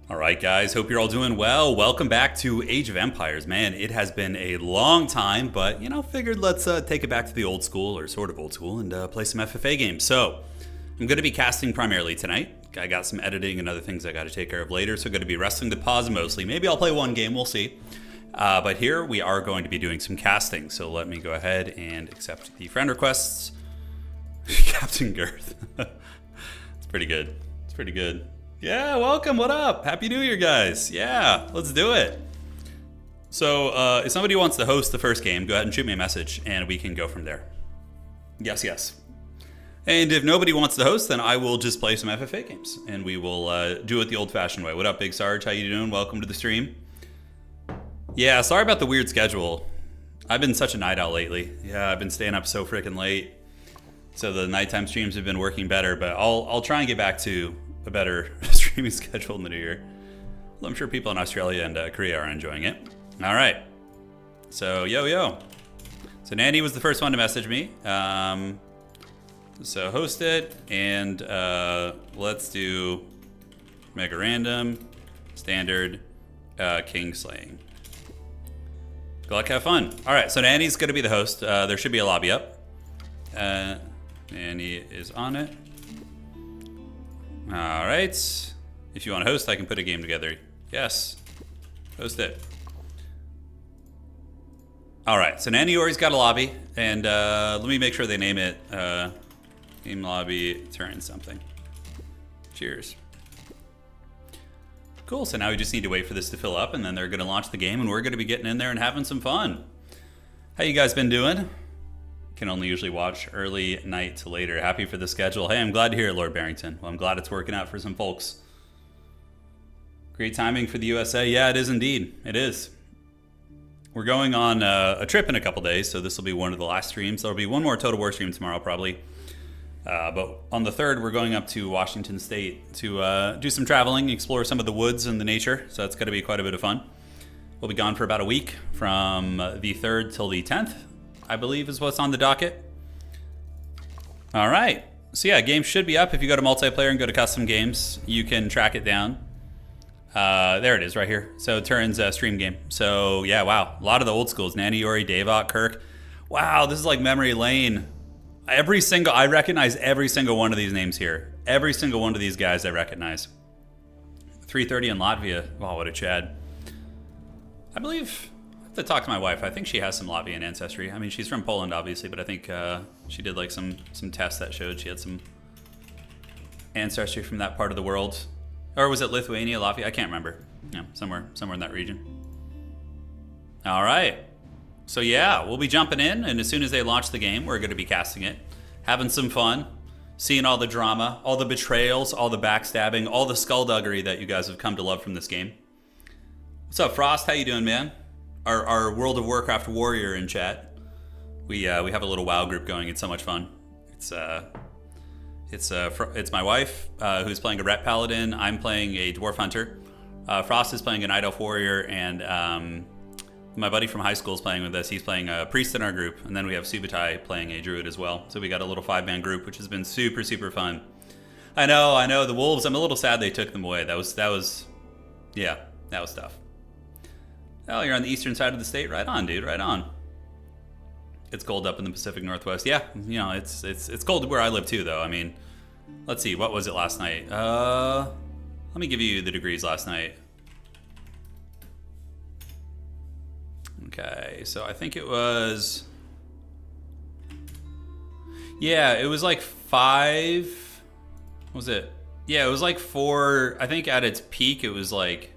All right, guys. Hope you're all doing well. Welcome back to Age of Empires. Man, it has been a long time, but, figured let's take it back to the old school, or sort of old school, and play some FFA games. So, I'm going to be casting primarily tonight. I got some editing and other things I got to take care of later, so I'm going to be wrestling the pause mostly. Maybe I'll play one game, we'll see. But here we are going to be doing some casting, so let me go ahead and accept the friend requests. Captain Girth. It's pretty good. It's pretty good. Yeah, welcome. What up? Happy New Year, guys. Yeah, let's do it. So, if somebody wants to host the first game, go ahead and shoot me a message, and we can go from there. Yes. And if nobody wants to host, then I will just play some FFA games, and we will do it the old-fashioned way. What up, Big Sarge? How you doing? Welcome to the stream. Yeah, sorry about the weird schedule. I've been such a night owl lately. Yeah, I've been staying up so freaking late. So the nighttime streams have been working better, but I'll try and get back to a better streaming schedule in the new year. Well, I'm sure people in Australia and Korea are enjoying it. All right. So, yo. So Nanny was the first one to message me. So host it, and let's do Mega Random, Standard, King Slaying. Good luck, have fun. All right, so Nanny's going to be the host. There should be a lobby up. Nanny is on it. All right. If you want to host, I can put a game together. Yes. Host it. All right. So Nanny already got a lobby, and let me make sure they name it game lobby Turin something. Cheers. Cool. So now we just need to wait for this to fill up, and then they're going to launch the game, and we're going to be getting in there and having some fun. How you guys been doing? Can only usually watch early night to later. Happy for the schedule. Hey, I'm glad to hear it, Lord Barrington. Well, I'm glad it's working out for some folks. Great timing for the USA. Yeah, it is indeed. It is. We're going on a trip in a couple days, so this will be one of the last streams. There'll be one more Total War stream tomorrow, probably. But on the 3rd, we're going up to Washington State to do some traveling, explore some of the woods and the nature. So that's going to be quite a bit of fun. We'll be gone for about a week from the 3rd till the 10th. I believe is what's on the docket. All right. So yeah, game should be up. If you go to multiplayer and go to custom games, you can track it down. There it is right here. So Turin's stream game. So yeah, wow. A lot of the old schools. Nanny, Yori, Davok, Kirk. Wow, this is like memory lane. I recognize every single one of these names here. Every single one of these guys I recognize. 330 in Latvia. Wow, what a Chad. I believe... to talk to my wife. I think she has some Latvian ancestry. I mean, she's from Poland, obviously, but I think she did like some tests that showed she had some ancestry from that part of the world. Or was it Lithuania, Latvia? I can't remember. Yeah, somewhere in that region. All right. So yeah, we'll be jumping in, and as soon as they launch the game, we're going to be casting it, having some fun, seeing all the drama, all the betrayals, all the backstabbing, all the skullduggery that you guys have come to love from this game. What's up, Frost? How you doing, man? Our World of Warcraft warrior in chat. We have a little WoW group going. It's so much fun. It's my wife who's playing a Ret Paladin. I'm playing a Dwarf Hunter. Frost is playing a Night Elf warrior, and my buddy from high school is playing with us. He's playing a priest in our group, and then we have Subutai playing a druid as well. So we got a little 5-man group, which has been super fun. I know. The wolves. I'm a little sad they took them away. That was tough. Oh, you're on the eastern side of the state? Right on, dude. Right on. It's cold up in the Pacific Northwest. Yeah, it's cold where I live too, though. I mean, let's see. What was it last night? Let me give you the degrees last night. Okay, so I think it was... Yeah, it was like 5... What was it? Yeah, it was like 4... I think at its peak, it was like...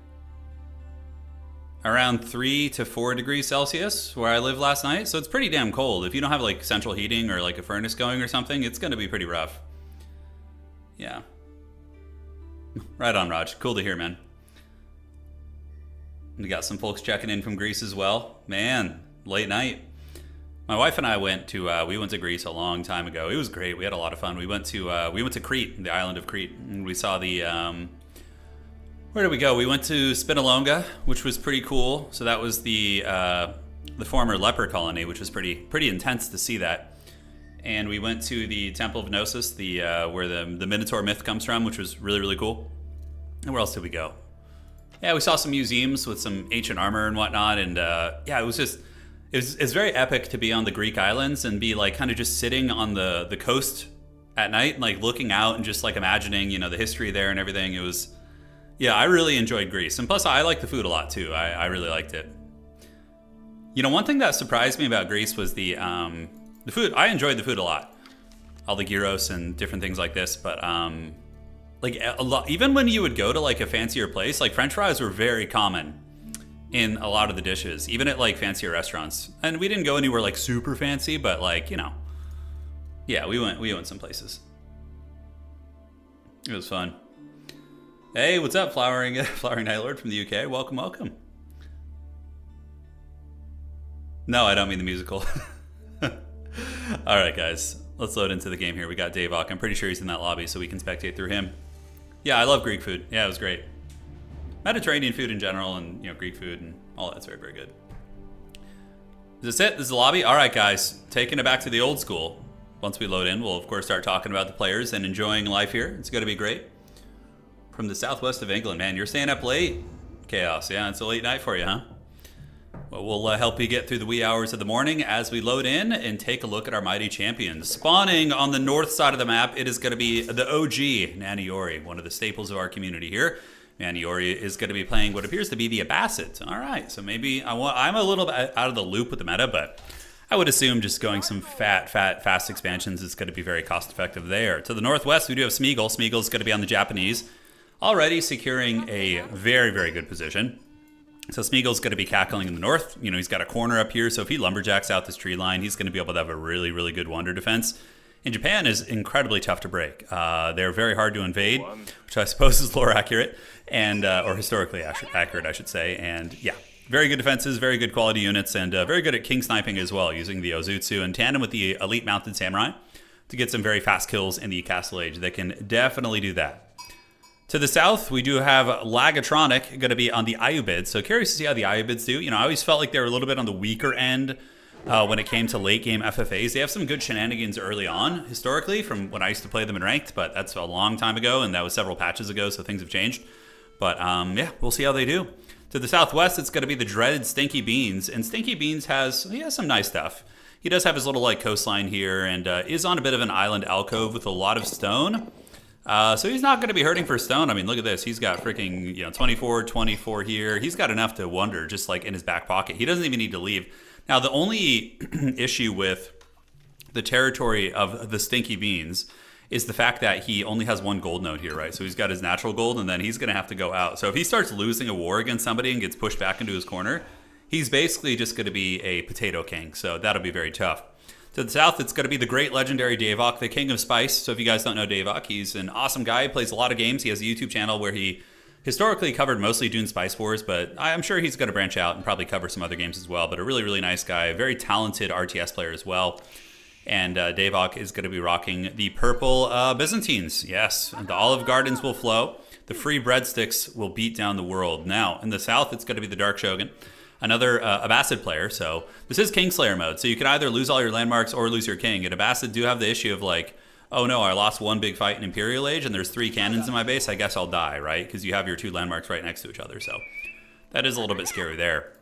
around 3 to 4 degrees Celsius where I lived last night. So it's pretty damn cold. If you don't have like central heating or like a furnace going or something, it's going to be pretty rough. Yeah. Right on, Raj. Cool to hear, man. We got some folks checking in from Greece as well. Man, late night. My wife and I went to Greece a long time ago. It was great. We had a lot of fun. We went to Crete, the island of Crete, and we saw the where did we go? We went to Spinalonga, which was pretty cool. So that was the former leper colony, which was pretty intense to see that. And we went to the Temple of Gnosis, where the Minotaur myth comes from, which was really cool. And where else did we go? Yeah, we saw some museums with some ancient armor and whatnot, and yeah, it was very epic to be on the Greek islands and be like kind of just sitting on the coast at night, and, like looking out and just like imagining, the history there and everything. It was, yeah, I really enjoyed Greece, and plus I like the food a lot too. I really liked it. One thing that surprised me about Greece was the food. I enjoyed the food a lot, all the gyros and different things like this, but like a lot, even when you would go to like a fancier place, like French fries were very common in a lot of the dishes, even at like fancier restaurants. And we didn't go anywhere like super fancy, but like, yeah, we went some places. It was fun. Hey, what's up, Flowering Night Lord from the UK? Welcome. No, I don't mean the musical. All right, guys, let's load into the game here. We got Davok. I'm pretty sure he's in that lobby, so we can spectate through him. Yeah, I love Greek food. Yeah, it was great. Mediterranean food in general, and Greek food and all that's very, very good. Is this it? This is the lobby? All right, guys, taking it back to the old school. Once we load in, we'll of course start talking about the players and enjoying life here. It's going to be great. From the southwest of England, man, you're staying up late. Chaos, yeah, it's a late night for you, huh? Well, we'll help you get through the wee hours of the morning as we load in and take a look at our mighty champions. Spawning on the north side of the map, it is going to be the OG, Naniori, one of the staples of our community here. Naniori is going to be playing what appears to be the Abbasids. All right, so maybe I'm a little bit out of the loop with the meta, but I would assume just going some fast expansions is going to be very cost-effective there. To the northwest, we do have Smeagol. Smeagol is going to be on the Japanese, already securing a very, very good position. So Smeagol's going to be cackling in the north. He's got a corner up here, so if he lumberjacks out this tree line, he's going to be able to have a really, really good wander defense. And Japan is incredibly tough to break. They're very hard to invade, which I suppose is lore accurate, and or historically accurate, I should say. And yeah, very good defenses, very good quality units, and very good at king sniping as well, using the Ozutsu in tandem with the elite mounted samurai to get some very fast kills in the Castle Age. They can definitely do that. To the south, we do have Lagatronic going to be on the Ayubids. So curious to see how the Ayubids do. I always felt like they were a little bit on the weaker end when it came to late game FFAs. They have some good shenanigans early on, historically, from when I used to play them in ranked, but that's a long time ago, and that was several patches ago, so things have changed. But yeah, we'll see how they do. To the southwest, it's going to be the dreaded Stinky Beans, and Stinky Beans has some nice stuff. He does have his little like coastline here, and is on a bit of an island alcove with a lot of stone. So he's not going to be hurting for stone. I mean, look at this. He's got freaking 24 here. He's got enough to wonder just like in his back pocket. He doesn't even need to leave. Now, the only issue with the territory of the Stinky Beans is the fact that he only has one gold node here, right? So he's got his natural gold, and then he's going to have to go out. So if he starts losing a war against somebody and gets pushed back into his corner, he's basically just going to be a potato king. So that'll be very tough. To the south, it's going to be the great legendary Davok, the king of spice. So if you guys don't know Davok, he's an awesome guy. He plays a lot of games. He has a YouTube channel where he historically covered mostly Dune Spice Wars, but I'm sure he's going to branch out and probably cover some other games as well. But a really, really nice guy, a very talented RTS player as well. And Davok is going to be rocking the purple Byzantines. Yes, the Olive Gardens will flow. The free breadsticks will beat down the world. Now, in the south, it's going to be the Dark Shogun, another Abbasid player. So this is Kingslayer mode. So you can either lose all your landmarks or lose your king. And Abbasid do have the issue of like, oh no, I lost one big fight in Imperial Age and there's 3 cannons in my base. I guess I'll die, right? Because you have your 2 landmarks right next to each other. So that is a little bit scary there.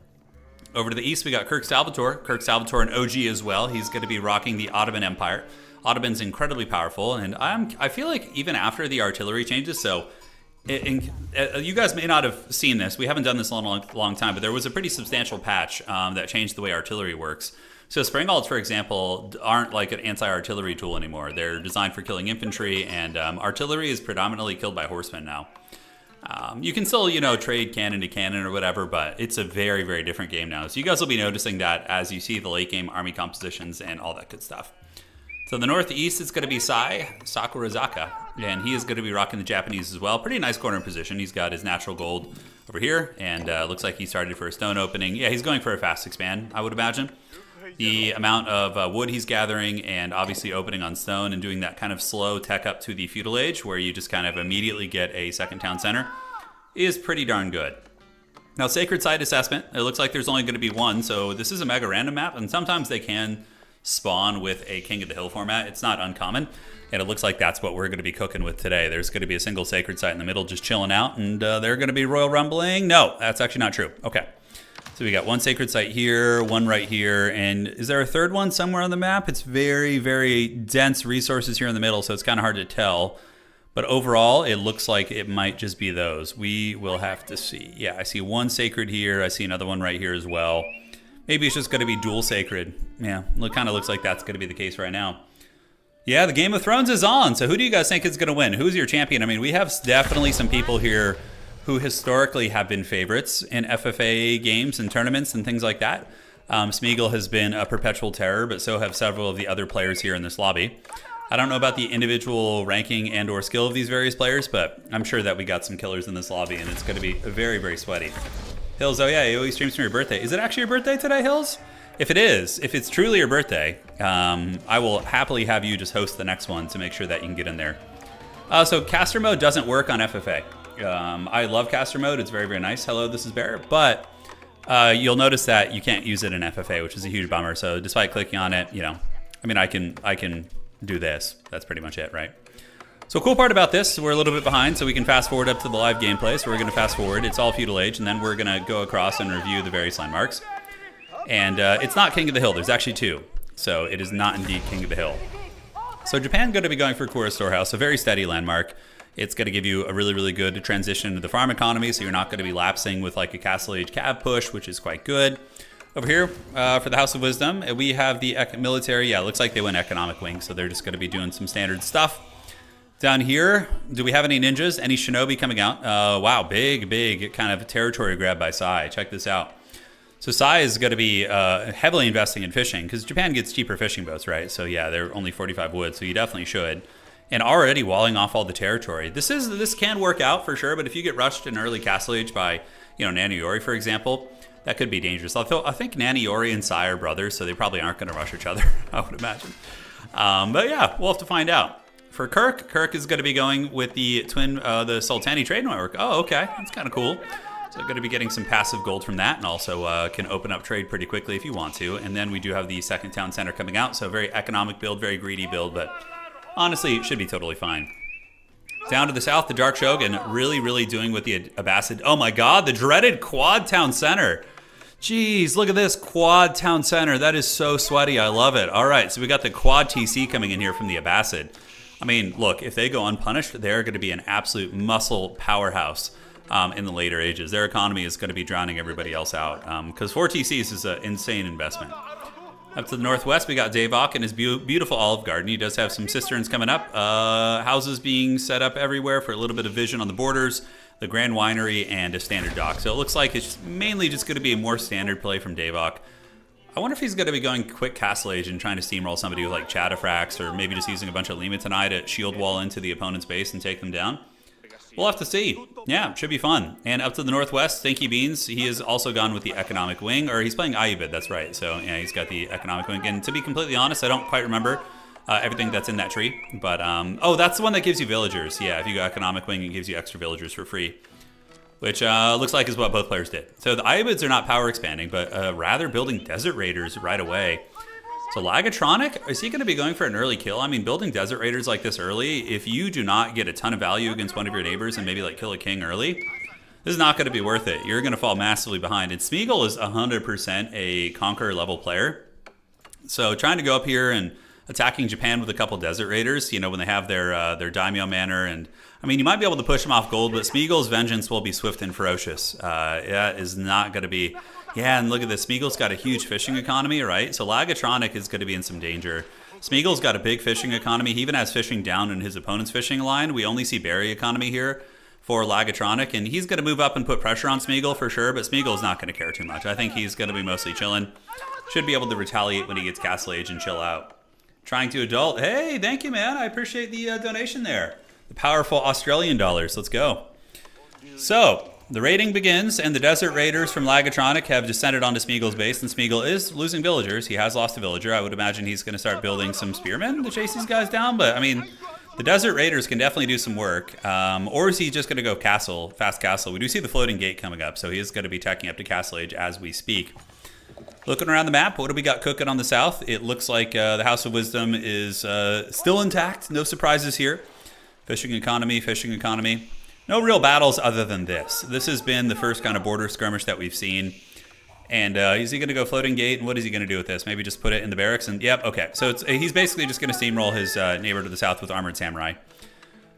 Over to the east, we got Kirk Salvatore. Kirk Salvatore, an OG as well. He's going to be rocking the Ottoman Empire. Ottoman's incredibly powerful. And I feel like even after the artillery changes, so you guys may not have seen this. We haven't done this in a long time, but there was a pretty substantial patch that changed the way artillery works. So Springhalds, for example, aren't like an anti-artillery tool anymore. They're designed for killing infantry, and artillery is predominantly killed by horsemen now. You can still, trade cannon to cannon or whatever, but it's a very, very different game now. So you guys will be noticing that as you see the late game army compositions and all that good stuff. So the northeast, it's going to be Sakurazaka, and he is going to be rocking the Japanese as well. Pretty nice corner position. He's got his natural gold over here, and looks like he started for a stone opening. Yeah, he's going for a fast expand, I would imagine. The amount of wood he's gathering and obviously opening on stone and doing that kind of slow tech up to the feudal age where you just kind of immediately get a second town center is pretty darn good. Now, Sacred Site Assessment, it looks like there's only going to be one, so this is a mega random map, and sometimes they can spawn with a King of the Hill format. It's not uncommon, and it looks like that's what we're going to be cooking with today. There's going to be a single sacred site in the middle just chilling out, and they're going to be royal rumbling. No, that's actually not true. Okay. So we got one sacred site here, one right here, and is there a third one somewhere on the map? It's very, very dense resources here in the middle, so it's kind of hard to tell. But overall, it looks like it might just be those. We will have to see. Yeah, I see one sacred here. I see another one right here as well. Maybe it's just going to be dual sacred. Yeah, it kind of looks like that's going to be the case right now. Yeah, the Game of Thrones is on. So who do you guys think is going to win? Who's your champion? I mean, we have definitely some people here who historically have been favorites in FFA games and tournaments and things like that. Smeagol has been a perpetual terror, but so have several of the other players here in this lobby. I don't know about the individual ranking and or skill of these various players, but I'm sure that we got some killers in this lobby, and it's going to be very, very sweaty. Hills, oh yeah, AOE streams from your birthday. Is it actually your birthday today, Hills? If it is, if it's truly your birthday, I will happily have you just host the next one to make sure that you can get in there. So caster mode doesn't work on FFA. I love caster mode. It's very, very nice. Hello, this is Bear. But you'll notice that you can't use it in FFA, which is a huge bummer. So despite clicking on it, you know, I mean, I can do this. That's pretty much it, right? So cool part about this, we're a little bit behind, so we can fast forward up to the live gameplay. So we're going to fast forward. It's all feudal age, and then we're going to go across and review the various landmarks. And it's not King of the Hill. There's actually two. So it is not indeed King of the Hill. So Japan going to be going for Kura Storehouse, a very steady landmark. It's going to give you a really, really good transition to the farm economy, so you're not going to be lapsing with like a Castle Age cav push, which is quite good. Over here, for the House of Wisdom, we have the military. Yeah, it looks like they went economic wing, so they're just going to be doing some standard stuff. Down here, do we have any ninjas? Any shinobi coming out? Wow, big kind of territory grab by Sai. Check this out. So Sai is going to be heavily investing in fishing, because Japan gets cheaper fishing boats, right? So yeah, they're only 45 wood, so you definitely should. And already walling off all the territory. This can work out for sure, but if you get rushed in early Castle Age by, you know, Naniori, for example, that could be dangerous. I think Naniori and Sai are brothers, so they probably aren't going to rush each other, I would imagine. But yeah, we'll have to find out. For Kirk is going to be going with the the Sultani Trade Network. Oh, okay, that's kind of cool. So going to be getting some passive gold from that, and also can open up trade pretty quickly if you want to. And then we do have the second town center coming out, so very economic build, very greedy build, but honestly, it should be totally fine. Down to the south, the Dark Shogun really, really doing with the Abbasid. Oh my god, the dreaded quad town center. Jeez, look at this quad town center. That is so sweaty. I love it. All right, so we got the quad TC coming in here from the Abbasid. I mean, look, if they go unpunished, they're going to be an absolute muscle powerhouse in the later ages. Their economy is going to be drowning everybody else out because 4 TCs is an insane investment. Up to the northwest, we got Davok and his beautiful Olive Garden. He does have some cisterns coming up. Houses being set up everywhere for a little bit of vision on the borders. The Grand Winery and a standard dock. So it looks like it's mainly just going to be a more standard play from Davok. I wonder if he's going to be going quick Castle Age and trying to steamroll somebody with like Chatafrax, or maybe just using a bunch of Limitanai to shield wall into the opponent's base and take them down. We'll have to see. Yeah, should be fun. And up to the northwest, Stinky Beans, he has also gone with the economic wing, or he's playing Ayubid, that's right. So yeah, he's got the economic wing. And to be completely honest, I don't quite remember everything that's in that tree. But, oh, that's the one that gives you villagers. Yeah, if you go economic wing, it gives you extra villagers for free. Which looks like is what both players did. So the Ayubids are not power expanding, but rather building Desert Raiders right away. So Lagatronic, is he going to be going for an early kill? I mean, building Desert Raiders like this early, if you do not get a ton of value against one of your neighbors and maybe like kill a king early, this is not going to be worth it. You're going to fall massively behind. And Smeagol is 100% a Conqueror level player. So trying to go up here and attacking Japan with a couple Desert Raiders, you know, when they have their Daimyo Manor, and I mean, you might be able to push them off gold, but Smeagol's vengeance will be swift and ferocious. That is not going to be... Yeah, and look at this. Smeagol's got a huge fishing economy, right? So Lagatronic is going to be in some danger. Smeagol's got a big fishing economy. He even has fishing down in his opponent's fishing line. We only see berry economy here for Lagatronic, and he's going to move up and put pressure on Smeagol for sure, but Smeagol's not going to care too much. I think he's going to be mostly chilling. Should be able to retaliate when he gets Castle Age and chill out. Trying to adult. Hey, thank you, man. I appreciate the donation there. The powerful Australian dollars. Let's go. So, the raiding begins, and the Desert Raiders from Lagatronic have descended onto Smeagol's base, and Smeagol is losing villagers. He has lost a villager. I would imagine he's going to start building some spearmen to chase these guys down, but, I mean, the Desert Raiders can definitely do some work. Or is he just going to go fast castle? We do see the floating gate coming up, so he is going to be teching up to Castle Age as we speak. Looking around the map, what do we got cooking on the south? It looks like the House of Wisdom is still intact. No surprises here. Fishing economy, fishing economy. No real battles other than this. This has been the first kind of border skirmish that we've seen. And is he going to go floating gate? And what is he going to do with this? Maybe just put it in the barracks? And yep, okay. So he's basically just going to steamroll his neighbor to the south with armored samurai.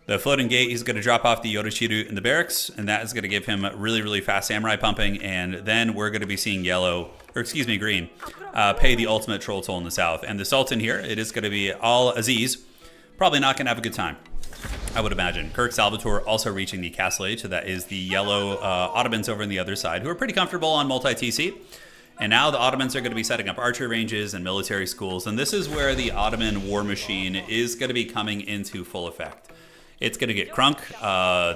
The floating gate, he's going to drop off the Yoroshiru in the barracks, and that is going to give him really, really fast samurai pumping. And then we're going to be seeing green, pay the ultimate troll toll in the south. And the Sultan here, it is going to be all Aziz. Probably not going to have a good time, I would imagine. Kirk Salvatore also reaching the castle age, so that is the yellow Ottomans over on the other side, who are pretty comfortable on multi-TC. And now the Ottomans are going to be setting up archery ranges and military schools, and this is where the Ottoman war machine is going to be coming into full effect. It's going to get crunk.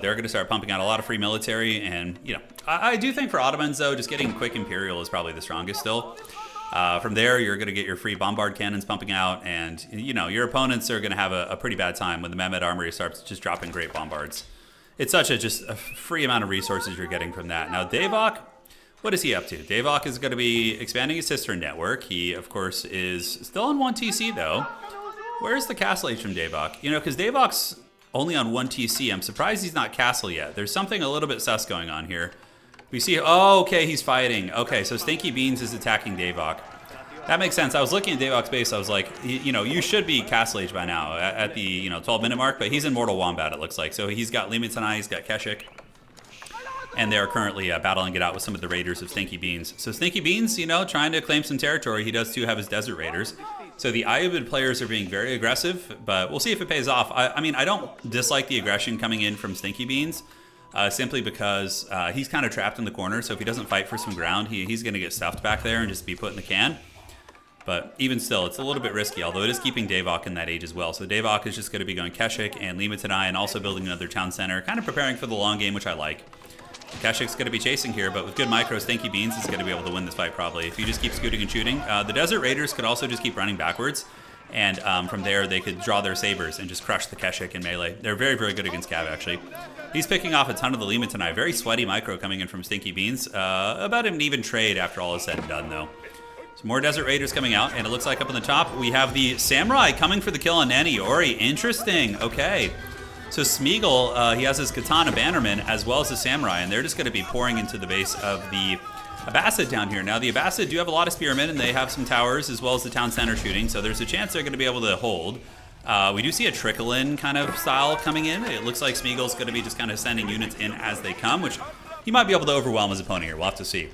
They're going to start pumping out a lot of free military, and I do think for Ottomans though, just getting quick Imperial is probably the strongest still. From there, you're going to get your free bombard cannons pumping out, and your opponents are going to have a pretty bad time when the Mehmed Armory starts just dropping great bombards. It's such just a free amount of resources you're getting from that. Now, Davok, what is he up to? Davok is going to be expanding his sister network. He, of course, is still on 1 TC, though. Where's the castle age from Davok? Because Davok's only on 1 TC. I'm surprised he's not castle yet. There's something a little bit sus going on here. We see, okay, he's fighting. Okay, so Stinky Beans is attacking Davok. That makes sense. I was looking at Davok's base. I was like, you should be castle age by now at the 12-minute mark, but he's in Mortal Wombat, it looks like. So he's got Lima Tanai, he's got Keshik, and they're currently battling it out with some of the raiders of Stinky Beans. So Stinky Beans, trying to claim some territory. He does too have his desert raiders. So the Ayyubid players are being very aggressive, but we'll see if it pays off. I mean, I don't dislike the aggression coming in from Stinky Beans. Simply because he's kind of trapped in the corner, so if he doesn't fight for some ground, he's going to get stuffed back there and just be put in the can. But even still, it's a little bit risky, although it is keeping Davok in that age as well. So Davok is just going to be going Keshik and Lima Tanai and also building another town center, kind of preparing for the long game, which I like. Keshik's going to be chasing here, but with good micro, Stinky Beans is going to be able to win this fight probably. If you just keep scooting and shooting. The Desert Raiders could also just keep running backwards. And from there, they could draw their sabers and just crush the Keshik in melee. They're very, very good against Cav, actually. He's picking off a ton of the Lima Tanai. Very sweaty micro coming in from Stinky Beans. About an even trade after all is said and done, though. So more Desert Raiders coming out, and it looks like up on the top, we have the Samurai coming for the kill on Nani Ori. Interesting. Okay. So Smeagol, he has his Katana Bannerman as well as the Samurai, and they're just going to be pouring into the base of the Abbasid down here. Now, the Abbasid do have a lot of spearmen, and they have some towers as well as the town center shooting, so there's a chance they're going to be able to hold. We do see a trickle-in kind of style coming in. It looks like Smeagol's going to be just kind of sending units in as they come, which he might be able to overwhelm his opponent here. We'll have to see.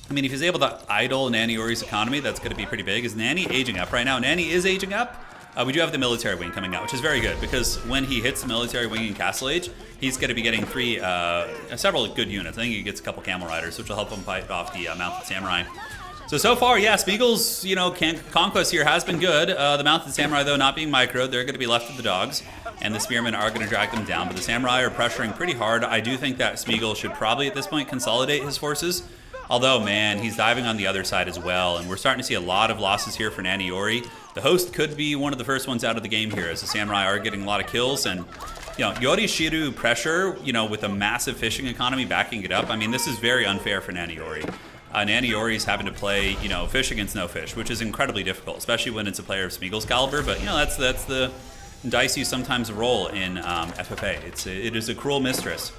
I mean, if he's able to idle Nani Ori's economy, that's going to be pretty big. Is Nani aging up right now? Nani is aging up. We do have the military wing coming out, which is very good, because when he hits the military wing in Castle Age, he's going to be getting several good units. I think he gets a couple camel riders, which will help him fight off the mounted samurai. So far, yeah, Smeagol's, conquest here has been good. The mounted samurai, though, not being microed, they're going to be left to the dogs, and the spearmen are going to drag them down, but the samurai are pressuring pretty hard. I do think that Smeagol should probably, at this point, consolidate his forces. Although, man, he's diving on the other side as well, and we're starting to see a lot of losses here for Nani Ori. The host could be one of the first ones out of the game here, as the samurai are getting a lot of kills, and Yoroshiru pressure, with a massive fishing economy backing it up. I mean, this is very unfair for Nani Ori. Nani Ori's having to play, fish against no fish, which is incredibly difficult, especially when it's a player of Smeagol's caliber. But that's the dice you sometimes roll in FFA. It is a cruel mistress.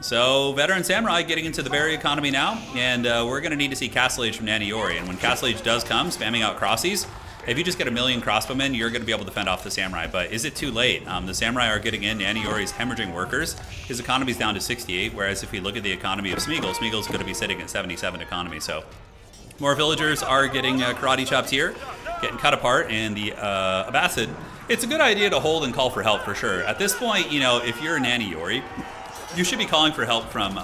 So, Veteran Samurai getting into the berry economy now, and we're going to need to see Castle Age from Nani Ori. And when Castle Age does come, spamming out crossies, if you just get 1,000,000 crossbowmen, you're going to be able to fend off the Samurai. But is it too late? The Samurai are getting in. Nani Ori's hemorrhaging workers. His economy's down to 68, whereas if we look at the economy of Smeagol, Smeagol's going to be sitting at 77 economy. So, more villagers are getting karate chopped here, getting cut apart, and the Abbasid. It's a good idea to hold and call for help for sure. At this point, if you're Nani Ori, you should be calling for help from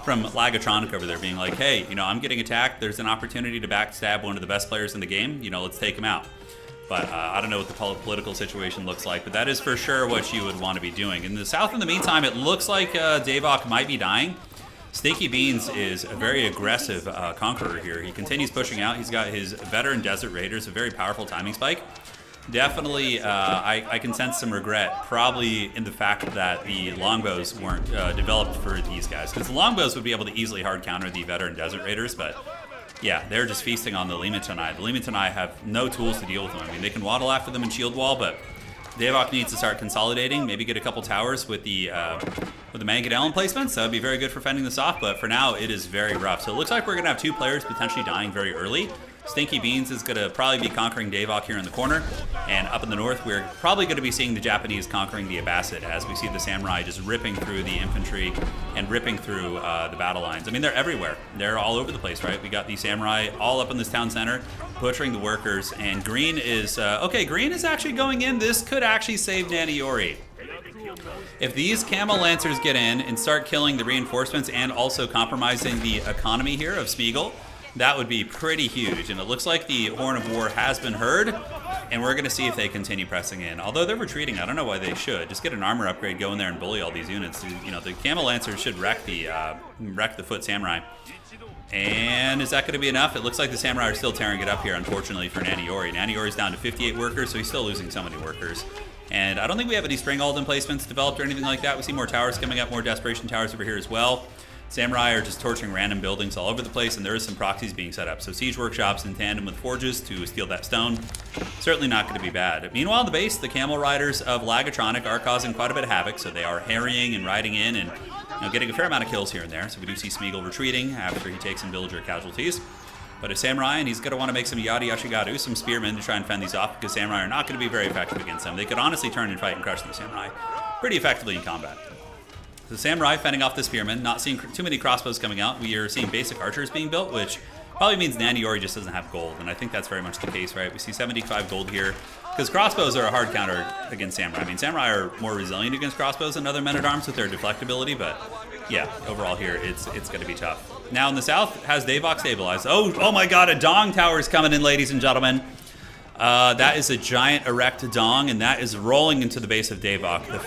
Lagatronic over there, being like, hey, I'm getting attacked. There's an opportunity to backstab one of the best players in the game. Let's take him out. But I don't know what the political situation looks like, but that is for sure what you would want to be doing. In the south, in the meantime, it looks like Davok might be dying. Stinky Beans is a very aggressive conqueror here. He continues pushing out. He's got his veteran Desert Raiders, a very powerful timing spike. Definitely, I can sense some regret, probably in the fact that the longbows weren't developed for these guys. Because the longbows would be able to easily hard counter the veteran Desert Raiders, but Yeah, they're just feasting on the Limatonai. The Limatonai have no tools to deal with them. I mean, they can waddle after them and shield wall, but Davok needs to start consolidating, maybe get a couple towers with the Mangadel placements. That would be very good for fending this off, but for now, it is very rough. So it looks like we're going to have 2 players potentially dying very early. Stinky Beans is going to probably be conquering Davok here in the corner, and up in the north, we're probably going to be seeing the Japanese conquering the Abbasid as we see the samurai just ripping through the infantry and ripping through the battle lines. I mean, they're everywhere. They're all over the place, right? We got the samurai all up in this town center, butchering the workers, and green is, okay, green is actually going in. This could actually save Naniori. If these Camel Lancers get in and start killing the reinforcements and also compromising the economy here of Smeagol, that would be pretty huge. And it looks like the Horn of War has been heard, and we're going to see if they continue pressing in. Although they're retreating, I don't know why they should. Just get an armor upgrade, go in there and bully all these units. You know, the Camel Lancers should wreck the Foot Samurai. And is that going to be enough? It looks like the Samurai are still tearing it up here, unfortunately, for Naniori. Naniori's down to 58 workers, so he's still losing so many workers. And I don't think we have any String Alden placements developed or anything like that. We see more towers coming up, more Desperation Towers over here as well. Samurai are just torching random buildings all over the place, and there is some proxies being set up. So siege workshops in tandem with forges to steal that stone. Certainly not going to be bad. Meanwhile, the base, the camel riders of Lagatronic are causing quite a bit of havoc, so they are harrying and riding in and getting a fair amount of kills here and there. So we do see Smeagol retreating after he takes some villager casualties. But a samurai, and he's going to want to make some Yadi Yashigaru, some spearmen to try and fend these off, because samurai are not going to be very effective against them. They could honestly turn and fight and crush the samurai pretty effectively in combat. The samurai fending off the spearmen, not seeing too many crossbows coming out. We are seeing basic archers being built, which probably means Naniori just doesn't have gold, and I think that's very much the case, right? We see 75 gold here, because crossbows are a hard counter against samurai. I mean, samurai are more resilient against crossbows than other men-at-arms with their deflectability, but yeah, overall here, it's going to be tough. Now in the south, has Davok stabilized? Oh my god, a Dong Tower is coming in, ladies and gentlemen. That is a giant erect Dong, and that is rolling into the base of Davok. The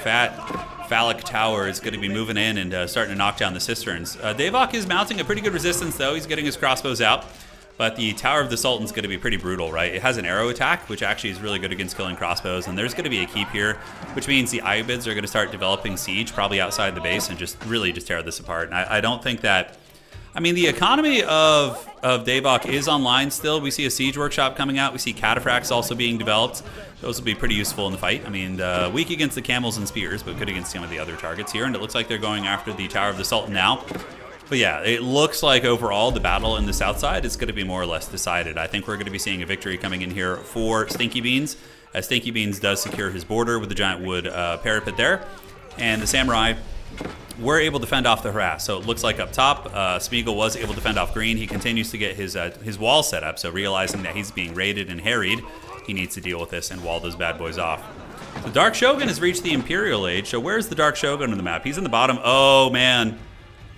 phallic tower is going to be moving in and starting to knock down the cisterns. Davok is mounting a pretty good resistance, though. He's getting his crossbows out. But the Tower of the Sultan's going to be pretty brutal, right? It has an arrow attack, which actually is really good against killing crossbows. And there's going to be a keep here, which means the Ayyubids are going to start developing siege, probably outside the base, and just really just tear this apart. And I don't think that... I mean, the economy of Davok is online still. We see a siege workshop coming out. We see cataphracts also being developed. Those will be pretty useful in the fight. I mean, weak against the camels and spears, but good against some of the other targets here. And it looks like they're going after the Tower of the Sultan now. But yeah, it looks like overall the battle in the south side is going to be more or less decided. I think we're going to be seeing a victory coming in here for Stinky Beans, as Stinky Beans does secure his border with the giant wood parapet there. And the samurai were able to fend off the harass. So it looks like up top, Smeagol was able to fend off green. He continues to get his wall set up, so realizing that he's being raided and harried, he needs to deal with this and wall those bad boys off. The Dark Shogun has reached the Imperial Age, so where's the Dark Shogun on the map? He's in the bottom. Oh, man.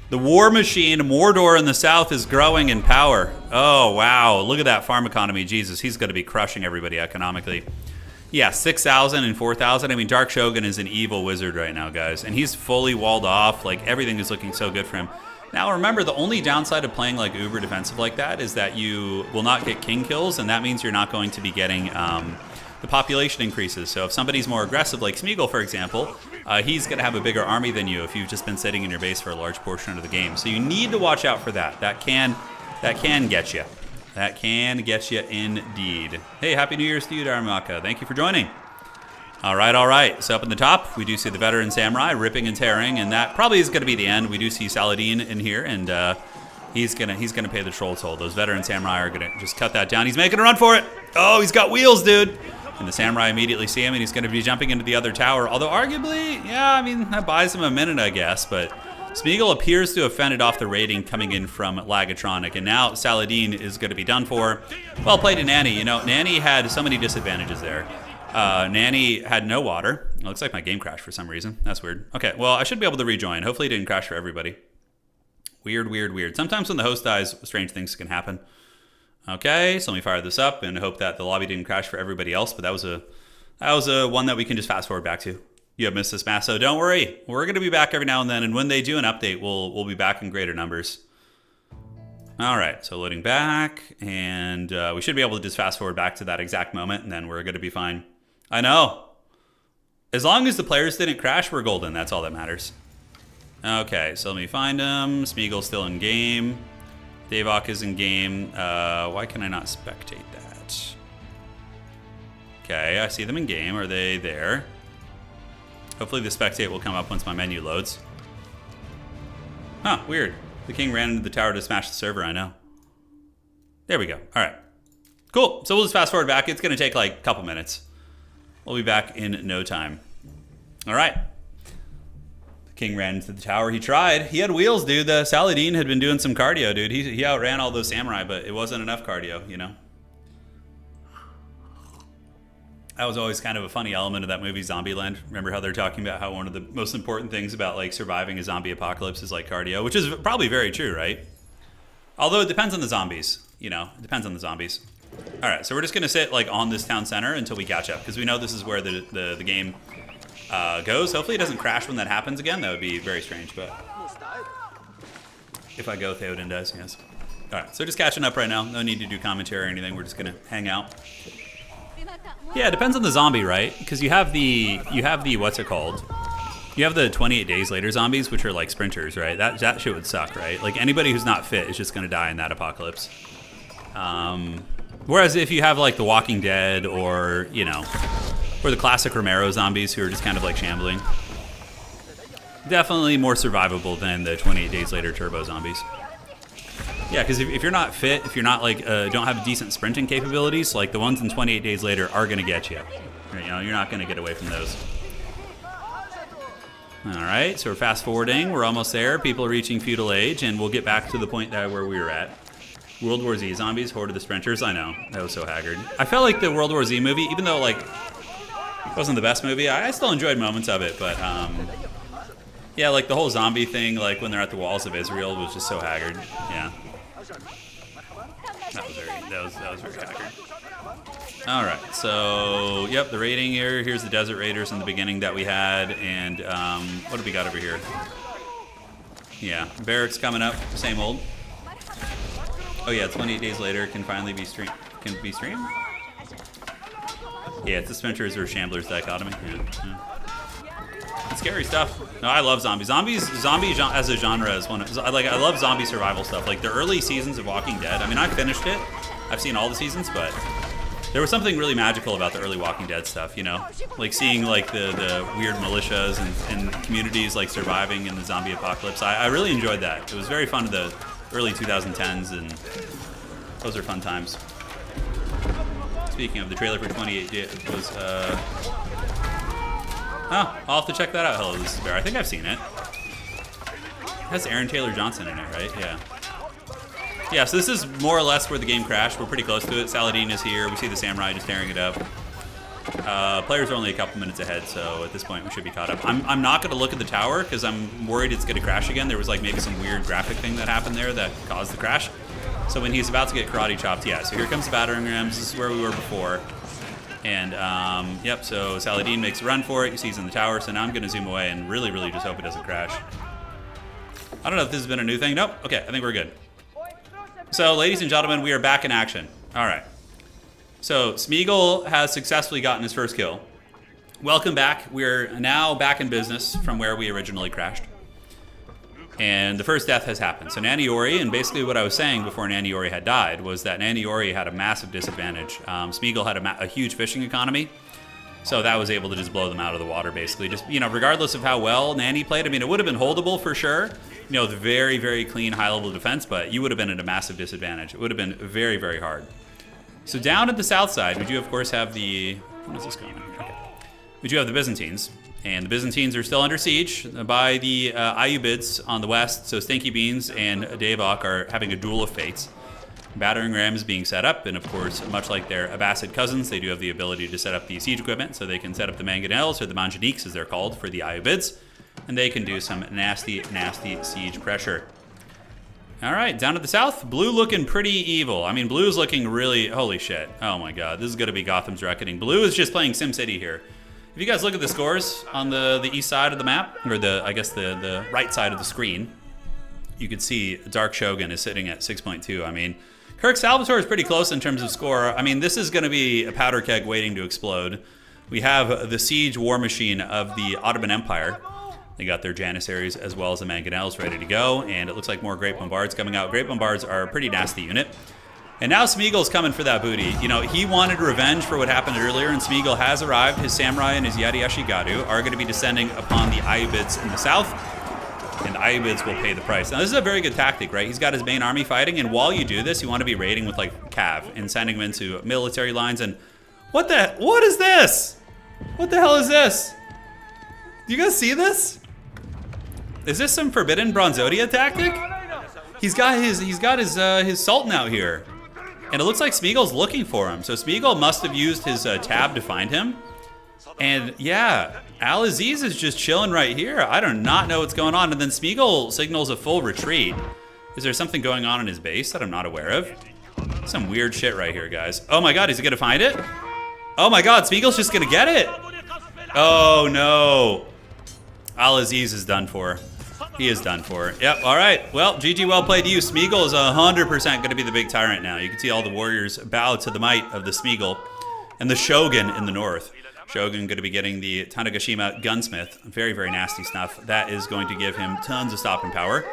The war machine, Mordor in the south, is growing in power. Oh, wow. Look at that farm economy. Jesus, he's going to be crushing everybody economically. Yeah, 6,000 and 4,000. I mean, Dark Shogun is an evil wizard right now, guys. And he's fully walled off. Like, everything is looking so good for him. Now, remember, the only downside of playing, like, uber defensive like that is that you will not get king kills, and that means you're not going to be getting the population increases. So if somebody's more aggressive, like Smeagol, for example, he's going to have a bigger army than you if you've just been sitting in your base for a large portion of the game. So you need to watch out for that. That can get you. That can get you indeed. Hey, Happy New Year's to you, Dharamaka. Thank you for joining. All right. So up in the top, we do see the veteran samurai ripping and tearing, and that probably is going to be the end. We do see Saladin in here, and he's gonna pay the troll toll. Those veteran samurai are gonna just cut that down. He's making a run for it. Oh, he's got wheels, dude. And the samurai immediately see him, and he's going to be jumping into the other tower. Although arguably, yeah, I mean, that buys him a minute, I guess. But Smeagol appears to have fended off the raiding coming in from Lagatronic. And now Saladin is going to be done for. Well played to Nanny. You know, Nanny had so many disadvantages there. Nanny had no water. It looks like my game crashed for some reason. That's weird. Okay, well, I should be able to rejoin. Hopefully it didn't crash for everybody. Weird. Sometimes when the host dies, strange things can happen. Okay, so let me fire this up and hope that the lobby didn't crash for everybody else, but that was a one that we can just fast forward back to. You have missed this mass, so don't worry. We're going to be back every now and then, and when they do an update, we'll be back in greater numbers. All right, so loading back, and we should be able to just fast forward back to that exact moment, and then we're going to be fine. I know. As long as the players didn't crash, we're golden. That's all that matters. Okay, so let me find them. Smeagol's still in game. Davok is in game. Why can I not spectate that? Okay, I see them in game. Are they there? Hopefully the spectate will come up once my menu loads. Huh, weird. The king ran into the tower to smash the server, I know. There we go. All right. Cool. So we'll just fast forward back. It's going to take like a couple minutes. We'll be back in no time. All right. The king ran into the tower. He tried. He had wheels, dude. The Saladin had been doing some cardio, dude. He outran all those samurai, but it wasn't enough cardio, you know? That was always kind of a funny element of that movie, Zombieland. Remember how they're talking about how one of the most important things about like surviving a zombie apocalypse is like cardio, which is probably very true, right? Although it depends on the zombies, you know, it depends on the zombies. All right, so we're just gonna sit like on this town center until we catch up because we know this is where the game goes. Hopefully it doesn't crash when that happens again. That would be very strange, but if I go, Theoden does, yes. All right, so just catching up right now. No need to do commentary or anything. We're just gonna hang out. Yeah, it depends on the zombie, right? Because you have the what's it called? You have the 28 days later zombies, which are like sprinters, right? That shit would suck, right? Like anybody who's not fit is just gonna die in that apocalypse. Whereas if you have like the Walking Dead or you know, or the classic Romero zombies who are just kind of like shambling, definitely more survivable than the 28 days later turbo zombies. Yeah, because if you're not fit, if you're not like don't have decent sprinting capabilities, like the ones in 28 days later are gonna get you. You know, you're not gonna get away from those. All right, so we're fast forwarding. We're almost there. People are reaching feudal age, and we'll get back to the point that where we were at. World War Z zombies, Horde of the Sprinters. I know, that was so Haggard. I felt like the World War Z movie, even though like it wasn't the best movie, I still enjoyed moments of it. But yeah, like the whole zombie thing, like when they're at the walls of Israel, was just so Haggard. Yeah. That was very Haggard. All right, so yep, the raiding here. Here's the Desert Raiders in the beginning that we had, and what do we got over here? Yeah, barracks coming up, same old. Oh yeah, 28 days later can finally be streamed. Can be streamed? Yeah, it's the sprinters or shamblers dichotomy. Yeah. It's scary stuff. No, I love zombies. Zombie as a genre is one of, like, I love zombie survival stuff. Like the early seasons of Walking Dead. I mean, I finished it. I've seen all the seasons, but there was something really magical about the early Walking Dead stuff, you know? Like seeing like the weird militias and communities like surviving in the zombie apocalypse. I really enjoyed that. It was very fun in the early 2010s, and those are fun times. Speaking of, the trailer for 28 was, oh, I'll have to check that out. Hello, this is Bear. I think I've seen it. It has Aaron Taylor Johnson in it, right? Yeah. Yeah, so this is more or less where the game crashed. We're pretty close to it. Saladin is here. We see the samurai just tearing it up. Players are only a couple minutes ahead, so at this point we should be caught up. I'm not going to look at the tower because I'm worried it's going to crash again. There was like maybe some weird graphic thing that happened there that caused the crash. So when he's about to get karate chopped, yeah, so here comes the battering rams. This is where we were before. And, yep, so Saladin makes a run for it. He sees in the tower, so now I'm going to zoom away and really, really just hope it doesn't crash. I don't know if this has been a new thing. Nope. Okay, I think we're good. So, ladies and gentlemen, we are back in action. All right. So, Smeagol has successfully gotten his first kill. Welcome back. We're now back in business from where we originally crashed. And the first death has happened. So Naniori, and basically what I was saying before Naniori had died was that Naniori had a massive disadvantage. Smeagol had a huge fishing economy, so that was able to just blow them out of the water, basically. Just, you know, regardless of how well Nani played, I mean, it would have been holdable for sure. You know, the very, very clean, high-level defense, but you would have been at a massive disadvantage. It would have been very, very hard. So down at the south side, we do, of course, have the... What is this going on? Okay. We do have the Byzantines. And the Byzantines are still under siege by the Ayyubids on the west. So Stinky Beans and Davok are having a duel of fates. Battering rams being set up, and of course, much like their Abbasid cousins, they do have the ability to set up the siege equipment, so they can set up the mangonels, or the manjaniques as they're called, for the Ayyubids, and they can do some nasty, nasty siege pressure. All right, down to the south, blue looking pretty evil. I mean, blue's looking really, holy shit. Oh my god, this is gonna be Gotham's Reckoning. Blue is just playing SimCity here. If you guys look at the scores on the east side of the map, or I guess the right side of the screen, you can see Dark Shogun is sitting at 6.2. I mean, Kirk Salvatore is pretty close in terms of score. I mean, this is going to be a powder keg waiting to explode. We have the siege war machine of the Ottoman Empire. They got their Janissaries as well as the Mangonels ready to go, and it looks like more Great Bombards coming out. Great Bombards are a pretty nasty unit. And now Smeagol's coming for that booty. You know, he wanted revenge for what happened earlier, and Smeagol has arrived. His samurai and his Yadi Ashigaru are going to be descending upon the Ayyubids in the south, and the Ayyubids will pay the price. Now, this is a very good tactic, right? He's got his main army fighting, and while you do this, you want to be raiding with, like, Cav and sending them into military lines. And what is this? What the hell is this? Do you guys see this? Is this some forbidden Bronzodia tactic? He's got his Sultan out here. And it looks like Smeagol's looking for him. So Smeagol must have used his tab to find him. And yeah, Al-Aziz is just chilling right here. I do not know what's going on. And then Smeagol signals a full retreat. Is there something going on in his base that I'm not aware of? Some weird shit right here, guys. Oh my god, is he gonna find it? Oh my god, Smeagol's just gonna get it. Oh no. Al-Aziz is done for. He is done for. Yep, all right. Well, GG, well played to you. Smeagol is 100% going to be the big tyrant now. You can see all the warriors bow to the might of the Smeagol. And the Shogun in the north. Shogun going to be getting the Tanegashima Gunsmith. Very, very nasty stuff. That is going to give him tons of stopping power.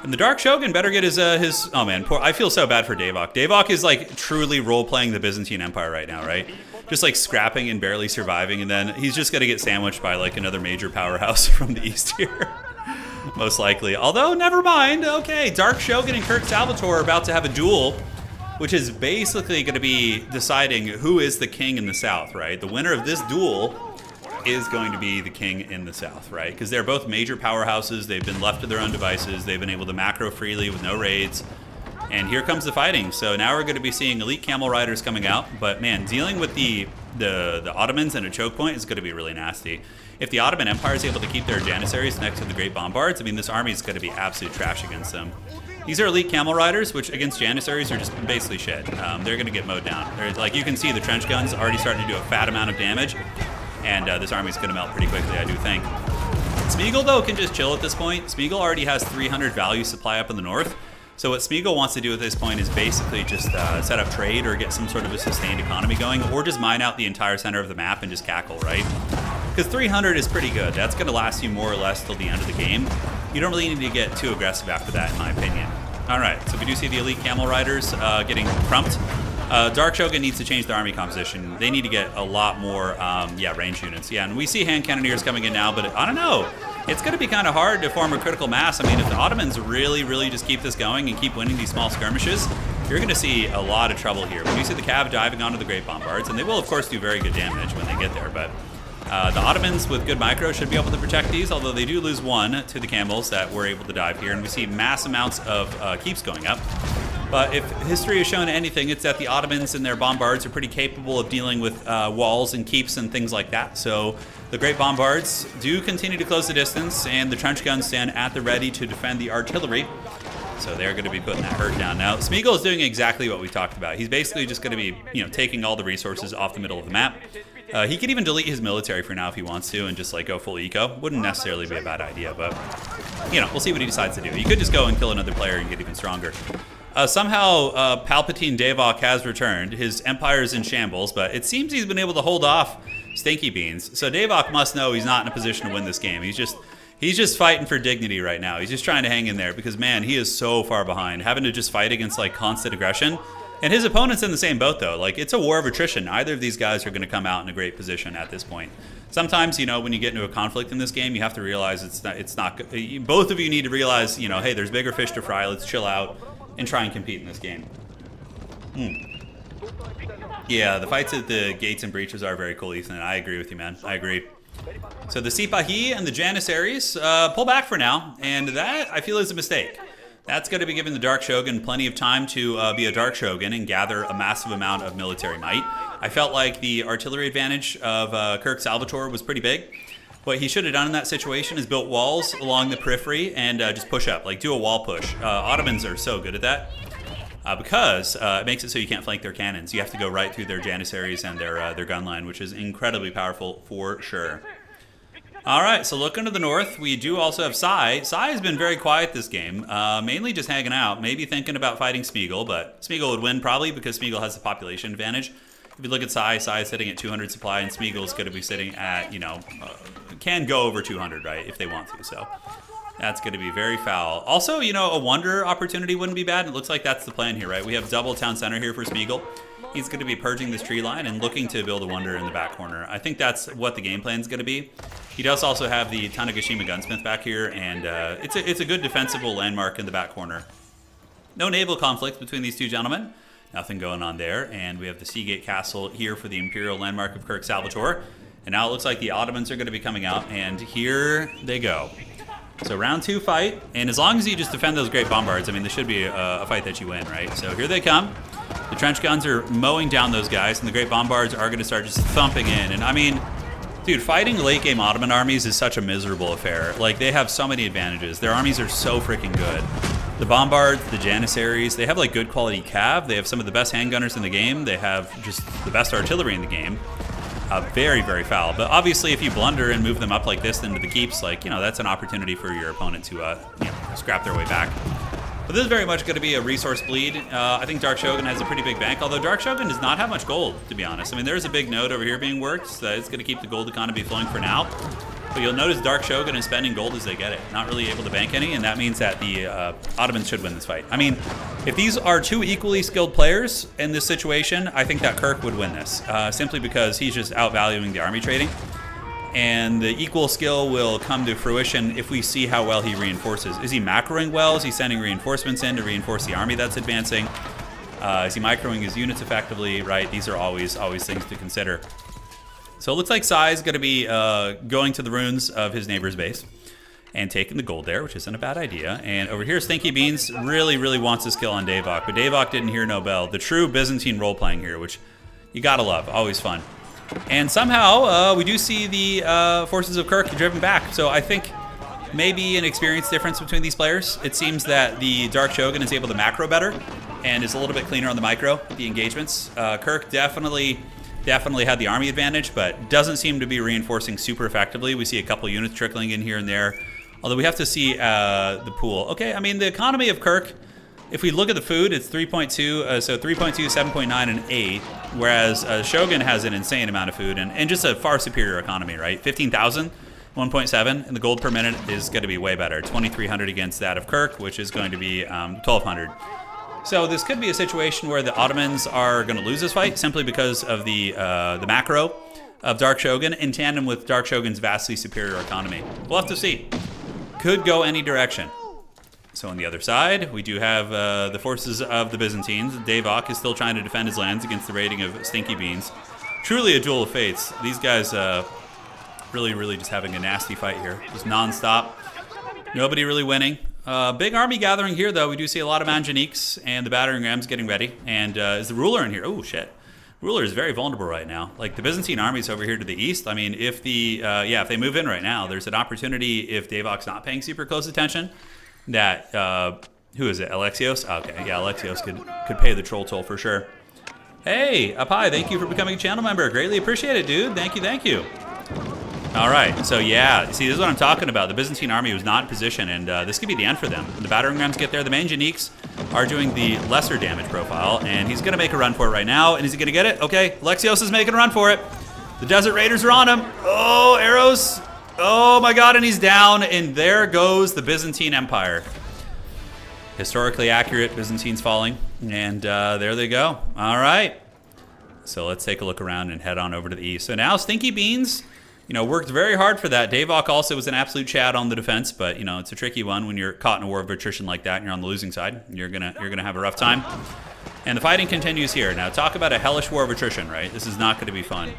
And the Dark Shogun better get his oh man, I feel so bad for Davok. Davok is like truly role-playing the Byzantine Empire right now, right? Just like scrapping and barely surviving, and then he's just going to get sandwiched by like another major powerhouse from the east here. Most likely. Although, never mind. Okay, Dark Shogun and Kirk Salvatore are about to have a duel, which is basically going to be deciding who is the king in the south, right? The winner of this duel is going to be the king in the south, right? Because they're both major powerhouses. They've been left to their own devices. They've been able to macro freely with no raids. And here comes the fighting. So now we're going to be seeing elite camel riders coming out. But man, dealing with the Ottomans and a choke point is going to be really nasty. If the Ottoman Empire is able to keep their Janissaries next to the Great Bombards, I mean, this army is going to be absolute trash against them. These are elite camel riders, which against Janissaries are just basically shit. They're going to get mowed down. Like, you can see the trench guns already starting to do a fat amount of damage, and this army is going to melt pretty quickly, I do think. Smeagol, though, can just chill at this point. Smeagol already has 300 value supply up in the north. So what Smeagol wants to do at this point is basically just set up trade or get some sort of a sustained economy going, or just mine out the entire center of the map and just cackle, right? Because 300 is pretty good. That's going to last you more or less till the end of the game. You don't really need to get too aggressive after that, in my opinion. All right, so we do see the elite camel riders getting crumped. Dark Shogun needs to change their army composition. They need to get a lot more, range units. Yeah, and we see hand cannoneers coming in now, but I don't know. It's going to be kind of hard to form a critical mass. I mean, if the Ottomans really, really just keep this going and keep winning these small skirmishes, you're going to see a lot of trouble here. When you see the Cav diving onto the Great Bombards, and they will, of course, do very good damage when they get there, but the Ottomans with good micro should be able to protect these, although they do lose one to the camels that were able to dive here, and we see mass amounts of keeps going up. But if history has shown anything, it's that the Ottomans and their bombards are pretty capable of dealing with walls and keeps and things like that. So the Great Bombards do continue to close the distance, and the trench guns stand at the ready to defend the artillery. So they're going to be putting that hurt down. Now, Smeagol is doing exactly what we talked about. He's basically just going to be, taking all the resources off the middle of the map. He could even delete his military for now if he wants to and just like go full eco. Wouldn't necessarily be a bad idea, but we'll see what he decides to do. He could just go and kill another player and get even stronger. Somehow, Palpatine Davok has returned. His empire is in shambles, but it seems he's been able to hold off Stinky Beans. So Davok must know he's not in a position to win this game. He's just fighting for dignity right now. He's just trying to hang in there because, man, he is so far behind. Having to just fight against, like, constant aggression. And his opponent's in the same boat, though. Like, it's a war of attrition. Neither of these guys are going to come out in a great position at this point. Sometimes, when you get into a conflict in this game, you have to realize it's not both of you need to realize, hey, there's bigger fish to fry. Let's chill out and try and compete in this game. Yeah, the fights at the gates and breaches are very cool, Ethan. I agree with you, man. I agree. So the Sipahi and the Janissaries pull back for now, and that, I feel, is a mistake. That's going to be giving the Dark Shogun plenty of time to be a Dark Shogun and gather a massive amount of military might. I felt like the artillery advantage of Kirk Salvatore was pretty big. What he should have done in that situation is built walls along the periphery and just push up, like do a wall push. Ottomans are so good at that because it makes it so you can't flank their cannons. You have to go right through their Janissaries and their gun line, which is incredibly powerful for sure. All right, so looking to the north, we do also have Sai. Sai has been very quiet this game, mainly just hanging out, maybe thinking about fighting Smeagol, but Smeagol would win probably because Smeagol has the population advantage. If you look at Sai is sitting at 200 supply, and Smeagol's going to be sitting at, you know, can go over 200, right, if they want to. So that's going to be very foul. Also, you know, a wonder opportunity wouldn't be bad. It looks like that's the plan here, right? We have double town center here for Smeagol. He's going to be purging this tree line and looking to build a wonder in the back corner. I think that's what the game plan is going to be. He does also have the Tanegashima Gunsmith back here, and it's a good defensible landmark in the back corner. No naval conflict between these two gentlemen. Nothing going on there. And we have the Seagate Castle here for the Imperial Landmark of Kirk Salvatore. And now it looks like the Ottomans are going to be coming out, and here they go. So round 2 fight, and as long as you just defend those great bombards, I mean, this should be a fight that you win, right? So here they come. The trench guns are mowing down those guys, and the great bombards are going to start just thumping in. And I mean, dude, fighting late game Ottoman armies is such a miserable affair. Like, they have so many advantages. Their armies are so freaking good. The bombards, the janissaries, they have like good quality cav. They have some of the best handgunners in the game. They have just the best artillery in the game. Very, very foul. But obviously, if you blunder and move them up like this into the keeps, like, you know, that's an opportunity for your opponent to, you know, scrap their way back. But this is very much going to be a resource bleed. I think Dark Shogun has a pretty big bank, although Dark Shogun does not have much gold, to be honest. I mean, there's a big node over here being worked, so it's going to keep the gold economy flowing for now. But you'll notice Dark Shogun is spending gold as they get it. Not really able to bank any, and that means that the Ottomans should win this fight. I mean, if these are two equally skilled players in this situation, I think that Kirk would win this, simply because he's just outvaluing the army trading. And the equal skill will come to fruition if we see how well he reinforces. Is he macroing well? Is he sending reinforcements in to reinforce the army that's advancing? Is he microing his units effectively? Right, these are always things to consider. So it looks like Sai is going to be going to the ruins of his neighbor's base and taking the gold there, which isn't a bad idea. And over here, Stinky Beans really wants his kill on Davok, but Davok didn't hear no bell. The true Byzantine role-playing here, which you gotta love, always fun. And somehow, we do see the forces of Kirk driven back. So I think maybe an experience difference between these players. It seems that the Dark Shogun is able to macro better and is a little bit cleaner on the micro, the engagements. Kirk definitely had the army advantage, but doesn't seem to be reinforcing super effectively. We see a couple units trickling in here and there. Although we have to see the pool. Okay, I mean, the economy of Kirk, if we look at the food, it's 3.2, so 3.2, 7.9, and 8, whereas Shogun has an insane amount of food and just a far superior economy, right? 15,000, 1.7, and the gold per minute is going to be way better. 2,300 against that of Kirk, which is going to be 1,200. So this could be a situation where the Ottomans are going to lose this fight simply because of the macro of Dark Shogun in tandem with Dark Shogun's vastly superior economy. We'll have to see. Could go any direction. So on the other side, we do have the forces of the Byzantines. Davok is still trying to defend his lands against the raiding of Stinky Beans. Truly a duel of fates. These guys really just having a nasty fight here. Just non-stop. Nobody really winning. Big army gathering here, though. We do see a lot of Manjaniques and the battering rams getting ready. And is the ruler in here? Oh, shit. Ruler is very vulnerable right now. Like, the Byzantine army's over here to the east. I mean, if if they move in right now, there's an opportunity, if Davok's not paying super close attention, that, who is it, Alexios? Okay, yeah, Alexios could pay the troll toll for sure. Hey, Apai, thank you for becoming a channel member. Greatly appreciate it, dude. Thank you. All right, so yeah, see, this is what I'm talking about. The Byzantine army was not in position, and this could be the end for them. When the battering rams get there, the Manjaniques are doing the lesser damage profile, and he's going to make a run for it right now. And is he going to get it? Okay, Alexios is making a run for it. The Desert Raiders are on him. Oh, arrows. Oh my god, and he's down, and there goes the Byzantine Empire. Historically accurate, Byzantine's falling, and there they go. All right, so let's take a look around and head on over to the east. So now Stinky Beans, worked very hard for that. Davok also was an absolute chad on the defense, but it's a tricky one when you're caught in a war of attrition like that and you're on the losing side. You're gonna have a rough time. And the fighting continues here. Now talk about a hellish war of attrition, right? This is not going to be fun.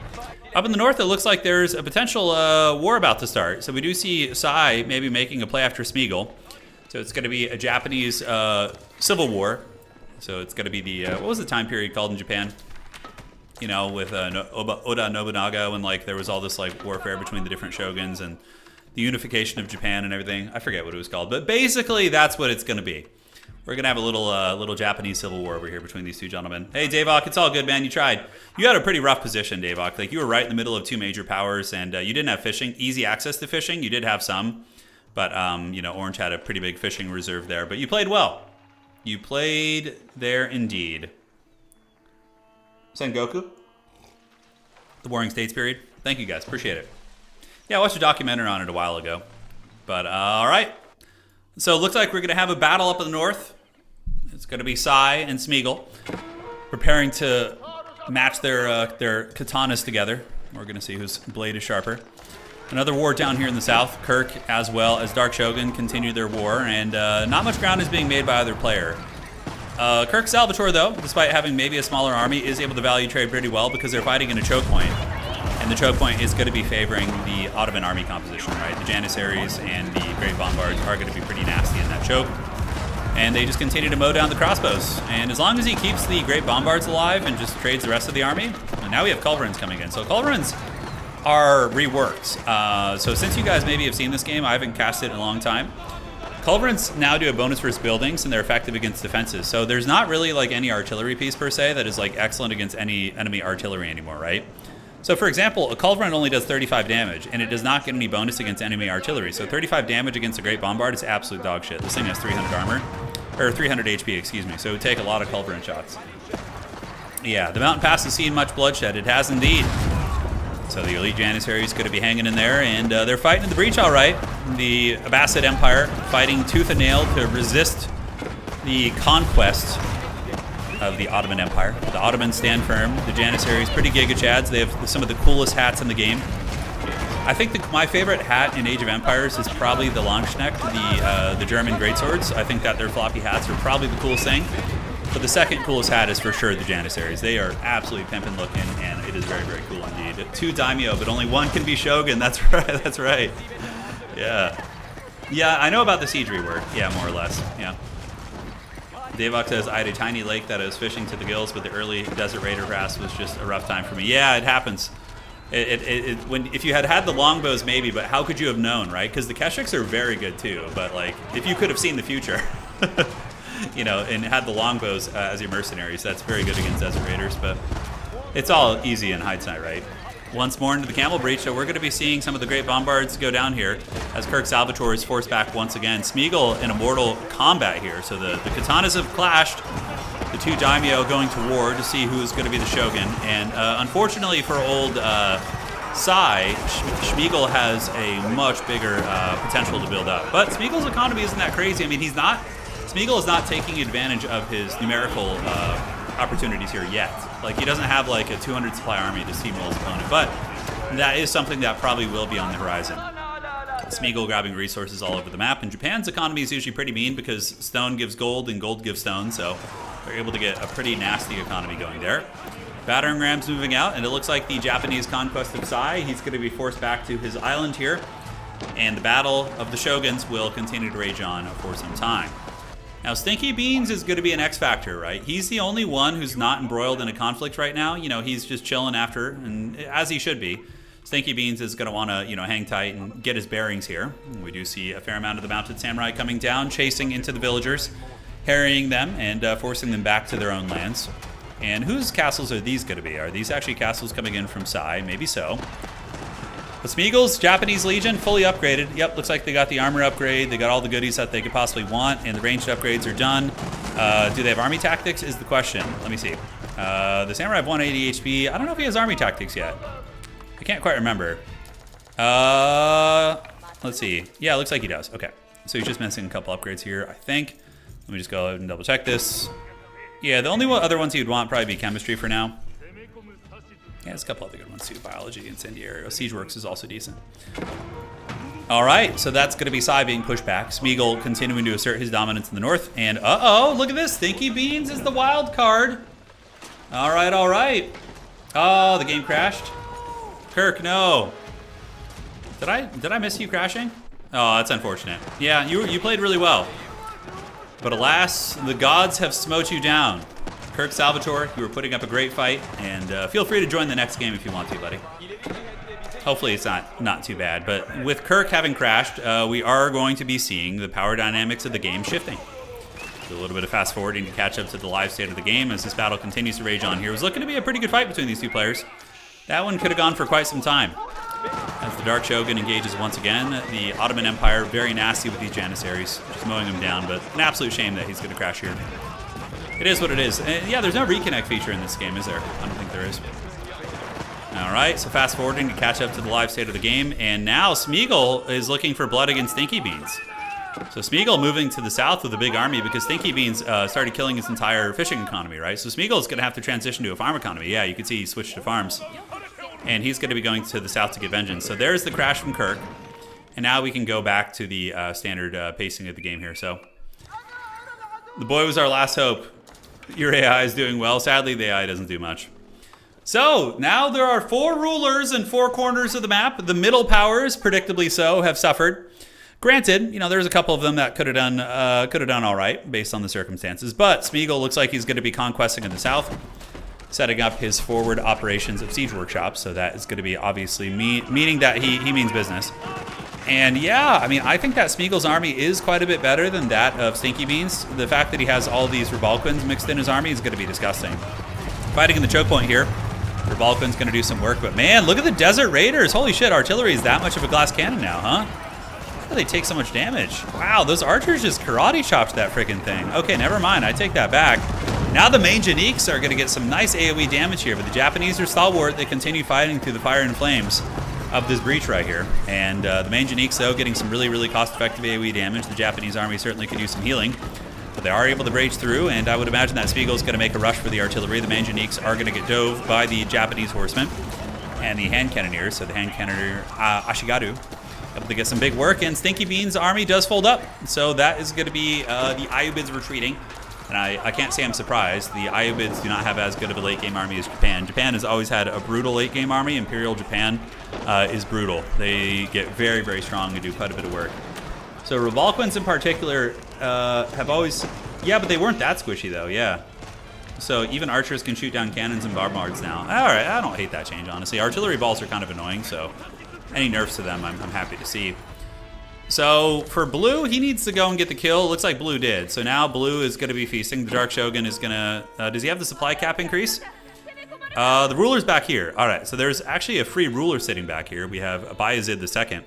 Up in the north, it looks like there's a potential war about to start. So we do see Sai maybe making a play after Smeagol. So it's going to be a Japanese civil war. So it's going to be the, what was the time period called in Japan? With Oda Nobunaga, when there was all this warfare between the different shoguns and the unification of Japan and everything. I forget what it was called, but basically that's what it's going to be. We're going to have a little Japanese civil war over here between these two gentlemen. Hey, Davok, it's all good, man. You tried. You had a pretty rough position, Davok. You were right in the middle of two major powers, and you didn't have fishing, easy access to fishing. You did have some, but, Orange had a pretty big fishing reserve there. But you played well. You played there indeed. Sengoku? The Warring States period. Thank you guys, appreciate it. Yeah, I watched a documentary on it a while ago. But all right. So it looks like we're going to have a battle up in the north. It's going to be Sai and Smeagol preparing to match their katanas together. We're going to see whose blade is sharper. Another war down here in the south. Kirk as well as Dark Shogun continue their war, and not much ground is being made by either player. Kirk Salvatore, though, despite having maybe a smaller army, is able to value trade pretty well because they're fighting in a choke point. And the choke point is going to be favoring the Ottoman army composition, right? The Janissaries and the Great Bombards are going to be pretty nasty in that choke. And they just continue to mow down the crossbows. And as long as he keeps the Great Bombards alive and just trades the rest of the army, and now we have Culverins coming in. So Culverins are reworked. So since you guys maybe have seen this game, I haven't cast it in a long time. Culverins now do a bonus versus buildings, and they're effective against defenses. So there's not really like any artillery piece per se that is like excellent against any enemy artillery anymore, right? So for example, a Culverin only does 35 damage, and it does not get any bonus against enemy artillery. So 35 damage against a Great Bombard is absolute dog shit. This thing has 300 armor, or 300 HP, excuse me. So it would take a lot of Culverin shots. Yeah, the Mountain Pass has seen much bloodshed. It has indeed. So the elite Janissary is going to be hanging in there, and they're fighting in the breach all right. The Abbasid Empire fighting tooth and nail to resist the conquest of the Ottoman Empire. The Ottomans stand firm. The Janissaries, pretty giga chads. They have some of the coolest hats in the game. I think my favorite hat in Age of Empires is probably the Langschneck, the German greatswords. I think that their floppy hats are probably the coolest thing. But the second coolest hat is for sure the Janissaries. They are absolutely pimpin' looking, and it is very, very cool indeed. 2 daimyo, but only 1 can be shogun. That's right. That's right. Yeah. Yeah, I know about the siege reword. Yeah, more or less. Yeah. Davok says, I had a tiny lake that I was fishing to the gills, but the early Desert Raider harass was just a rough time for me. Yeah, it happens. If you had the longbows, maybe, but how could you have known, right? Because the Keshiks are very good too, but like, if you could have seen the future, you know, and had the longbows as your mercenaries, that's very good against Desert Raiders, but it's all easy in hindsight, right? Once more into the Camel Breach, so we're going to be seeing some of the Great Bombards go down here as Kirk Salvatore is forced back once again. Smeagol in a mortal combat here, so the katanas have clashed. The 2 daimyo going to war to see who's going to be the shogun, and unfortunately for old Sai, Smeagol has a much bigger potential to build up. But Smeagol's economy isn't that crazy. I mean, Smeagol is not taking advantage of his numerical opportunities here yet. Like, he doesn't have like a 200 supply army to steamroll his opponent, but that is something that probably will be on the horizon. Smeagol grabbing resources all over the map, and Japan's economy is usually pretty mean because stone gives gold and gold gives stone, so they're able to get a pretty nasty economy going there. Battering rams moving out, and it looks like the Japanese conquest of Sai, he's going to be forced back to his island here, and the battle of the shoguns will continue to rage on for some time. Now, Stinky Beans is going to be an X factor, right? He's the only one who's not embroiled in a conflict right now. You know, he's just chilling after, and as he should be. Stinky Beans is going to want to, you know, hang tight and get his bearings here. We do see a fair amount of the mounted samurai coming down, chasing into the villagers, harrying them, and forcing them back to their own lands. And whose castles are these going to be? Are these actually castles coming in from Sai? Maybe so. But Smeagol's Japanese Legion, fully upgraded. Yep, looks like they got the armor upgrade. They got all the goodies that they could possibly want, and the ranged upgrades are done. Do they have army tactics is the question. Let me see. The Samurai have 180 HP. I don't know if he has army tactics yet. I can't quite remember. Let's see. Yeah, it looks like he does. Okay. So he's just missing a couple upgrades here, I think. Let me just go ahead and double check this. Yeah, the only other ones he would want probably be chemistry for now. Yeah, there's a couple other good ones too. Biology, incendiary. Siege Works is also decent. All right, so that's going to be Sai being pushed back. Smeagol continuing to assert his dominance in the north. And uh-oh, look at this. Stinky Beans is the wild card. All right, all right. Oh, the game crashed. Kirk, no. Did I miss you crashing? Oh, that's unfortunate. Yeah, you played really well. But alas, the gods have smote you down. Kirk Salvatore, you were putting up a great fight, and feel free to join the next game if you want to, buddy. Hopefully it's not too bad, but with Kirk having crashed, we are going to be seeing the power dynamics of the game shifting. Do a little bit of fast forwarding to catch up to the live state of the game as this battle continues to rage on here. It was looking to be a pretty good fight between these two players. That one could have gone for quite some time. As the Dark Shogun engages once again, the Ottoman Empire very nasty with these Janissaries, just mowing them down, but an absolute shame that he's going to crash here. It is what it is. And yeah, there's no reconnect feature in this game, is there? I don't think there is. All right, so fast forwarding to catch up to the live state of the game, and now Smeagol is looking for blood against Stinky Beans. So Smeagol moving to the south with a big army because Stinky Beans started killing his entire fishing economy, right? So Smeagol is going to have to transition to a farm economy. Yeah, you can see he switched to farms. And he's going to be going to the south to get vengeance. So there's the crash from Kirk. And now we can go back to the standard pacing of the game here. So the boy was our last hope. Your AI is doing well. Sadly, the AI doesn't do much. So now there are 4 rulers in 4 corners of the map. The middle powers, predictably so, have suffered. Granted, you know, there's a couple of them that could have done all right based on the circumstances. But Smeagol looks like he's going to be conquesting in the south, setting up his forward operations of siege workshops. So that is going to be obviously meaning that he means business. And yeah, I mean, I think that Smeagol's army is quite a bit better than that of Stinky Beans. The fact that he has all these Rebalquins mixed in his army is going to be disgusting. Fighting in the choke point here. Rebalquin's going to do some work, but man, look at the Desert Raiders. Holy shit, artillery is that much of a glass cannon now, huh? How do they take so much damage? Wow, those archers just karate chopped that freaking thing. Okay, never mind, I take that back. Now the main Janiques are going to get some nice AoE damage here, but the Japanese are stalwart. They continue fighting through the fire and flames of this breach right here. And the main Janiques, though, getting some really, really cost-effective AoE damage. The Japanese army certainly could use some healing. But they are able to breach through, and I would imagine that Smeagol's going to make a rush for the artillery. The main Janiques are going to get dove by the Japanese horsemen and the hand cannoneers. So the hand cannoneer Ashigaru able to get some big work, and Stinky Bean's army does fold up. So that is going to be the Ayyubids retreating. And I can't say I'm surprised. The Ayyubids do not have as good of a late-game army as Japan. Japan has always had a brutal late-game army. Imperial Japan is brutal. They get very, very strong and do quite a bit of work. So Rebalquins in particular have always... Yeah, but they weren't that squishy, though, yeah. So even archers can shoot down cannons and barbards now. All right, I don't hate that change, honestly. Artillery balls are kind of annoying, so any nerfs to them I'm happy to see. So for Blue, he needs to go and get the kill. Looks like Blue did. So now Blue is going to be feasting. The Dark Shogun is going to... does he have the supply cap increase? The ruler's back here. All right, so there's actually a free ruler sitting back here. We have Bayezid II.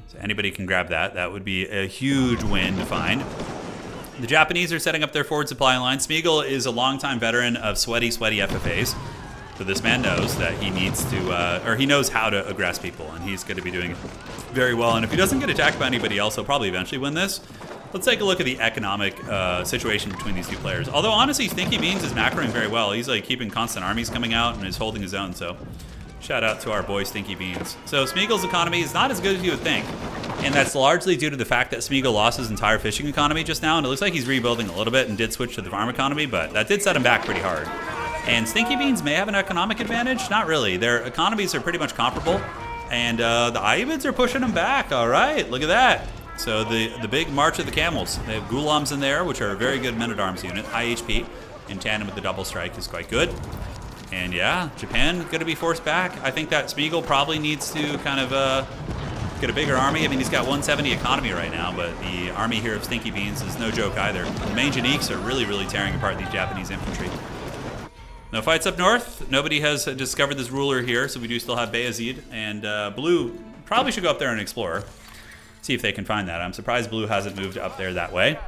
So anybody can grab that. That would be a huge win to find. The Japanese are setting up their forward supply line. Smeagol is a longtime veteran of sweaty FFAs. So this man knows that he needs to, or he knows how to aggress people, and he's going to be doing it very well. And if he doesn't get attacked by anybody else, he'll probably eventually win this. Let's take a look at the economic situation between these two players. Although, honestly, Stinky Beans is macroing very well. He's like keeping constant armies coming out and is holding his own, so shout out to our boy Stinky Beans. So Smeagol's economy is not as good as you would think, and that's largely due to the fact that Smeagol lost his entire fishing economy just now, and it looks like he's rebuilding a little bit and did switch to the farm economy, but that did set him back pretty hard. And Stinky Beans may have an economic advantage. Not really. Their economies are pretty much comparable. And the Ayyubids are pushing them back. All right, look at that. So the big March of the Camels. They have Ghulams in there, which are a very good men-at-arms unit. High HP in tandem with the double strike is quite good. And yeah, Japan going to be forced back. I think that Smeagol probably needs to kind of get a bigger army. I mean, he's got 170 economy right now, but the army here of Stinky Beans is no joke either. The main Janiques are really, really tearing apart these Japanese infantry. No fights up north. Nobody has discovered this ruler here, so we do still have Bayezid. And Blue probably should go up there and explore. See if they can find that. I'm surprised Blue hasn't moved up there that way.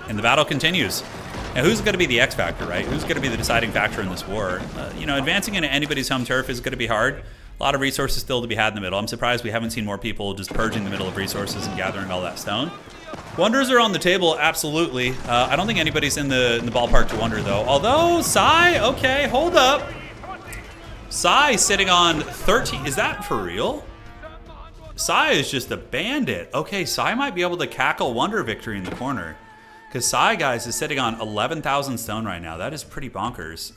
And the battle continues. Now, who's going to be the X factor, right? Who's going to be the deciding factor in this war? You know, advancing into anybody's home turf is going to be hard. A lot of resources still to be had in the middle. I'm surprised we haven't seen more people just purging the middle of resources and gathering all that stone. Wonders are on the table, absolutely. I don't think anybody's in the ballpark to wonder, though. Although, Sai, okay, hold up. Sai sitting on 13. Is that for real? Sai is just a bandit. Okay, Sai might be able to cackle Wonder Victory in the corner. Because Sai, guys, is sitting on 11,000 stone right now. That is pretty bonkers.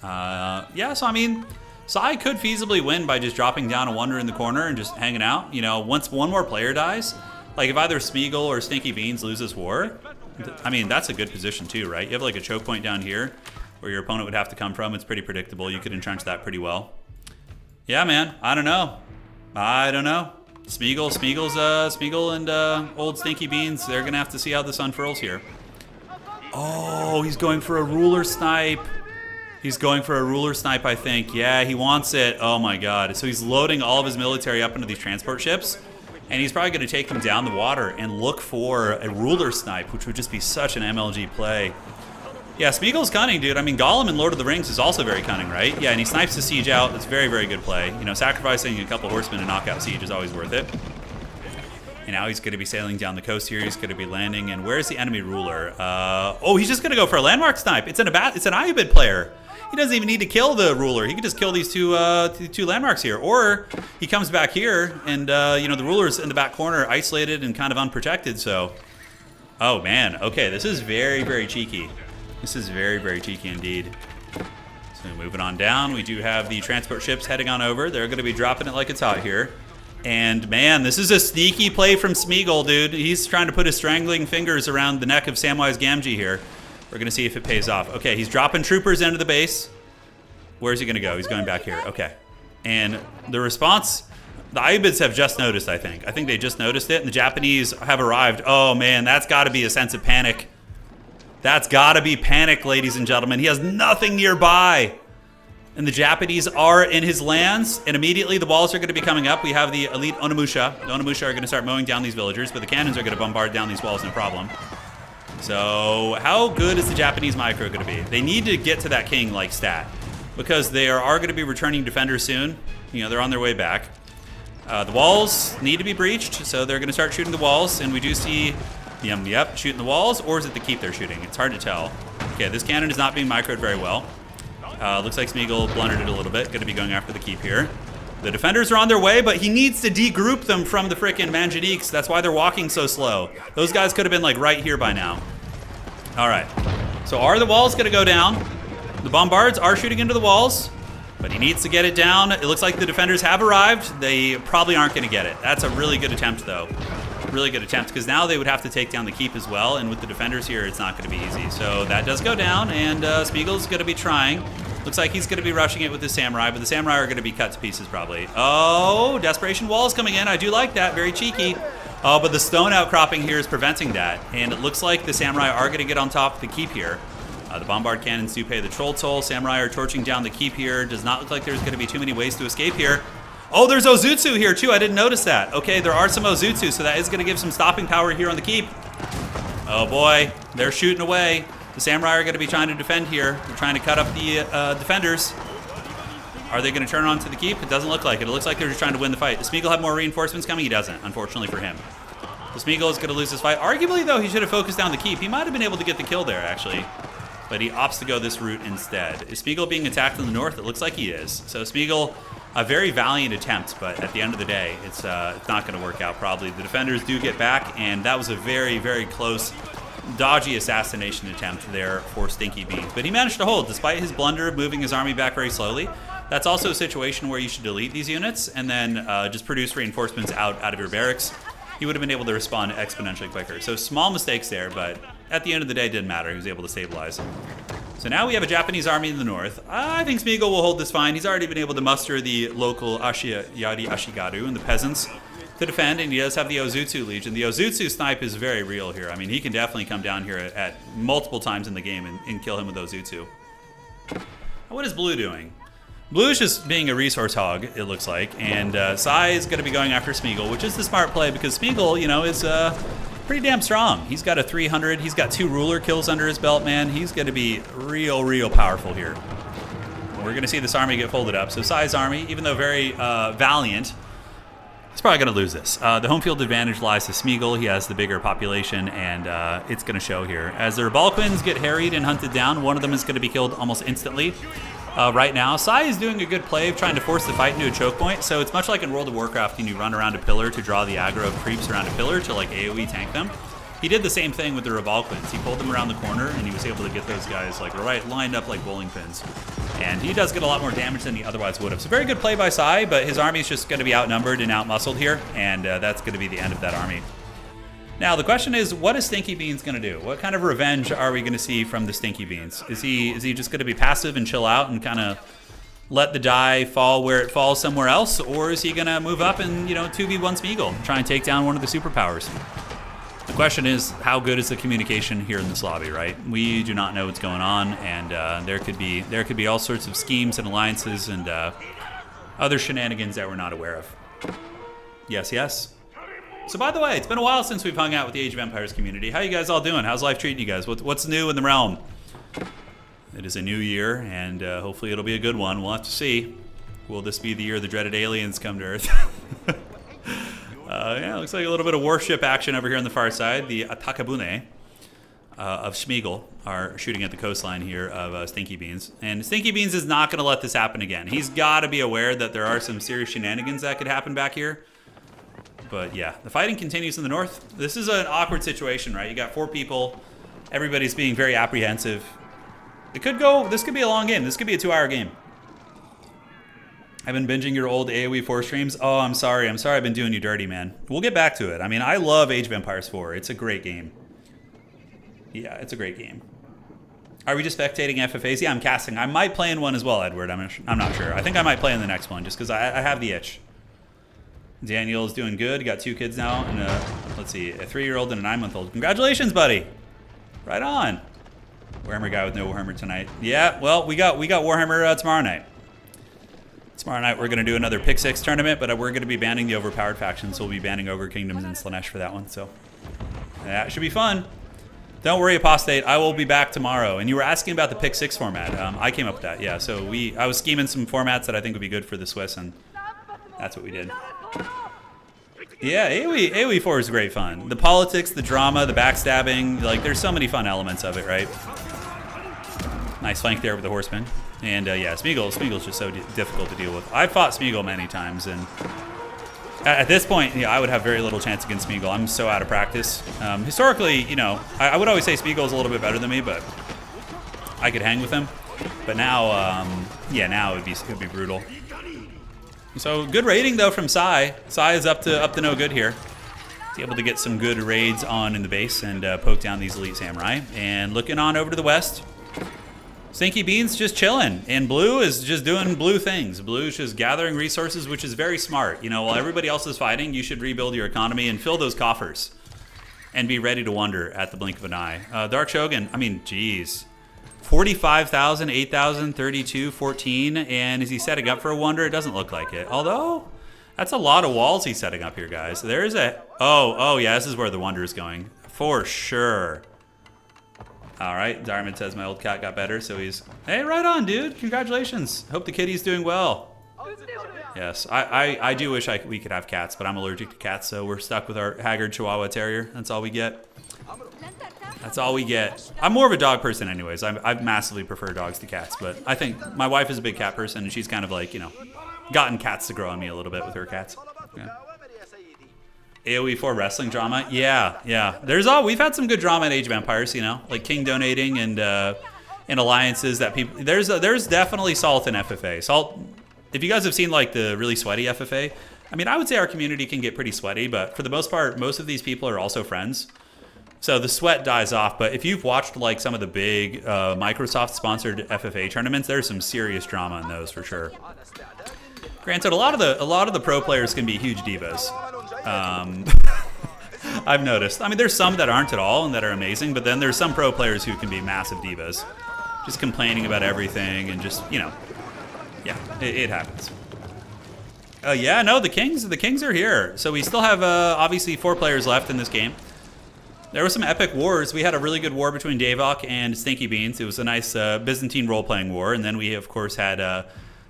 Yeah, so I mean, Sai could feasibly win by just dropping down a Wonder in the corner and just hanging out. You know, once one more player dies, like if either Smeagol or Stinky Beans lose this war, I mean, that's a good position too, right? You have like a choke point down here where your opponent would have to come from. It's pretty predictable. You could entrench that pretty well. Yeah, man, I don't know. Smeagol and old Stinky Beans, they're going to have to see how this unfurls here. Oh, he's going for a ruler snipe. I think. Yeah, he wants it. Oh my god. So he's loading all of his military up into these transport ships, and he's probably going to take them down the water and look for a ruler snipe, which would just be such an MLG play. Yeah, Smeagol's cunning, dude. I mean, Gollum in Lord of the Rings is also very cunning, right? Yeah, and he snipes the siege out. That's very, very good play. You know, sacrificing a couple horsemen to knock out siege is always worth it. And now he's going to be sailing down the coast here. He's going to be landing. And where's the enemy ruler? Oh, he's just going to go for a landmark snipe. It's an Ayubid player. He doesn't even need to kill the ruler. He can just kill these two landmarks here. Or he comes back here, and you know, the ruler's in the back corner, isolated and kind of unprotected. So, oh man, okay, this is very, very cheeky. This is very, very cheeky indeed. So moving on down, we do have the transport ships heading on over. They're going to be dropping it like it's hot here. And man, this is a sneaky play from Smeagol, dude. He's trying to put his strangling fingers around the neck of Samwise Gamgee here. We're going to see if it pays off. Okay, he's dropping troopers into the base. Where's he going to go? He's going back here. Okay. And the response, the Ayubids have just noticed, I think. I think they just noticed it, and the Japanese have arrived. Oh man, that's got to be a sense of panic. That's got to be panic, ladies and gentlemen. He has nothing nearby. And the Japanese are in his lands, and immediately the walls are going to be coming up. We have the elite Onimusha. The Onimusha are going to start mowing down these villagers, but the cannons are going to bombard down these walls, no problem. So how good is the Japanese micro going to be? They need to get to that king-like stat, because they are going to be returning defenders soon. You know, they're on their way back. The walls need to be breached, so they're going to start shooting the walls, and we do see... Yep, shooting the walls, or is it the keep they're shooting? It's hard to tell. Okay, this cannon is not being microed very well. Looks like Smeagol blundered it a little bit. Going to be going after the keep here. The defenders are on their way, but he needs to degroup them from the frickin' Manjaniques. That's why they're walking so slow. Those guys could have been like right here by now. All right. So are the walls going to go down? The bombards are shooting into the walls, but he needs to get it down. It looks like the defenders have arrived. They probably aren't going to get it. That's a really good attempt, though. Really good attempt, because now they would have to take down the keep as well, and with the defenders here, it's not going to be easy. So that does go down, and Smeagol's going to be trying. Looks like he's going to be rushing it with the samurai, but the samurai are going to be cut to pieces probably. Oh, desperation walls coming in. I do like that. Very cheeky. Oh, but the stone outcropping here is preventing that, and it looks like the samurai are going to get on top of the keep here. The bombard cannons do pay the troll toll. Samurai are torching down the keep here. Does not look like there's going to be too many ways to escape here. Oh, there's Ozutsu here too. I didn't notice that. Okay, there are some Ozutsu, so that is going to give some stopping power here on the keep. Oh boy, they're shooting away. The samurai are going to be trying to defend here. They're trying to cut up the defenders. Are they going to turn on to the keep? It doesn't look like it. It looks like they're just trying to win the fight. Does Smeagol have more reinforcements coming? He doesn't, unfortunately for him. The Smeagol is going to lose this fight. Arguably, though, he should have focused down the keep. He might have been able to get the kill there, actually. But he opts to go this route instead. Is Smeagol being attacked in the north? It looks like he is. So Smeagol, a very valiant attempt, but at the end of the day, it's not going to work out probably. The defenders do get back, and that was a very, very close, dodgy assassination attempt there for Stinky Beans. But he managed to hold, despite his blunder of moving his army back very slowly. That's also a situation where you should delete these units and then just produce reinforcements out of your barracks. He would have been able to respond exponentially quicker. So small mistakes there, but at the end of the day, it didn't matter. He was able to stabilize. So now we have a Japanese army in the north. I think Smeagol will hold this fine. He's already been able to muster the local Yari Ashigaru and the peasants to defend, and he does have the Ozutsu Legion. The Ozutsu snipe is very real here. I mean, he can definitely come down here at multiple times in the game and kill him with Ozutsu. What is Blue doing? Blue is just being a resource hog, it looks like, and Sai is going to be going after Smeagol, which is the smart play because Smeagol, you know, is pretty damn strong. He's got a 300. He's got 2 ruler kills under his belt, man. He's going to be real powerful here. We're going to see this army get folded up. So Sai's army, even though very valiant, he's probably going to lose this. The home field advantage lies to Smeagol. He has the bigger population, and it's going to show here. As the Rebalquins get harried and hunted down, one of them is going to be killed almost instantly. Right now, Sai is doing a good play of trying to force the fight into a choke point. So it's much like in World of Warcraft, you run around a pillar to draw the aggro of creeps around a pillar to like AoE tank them. He did the same thing with the Rebalquins. He pulled them around the corner, and he was able to get those guys like lined up like bowling pins. And he does get a lot more damage than he otherwise would have. So very good play by Sai, but his army is just going to be outnumbered and outmuscled here, and that's going to be the end of that army. Now, the question is, what is Stinky Beans going to do? What kind of revenge are we going to see from the Stinky Beans? Is he just going to be passive and chill out and kind of let the die fall where it falls somewhere else? Or is he going to move up and, 2v1 Smeagol, try and take down one of the superpowers? The question is, how good is the communication here in this lobby, right? We do not know what's going on, and there could be all sorts of schemes and alliances and other shenanigans that we're not aware of. Yes. So by the way, it's been a while since we've hung out with the Age of Empires community. How you guys all doing? How's life treating you guys? What's new in the realm? It is a new year, and hopefully it'll be a good one. We'll have to see. Will this be the year the dreaded aliens come to Earth? Yeah, looks like a little bit of warship action over here on the far side. The Atakabune of Smeagol are shooting at the coastline here of Stinky Beans. And Stinky Beans is not going to let this happen again. He's got to be aware that there are some serious shenanigans that could happen back here. But yeah, the fighting continues in the north. This is an awkward situation, right? You got 4 people. Everybody's being very apprehensive. This could be a long game. This could be a 2-hour game. I've been binging your old AOE4 streams. Oh, I'm sorry. I've been doing you dirty, man. We'll get back to it. I mean, I love Age of Empires 4. It's a great game. Yeah, it's a great game. Are we just spectating FFAs? Yeah, I'm casting. I might play in one as well, Edward. I'm not sure. I think I might play in the next one just because I have the itch. Daniel's doing good. Got 2 kids now, and let's see, a 3-year-old and a 9-month-old. Congratulations, buddy. Right on. Warhammer guy with no Warhammer tonight. Yeah, well, we got Warhammer tomorrow night. Tomorrow night we're going to do another Pick 6 tournament, but we're going to be banning the overpowered factions, so we'll be banning Ogre Kingdoms and Slanesh for that one. So that should be fun. Don't worry, Apostate. I will be back tomorrow. And you were asking about the Pick 6 format. I came up with that, yeah. So I was scheming some formats that I think would be good for the Swiss, and that's what we did. Yeah, AOE4 is great fun. The politics, the drama, the backstabbing, like there's so many fun elements of it, right? Nice flank there with the horseman. And yeah, Smeagol's just so difficult to deal with. I've fought Smeagol many times, and at this point, yeah, I would have very little chance against Smeagol. I'm so out of practice. Historically, you know, I would always say Smeagol's a little bit better than me, but I could hang with him. But now, yeah, now it would be brutal. So good raiding though from Sai. Sai is up to no good here. He's able to get some good raids on in the base and poke down these elite samurai. And looking on over to the west, Stinky Beans just chilling, and Blue is just doing blue things. Blue's just gathering resources, which is very smart. You know, while everybody else is fighting, you should rebuild your economy and fill those coffers and be ready to wonder at the blink of an eye. Dark Shogun, I mean, geez. 45,000, 8,000, 32, 14, and is he setting up for a wonder? It doesn't look like it. Although, that's a lot of walls he's setting up here, guys. There is a... Oh, yeah, this is where the wonder is going. For sure. All right, Darman says my old cat got better, so he's... Hey, right on, dude. Congratulations. Hope the kitty's doing well. Yes, I do wish we could have cats, but I'm allergic to cats, so we're stuck with our Haggard Chihuahua Terrier. That's all we get. That's all we get. I'm more of a dog person anyways. I massively prefer dogs to cats, but I think my wife is a big cat person, and she's kind of like, you know, gotten cats to grow on me a little bit with her cats. Yeah. AOE4 wrestling drama. Yeah. We've had some good drama in Age of Empires, you know, like King donating and alliances that people... There's definitely salt in FFA. Salt... If you guys have seen like the really sweaty FFA, I mean, I would say our community can get pretty sweaty, but for the most part, most of these people are also friends. So the sweat dies off, but if you've watched like some of the big Microsoft-sponsored FFA tournaments, there's some serious drama in those for sure. Granted, a lot of the pro players can be huge divas. I've noticed. I mean, there's some that aren't at all and that are amazing, but then there's some pro players who can be massive divas, just complaining about everything and just, you know, yeah, it happens. Yeah, no, the Kings are here. So we still have obviously 4 players left in this game. There were some epic wars. We had a really good war between Davok and Stinky Beans. It was a nice Byzantine role-playing war. And then we, of course, had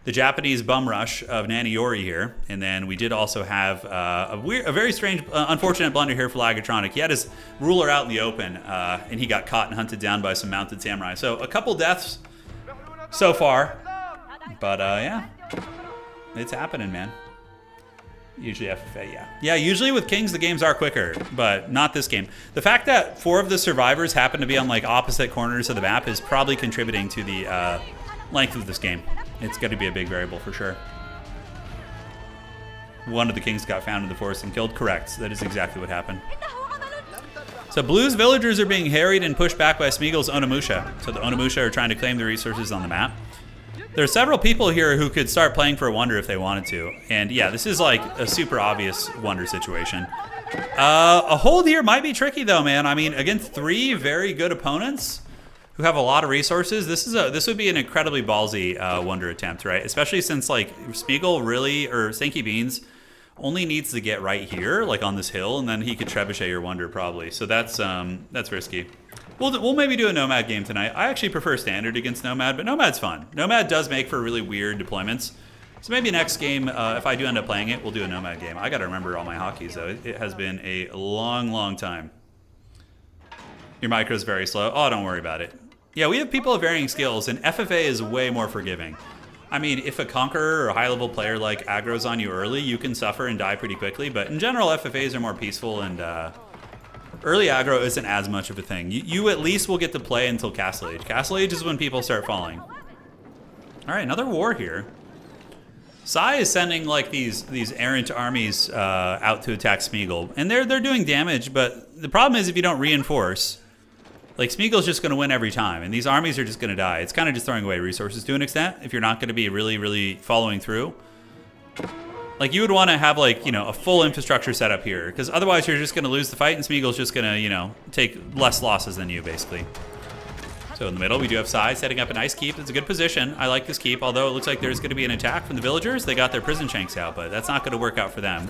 the Japanese bum rush of Naniori here. And then we did also have a very strange, unfortunate blunder here for Lagatronic. He had his ruler out in the open, and he got caught and hunted down by some mounted samurai. So a couple deaths so far. But, yeah, it's happening, man. Usually FFA, yeah. Yeah, usually with Kings, the games are quicker, but not this game. The fact that 4 of the survivors happen to be on, like, opposite corners of the map is probably contributing to the length of this game. It's going to be a big variable for sure. One of the Kings got found in the forest and killed. Correct. That is exactly what happened. So Blue's villagers are being harried and pushed back by Smeagol's Onimusha. So the Onimusha are trying to claim the resources on the map. There's several people here who could start playing for a wonder if they wanted to. And yeah, this is like a super obvious wonder situation. A hold here might be tricky though, man. I mean, against 3 very good opponents who have a lot of resources, this would be an incredibly ballsy wonder attempt, right? Especially since like Smeagol really, or Stinky Beans, only needs to get right here, like on this hill, and then he could trebuchet your wonder probably. So that's risky. We'll maybe do a Nomad game tonight. I actually prefer Standard against Nomad, but Nomad's fun. Nomad does make for really weird deployments. So maybe next game, if I do end up playing it, we'll do a Nomad game. I got to remember all my hotkeys, though. It has been a long, long time. Your micro's very slow. Oh, don't worry about it. Yeah, we have people of varying skills, and FFA is way more forgiving. I mean, if a Conqueror or a high-level player like aggro's on you early, you can suffer and die pretty quickly. But in general, FFAs are more peaceful, and early aggro isn't as much of a thing. You at least will get to play until Castle Age. Castle Age is when people start falling. All right, another war here. Sai is sending like these errant armies out to attack Smeagol, and they're doing damage. But the problem is if you don't reinforce, like Smeagol's just going to win every time, and these armies are just going to die. It's kind of just throwing away resources to an extent if you're not going to be really following through. Like you would want to have like a full infrastructure set up here, because otherwise you're just going to lose the fight, and Smeagol's just going to take less losses than you basically. So in the middle, we do have Sai setting up a nice keep. It's a good position. I like this keep, although it looks like there's going to be an attack from the villagers. They got their prison shanks out, but that's not going to work out for them.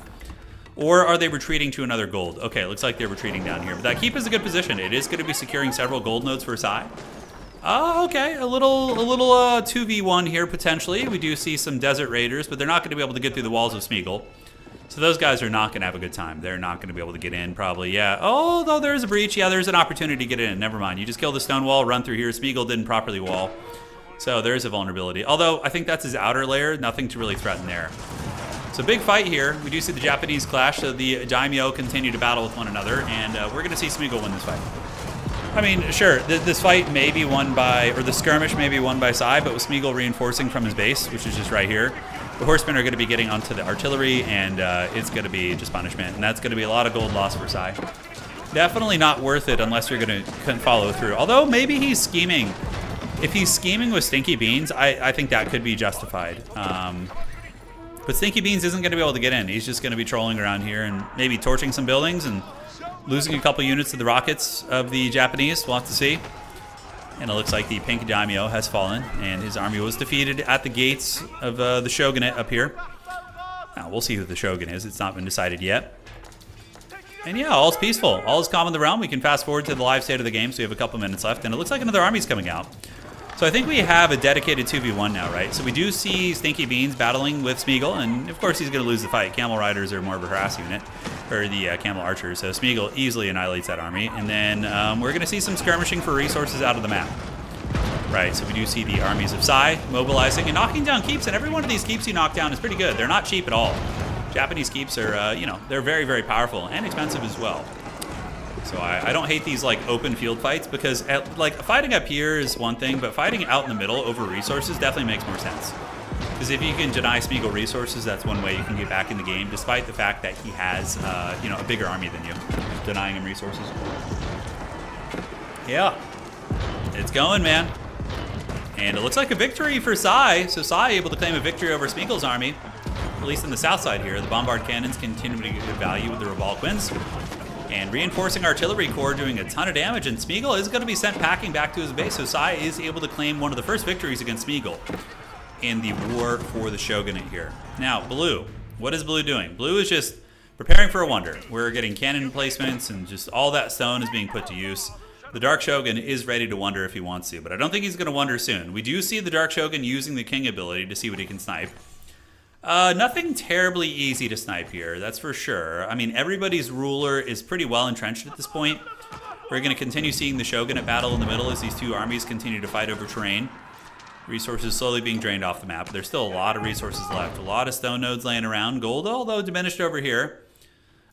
Or are they retreating to another gold? Okay, it looks like they're retreating down here. But that keep is a good position. It is going to be securing several gold nodes for Sai. Oh, okay. A little 2v1 here, potentially. We do see some desert raiders, but they're not going to be able to get through the walls of Smeagol. So those guys are not going to have a good time. They're not going to be able to get in, probably. Yeah. Oh, though there's a breach. Yeah, there's an opportunity to get in. Never mind. You just kill the stone wall, run through here. Smeagol didn't properly wall. So there's a vulnerability. Although, I think that's his outer layer. Nothing to really threaten there. So big fight here. We do see the Japanese clash. So the daimyo continue to battle with one another. And we're going to see Smeagol win this fight. I mean, sure, this fight may be won by, or the skirmish may be won by Sai, but with Smeagol reinforcing from his base, which is just right here, the horsemen are going to be getting onto the artillery, and it's going to be just punishment. And that's going to be a lot of gold loss for Sai. Definitely not worth it unless you're going to follow through. Although maybe he's scheming. If he's scheming with Stinky Beans, I think that could be justified. But Stinky Beans isn't going to be able to get in. He's just going to be trolling around here and maybe torching some buildings and losing a couple units to the rockets of the Japanese. We'll have to see. And it looks like the pink daimyo has fallen, and his army was defeated at the gates of the shogunate up here. Now, we'll see who the shogun is. It's not been decided yet. And yeah, all's peaceful. All is calm in the realm. We can fast forward to the live state of the game, so we have a couple minutes left. And it looks like another army's coming out. So I think we have a dedicated 2v1 now, right? So we do see Stinky Beans battling with Smeagol, and of course he's going to lose the fight. Camel Riders are more of a harass unit, or the Camel Archers. So Smeagol easily annihilates that army. And then we're going to see some skirmishing for resources out of the map. Right, so we do see the armies of Sai mobilizing and knocking down keeps, and every one of these keeps you knock down is pretty good. They're not cheap at all. Japanese keeps are, they're very, very powerful and expensive as well. So I don't hate these like open field fights because fighting up here is one thing, but fighting out in the middle over resources definitely makes more sense. Because if you can deny Smeagol resources, that's one way you can get back in the game, despite the fact that he has, a bigger army than you, denying him resources. Yeah, it's going, man. And it looks like a victory for Sai. So Sai able to claim a victory over Smeagol's army, at least in the south side here. The bombard cannons continue to get good value with the Revolquins. And reinforcing artillery corps doing a ton of damage, and Smeagol is going to be sent packing back to his base, so Sai is able to claim one of the first victories against Smeagol in the war for the shogunate here. Now, Blue. What is Blue doing? Blue is just preparing for a wonder. We're getting cannon placements, and just all that stone is being put to use. The Dark Shogun is ready to wonder if he wants to, but I don't think he's going to wonder soon. We do see the Dark Shogun using the King ability to see what he can snipe. Nothing terribly easy to snipe here, that's for sure. I mean, everybody's ruler is pretty well entrenched at this point. We're going to continue seeing the shogunate battle in the middle as these two armies continue to fight over terrain. Resources slowly being drained off the map. There's still a lot of resources left. A lot of stone nodes laying around. Gold, although diminished over here.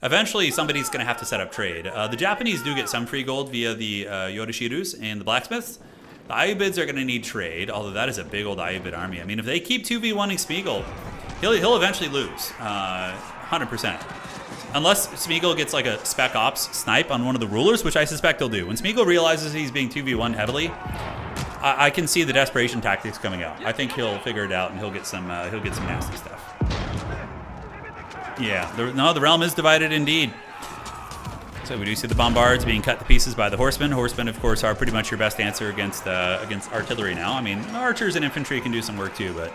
Eventually, somebody's going to have to set up trade. The Japanese do get some free gold via the Yodashirus and the blacksmiths. The Ayubids are going to need trade, although that is a big old Ayubid army. I mean, if they keep 2v1ing Smeagol, he'll eventually lose, 100%. Unless Smeagol gets like a spec ops snipe on one of the rulers, which I suspect he'll do. When Smeagol realizes he's being 2v1 heavily, I can see the desperation tactics coming out. I think he'll figure it out and he'll get some nasty stuff. Yeah, the realm is divided indeed. So we do see the bombards being cut to pieces by the horsemen. Horsemen, of course, are pretty much your best answer against artillery now. I mean, archers and infantry can do some work too, but...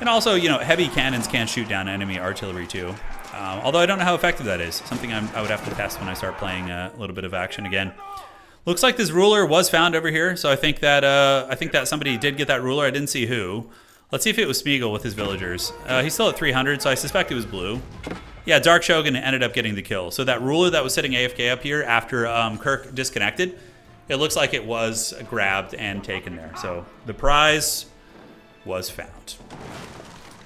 And also, heavy cannons can shoot down enemy artillery too. Although I don't know how effective that is. Something I would have to test when I start playing a little bit of action again. Looks like this ruler was found over here, so I think that somebody did get that ruler. I didn't see who. Let's see if it was Smeagol with his villagers. He's still at 300, so I suspect it was blue. Yeah, Dark Shogun ended up getting the kill. So that ruler that was sitting AFK up here after Kirk disconnected, it looks like it was grabbed and taken there. So the prize was found.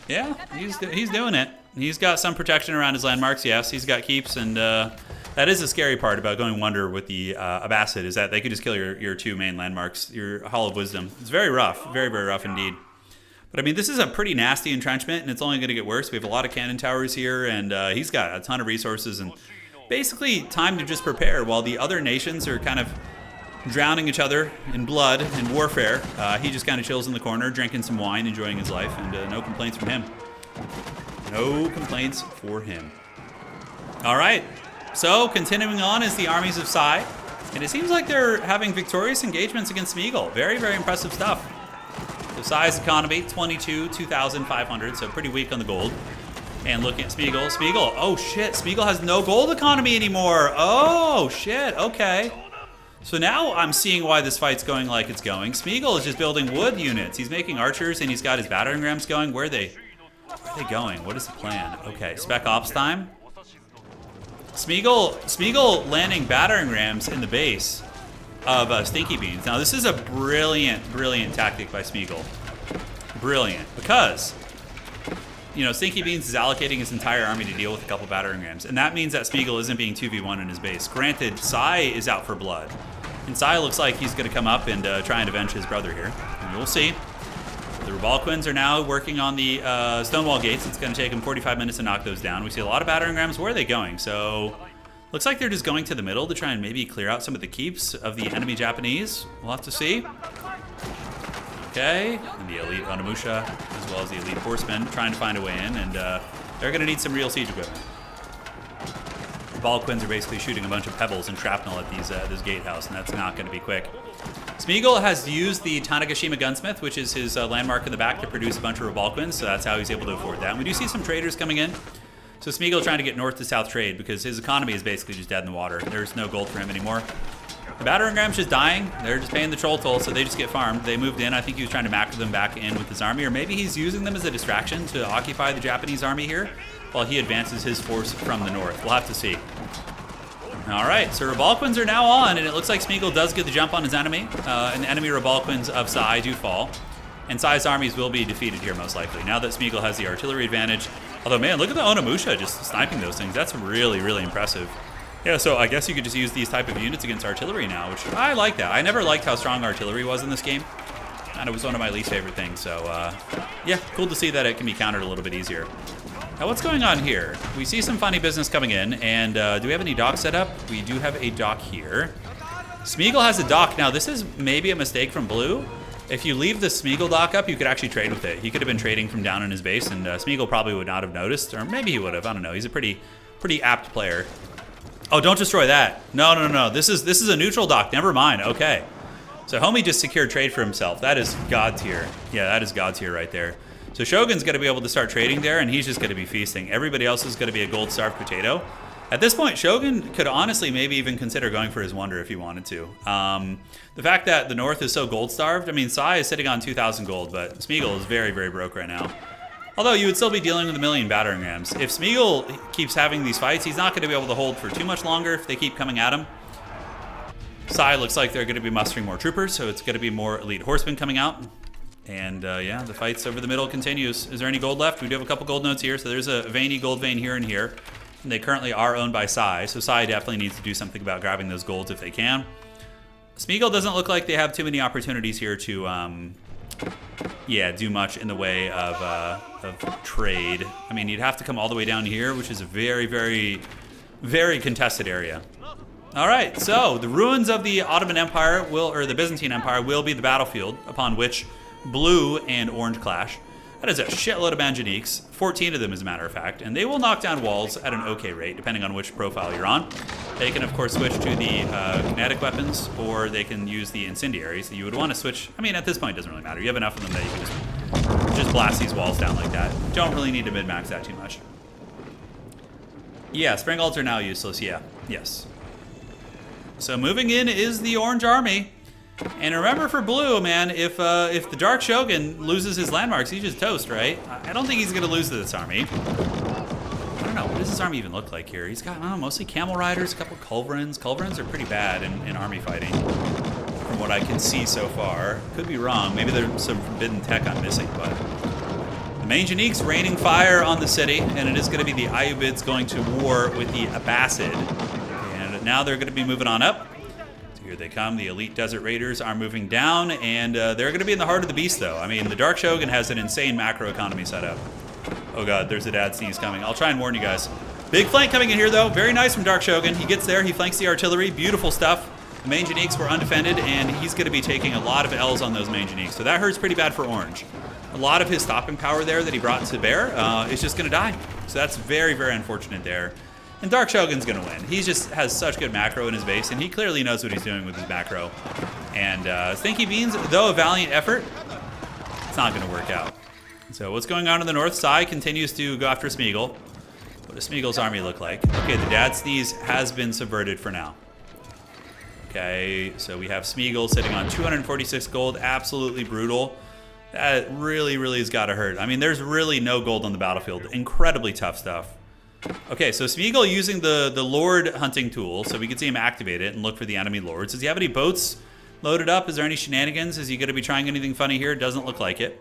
Yeah, he's doing it. He's got some protection around his landmarks, yes. He's got keeps, and that is the scary part about going Wonder with the Abbasid, is that they could just kill your two main landmarks, your Hall of Wisdom. It's very rough, very, very rough indeed. But I mean, this is a pretty nasty entrenchment, and it's only going to get worse. We have a lot of cannon towers here, and he's got a ton of resources, and basically time to just prepare while the other nations are kind of drowning each other in blood and warfare. He just kind of chills in the corner, drinking some wine, enjoying his life, and no complaints from him. No complaints for him. All right, so continuing on is the armies of Sai, and it seems like they're having victorious engagements against Smeagol. Very, very impressive stuff. So Sai's economy, 2,500, so pretty weak on the gold. And looking at Smeagol. Smeagol, oh shit, Smeagol has no gold economy anymore. Oh shit, okay. So now I'm seeing why this fight's going like it's going. Smeagol is just building wood units. He's making archers, and he's got his battering rams going. Where are they going? What is the plan? Okay, spec ops time. Smeagol landing battering rams in the base of Stinky Beans. Now this is a brilliant, brilliant tactic by Smeagol. Brilliant, because you know Stinky Beans is allocating his entire army to deal with a couple battering rams, and that means that Smeagol isn't being 2v1 in his base. Granted, Sai is out for blood, and Sai looks like he's going to come up and try and avenge his brother here, and we'll see. The Revolquins are now working on the Stonewall gates. It's going to take them 45 minutes to knock those down. We see a lot of battering rams. Where are they going? So looks like they're just going to the middle to try and maybe clear out some of the keeps of the enemy Japanese. We'll have to see. Okay, and the elite Onimusha, as well as the elite horsemen, trying to find a way in, and they're going to need some real siege equipment. Revolquins are basically shooting a bunch of pebbles and shrapnel at this gatehouse, and that's not going to be quick. Smeagol has used the Tanegashima Gunsmith, which is his landmark in the back, to produce a bunch of Revolquins, so that's how he's able to afford that. And we do see some traders coming in. So Smeagol trying to get north to south trade because his economy is basically just dead in the water. There's no gold for him anymore. The battering ram's just dying. They're just paying the troll toll, so they just get farmed. They moved in. I think he was trying to macro them back in with his army, or maybe he's using them as a distraction to occupy the Japanese army here while he advances his force from the north. We'll have to see. All right, so Revolquins are now on, and it looks like Smeagol does get the jump on his enemy. And the enemy Revolquins of Sai do fall. And Sai's armies will be defeated here most likely, now that Smeagol has the artillery advantage. Although, man, look at the Onimusha just sniping those things. That's really, really impressive. Yeah, so I guess you could just use these type of units against artillery now, which I like that. I never liked how strong artillery was in this game, and it was one of my least favorite things. So, yeah, cool to see that it can be countered a little bit easier. Now, what's going on here? We see some funny business coming in, and do we have any docks set up? We do have a dock here. Smeagol has a dock. Now, this is maybe a mistake from Blue. If you leave the Smeagol dock up, you could actually trade with it. He could have been trading from down in his base, and Smeagol probably would not have noticed, or maybe he would have. I don't know. He's a pretty apt player. Oh, don't destroy that. No. This is a neutral dock. Never mind. Okay. So Homie just secured trade for himself. That is God tier. Yeah, that is God tier right there. So Shogun's going to be able to start trading there, and he's just going to be feasting. Everybody else is going to be a gold-starved potato. At this point, Shogun could honestly maybe even consider going for his Wonder if he wanted to. The fact that the North is so gold-starved, I mean, Sai is sitting on 2,000 gold, but Smeagol is very, very broke right now. Although you would still be dealing with a million battering rams. If Smeagol keeps having these fights, he's not going to be able to hold for too much longer if they keep coming at him. Sai looks like they're going to be mustering more troopers, so it's going to be more elite horsemen coming out. And yeah, the fights over the middle continues. Is there any gold left? We do have a couple gold nodes here, so there's a veiny gold vein here and here. And they currently are owned by Sai, so Sai definitely needs to do something about grabbing those golds if they can. Smeagol doesn't look like they have too many opportunities here to, yeah, do much in the way of trade. I mean, you'd have to come all the way down here, which is a very, very, very contested area. All right, so the ruins of the Ottoman Empire or the Byzantine Empire will be the battlefield upon which Blue and Orange clash. That is a shitload of Manjaniques, 14 of them as a matter of fact, and they will knock down walls at an okay rate, depending on which profile you're on. They can, of course, switch to the kinetic weapons, or they can use the incendiaries. You would want to switch, I mean, at this point, it doesn't really matter. You have enough of them that you can just blast these walls down like that. Don't really need to min-max that too much. Yeah, Springalds are now useless, yeah. Yes. So moving in is the Orange Army. And remember for blue, man, if the Dark Shogun loses his landmarks, he's just toast, right? I don't think he's going to lose to this army. I don't know, what does this army even look like here? He's got, I don't know, mostly camel riders, a couple culverins. Culverins are pretty bad in army fighting, from what I can see so far. Could be wrong. Maybe there's some forbidden tech I'm missing, but the Manjaniques raining fire on the city, and it is going to be the Ayyubids going to war with the Abbasid. And now they're going to be moving on up. Here they come. The elite desert raiders are moving down, and they're going to be in the heart of the beast, though. I mean, the Dark Shogun has an insane macro economy set up. Oh god, there's a dad sneeze coming. I'll try and warn you guys. Big flank coming in here, though. Very nice from Dark Shogun. He gets there. He flanks the artillery. Beautiful stuff. The Manjaniques were undefended, and he's going to be taking a lot of L's on those Manjaniques. So that hurts pretty bad for Orange. A lot of his stopping power there that he brought to bear is just going to die. So that's very, very unfortunate there. And Dark Shogun's going to win. He just has such good macro in his base, and he clearly knows what he's doing with his macro. And Stinky Beans, though a valiant effort, it's not going to work out. So what's going on the north side continues to go after Smeagol. What does Smeagol's army look like? Okay, the dad sneeze has been subverted for now. Okay, so we have Smeagol sitting on 246 gold. Absolutely brutal. That really, really has got to hurt. I mean, there's really no gold on the battlefield. Incredibly tough stuff. Okay, so Smeagol using the Lord hunting tool, so we can see him activate it and look for the enemy lords. Does he have any boats loaded up? Is there any shenanigans? Is he going to be trying anything funny here? Doesn't look like it.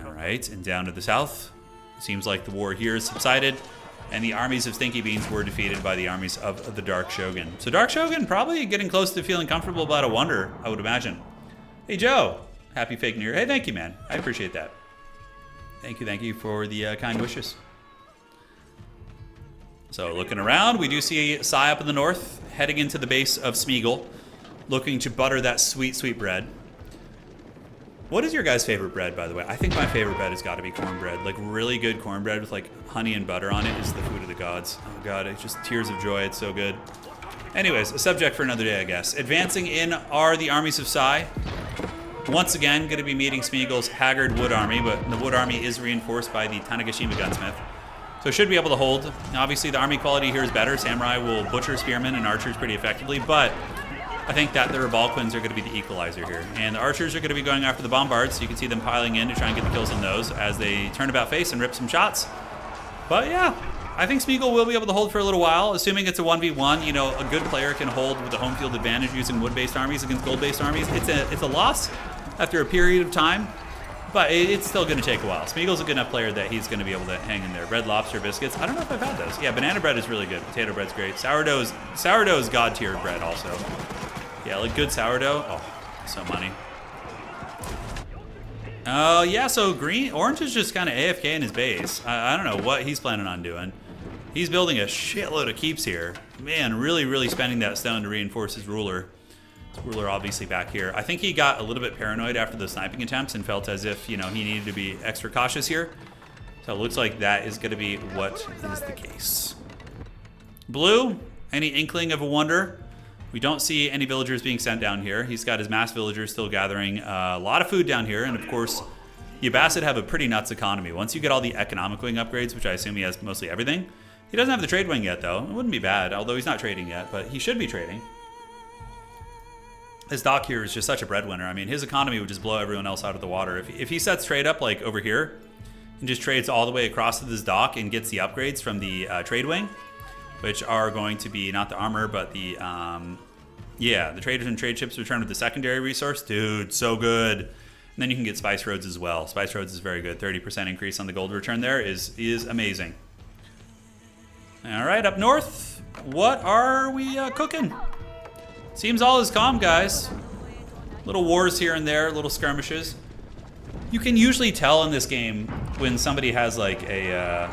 All right, and down to the south. Seems like the war here has subsided, and the armies of Stinky Beans were defeated by the armies of the Dark Shogun. So Dark Shogun probably getting close to feeling comfortable about a wonder, I would imagine. Hey, Joe. Happy fake New Year. Hey, thank you, man. I appreciate that. Thank you for the kind wishes. So looking around, we do see Sai up in the north, heading into the base of Smeagol, looking to butter that sweet, sweet bread. What is your guys' favorite bread, by the way? I think my favorite bread has got to be cornbread. Like, really good cornbread with, like, honey and butter on it is the food of the gods. Oh, God, it's just tears of joy. It's so good. Anyways, a subject for another day, I guess. Advancing in are the armies of Sai. Once again, going to be meeting Smeagol's Haggard Wood Army, but the Wood Army is reinforced by the Tanegashima Gunsmith. So should be able to hold. Now, obviously, the army quality here is better. Samurai will butcher spearmen and archers pretty effectively, but I think that the Rebalquins are going to be the equalizer here. And the archers are going to be going after the bombards, so you can see them piling in to try and get the kills on those as they turn about face and rip some shots. But yeah, I think Smeagol will be able to hold for a little while, assuming it's a 1v1. You know, a good player can hold with the home field advantage using wood-based armies against gold-based armies. It's a loss after a period of time, but it's still going to take a while. Smeagol's a good enough player that he's going to be able to hang in there. Red lobster biscuits. I don't know if I've had those. Yeah, banana bread is really good. Potato bread's great. Sourdough is god-tier bread also. Yeah, like good sourdough. Oh, so money. Yeah, so Orange is just kind of AFK in his base. I don't know what he's planning on doing. He's building a shitload of keeps here. Man, really, really spending that stone to reinforce his ruler. His ruler obviously back here. I think he got a little bit paranoid after the sniping attempts and felt as if, you know, he needed to be extra cautious here. So it looks like that is going to be what is the case. Blue, any inkling of a wonder? We don't see any villagers being sent down here. He's got his mass villagers still gathering a lot of food down here. And of course, the Abbasid have a pretty nuts economy. Once you get all the economic wing upgrades, which I assume he has mostly everything. He doesn't have the trade wing yet, though. It wouldn't be bad, although he's not trading yet, but he should be trading. His dock here is just such a breadwinner. I mean, his economy would just blow everyone else out of the water. If he sets trade up like over here and just trades all the way across to this dock and gets the upgrades from the trade wing, which are going to be not the armor, but the, yeah, the traders and trade ships return with the secondary resource. Dude, so good. And then you can get Spice Roads as well. Spice Roads is very good. 30% increase on the gold return there is amazing. All right, up north, what are we cooking? Seems all is calm, guys. Little wars here and there, little skirmishes. You can usually tell in this game when somebody has like a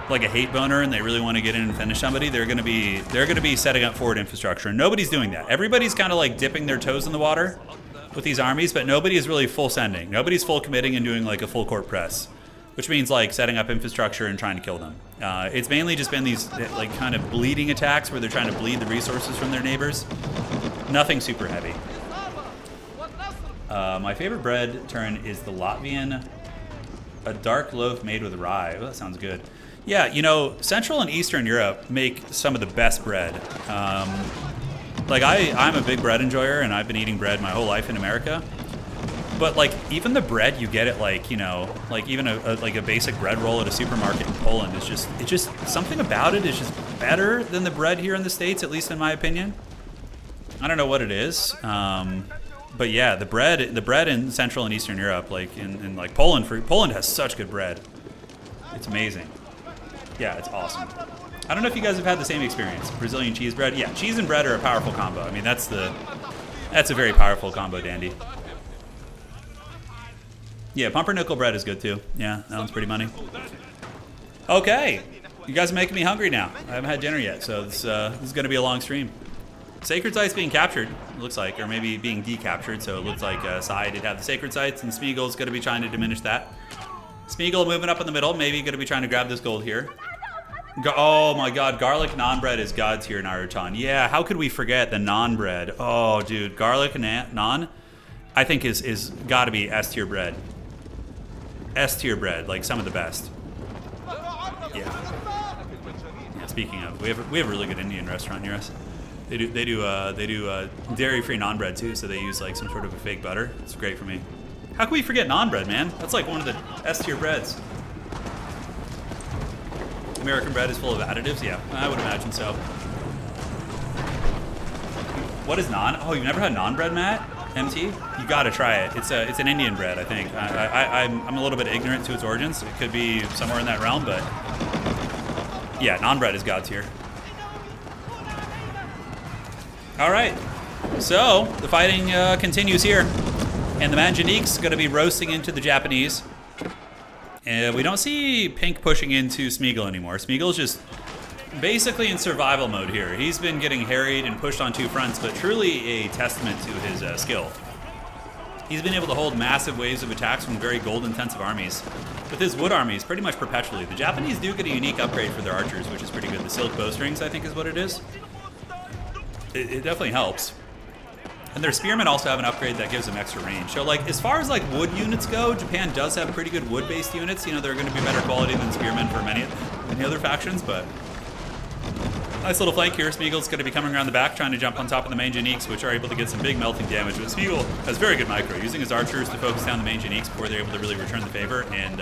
hate boner and they really want to get in and finish somebody. They're gonna be setting up forward infrastructure, and nobody's doing that. Everybody's kind of like dipping their toes in the water with these armies, but nobody is really full sending. Nobody's full committing and doing like a full court press, which means like setting up infrastructure and trying to kill them. It's mainly just been these like kind of bleeding attacks where they're trying to bleed the resources from their neighbors. Nothing super heavy. My favorite bread turn is the Latvian, a dark loaf made with rye. Oh, that sounds good. Yeah, you know, Central and Eastern Europe make some of the best bread. Like, I'm a big bread enjoyer, and I've been eating bread my whole life in America. But, like, even the bread you get at, like, you know, like, even like a basic bread roll at a supermarket in Poland is just, it just, something about it is just better than the bread here in the States, at least in my opinion. I don't know what it is. But yeah, the bread in Central and Eastern Europe, like in like Poland has such good bread. It's amazing. Yeah, it's awesome. I don't know if you guys have had the same experience. Brazilian cheese bread. Yeah, cheese and bread are a powerful combo. I mean, that's a very powerful combo, Dandy. Yeah, pumpernickel bread is good too. Yeah, that one's pretty money. Okay, you guys are making me hungry now. I haven't had dinner yet, so this is going to be a long stream. Sacred Sites being captured, it looks like, or maybe being decaptured, so it looks like Sai did have the Sacred Sites, and Smeagol's going to be trying to diminish that. Smeagol moving up in the middle, maybe going to be trying to grab this gold here. Oh my god, garlic naan bread is god tier, Naruton. Yeah, how could we forget the naan bread? Oh, dude, garlic naan, I think is got to be S tier bread. S tier bread, like some of the best. Yeah. Yeah. Speaking of, we have a really good Indian restaurant near us. They do dairy-free naan bread too, so they use like some sort of a fake butter. It's great for me. How can we forget naan bread, man? That's like one of the S tier breads. American bread is full of additives? Yeah, I would imagine so. What is naan? Oh, you've never had naan bread, Matt? MT? You gotta try it. It's an Indian bread, I think. I'm a little bit ignorant to its origins. It could be somewhere in that realm, but yeah, naan bread is god tier. All right, so the fighting continues here, and the Manjanique's going to be roasting into the Japanese. And we don't see Pink pushing into Smeagol anymore. Smeagol's just basically in survival mode here. He's been getting harried and pushed on two fronts, but truly a testament to his skill. He's been able to hold massive waves of attacks from very gold-intensive armies. With his wood armies, pretty much perpetually. The Japanese do get a unique upgrade for their archers, which is pretty good. The silk bowstrings, I think, is what it is. It definitely helps. And their spearmen also have an upgrade that gives them extra range. So, like, as far as, like, wood units go, Japan does have pretty good wood-based units. You know, they're going to be better quality than spearmen for many other factions, but nice little flank here. Smeagol's going to be coming around the back, trying to jump on top of the main Janiques, which are able to get some big melting damage. But Smeagol has very good micro, using his archers to focus down the main Janiques before they're able to really return the favor, and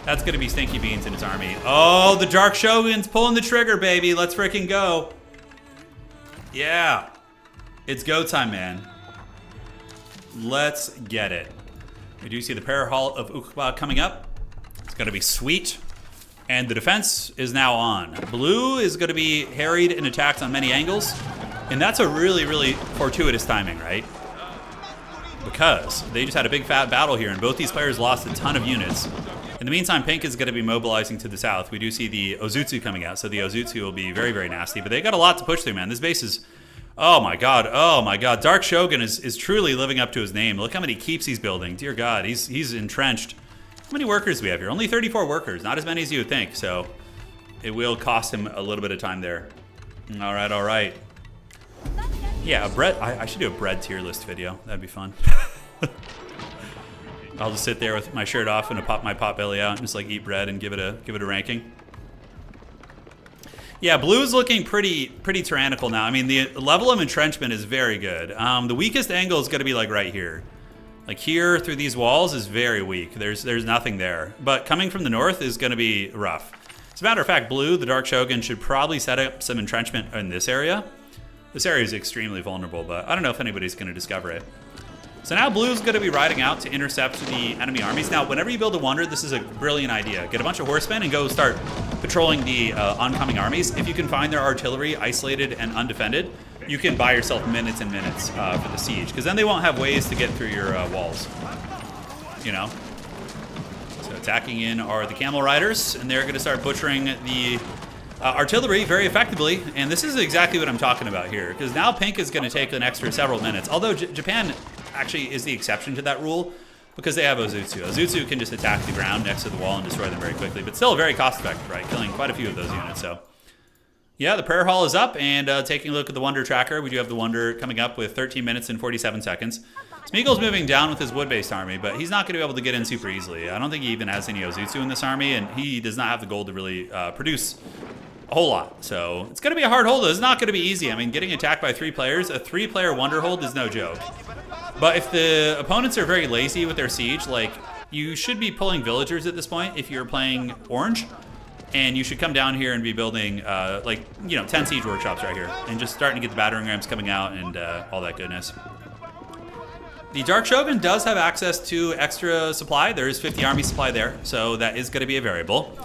that's going to be stinky beans in his army. Oh, the Dark Shogun's pulling the trigger, baby. Let's freaking go. Yeah. It's go time, man. Let's get it. We do see the Prayer Hall of Uqba coming up. It's going to be sweet. And the defense is now on. Blue is going to be harried and attacked on many angles. And that's a really, really fortuitous timing, right? Because they just had a big fat battle here, and both these players lost a ton of units. In the meantime, Pink is going to be mobilizing to the south. We do see the Ozutsu coming out, so the Ozutsu will be very, very nasty. But they got a lot to push through, man. This base is... Oh my god, oh my god. Dark Shogun is truly living up to his name. Look how many keeps he's building. Dear god, he's entrenched. How many workers do we have here? Only 34 workers, not as many as you would think, so it will cost him a little bit of time there. All right, all right. Yeah, a bread, I should do a bread tier list video. That'd be fun. I'll just sit there with my shirt off and my pot belly out and just like eat bread and give it a ranking. Yeah, blue is looking pretty tyrannical now. I mean, the level of entrenchment is very good. The weakest angle is going to be like right here. Like here through these walls is very weak. There's nothing there. But coming from the north is going to be rough. As a matter of fact, blue, the Dark Shogun, should probably set up some entrenchment in this area. This area is extremely vulnerable, but I don't know if anybody's going to discover it. So now blue's going to be riding out to intercept the enemy armies. Now, whenever you build a wonder, this is a brilliant idea. Get a bunch of horsemen and go start patrolling the oncoming armies. If you can find their artillery isolated and undefended, you can buy yourself minutes and minutes for the siege, because then they won't have ways to get through your walls. You know? So attacking in are the camel riders, and they're going to start butchering the artillery very effectively. And this is exactly what I'm talking about here, because now Pink is going to take an extra several minutes. Although Japan actually is the exception to that rule, because they have Ozutsu. Ozutsu can just attack the ground next to the wall and destroy them very quickly, but still very cost effective, right? Killing quite a few of those units. So yeah, the prayer hall is up, and taking a look at the wonder tracker, we do have the wonder coming up with 13 minutes and 47 seconds. Smeagol's moving down with his wood-based army, but he's not going to be able to get in super easily. I don't think he even has any Ozutsu in this army, and he does not have the gold to really produce a whole lot. So it's going to be a hard hold. It's not going to be easy. I mean, getting attacked by 3 players, a 3-player wonder hold is no joke. But if the opponents are very lazy with their siege, like, you should be pulling villagers at this point if you're playing orange. And you should come down here and be building, 10 siege workshops right here. And just starting to get the battering rams coming out and all that goodness. The Dark Shogun does have access to extra supply. There is 50 army supply there, so that is going to be a variable.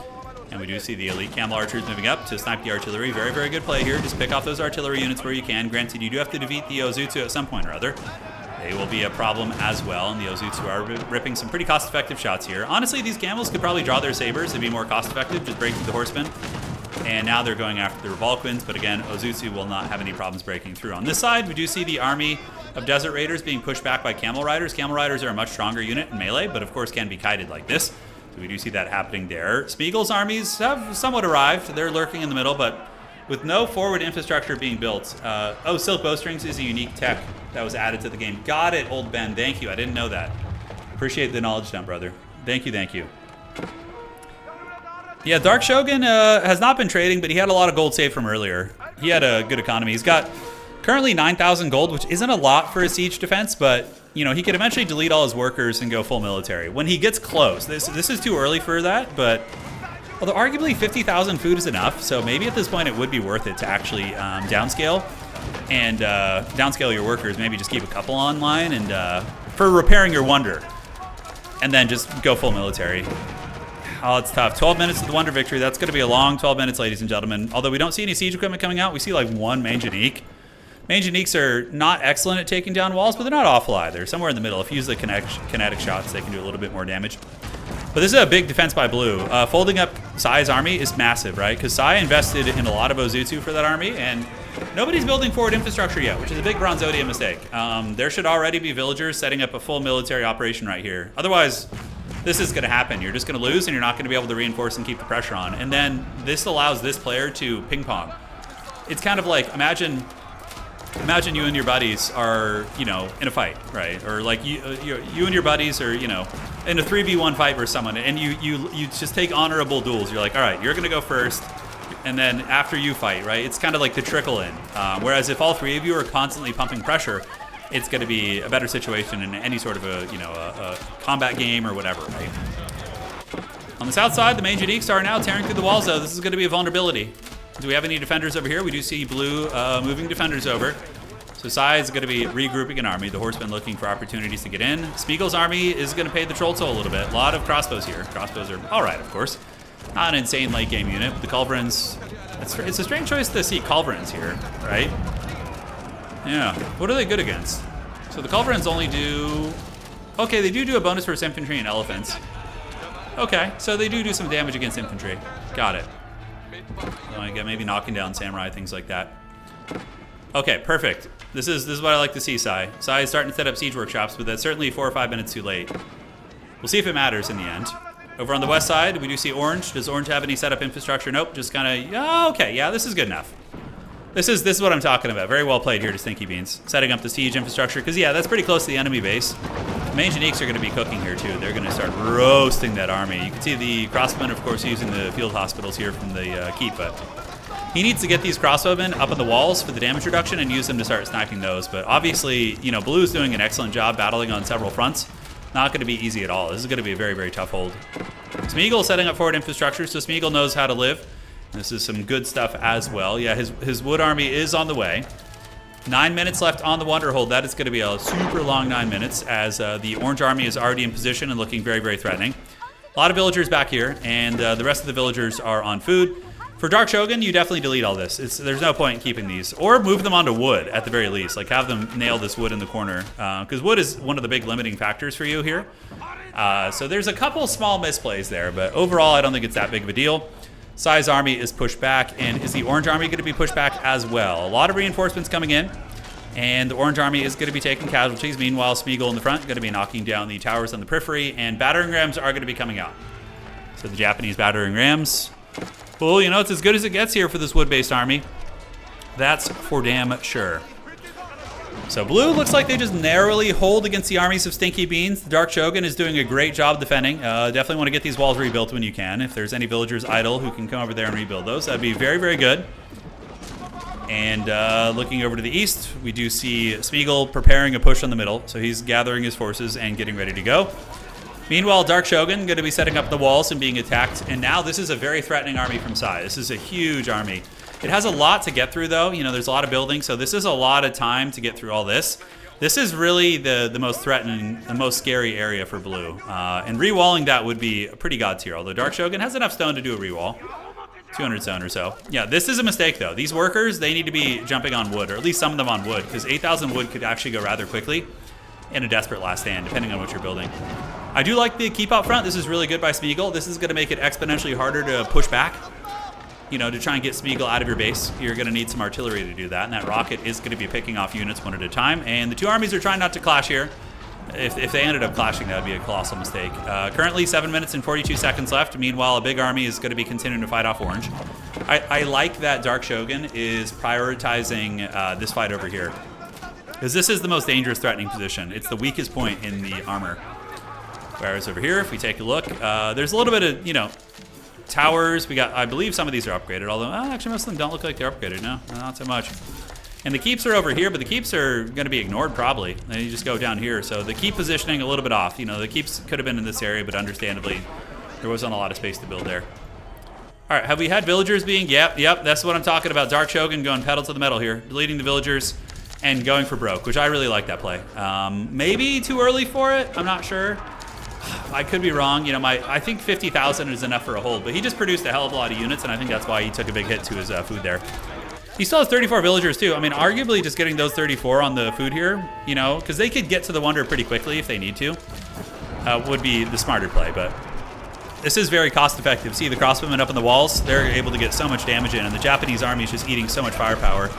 And we do see the elite camel archers moving up to snipe the artillery. Very, very good play here. Just pick off those artillery units where you can. Granted, you do have to defeat the Ozutsu at some point or other. They will be a problem as well, and the Ozutsu are ripping some pretty cost-effective shots here. Honestly, these camels could probably draw their sabers. It'd be more cost-effective, just break through the horsemen. And now they're going after the Revolquins, but again, Ozutsu will not have any problems breaking through. On this side, we do see the army of Desert Raiders being pushed back by Camel Riders. Camel Riders are a much stronger unit in melee, but of course can be kited like this. So we do see that happening there. Spiegel's armies have somewhat arrived. They're lurking in the middle, but with no forward infrastructure being built. Silk Bowstrings is a unique tech that was added to the game. Got it, old Ben. Thank you. I didn't know that. Appreciate the knowledge dump, brother. Thank you, thank you. Yeah, Dark Shogun has not been trading, but he had a lot of gold saved from earlier. He had a good economy. He's got currently 9,000 gold, which isn't a lot for a siege defense, but you know, he could eventually delete all his workers and go full military. When he gets close, this is too early for that, but although arguably 50,000 food is enough, so maybe at this point it would be worth it to actually downscale and downscale your workers, maybe just keep a couple online and for repairing your wonder, and then just go full military. Oh, it's tough. 12 minutes to the Wonder Victory. That's going to be a long 12 minutes, ladies and gentlemen. Although we don't see any siege equipment coming out. We see like one Manjanique. Manjaniques are not excellent at taking down walls, but they're not awful either. Somewhere in the middle. If you use the kinetic shots, they can do a little bit more damage. But this is a big defense by blue. Folding up Sai's army is massive, right? Because Sai invested in a lot of Ozutsu for that army, and nobody's building forward infrastructure yet, which is a big Bronzodium mistake. There should already be villagers setting up a full military operation right here. Otherwise, this is going to happen. You're just going to lose, and you're not going to be able to reinforce and keep the pressure on. And then this allows this player to ping pong. It's kind of like, imagine you and your buddies are, you know, in a fight, right? Or like you and your buddies are, you know, in a 3v1 fight versus someone, and you just take honorable duels. You're like, all right, you're going to go first, and then after you fight, right? It's kind of like the trickle in. Whereas if all three of you are constantly pumping pressure, it's going to be a better situation in any sort of a combat game or whatever, right? On the south side, the Manjaniques are now tearing through the walls, though. This is going to be a vulnerability. Do we have any defenders over here? We do see blue moving defenders over. So Sai is going to be regrouping an army. The horsemen looking for opportunities to get in. Spiegel's army is going to pay the troll toll a little bit. A lot of crossbows here. Crossbows are all right, of course. Not an insane late game unit. But the Culverins, it's a strange choice to see Culverins here, right? Yeah, what are they good against? So the Culverins only do... Okay, they do a bonus for infantry and elephants. Okay, so they do some damage against infantry. Got it. Again, maybe knocking down samurai, things like that. Okay, perfect. This is what I like to see, Sai. Sai is starting to set up siege workshops, but that's certainly 4 or 5 minutes too late. We'll see if it matters in the end. Over on the west side, we do see Orange. Does Orange have any setup infrastructure? Nope, just kind of... Oh, okay, yeah, this is good enough. This is what I'm talking about. Very well played here to Stinky Beans. Setting up the siege infrastructure, because yeah, that's pretty close to the enemy base. Manjaniques are going to be cooking here too. They're going to start roasting that army. You can see the crossbowmen, of course, using the field hospitals here from the keep, but he needs to get these crossbowmen up on the walls for the damage reduction and use them to start sniping those. But obviously, you know, Blue's doing an excellent job battling on several fronts. Not going to be easy at all. This is going to be a very, very tough hold. Smeagol setting up forward infrastructure, so Smeagol knows how to live. This is some good stuff as well. Yeah, his wood army is on the way. 9 minutes left on the Wonder Hold. That is going to be a super long 9 minutes as the Orange army is already in position and looking very, very threatening. A lot of villagers back here, and the rest of the villagers are on food. For Dark Shogun, you definitely delete all this. There's no point in keeping these. Or move them onto wood, at the very least. Like, have them nail this wood in the corner. Because wood is one of the big limiting factors for you here. So there's a couple small misplays there, but overall, I don't think it's that big of a deal. Sai's army is pushed back, and is the Orange army going to be pushed back as well? A lot of reinforcements coming in, and the Orange army is going to be taking casualties. Meanwhile, Smeagol in the front is going to be knocking down the towers on the periphery, and battering rams are going to be coming out. So the Japanese battering rams, well, you know, it's as good as it gets here for this wood-based army. That's for damn sure. So blue looks like they just narrowly hold against the armies of Stinky Beans. The Dark Shogun is doing a great job defending. Definitely want to get these walls rebuilt when you can. If there's any villagers idle who can come over there and rebuild those, that'd be very, very good. And looking over to the east, we do see Smeagol preparing a push on the middle. So he's gathering his forces and getting ready to go. Meanwhile, Dark Shogun going to be setting up the walls and being attacked. And now this is a very threatening army from Sai. This is a huge army. It has a lot to get through, though. You know, there's a lot of buildings, so this is a lot of time to get through all this. This is really the most threatening, the most scary area for blue. And rewalling that would be a pretty god tier, although Dark Shogun has enough stone to do a rewall. 200 stone or so. Yeah, this is a mistake, though. These workers, they need to be jumping on wood, or at least some of them on wood, because 8,000 wood could actually go rather quickly in a desperate last stand, depending on what you're building. I do like the keep out front. This is really good by Smeagol. This is going to make it exponentially harder to push back. You know, to try and get Smeagol out of your base, you're going to need some artillery to do that, and that rocket is going to be picking off units one at a time, and the two armies are trying not to clash here. If they ended up clashing, that would be a colossal mistake. Currently, 7 minutes and 42 seconds left. Meanwhile, a big army is going to be continuing to fight off orange. I like that Dark Shogun is prioritizing this fight over here, because this is the most dangerous threatening position. It's the weakest point in the armor. Whereas over here, if we take a look, there's a little bit of, you know, towers. We got, I believe some of these are upgraded, although actually most of them don't look like they're upgraded. No, not so much. And the keeps are over here, but the keeps are going to be ignored probably. And you just go down here. So the keep positioning a little bit off. You know, the keeps could have been in this area, but understandably, there wasn't a lot of space to build there. All right, have we had villagers being? Yep, that's what I'm talking about. Dark Shogun going pedal to the metal here, deleting the villagers and going for broke, which I really like that play. Maybe too early for it. I'm not sure. I could be wrong. You know, I think 50,000 is enough for a hold, but he just produced a hell of a lot of units, and I think that's why he took a big hit to his food there. He still has 34 villagers, too. I mean, arguably just getting those 34 on the food here, you know, because they could get to the Wonder pretty quickly if they need to, would be the smarter play, but this is very cost-effective. See the crossbowmen up on the walls? They're able to get so much damage in, and the Japanese army is just eating so much firepower.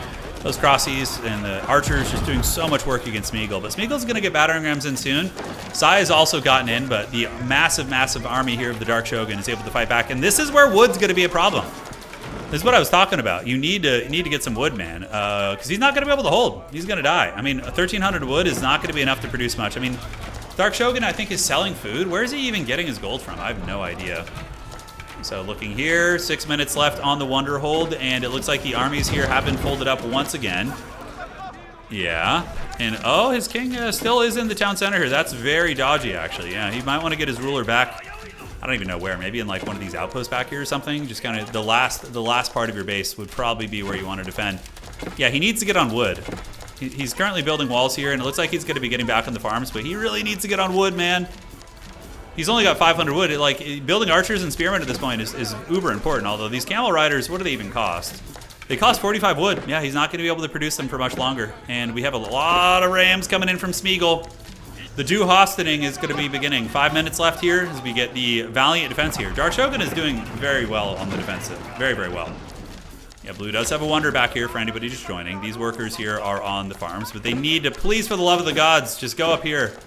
Those crossies and the archers just doing so much work against Smeagol. But Smeagol's going to get battering rams in soon. Sai has also gotten in, but the massive, massive army here of the Dark Shogun is able to fight back. And this is where wood's going to be a problem. This is what I was talking about. You need to get some wood, man, because he's not going to be able to hold. He's going to die. I mean, 1,300 wood is not going to be enough to produce much. I mean, Dark Shogun, I think, is selling food. Where is he even getting his gold from? I have no idea. So looking here, 6 minutes left on the Wonder Hold, and it looks like the armies here have been folded up once again. Yeah, and oh, his king still is in the town center here. That's very dodgy, actually. Yeah, he might want to get his ruler back. I don't even know where. Maybe in like one of these outposts back here or something. Just kind of the last part of your base would probably be where you want to defend. Yeah, he needs to get on wood. He's currently building walls here, and it looks like he's going to be getting back on the farms, but he really needs to get on wood, man. He's only got 500 wood. Like, building archers and spearmen at this point is uber important, although these camel riders, what do they even cost? They cost 45 wood. Yeah, he's not going to be able to produce them for much longer. And we have a lot of rams coming in from Smeagol. The Jew hostening is going to be beginning. 5 minutes left here as we get the valiant defense here. Dark Shogun is doing very well on the defensive. Very, very well. Yeah, blue does have a wonder back here for anybody just joining. These workers here are on the farms, but they need to, please, for the love of the gods, just go up here.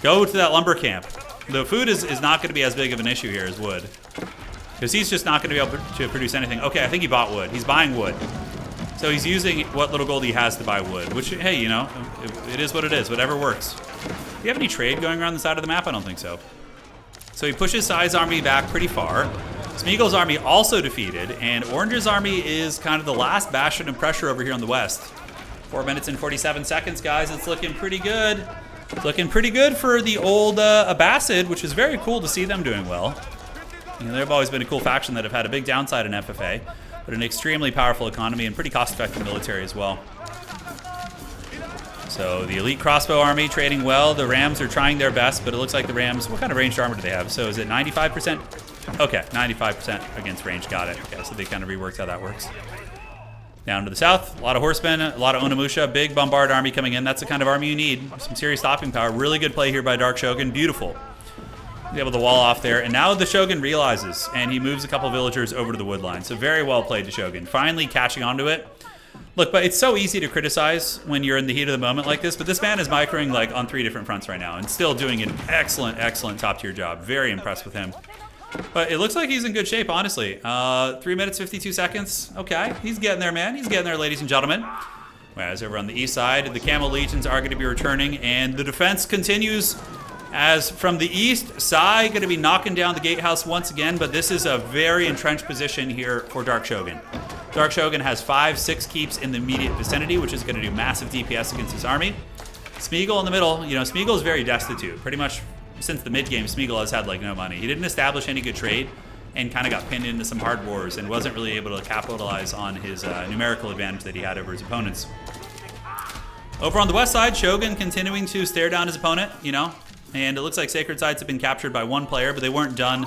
Go to that lumber camp. The food is not going to be as big of an issue here as wood, because he's just not going to be able to produce anything. Okay, I think he bought wood. He's buying wood. So he's using what little gold he has to buy wood, which, hey, you know, it is what it is. Whatever works. Do you have any trade going around the side of the map? I don't think so. So he pushes Sai's army back pretty far. Smeagol's army also defeated, and Orange's army is kind of the last bastion of pressure over here on the west. 4 minutes and 47 seconds, guys. It's looking pretty good. It's looking pretty good for the old Abbasid, which is very cool to see them doing well. You know, they've always been a cool faction that have had a big downside in FFA, but an extremely powerful economy and pretty cost-effective military as well. So the elite crossbow army trading well. The Rams are trying their best, but it looks like the Rams, what kind of ranged armor do they have? So is it 95%? Okay, 95% against range. Got it. Okay, so they kind of reworked how that works. Down to the south, a lot of horsemen, a lot of Onimusha, big bombard army coming in. That's the kind of army you need. Some serious stopping power. Really good play here by Dark Shogun. Beautiful. He's able to wall off there. And now the Shogun realizes, and he moves a couple villagers over to the wood line. So very well played to Shogun. Finally catching onto it. Look, but it's so easy to criticize when you're in the heat of the moment like this. But this man is microing like on 3 different fronts right now and still doing an excellent, excellent top-tier job. Very impressed with him. But it looks like he's in good shape, honestly. 3 minutes, 52 seconds. Okay, he's getting there, man. He's getting there, ladies and gentlemen. Whereas over on the east side, the Camel Legions are going to be returning, and the defense continues as from the east side, going to be knocking down the gatehouse once again, but this is a very entrenched position here for Dark Shogun. Dark Shogun has 5-6 keeps in the immediate vicinity, which is going to do massive DPS against his army. Smeagol in the middle, you know, Smeagol is very destitute. Pretty much since the mid-game, Smeagol has had like no money. He didn't establish any good trade and kind of got pinned into some hard wars and wasn't really able to capitalize on his numerical advantage that he had over his opponents. Over on the west side, Shogun continuing to stare down his opponent, you know, and it looks like Sacred Sites have been captured by one player, but they weren't done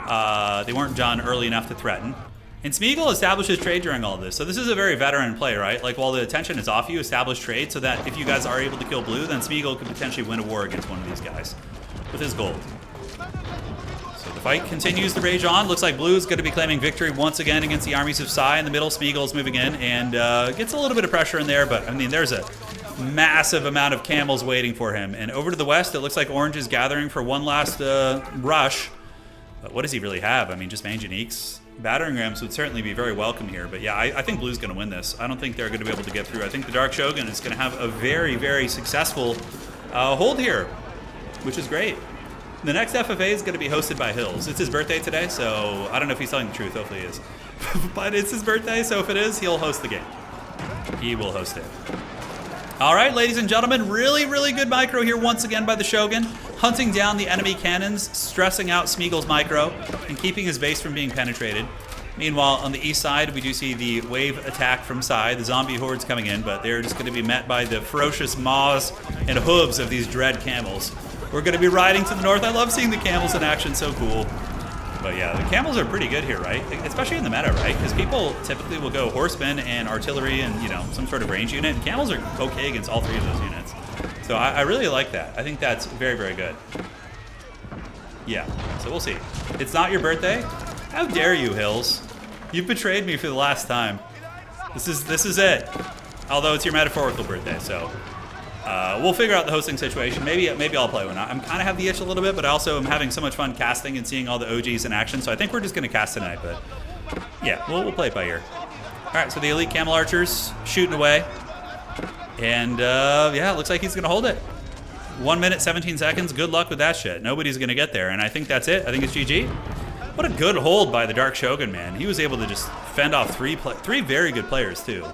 early enough to threaten. And Smeagol establishes trade during all of this. So this is a very veteran play, right? Like, while the attention is off you, establish trade so that if you guys are able to kill blue, then Smeagol could potentially win a war against one of these guys with his gold. So the fight continues to rage on. Looks like blue is going to be claiming victory once again against the armies of Sai in the middle. Smeagol's moving in and gets a little bit of pressure in there, but I mean, there's a massive amount of camels waiting for him. And over to the west, it looks like Orange is gathering for one last rush. But what does he really have? I mean, just Manganiques. Battering rams would certainly be very welcome here. But yeah, I think blue's going to win this. I don't think they're going to be able to get through. I think the Dark Shogun is going to have a very, very successful hold here, which is great. The next FFA is going to be hosted by Hills. It's his birthday today, so I don't know if he's telling the truth. Hopefully he is. But it's his birthday, so if it is, he'll host the game. He will host it. All right, ladies and gentlemen, really, really good micro here once again by the Shogun, hunting down the enemy cannons, stressing out Smeagol's micro, and keeping his base from being penetrated. Meanwhile, on the east side, we do see the wave attack from Sai, the zombie hordes coming in, but they're just going to be met by the ferocious maws and hooves of these dread camels. We're going to be riding to the north. I love seeing the camels in action, so cool. But yeah, the camels are pretty good here, right? Especially in the meta, right? Because people typically will go horsemen and artillery and, you know, some sort of range unit. And camels are okay against all three of those units. So I really like that. I think that's very, very good. Yeah, so we'll see. It's not your birthday? How dare you, Hills? You've betrayed me for the last time. This is it. Although it's your metaphorical birthday, so... we'll figure out the hosting situation. Maybe I'll play one. I'm kind of have the itch a little bit, but I also am having so much fun casting and seeing all the OGs in action. So I think we're just going to cast tonight, but yeah, we'll play it by ear. All right, so the elite camel archers shooting away, and yeah, it looks like he's going to hold it. 1 minute 17 seconds. Good luck with that shit. Nobody's going to get there, and I think that's it. I think it's GG. What a good hold by the Dark Shogun, man. He was able to just fend off three very good players too.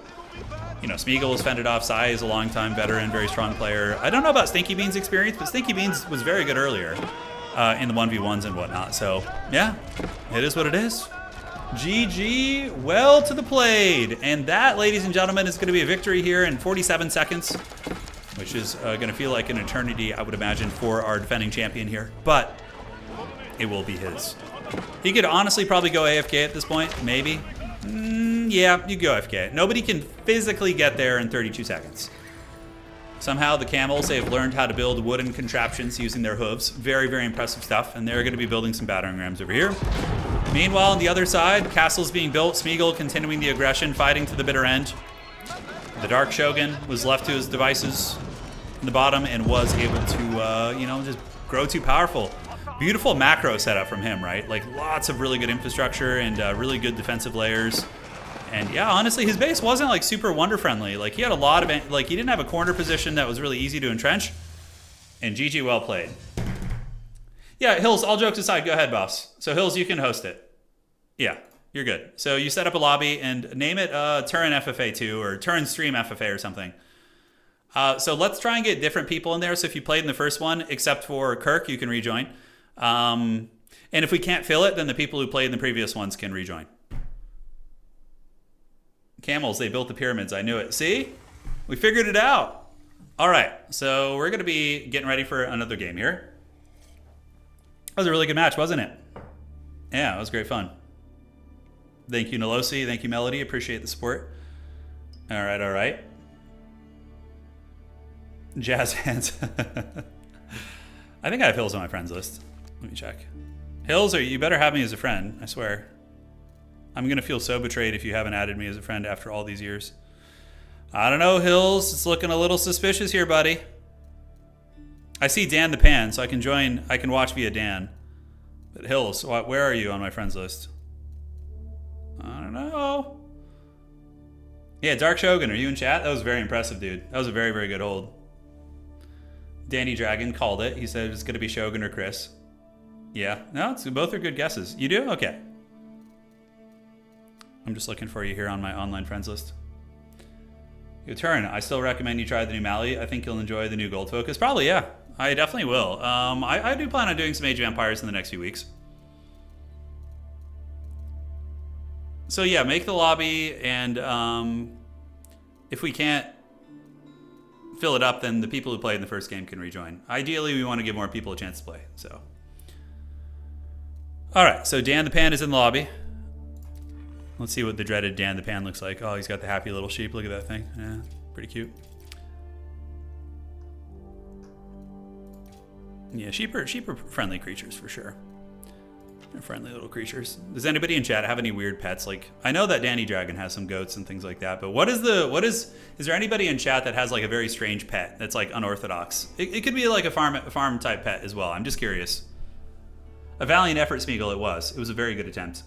You know, Smeagol was fended off. Sai is a long-time veteran, very strong player. I don't know about Stinky Bean's experience, but Stinky Bean's was very good earlier in the 1v1s and whatnot. So, yeah, it is what it is. GG, well to the played. And that, ladies and gentlemen, is going to be a victory here in 47 seconds, which is going to feel like an eternity, I would imagine, for our defending champion here. But it will be his. He could honestly probably go AFK at this point, maybe. Yeah, you go AFK. Nobody can physically get there in 32 seconds. Somehow the camels, they've learned how to build wooden contraptions using their hooves. Very, very impressive stuff. And they're going to be building some battering rams over here. Meanwhile, on the other side, castles being built. Smeagol continuing the aggression, fighting to the bitter end. The Dark Shogun was left to his devices in the bottom and was able to, you know, just grow too powerful. Beautiful macro setup from him, right? Like lots of really good infrastructure and really good defensive layers. And yeah, honestly, his base wasn't like super wonder friendly. Like he had a lot of, like he didn't have a corner position that was really easy to entrench. And GG, well played. Yeah, Hills, all jokes aside, go ahead, boss. So Hills, you can host it. Yeah, you're good. So you set up a lobby and name it Turin FFA 2 or Turin Stream FFA or something. So let's try and get different people in there. So if you played in the first one, except for Kirk, you can rejoin. And if we can't fill it, then the people who played in the previous ones can rejoin. Camels, they built the pyramids. I knew it. See? We figured it out. All right. So we're going to be getting ready for another game here. That was a really good match, wasn't it? Yeah, it was great fun. Thank you, Nolosi. Thank you, Melody. Appreciate the support. All right, all right. Jazz hands. I think I have Hills on my friends list. Let me check. Hills, you better have me as a friend, I swear. I'm going to feel so betrayed if you haven't added me as a friend after all these years. I don't know, Hills. It's looking a little suspicious here, buddy. I see Dan the Pan, so I can watch via Dan. But Hills, where are you on my friends list? I don't know. Yeah, Dark Shogun, are you in chat? That was very impressive, dude. That was a very, very good hold. Danny Dragon called it. He said it's going to be Shogun or Chris. Yeah, no, both are good guesses. You do? Okay. I'm just looking for you here on my online friends list. Yo, Turin, I still recommend you try the new Mali. I think you'll enjoy the new Gold Focus. Probably, yeah. I definitely will. I do plan on doing some Age of Empires in the next few weeks. So yeah, make the lobby, and if we can't fill it up, then the people who played in the first game can rejoin. Ideally, we want to give more people a chance to play. So, all right. So Dan the Pan is in the lobby. Let's see what the dreaded Dan the Pan looks like. Oh, he's got the happy little sheep. Look at that thing. Yeah, pretty cute. Yeah, sheep are friendly creatures for sure. They're friendly little creatures. Does anybody in chat have any weird pets? Like, I know that Danny Dragon has some goats and things like that, but is there anybody in chat that has like a very strange pet that's like unorthodox? It could be like a farm type pet as well. I'm just curious. A valiant effort, Smeagol. It was a very good attempt.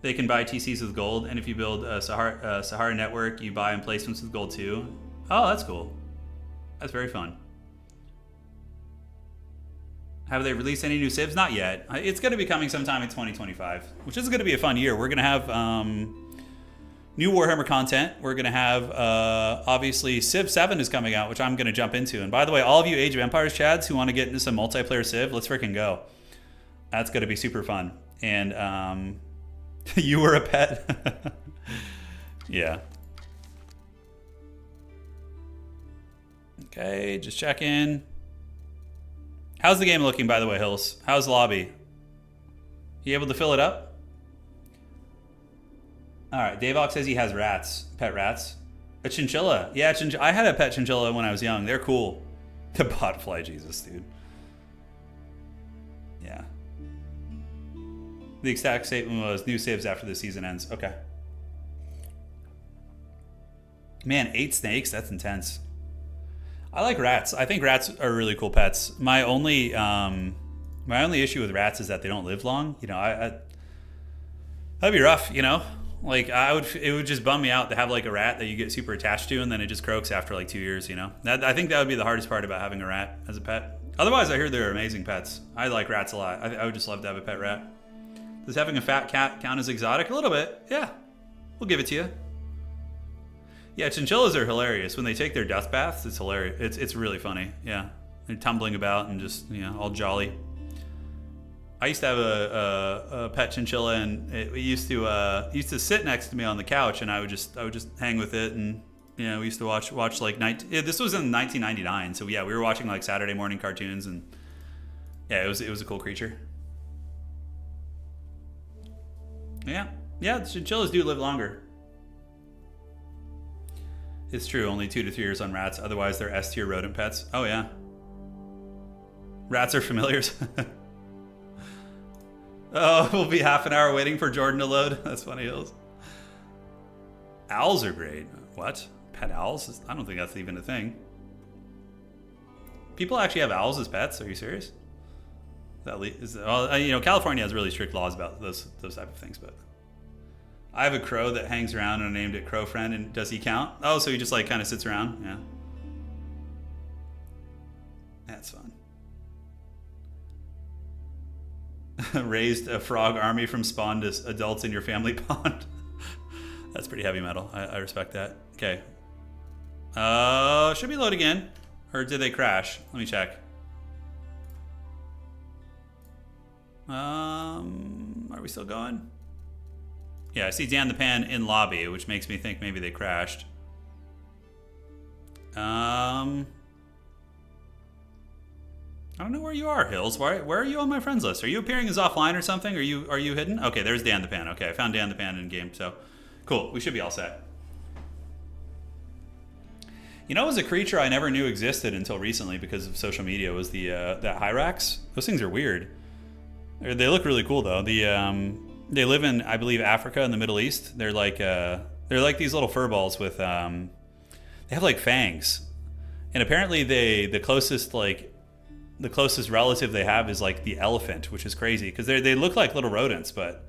They can buy TCs with gold, and if you build a Sahara network, you buy emplacements with gold too. Oh, that's cool. That's very fun. Have they released any new civs? Not yet. It's going to be coming sometime in 2025, which is going to be a fun year. We're going to have new Warhammer content. We're going to have, obviously, Civ 7 is coming out, which I'm going to jump into. And by the way, all of you Age of Empires chads who want to get into some multiplayer Civ, let's freaking go. That's going to be super fun. And you were a pet? Yeah. Okay, just check in. How's the game looking, by the way, Hills? How's the lobby? You able to fill it up? All right, Davok says he has rats, pet rats. A chinchilla. Yeah, I had a pet chinchilla when I was young. They're cool. The botfly, Jesus, dude. Yeah. The exact statement was new saves after the season ends. Okay. Man, 8 snakes? That's intense. I like rats. I think rats are really cool pets. My only issue with rats is that they don't live long. You know, that'd be rough. You know, like it would just bum me out to have like a rat that you get super attached to, and then it just croaks after like 2 years. You know, I think that would be the hardest part about having a rat as a pet. Otherwise, I hear they're amazing pets. I like rats a lot. I would just love to have a pet rat. Does having a fat cat count as exotic? A little bit. Yeah, we'll give it to you. Yeah, chinchillas are hilarious. When they take their dust baths, it's hilarious. It's really funny. Yeah, they're tumbling about and just, you know, all jolly. I used to have a pet chinchilla, and it used to sit next to me on the couch, and I would just hang with it, and you know, we used to watch like this was in 1999, so yeah, we were watching like Saturday morning cartoons, and yeah, it was a cool creature. Yeah, the chinchillas do live longer. It's true, only 2 to 3 years on rats. Otherwise, they're S-tier rodent pets. Oh, yeah. Rats are familiars. Oh, we'll be half an hour waiting for Jordan to load. That's funny, Hills. Owls are great. What? Pet owls? I don't think that's even a thing. People actually have owls as pets? Are you serious? You know, California has really strict laws about those type of things, but... I have a crow that hangs around, and I named it Crow Friend. And does he count? Oh, so he just like kind of sits around? Yeah. That's fun. Raised a frog army from spawn to adults in your family pond. That's pretty heavy metal. I respect that. Okay. Should we load again? Or did they crash? Let me check. Are we still going? Yeah, I see Dan the Pan in lobby, which makes me think maybe they crashed. I don't know where you are, Hills. Where are you on my friends list? Are you appearing as offline or something? Are you hidden? Okay, there's Dan the Pan. Okay, I found Dan the Pan in game, so cool. We should be all set. You know, as a creature I never knew existed until recently because of social media was the that Hyrax. Those things are weird. They look really cool though. They live in, I believe, Africa and the Middle East. They're like these little furballs with they have like fangs, and apparently the closest relative they have is like the elephant, which is crazy because they look like little rodents. But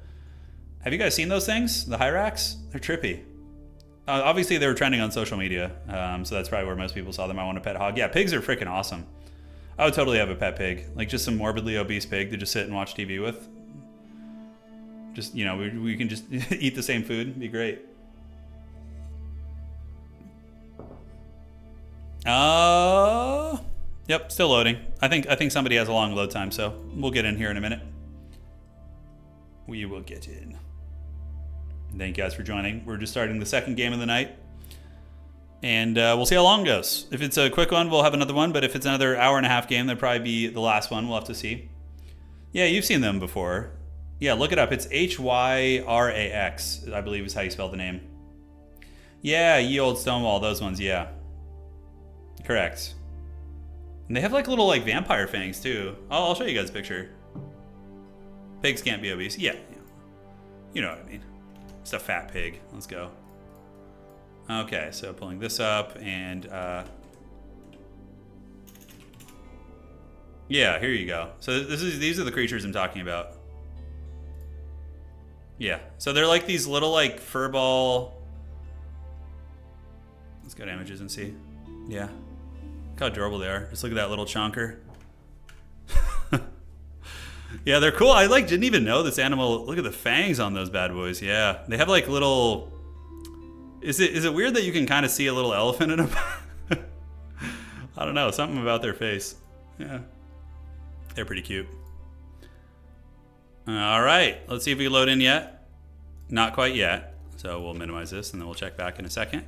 have you guys seen those things? The Hyrax? They're trippy. Obviously, they were trending on social media, so that's probably where most people saw them. I want a pet hog. Yeah, pigs are freaking awesome. I would totally have a pet pig, like just some morbidly obese pig to just sit and watch TV with. Just, you know, we can just eat the same food. It'd be great. Yep, still loading. I think somebody has a long load time, so we'll get in here in a minute. We will get in. Thank you guys for joining. We're just starting the second game of the night. And we'll see how long it goes. If it's a quick one, we'll have another one. But if it's another hour and a half game, that'll probably be the last one. We'll have to see. Yeah, you've seen them before. Yeah, look it up. It's Hyrax, I believe is how you spell the name. Yeah, Ye Old Stonewall, those ones, yeah. Correct. And they have like little like vampire fangs too. I'll show you guys a picture. Pigs can't be obese. Yeah. You know what I mean. Just a fat pig. Let's go. Okay, so pulling this up and yeah, here you go. So these are the creatures I'm talking about. Yeah, so they're like these little like furball. Let's go to images and see. Yeah, look how adorable they are. Just look at that little chonker. Yeah, they're cool. I like didn't even know this animal. Look at the fangs on those bad boys. Yeah, they have like little. Is it weird that you can kind of see a little elephant in them? I don't know, something about their face. Yeah, they're pretty cute. All right, let's see if we load in yet. Not quite yet, so we'll minimize this and then we'll check back in a second.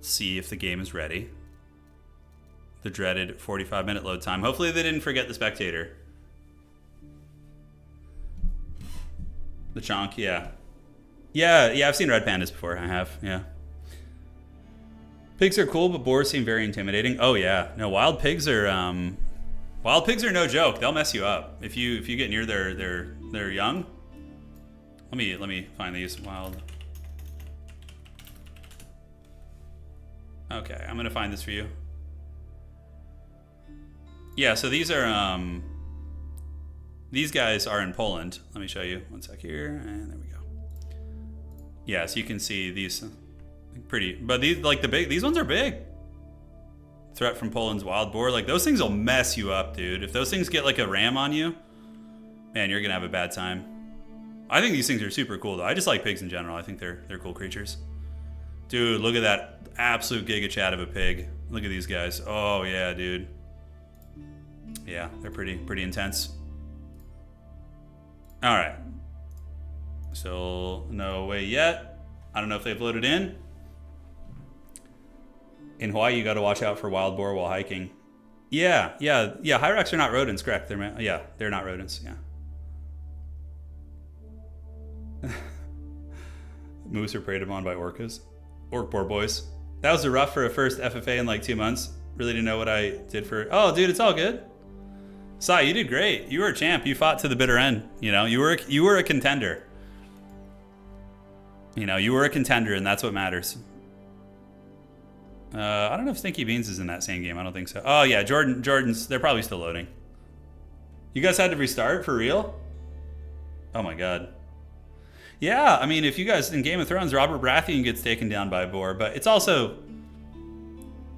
See if the game is ready. The dreaded 45-minute load time. Hopefully they didn't forget the spectator. The chonk, yeah. Yeah, I've seen red pandas before. I have, yeah. Pigs are cool, but boars seem very intimidating. Oh yeah, no, wild pigs are no joke. They'll mess you up if you get near their young. Let me find these wild. Okay, I'm gonna find this for you. Yeah, so these are these guys are in Poland. Let me show you one sec here, and there we go. Yeah, so you can see these pretty, but these like these ones are big. Threat from Poland's wild boar, like those things will mess you up, dude. If those things get like a ram on you, man, you're gonna have a bad time. I think these things are super cool though. I just like pigs in general. I think they're cool creatures. Dude, look at that absolute giga chat of a pig. Look at these guys. Oh yeah, dude. Yeah, they're pretty intense. All right. So no way yet. I don't know if they've loaded in. In Hawaii, you got to watch out for wild boar while hiking. Yeah. Hyrax are not rodents, correct? They're not rodents. Yeah. Moose are preyed upon by orcas. Orc boar boys. That was rough for a first FFA in like 2 months. Really didn't know what I did for. Oh, dude, it's all good. Sai, you did great. You were a champ. You fought to the bitter end. You know, you were a contender. You know, you were a contender, and that's what matters. I don't know if Stinky Beans is in that same game. I don't think so. Oh, yeah, Jordan's, they're probably still loading. You guys had to restart for real? Oh, my God. Yeah, I mean, if you guys, in Game of Thrones, Robert Baratheon gets taken down by a boar, but it's also,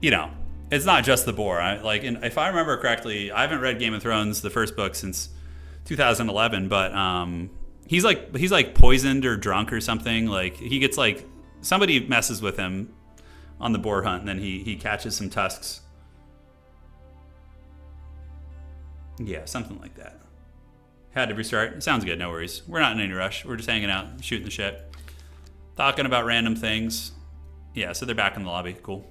you know, it's not just the boar. If I remember correctly, I haven't read Game of Thrones, the first book, since 2011, but he's like poisoned or drunk or something. Like, he gets like, somebody messes with him on the boar hunt, and then he catches some tusks. Yeah, something like that. Had to restart. Sounds good, no worries. We're not in any rush. We're just hanging out, shooting the shit. Talking about random things. Yeah, so they're back in the lobby. Cool.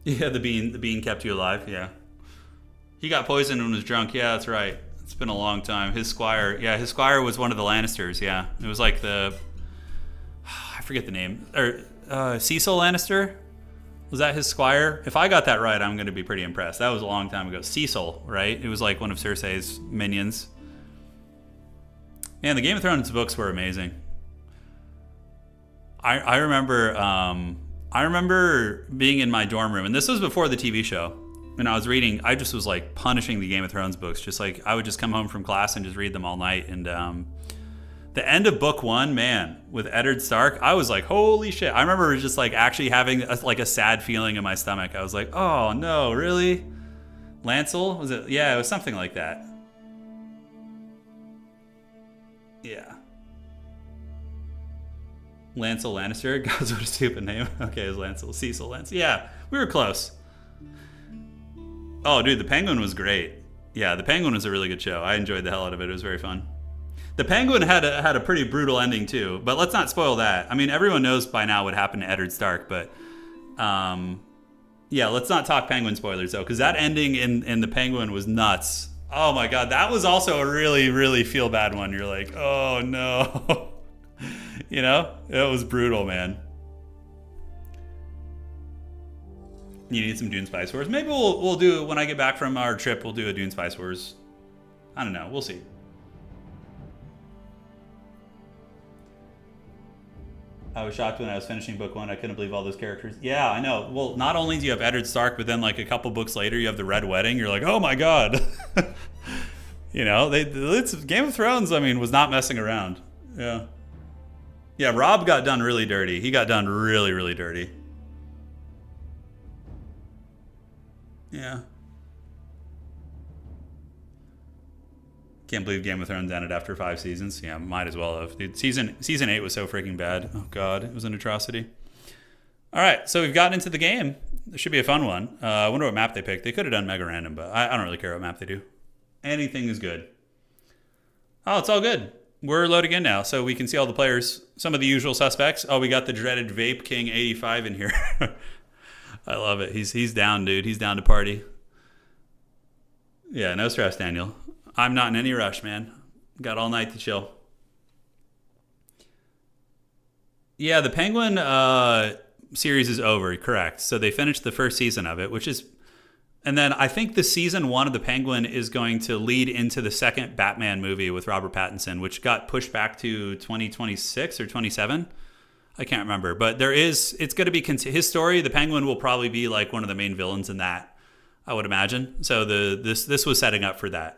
Yeah, the bean kept you alive, yeah. He got poisoned and was drunk. Yeah, that's right. It's been a long time. His squire was one of the Lannisters, yeah. It was like I forget the name. Or Cecil Lannister? Was that his squire? If I got that right, I'm going to be pretty impressed. That was a long time ago. Cecil, right? It was like one of Cersei's minions. Man, the Game of Thrones books were amazing. I remember being in my dorm room, and this was before the TV show. When I was reading, I just was like punishing the Game of Thrones books. Just like I would just come home from class and just read them all night. And The end of book 1, man, with Eddard Stark, I was like, holy shit. I remember just like actually having a sad feeling in my stomach. I was like, oh no, really? Lancel? Was it? Yeah, it was something like that. Yeah. Lancel Lannister? God, what a stupid name. Okay, it was Lancel. Cecil Lancel. Yeah, we were close. Oh, dude, The Penguin was great. Yeah, The Penguin was a really good show. I enjoyed the hell out of it. It was very fun. The Penguin had a pretty brutal ending too, but let's not spoil that. I mean, everyone knows by now what happened to Eddard Stark, but yeah, let's not talk Penguin spoilers though, because that ending in The Penguin was nuts. Oh my god, that was also a really, really feel bad one. You're like, oh no. You know, it was brutal, man. You need some Dune Spice Wars. Maybe we'll do, when I get back from our trip, we'll do a Dune Spice Wars. I don't know, we'll see. I was shocked when I was finishing book 1. I couldn't believe all those characters. Yeah, I know. Well, not only do you have Eddard Stark, but then like a couple books later, you have the Red Wedding. You're like, oh my god. You know, it's Game of Thrones, I mean, was not messing around. Yeah. Yeah, Rob got done really dirty. He got done really, really dirty. Yeah. Can't believe Game of Thrones ended after 5 seasons. Yeah, might as well have. Dude, season 8 was so freaking bad. Oh god, it was an atrocity. All right, so we've gotten into the game. It should be a fun one. I wonder what map they picked. They could have done mega random, but I don't really care what map they do. Anything is good. Oh, it's all good. We're loading in now, so we can see all the players. Some of the usual suspects. Oh, we got the dreaded Vape King 85 in here. I love it. He's down, dude. He's down to party. Yeah, no stress, Daniel. I'm not in any rush, man. Got all night to chill. Yeah, the Penguin series is over, correct. So they finished the first season of it, which is... And then I think the season 1 of the Penguin is going to lead into the second Batman movie with Robert Pattinson, which got pushed back to 2026 or 27. I can't remember. But it's going to be... His story, the Penguin, will probably be like one of the main villains in that, I would imagine. So this was setting up for that.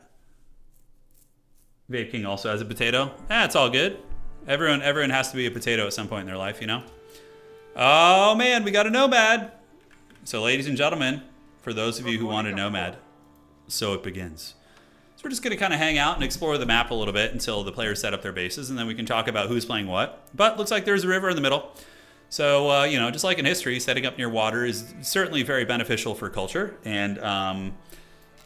Vape King also has a potato. It's all good. Everyone has to be a potato at some point in their life, you know? Oh, man, we got a Nomad. So, ladies and gentlemen, for those of you who want a Nomad, so it begins. So we're just going to kind of hang out and explore the map a little bit until the players set up their bases, and then we can talk about who's playing what. But looks like there's a river in the middle. So, you know, just like in history, setting up near water is certainly very beneficial for culture. And,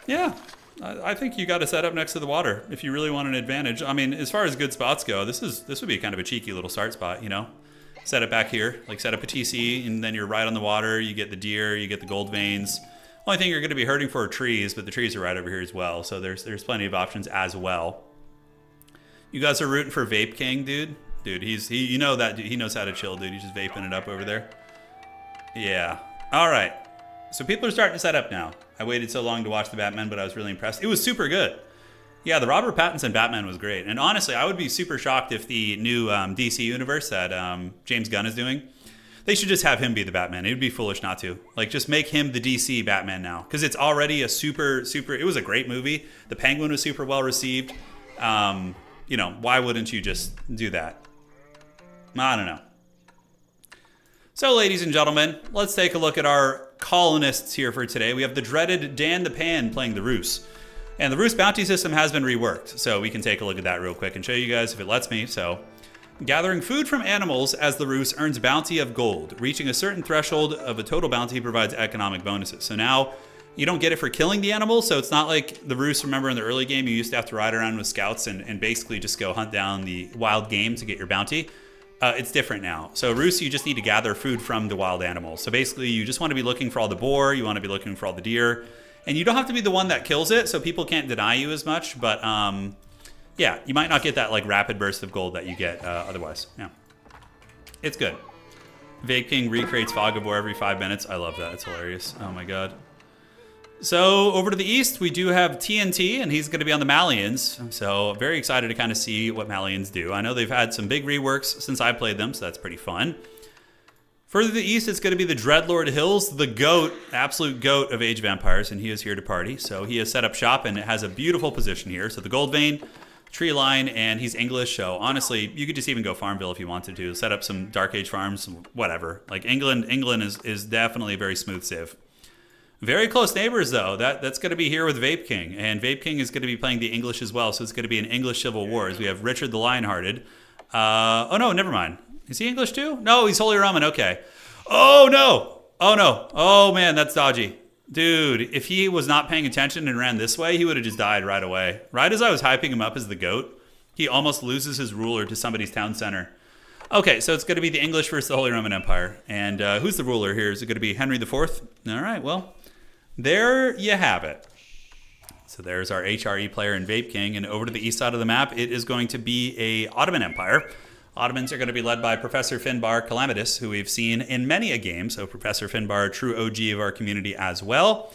yeah, I think you got to set up next to the water if you really want an advantage. I mean, as far as good spots go, this would be kind of a cheeky little start spot, you know? Set it back here, like set up a TC, and then you're right on the water. You get the deer, you get the gold veins. Only thing you're going to be hurting for are trees, but the trees are right over here as well. So there's plenty of options as well. You guys are rooting for Vape King, dude. Dude, you know that dude, he knows how to chill, dude. He's just vaping it up over there. Yeah. All right. So people are starting to set up now. I waited so long to watch the Batman, but I was really impressed. It was super good. Yeah, the Robert Pattinson Batman was great. And honestly, I would be super shocked if the new DC universe that James Gunn is doing, they should just have him be the Batman. It would be foolish not to. Like, just make him the DC Batman now. Because it's already a super, it was a great movie. The Penguin was super well received. You know, why wouldn't you just do that? I don't know. So, ladies and gentlemen, let's take a look at our colonists here for today. We have the dreaded Dan the Pan playing the Roos. And the Roos bounty system has been reworked, so we can take a look at that real quick and show you guys if it lets me. So, gathering food from animals as the Roos earns bounty of gold. Reaching a certain threshold of a total bounty provides economic bonuses. So now, you don't get it for killing the animals, so it's not like the Roos, remember in the early game, you used to have to ride around with scouts and basically just go hunt down the wild game to get your bounty. It's different now. So Roos, you just need to gather food from the wild animals. So basically, you just want to be looking for all the boar, you want to be looking for all the deer, and you don't have to be the one that kills it, so people can't deny you as much, but yeah, you might not get that like rapid burst of gold that you get otherwise. Yeah, it's good. Vape King recreates Fog of War every 5 minutes. I love that. It's hilarious. Oh my god. So over to the east, we do have TNT, and he's going to be on the Malians. So very excited to kind of see what Malians do. I know they've had some big reworks since I played them, so that's pretty fun. Further to the east, it's going to be the Dreadlord Hills, the GOAT, absolute GOAT of Age of Empires, and he is here to party. So he has set up shop, and it has a beautiful position here. So the Gold Vein, tree line, and he's English, so honestly, you could just even go Farmville if you wanted to. Set up some Dark Age farms, whatever. Like England is definitely a very smooth save. Very close neighbors, though. That's going to be here with Vape King, and Vape King is going to be playing the English as well, so it's going to be an English Civil War. As we have Richard the Lionhearted. Oh no, never mind. Is he English too? No, he's Holy Roman. Okay. Oh no. Oh no. Oh man, that's dodgy. Dude, if he was not paying attention and ran this way, he would have just died right away. Right as I was hyping him up as the GOAT, he almost loses his ruler to somebody's town center. Okay, so it's going to be the English versus the Holy Roman Empire. And who's the ruler here? Is it going to be Henry IV? All right, well, there you have it. So there's our HRE player in Vape King. And over to the east side of the map, it is going to be a Ottoman Empire. Ottomans are going to be led by Professor Finbar Calamitous, who we've seen in many a game. So Professor Finbar, true OG of our community as well.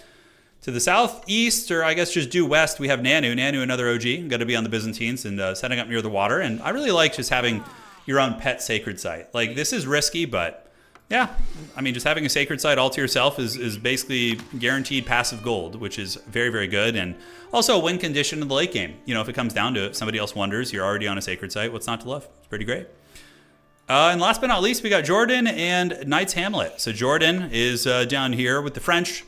To the southeast, or I guess just due west, we have Nanu. Nanu, another OG, going to be on the Byzantines and setting up near the water. And I really like just having your own pet sacred site. Like, this is risky, but yeah, I mean, just having a sacred site all to yourself is basically guaranteed passive gold, which is very, very good. And also a win condition in the late game. You know, if it comes down to it, somebody else wonders, you're already on a sacred site. What's not to love? It's pretty great. And last but not least, we got Jordan and Knights Hamlet. So Jordan is down here with the French.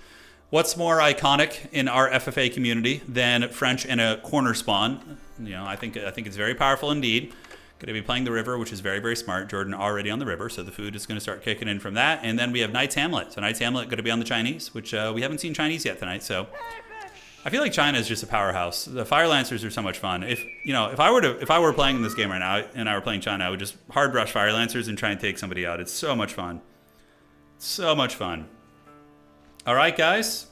What's more iconic in our FFA community than French in a corner spawn? You know, I think it's very powerful indeed. Going to be playing the river, which is very, very smart. Jordan already on the river, so the food is going to start kicking in from that. And then we have Knights Hamlet. So Knights Hamlet going to be on the Chinese, which we haven't seen Chinese yet tonight. So I feel like China is just a powerhouse. The Fire Lancers are so much fun. If I were playing in this game right now and I were playing China, I would just hard rush Fire Lancers and try and take somebody out. It's so much fun. So much fun. All right, guys.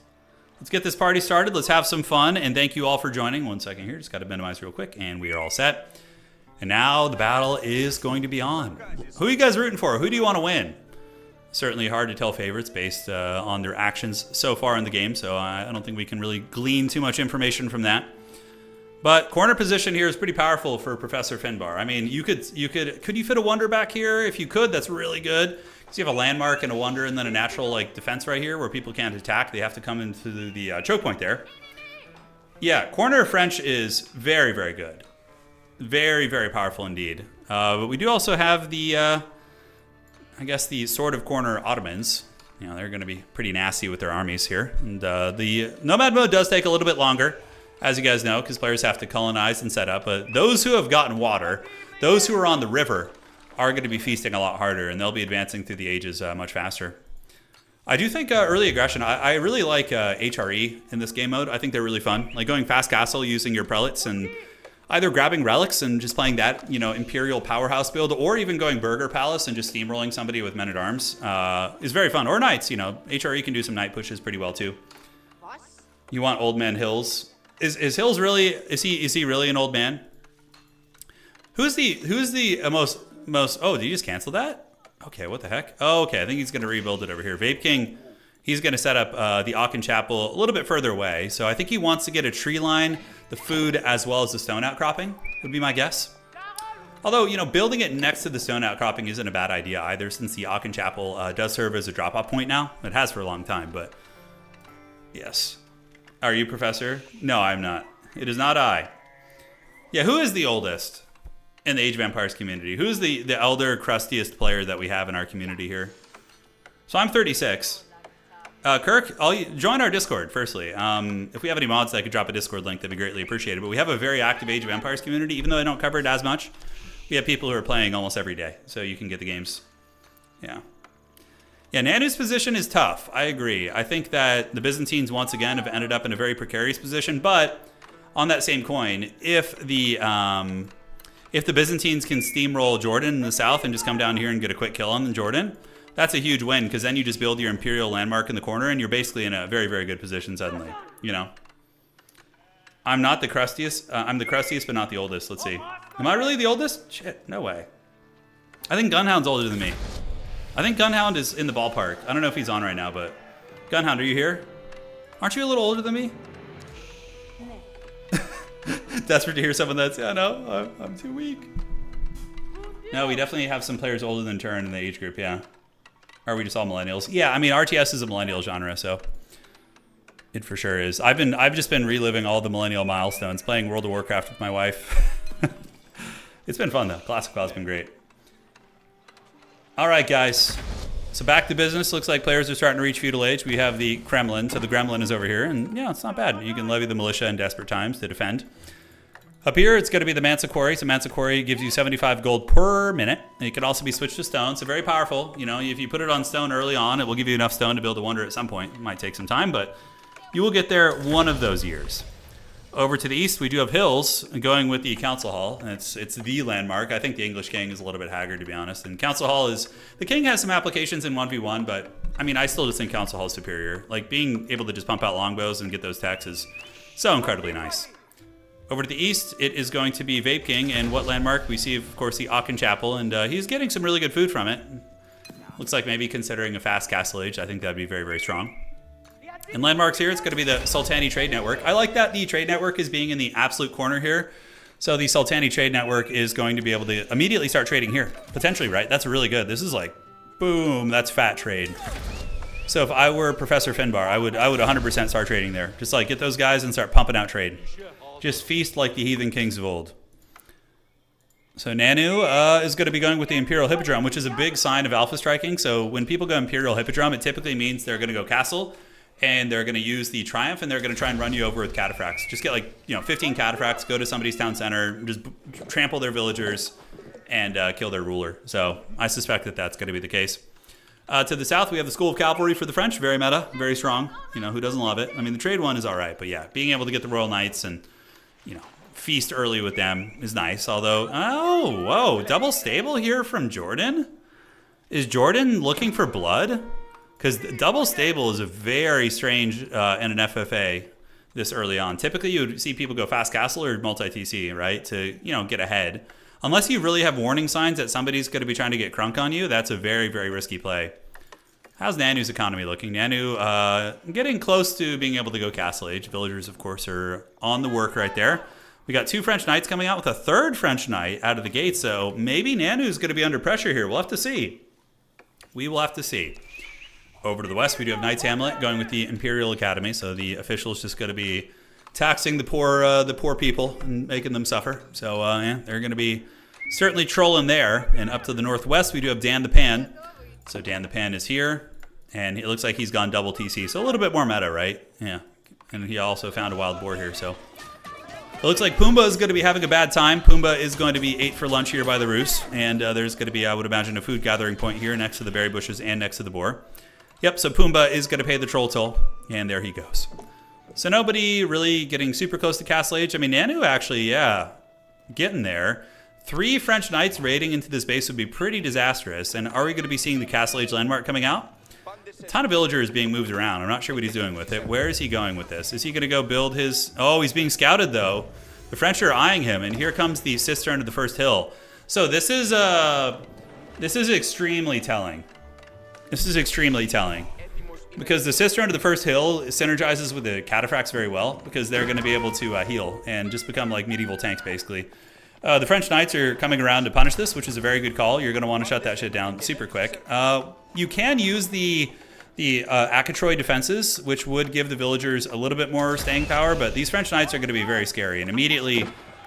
Let's get this party started. Let's have some fun. And thank you all for joining. 1 second here. Just got to minimize real quick. And we are all set. And now the battle is going to be on. Who are you guys rooting for? Who do you want to win? Certainly hard to tell favorites based on their actions so far in the game. So I don't think we can really glean too much information from that. But corner position here is pretty powerful for Professor Finbar. I mean, could you fit a wonder back here? If you could, that's really good. Because you have a landmark and a wonder and then a natural defense right here where people can't attack. They have to come into the choke point there. Yeah, corner French is very, very good. Very, very powerful indeed. But we do also have the, I guess, the Sword of Corner Ottomans. You know, they're going to be pretty nasty with their armies here. And the Nomad mode does take a little bit longer, as you guys know, because players have to colonize and set up. But those who have gotten water, those who are on the river, are going to be feasting a lot harder, and they'll be advancing through the ages much faster. I do think early aggression, I really like HRE in this game mode. I think they're really fun. Like going fast castle using your prelates and either grabbing relics and just playing that, Imperial powerhouse build, or even going Burger Palace and just steamrolling somebody with men-at-arms is very fun. Or Knights, HRE can do some Knight pushes pretty well too. You want Old Man Hills. Is Hills really, is he really an old man? Who's the most, oh, did you just cancel that? Okay, what the heck? Oh, okay, I think he's going to rebuild it over here. Vape King, he's going to set up the Aachen Chapel a little bit further away. So I think he wants to get a tree line, the food, as well as the stone outcropping, would be my guess. Although, building it next to the stone outcropping isn't a bad idea either, since the Aachen Chapel does serve as a drop-off point now. It has for a long time, but yes. Are you Professor? No, I'm not. It is not I. Yeah, who is the oldest in the Age of Empires community? Who's the elder, crustiest player that we have in our community here? So I'm 36. Kirk, join our Discord, firstly. If we have any mods that could drop a Discord link, that'd be greatly appreciated. But we have a very active Age of Empires community, even though I don't cover it as much. We have people who are playing almost every day, so you can get the games. Yeah. Yeah, Nanu's position is tough. I agree. I think that the Byzantines, once again, have ended up in a very precarious position. But on that same coin, if the Byzantines can steamroll Jordan in the south and just come down here and get a quick kill on Jordan, that's a huge win, because then you just build your Imperial landmark in the corner and you're basically in a very, very good position suddenly, I'm not the crustiest. I'm the crustiest, but not the oldest. Let's see. Am I really the oldest? Shit, no way. I think Gunhound's older than me. I think Gunhound is in the ballpark. I don't know if he's on right now, but Gunhound, are you here? Aren't you a little older than me? Desperate to hear someone that's, yeah, no, I'm too weak. No, we definitely have some players older than Turin in the age group, yeah. Or are we just all millennials? Yeah, I mean, RTS is a millennial genre, so it for sure is. I've just been reliving all the millennial milestones, playing World of Warcraft with my wife. It's been fun, though. Classic WoW's been great. All right, guys. So back to business. Looks like players are starting to reach feudal age. We have the Kremlin. So the Gremlin is over here. And yeah, it's not bad. You can levy the militia in desperate times to defend. Up here, it's going to be the Mansa Quarry. So Mansa Quarry gives you 75 gold per minute. And it can also be switched to stone. So very powerful. You know, if you put it on stone early on, it will give you enough stone to build a wonder at some point. It might take some time, but you will get there one of those years. Over to the east, we do have hills, going with the Council Hall. It's the landmark. I think the English King is a little bit haggard, to be honest. And Council Hall is... The King has some applications in 1v1, but, I mean, I still just think Council Hall is superior. Like, being able to just pump out longbows and get those techs is so incredibly nice. Over to the east, it is going to be Vape King. And what landmark? We see, of course, the Aachen Chapel, and he's getting some really good food from it. Looks like maybe considering a fast castle age, I think that'd be very, very strong. And landmarks here, it's going to be the Sultani Trade Network. I like that the trade network is being in the absolute corner here. So the Sultani Trade Network is going to be able to immediately start trading here. Potentially, right? That's really good. This is like, boom, that's fat trade. So if I were Professor Finbar, I would 100% start trading there. Just like get those guys and start pumping out trade. Just feast like the heathen kings of old. So Nanu is going to be going with the Imperial Hippodrome, which is a big sign of alpha striking. So when people go Imperial Hippodrome, it typically means they're going to go castle. And they're going to use the Triumph, and they're going to try and run you over with cataphracts. Just get 15 cataphracts, go to somebody's town center, just trample their villagers, and kill their ruler. So I suspect that that's going to be the case. To the south, we have the School of Cavalry for the French. Very meta, very strong. You know, who doesn't love it? I mean, the trade one is all right, but yeah, being able to get the Royal Knights and, feast early with them is nice. Although, oh, whoa, double stable here from Jordan? Is Jordan looking for blood? Because double stable is a very strange in an FFA this early on. Typically, you would see people go fast castle or multi-TC, right, to get ahead. Unless you really have warning signs that somebody's going to be trying to get crunk on you, that's a very, very risky play. How's Nanu's economy looking? Nanu getting close to being able to go castle age. Villagers, of course, are on the work right there. We got 2 French knights coming out with a 3rd French knight out of the gate, so maybe Nanu's going to be under pressure here. We'll have to see. We will have to see. Over to the west, we do have Knights Hamlet going with the Imperial Academy. So the officials just going to be taxing the poor people and making them suffer. So yeah, they're going to be certainly trolling there. And up to the northwest, we do have Dan the Pan. So Dan the Pan is here, and it looks like he's gone double TC. So a little bit more meta, right? Yeah. And he also found a wild boar here. So it looks like Pumbaa is going to be having a bad time. Pumbaa is going to be ate for lunch here by the Roos. And there's going to be, I would imagine, a food gathering point here next to the berry bushes and next to the boar. Yep, so Pumbaa is going to pay the troll toll, and there he goes. So nobody really getting super close to castle age. I mean, Nanu actually, yeah, getting there. 3 French knights raiding into this base would be pretty disastrous. And are we going to be seeing the castle age landmark coming out? A ton of villagers being moved around. I'm not sure what he's doing with it. Where is he going with this? Is he going to go build his... Oh, he's being scouted, though. The French are eyeing him, and here comes the cistern of the first hill. So this is extremely telling. This is extremely telling because the cistern of the first hill synergizes with the cataphracts very well because they're going to be able to heal and just become like medieval tanks, basically. The French knights are coming around to punish this, which is a very good call. You're going to want to shut that shit down super quick. You can use the Acatroy defenses, which would give the villagers a little bit more staying power, but these French knights are going to be very scary. And immediately,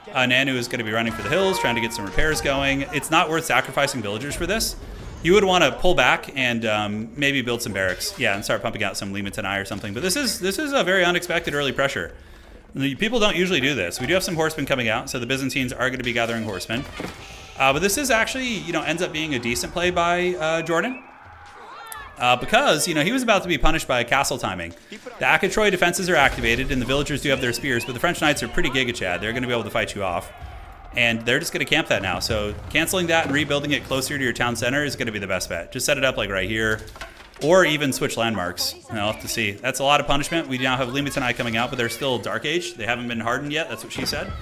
Nanu is going to be running for the hills, trying to get some repairs going. It's not worth sacrificing villagers for this. You would want to pull back and maybe build some barracks, yeah, and start pumping out some Lima Tenai or something. But this is a very unexpected early pressure. People don't usually do this. We do have some horsemen coming out, so the Byzantines are going to be gathering horsemen. But this is actually, ends up being a decent play by Jordan. Because, he was about to be punished by castle timing. The Acatroy defenses are activated, and the villagers do have their spears, but the French knights are pretty giga chad. They're going to be able to fight you off. And they're just going to camp that now. So canceling that and rebuilding it closer to your town center is going to be the best bet. Just set it up like right here, or even switch landmarks. I'll have to see. That's a lot of punishment. We now have Lima Tenai coming out, but they're still Dark Age. They haven't been hardened yet. That's what she said.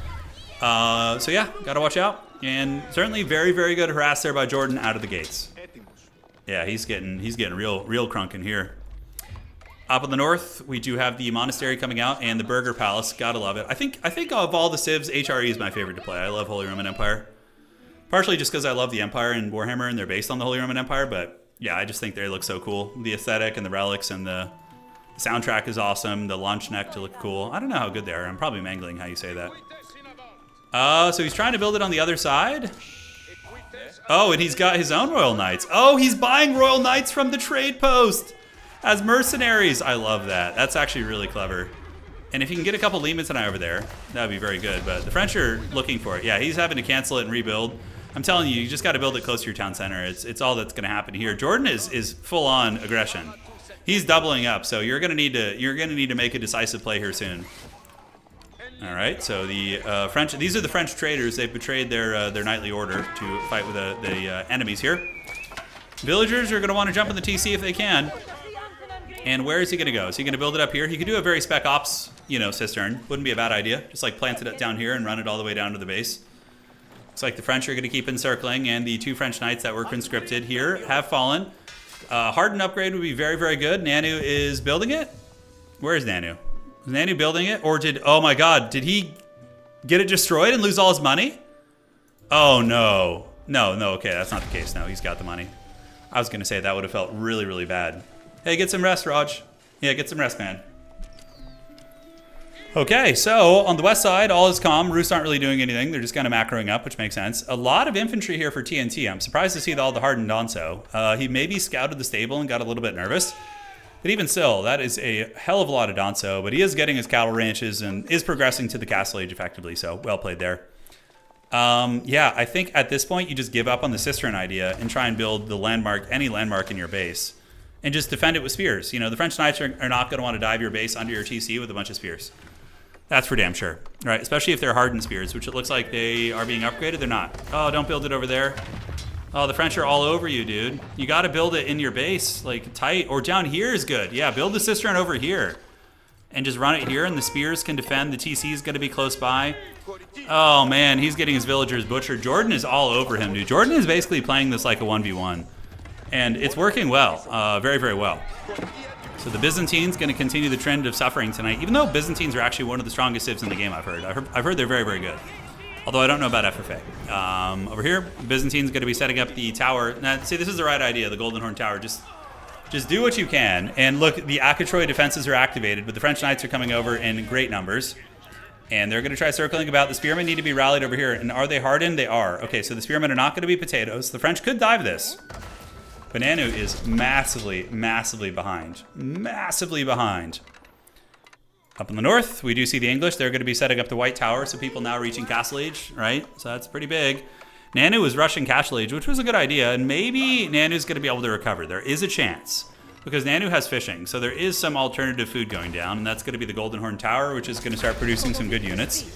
So yeah, got to watch out. And certainly very, very good harass there by Jordan out of the gates. Yeah, he's getting real crunk in here. Up in the north, we do have the monastery coming out and the Burger Palace. Gotta love it. I think of all the civs, HRE is my favorite to play. I love Holy Roman Empire. Partially just because I love the Empire and Warhammer and they're based on the Holy Roman Empire, but yeah, I just think they look so cool. The aesthetic and the relics and the soundtrack is awesome. The launch neck to look cool. I don't know how good they are. I'm probably mangling how you say that. So he's trying to build it on the other side. Oh, and he's got his own Royal Knights. Oh, he's buying Royal Knights from the trade post as mercenaries. I love that. That's actually really clever. And if you can get a couple Lehman's and I over there, that would be very good. But the French are looking for it. Yeah, he's having to cancel it and rebuild. I'm telling you, you just got to build it close to your town center. It's all that's going to happen here. Jordan is full on aggression. He's doubling up, so you're going to need to make a decisive play here soon. All right, so the French. These are the French traders. They've betrayed their knightly order to fight with the enemies here. Villagers are going to want to jump in the TC if they can. And where is he going to go? Is he going to build it up here? He could do a very spec ops, cistern. Wouldn't be a bad idea. Just like plant it down here and run it all the way down to the base. Looks like the French are going to keep encircling, and the 2 French knights that were conscripted here have fallen. Hardened upgrade would be very, very good. Nanu is building it. Where is Nanu? Is Nanu building it? Or oh my god, did he get it destroyed and lose all his money? Oh no. No, okay, that's not the case. No, he's got the money. I was going to say that would have felt really, really bad. Hey, get some rest, Raj. Yeah, get some rest, man. Okay, so on the west side, all is calm. Rus aren't really doing anything. They're just kind of macroing up, which makes sense. A lot of infantry here for TNT. I'm surprised to see all the hardened Donso. He maybe scouted the stable and got a little bit nervous. But even still, that is a hell of a lot of Donso. But he is getting his cattle ranches and is progressing to the castle age effectively. So well played there. Yeah, I think at this point, you just give up on the cistern idea and try and build the landmark, any landmark in your base. And just defend it with spears. The French knights are not going to want to dive your base under your TC with a bunch of spears. That's for damn sure. Right, especially if they're hardened spears, which it looks like they are being upgraded. They're not. Oh, don't build it over there. Oh, the French are all over you, dude. You got to build it in your base, like tight. Or down here is good. Yeah, build the cistern over here. And just run it here, and the spears can defend. The TC is going to be close by. Oh, man, he's getting his villagers butchered. Jordan is all over him, dude. Jordan is basically playing this like a 1v1. And it's working well, very, very well. So the Byzantines going to continue the trend of suffering tonight, even though Byzantines are actually one of the strongest civs in the game, I've heard they're very, very good. Although I don't know about FFA. Over here, Byzantines going to be setting up the tower. Now, see, this is the right idea, the Golden Horn Tower. Just do what you can. And look, the Akatroy defenses are activated, but the French knights are coming over in great numbers. And they're going to try circling about. The spearmen need to be rallied over here. And are they hardened? They are. Okay, so the spearmen are not going to be potatoes. The French could dive this. But Nanu is massively, massively behind. Massively behind. Up in the north, we do see the English. They're going to be setting up the White Tower, so people now reaching Castle Age, right? So that's pretty big. Nanu was rushing Castle Age, which was a good idea, and maybe Nanu's going to be able to recover. There is a chance, because Nanu has fishing, so there is some alternative food going down, and that's going to be the Golden Horn Tower, which is going to start producing some good units.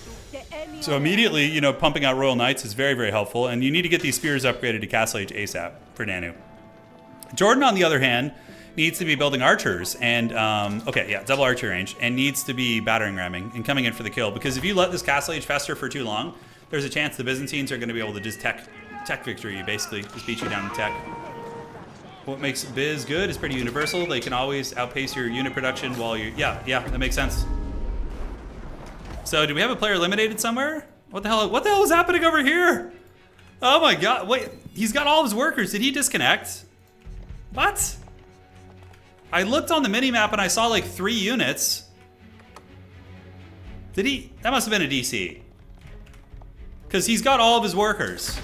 So immediately, pumping out Royal Knights is very, very helpful, and you need to get these spears upgraded to Castle Age ASAP for Nanu. Jordan, on the other hand, needs to be building archers and, double archery range, and needs to be battering ramming and coming in for the kill. Because if you let this Castle Age fester for too long, there's a chance the Byzantines are going to be able to just tech victory you, basically. Just beat you down in tech. What makes Biz good is pretty universal. They can always outpace your unit production while you... Yeah, that makes sense. So, do we have a player eliminated somewhere? What the hell is happening over here? Oh my god, wait, he's got all of his workers. Did he disconnect? What? I looked on the minimap and I saw like 3 units. Did he? That must have been a DC. Because he's got all of his workers.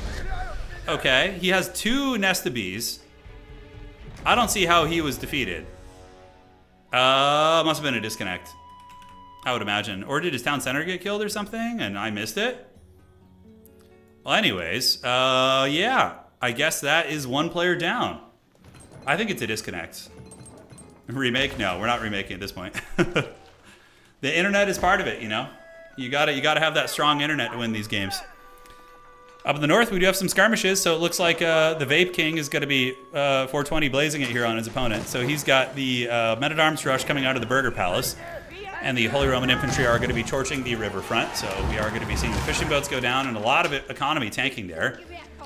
Okay, he has 2 Nesta Bees. I don't see how he was defeated. Must have been a disconnect, I would imagine. Or did his town center get killed or something and I missed it? Well, anyways, yeah. I guess that is 1 player down. I think it's a disconnect. Remake? No, we're not remaking at this point. The internet is part of it, You gotta have that strong internet to win these games. Up in the north, we do have some skirmishes, so it looks like the Vape King is going to be 420 blazing it here on his opponent. So he's got the Men-at-Arms rush coming out of the Burger Palace, and the Holy Roman Infantry are going to be torching the riverfront. So we are going to be seeing the fishing boats go down and a lot of economy tanking there.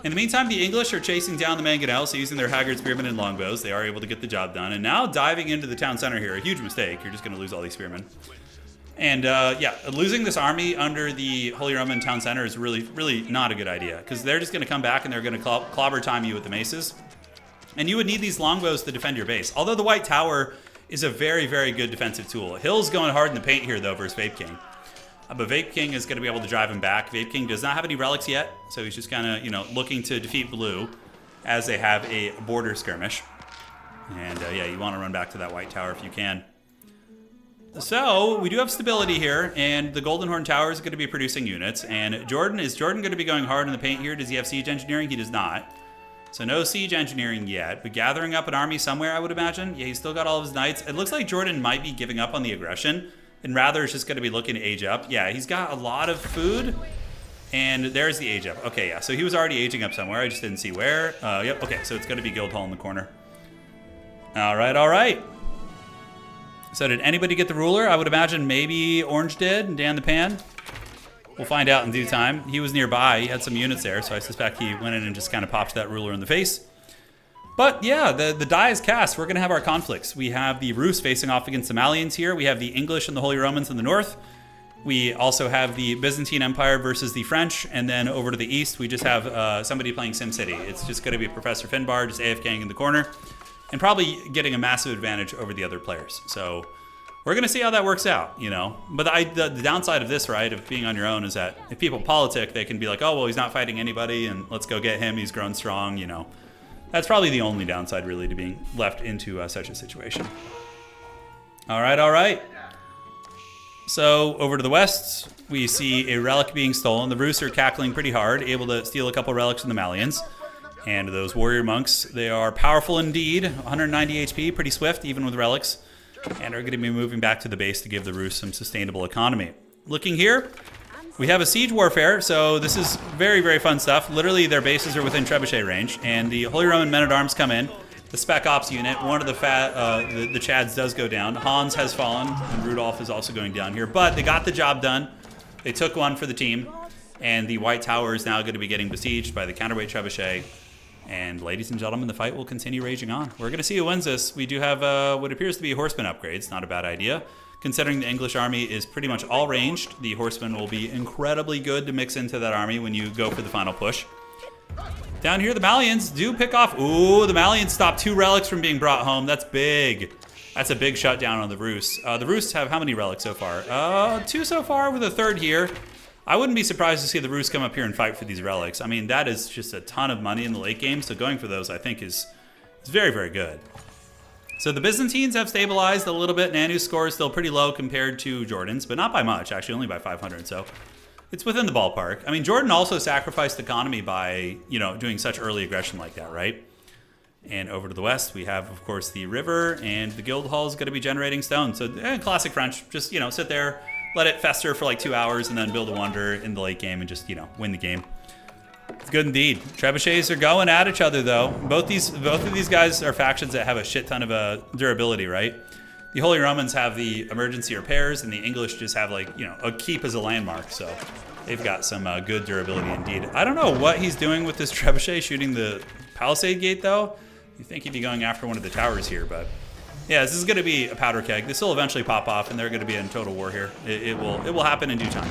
In the meantime, the English are chasing down the mangonels, so using their Haggard spearmen and longbows, they are able to get the job done. And now diving into the town center here, a huge mistake. You're just going to lose all these spearmen. And losing this army under the Holy Roman town center is really, really not a good idea, because they're just going to come back and they're going to clobber time you with the maces. And you would need these longbows to defend your base. Although the White Tower is a very, very good defensive tool. Hill's going hard in the paint here, though, versus Vape King. But Vape King is going to be able to drive him back. Vape King does not have any relics yet, so he's just kind of, you know, looking to defeat blue as they have a border skirmish. And yeah, you want to run back to that white tower if you can. So we do have stability here, and the Golden Horn Tower is going to be producing units. And is Jordan going to be going hard in the paint here? Does he have siege engineering? He does not. So no siege engineering yet, but gathering up an army somewhere, I would imagine. Yeah, he's still got all of his knights. It looks like Jordan might be giving up on the aggression, and rather is just going to be looking to age up. Yeah, he's got a lot of food, and there's the age up. Okay, yeah, so he was already aging up somewhere. I just didn't see where. Yep, okay, so it's going to be Guildhall in the corner. All right, all right. So did anybody get the ruler? I would imagine maybe Orange did, Dan the Pan. We'll find out in due time. He was nearby. He had some units there, so I suspect he went in and just kind of popped that ruler in the face. But yeah, the die is cast. We're going to have our conflicts. We have the Rus facing off against the Malians here. We have the English and the Holy Romans in the north. We also have the Byzantine Empire versus the French. And then over to the east, we just have somebody playing SimCity. It's just going to be Professor Finbar just AFKing in the corner and probably getting a massive advantage over the other players. So we're going to see how that works out, you know. But the downside of this, right, of being on your own is that if people politic, they can be like, oh, well, he's not fighting anybody, and let's go get him. He's grown strong, you know. That's probably the only downside, really, to being left into such a situation. All right, all right. So over to the west, we see a relic being stolen. The Rus are cackling pretty hard, able to steal a couple relics from the Malians. And those warrior monks, they are powerful indeed. 190 HP, pretty swift, even with relics. And are going to be moving back to the base to give the Rus some sustainable economy. Looking here, we have a siege warfare, so this is very, very fun stuff. Literally, their bases are within trebuchet range, and the Holy Roman Men-at-Arms come in. The Spec Ops unit, one of the Chads does go down. Hans has fallen, and Rudolph is also going down here. But they got the job done. They took one for the team, and the White Tower is now going to be getting besieged by the counterweight trebuchet. And ladies and gentlemen, the fight will continue raging on. We're going to see who wins this. We do have what appears to be horseman upgrades. Not a bad idea. Considering the English army is pretty much all ranged, the horsemen will be incredibly good to mix into that army when you go for the final push. Down here, the Malians do pick off. Ooh, the Malians stop 2 relics from being brought home. That's big. That's a big shutdown on the Rus. The Rus have how many relics so far? 2 so far with a 3rd here. I wouldn't be surprised to see the Rus come up here and fight for these relics. I mean, that is just a ton of money in the late game, so going for those, I think, is very, very good. So the Byzantines have stabilized a little bit. Nanu's score is still pretty low compared to Jordan's, but not by much, actually, only by 500, so it's within the ballpark. I mean, Jordan also sacrificed economy by, you know, doing such early aggression like that, right? And over to the west, we have, of course, the river, and the Guildhall is going to be generating stone. So classic French, just, you know, sit there, let it fester for like 2 hours, and then build a wonder in the late game and just, you know, win the game. It's good indeed. Trebuchets are going at each other, though. Both of these guys are factions that have a shit ton of durability, right? The Holy Romans have the emergency repairs, and the English just have, like, you know, a keep as a landmark. So they've got some good durability indeed. I don't know what he's doing with this trebuchet shooting the palisade gate, though. You think he'd be going after one of the towers here, but yeah, this is going to be a powder keg. This will eventually pop off, and they're going to be in total war here. It will happen in due time.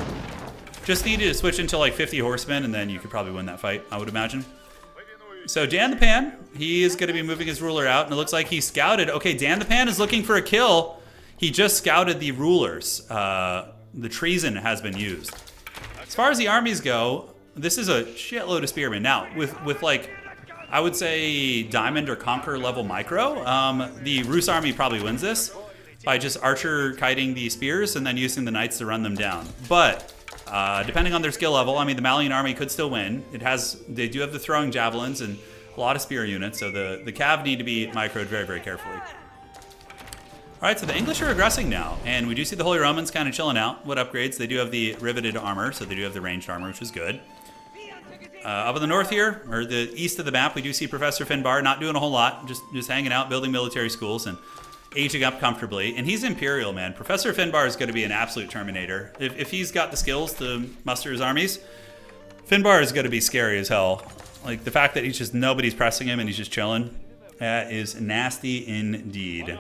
Just needed to switch into like 50 horsemen, and then you could probably win that fight, I would imagine. So Dan the Pan, he is going to be moving his ruler out, and it looks like he scouted. Okay, Dan the Pan is looking for a kill. He just scouted the rulers. The treason has been used. As far as the armies go, this is a shitload of spearmen. Now, with like, I would say Diamond or Conqueror level micro, the Rus army probably wins this by just archer kiting the spears and then using the knights to run them down. But depending on their skill level, I mean, the Malian army could still win. They do have the throwing javelins and a lot of spear units, so the cav need to be microed very, very carefully. All right, so the English are aggressing now, and we do see the Holy Romans kind of chilling out. What upgrades? They do have the riveted armor, so they do have the ranged armor, which is good. Up in the north here, or the east of the map, we do see Professor Finbar not doing a whole lot, just hanging out, building military schools, and aging up comfortably. And he's Imperial, man. Professor Finbar is going to be an absolute Terminator. If he's got the skills to muster his armies, Finbar is going to be scary as hell. Like, the fact that he's just, nobody's pressing him and he's just chilling, that is nasty indeed.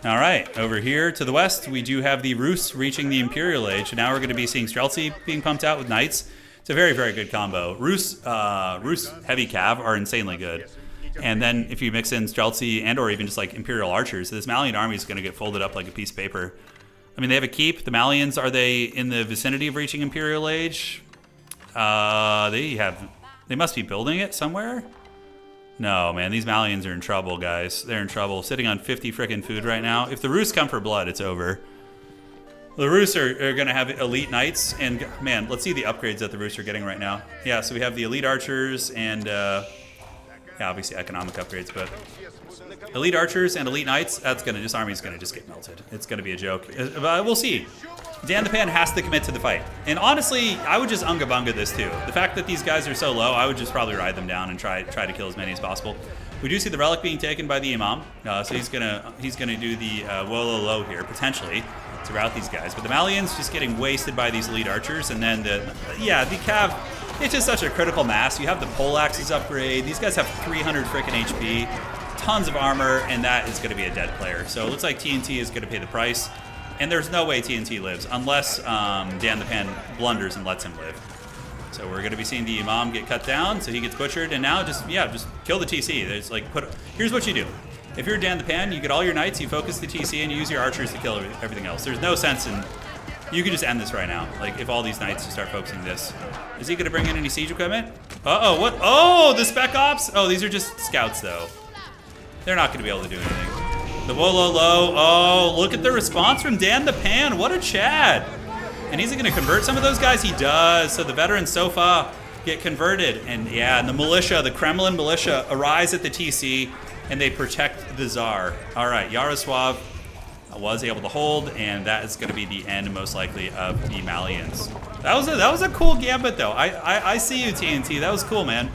All right, over here to the west, we do have the Rus reaching the Imperial Age. And now we're going to be seeing Streltsy being pumped out with Knights. It's a very, very good combo. Rus heavy cav are insanely good. And then if you mix in Streltsy and or even just like Imperial Archers, this Malian army is going to get folded up like a piece of paper. I mean, they have a keep. The Malians, are they in the vicinity of reaching Imperial Age? They must be building it somewhere? No, man, these Malians are in trouble, guys. They're in trouble. Sitting on 50 frickin' food right now. If the Rus come for blood, it's over. The Rus are going to have elite knights, and man, let's see the upgrades that the Rus are getting right now. Yeah, so we have the elite archers and, yeah, obviously economic upgrades, but elite archers and elite knights, this army's going to just get melted. It's going to be a joke. But we'll see. Dan the Pan has to commit to the fight. And honestly, I would just unga bunga this too. The fact that these guys are so low, I would just probably ride them down and try to kill as many as possible. We do see the relic being taken by the Imam, so he's gonna do the Wololo here potentially to rout these guys. But the Malians just getting wasted by these elite archers, and then the Cav. It's just such a critical mass. You have the poleaxes upgrade. These guys have 300 frickin' HP, tons of armor, and that is going to be a dead player. So it looks like TNT is going to pay the price. And there's no way TNT lives unless Dan the Pan blunders and lets him live. So we're going to be seeing the Imam get cut down, so he gets butchered, and now just kill the TC. There's like here's what you do. If you're Dan the Pan, you get all your knights, you focus the TC, and you use your archers to kill everything else. There's no sense in. You could just end this right now. Like if all these knights just start focusing this. Is he going to bring in any siege equipment? Uh-oh, what? Oh, the spec ops? Oh, these are just scouts though. They're not going to be able to do anything. The Wololo, oh, look at the response from Dan the Pan. What a Chad. And he's going to convert some of those guys? He does. So the veteran Sofa get converted. And yeah, and the militia, the Kremlin militia, arise at the TC, and they protect the Tsar. All right, Yaroslav was able to hold, and that is going to be the end, most likely, of the Malians. That was a cool gambit, though. I see you, TNT. That was cool, man.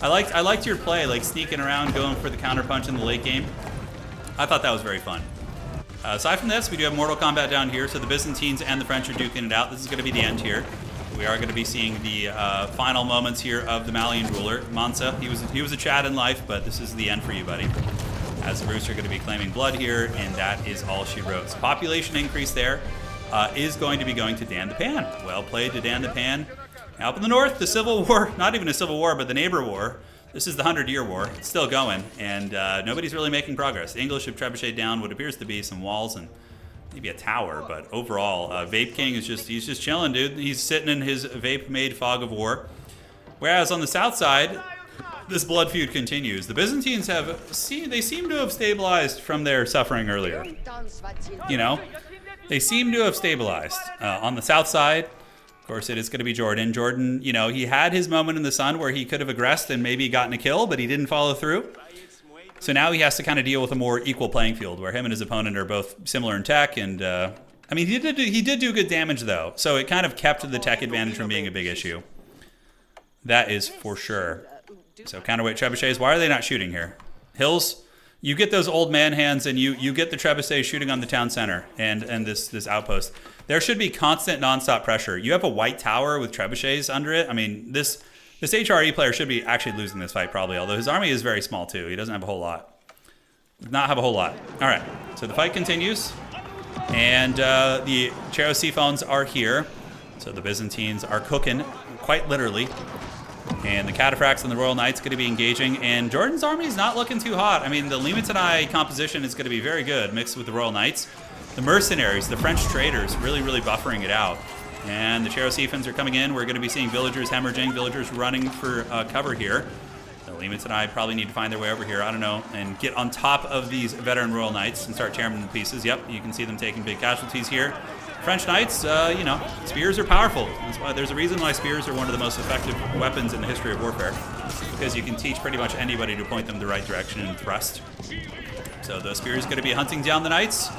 I liked your play, like sneaking around, going for the counterpunch in the late game. I thought that was very fun. Aside from this, we do have Mortal Kombat down here, so the Byzantines and the French are duking it out. This is going to be the end here. We are going to be seeing the final moments here of the Malian ruler, Mansa. He was a Chad in life, but this is the end for you, buddy. As the Rus are going to be claiming blood here, and that is all she wrote. So population increase there is going to be going to Dan the Pan. Well played to Dan the Pan. Now up in the north, the Civil War, not even a Civil War, but the neighbor war. This is the 100-Year War. It's still going, and nobody's really making progress. The English have trebucheted down what appears to be some walls and maybe a tower, but overall, Vape King is he's just chilling, dude. He's sitting in his vape-made fog of war. Whereas on the south side, this blood feud continues. The Byzantines they seem to have stabilized from their suffering earlier. You know, they seem to have stabilized. On the south side, of course, it is going to be Jordan. Jordan, you know, he had his moment in the sun where he could have aggressed and maybe gotten a kill, but he didn't follow through. So now he has to kind of deal with a more equal playing field where him and his opponent are both similar in tech. And I mean, he did do good damage though, so it kind of kept the tech advantage from being a big issue. That is for sure. So counterweight trebuchets. Why are they not shooting here? Hills, you get those old man hands, and you get the trebuchets shooting on the town center and this outpost. There should be constant nonstop pressure. You have a white tower with trebuchets under it. I mean, this HRE player should be actually losing this fight probably, although his army is very small too. He doesn't have a whole lot. Does not have a whole lot. All right, so the fight continues, and the Cherosiphones are here. So the Byzantines are cooking, quite literally. And the Cataphracts and the Royal Knights going to be engaging, and Jordan's army is not looking too hot. I mean, the Limitanai composition is going to be very good, mixed with the Royal Knights. The mercenaries, the French traders, really buffering it out. And the Cherosiphons are coming in. We're going to be seeing villagers hemorrhaging, villagers running for cover here. The Limitanai probably need to find their way over here, I don't know, and get on top of these veteran Royal Knights and start tearing them to pieces. Yep, you can see them taking big casualties here. French Knights, you know, spears are powerful. That's why there's a reason why spears are one of the most effective weapons in the history of warfare, because you can teach pretty much anybody to point them the right direction and thrust. So the spear is going to be hunting down the Knights,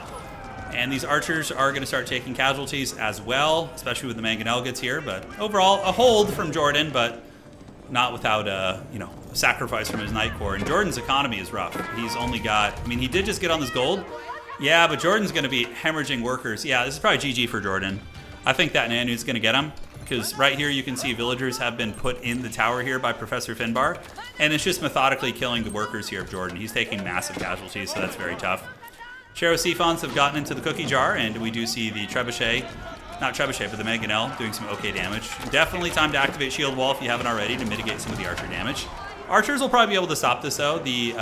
and these archers are going to start taking casualties as well, especially with the Mangonel here. But overall, a hold from Jordan, but not without you know, a sacrifice from his Knight Corps. And Jordan's economy is rough. He's only got, I mean, he did just get on this gold. Yeah, but Jordan's going to be hemorrhaging workers. Yeah, this is probably GG for Jordan. I think that Nanu's going to get him, because right here you can see villagers have been put in the tower here by Professor Finbar, and it's just methodically killing the workers here of Jordan. He's taking massive casualties, so that's very tough. Cherosiphons have gotten into the cookie jar, and we do see the Trebuchet, not Trebuchet, but the Mangonel doing some okay damage. Definitely time to activate Shield Wall if you haven't already to mitigate some of the archer damage. Archers will probably be able to stop this though. The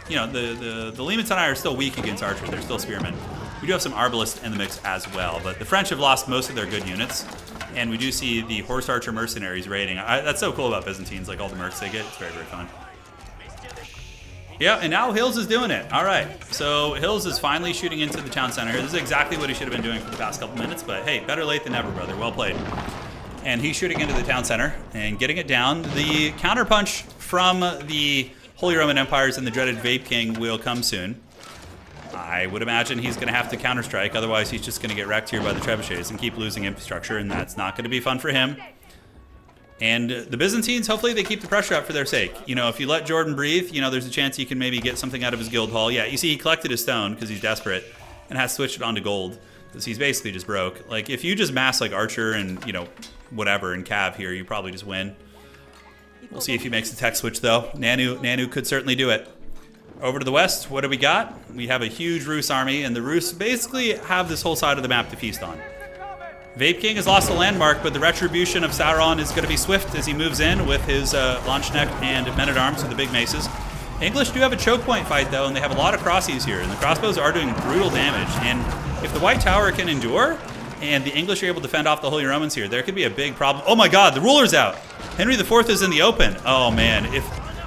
you know, the Limitanai are still weak against archers. They're still spearmen. We do have some Arbalists in the mix as well, but the French have lost most of their good units, and we do see the Horse Archer Mercenaries raiding. That's so cool about Byzantines, like all the mercs they get. It's very, very fun. Yeah, and now Hills is doing it. All right, so Hills is finally shooting into the town center here. This is exactly what he should have been doing for the past couple minutes, but hey, better late than never, brother. Well played. And he's shooting into the town center and getting it down. The counterpunch from the Holy Roman Empires and the dreaded Vape King will come soon. I would imagine he's going to have to counterstrike, otherwise he's just going to get wrecked here by the trebuchets and keep losing infrastructure, and that's not going to be fun for him. And the Byzantines, hopefully they keep the pressure up for their sake. You know, if you let Jordan breathe, you know, there's a chance he can maybe get something out of his guild hall. Yeah, you see he collected his stone because he's desperate and has switched it onto gold because he's basically just broke. Like, if you just mass like Archer and, you know, whatever and Cav here, you probably just win. We'll see if he makes the tech switch, though. Nanu could certainly do it. Over to the west, what do we got? We have a huge Rus army, and the Rus basically have this whole side of the map to feast on. Vape King has lost a landmark, but the retribution of Sauron is going to be swift as he moves in with his Launchneck and Men-at-Arms with the big maces. English do have a choke point fight, though, and they have a lot of crossies here, and the crossbows are doing brutal damage. And if the White Tower can endure, and the English are able to fend off the Holy Romans here, there could be a big problem. Oh my god, the ruler's out! Henry IV is in the open. Oh man,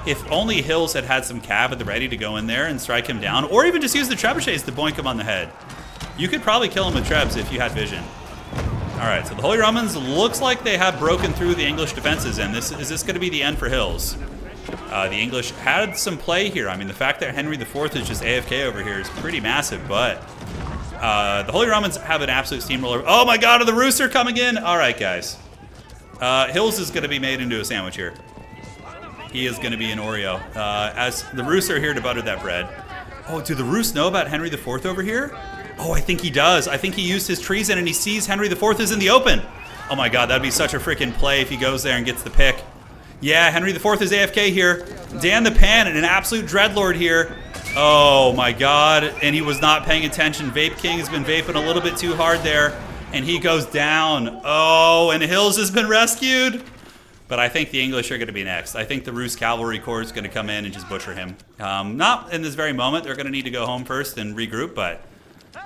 if only Hills had some cav at the ready to go in there and strike him down, or even just use the trebuchets to boink him on the head. You could probably kill him with trebs if you had vision. Alright, so the Holy Romans looks like they have broken through the English defenses, and is this going to be the end for Hills? The English had some play here. I mean, the fact that Henry IV is just AFK over here is pretty massive, but the Holy Romans have an absolute steamroller. Oh my god, are the Rus are coming in? Alright, guys. Hills is going to be made into a sandwich here. He is going to be an Oreo. As the Rus are here to butter that bread. Oh, do the Rus know about Henry IV over here? Oh, I think he does. I think he used his treason and he sees Henry IV is in the open. Oh my god, that'd be such a freaking play if he goes there and gets the pick. Yeah, Henry IV is AFK here. Dan the Pan and an absolute dreadlord here. Oh my god, and he was not paying attention. Vape King has been vaping a little bit too hard there, and he goes down. Oh, and Hills has been rescued. But I think the English are going to be next. I think the Rus Cavalry Corps is going to come in and just butcher him. Not in this very moment. They're going to need to go home first and regroup, but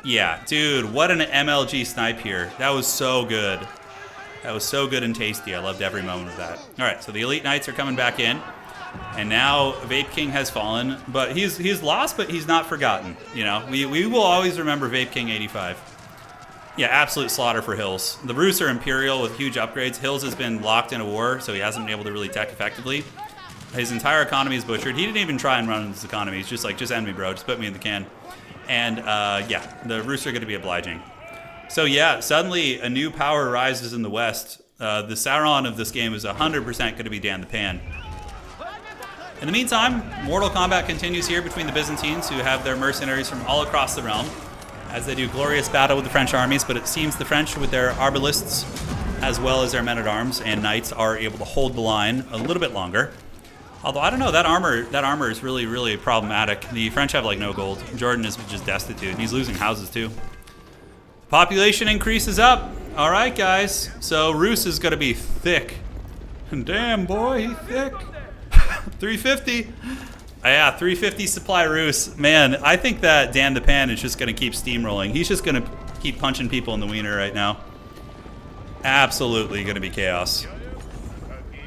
yeah, dude, what an MLG snipe here. That was so good. That was so good and tasty. I loved every moment of that. All right, so the Elite Knights are coming back in. And now Vape King has fallen, but he's lost, but he's not forgotten. You know, we will always remember Vape King 85. Yeah, absolute slaughter for Hills. The Rus are Imperial with huge upgrades. Hills has been locked in a war, so he hasn't been able to really tech effectively. His entire economy is butchered. He didn't even try and run his economy. He's just like, just end me, bro. Just put me in the can. And yeah, the Rus are going to be obliging. So yeah, suddenly a new power rises in the west. The Sauron of this game is 100% going to be Dan the Pan. In the meantime, Mortal Kombat continues here between the Byzantines, who have their mercenaries from all across the realm, as they do glorious battle with the French armies, but it seems the French, with their Arbalists, as well as their Men-at-Arms and Knights, are able to hold the line a little bit longer. Although, I don't know, that armor is really, really problematic. The French have, like, no gold. Jordan is just destitute, and he's losing houses, too. Population increases up. All right, guys. So, Rus is going to be thick. Damn, boy, he's thick. 350. Yeah, 350 supply Rus. Man, I think that Dan the Pan is just going to keep steamrolling. He's just going to keep punching people in the wiener right now. Absolutely going to be chaos.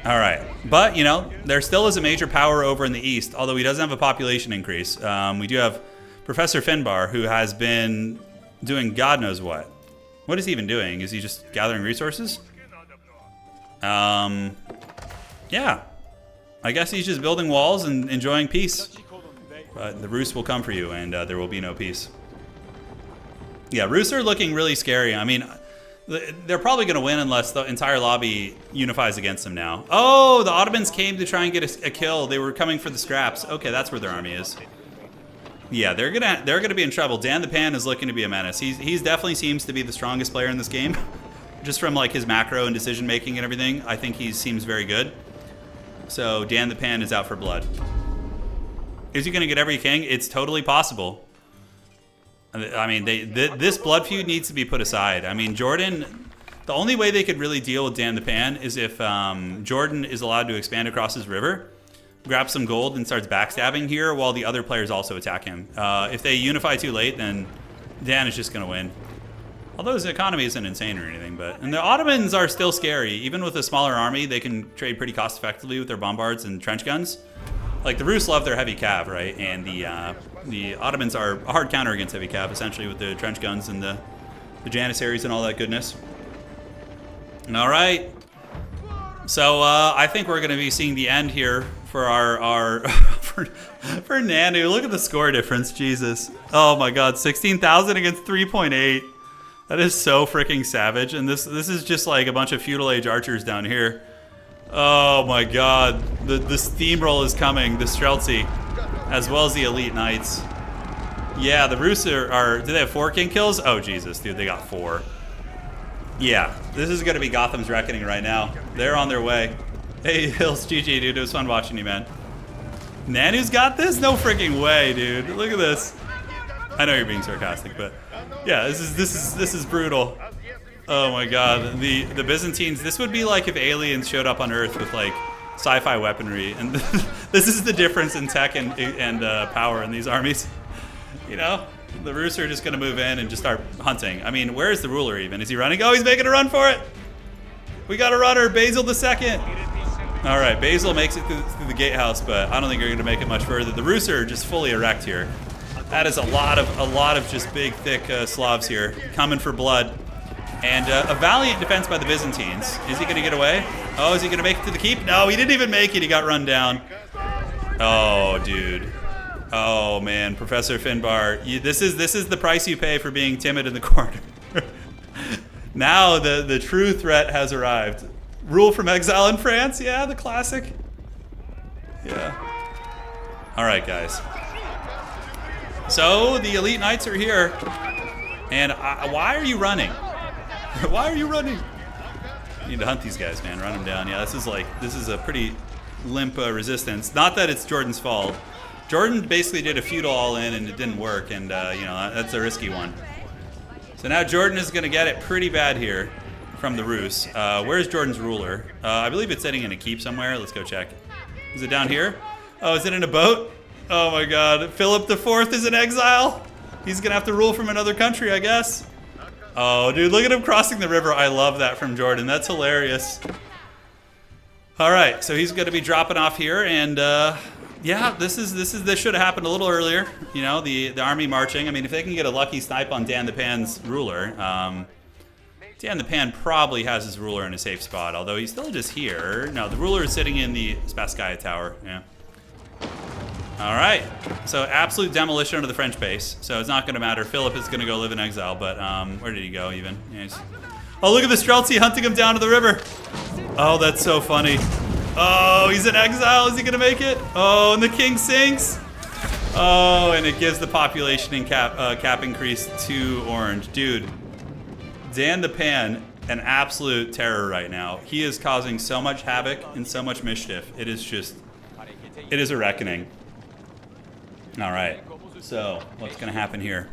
All right. But, you know, there still is a major power over in the east, although he doesn't have a population increase. We do have Professor Finbar, who has been doing God knows what. What is he even doing? Is he just gathering resources? Yeah. I guess he's just building walls and enjoying peace. But the Rus will come for you, and there will be no peace. Yeah, Rus are looking really scary. I mean, they're probably going to win unless the entire lobby unifies against them now. Oh, the Ottomans came to try and get a kill. They were coming for the scraps. Okay, that's where their army is. Yeah, they're gonna be in trouble. Dan the Pan is looking to be a menace. He's definitely seems to be the strongest player in this game. Just from like his macro and decision making and everything, I think he seems very good. So Dan the Pan is out for blood. Is he going to get every king? It's totally possible. I mean, this blood feud needs to be put aside. I mean, Jordan, the only way they could really deal with Dan the Pan is if Jordan is allowed to expand across his river, grab some gold, and starts backstabbing here while the other players also attack him. If they unify too late, then Dan is just going to win. Although his economy isn't insane or anything, and the Ottomans are still scary. Even with a smaller army, they can trade pretty cost effectively with their bombards and trench guns. Like the Rus love their heavy cav, right? And the Ottomans are a hard counter against heavy cav, essentially with the trench guns and the Janissaries and all that goodness. All right. So I think we're going to be seeing the end here for our for Nanu. Look at the score difference, Jesus. Oh my God, 16,000 against 3.8. That is so freaking savage. And this is just like a bunch of feudal age archers down here. Oh my God, the steamroll is coming. The Streltsy, as well as the elite knights. Yeah, the Rus do they have 4 king kills? Oh Jesus, dude, they got 4. Yeah, this is going to be Gotham's reckoning right now. They're on their way. Hey, Hills, GG, dude. It was fun watching you, man. Nanu's got this? No freaking way, dude. Look at this. I know you're being sarcastic, but yeah, this is brutal. Oh my God, the Byzantines. This would be like if aliens showed up on Earth with like sci-fi weaponry, and this is the difference in tech and power in these armies. You know. The Rus are just going to move in and just start hunting. I mean, where is the ruler even? Is he running? Oh, he's making a run for it. We got a runner, Basil II. All right, Basil makes it through the gatehouse, but I don't think you're going to make it much further. The Rus are just fully erect here. That is a lot of just big, thick Slavs here coming for blood. And a valiant defense by the Byzantines. Is he going to get away? Oh, is he going to make it to the keep? No, he didn't even make it. He got run down. Oh, dude. Oh man, Professor Finbar, this is the price you pay for being timid in the corner. Now the true threat has arrived. Rule from exile in France, yeah, the classic. Yeah. All right, guys. So the elite knights are here, and why are you running? Why are you running? You need to hunt these guys, man. Run them down. Yeah, this is a pretty limp resistance. Not that it's Jordan's fault. Jordan basically did a feudal all-in and it didn't work, and you know, that's a risky one. So now Jordan is going to get it pretty bad here from the Rus. Where's Jordan's ruler? I believe it's sitting in a keep somewhere. Let's go check. Is it down here? Oh, is it in a boat? Oh my God. Philip IV is in exile. He's going to have to rule from another country, I guess. Oh, dude, look at him crossing the river. I love that from Jordan. That's hilarious. All right, so he's going to be dropping off here, and yeah, this should have happened a little earlier. You know, the army marching. I mean, if they can get a lucky snipe on Dan the Pan's ruler, Dan the Pan probably has his ruler in a safe spot. Although he's still just here. No, the ruler is sitting in the Spasskaya Tower. Yeah. All right. So absolute demolition of the French base. So it's not going to matter. Philip is going to go live in exile. But where did he go even? Yeah, oh, look at the Streltsy hunting him down to the river. Oh, that's so funny. Oh, he's in exile. Is he going to make it? Oh, and the king sinks. Oh, and it gives the population and cap increase to orange. Dude, Dan the Pan, an absolute terror right now. He is causing so much havoc and so much mischief. It is a reckoning. All right, so what's going to happen here?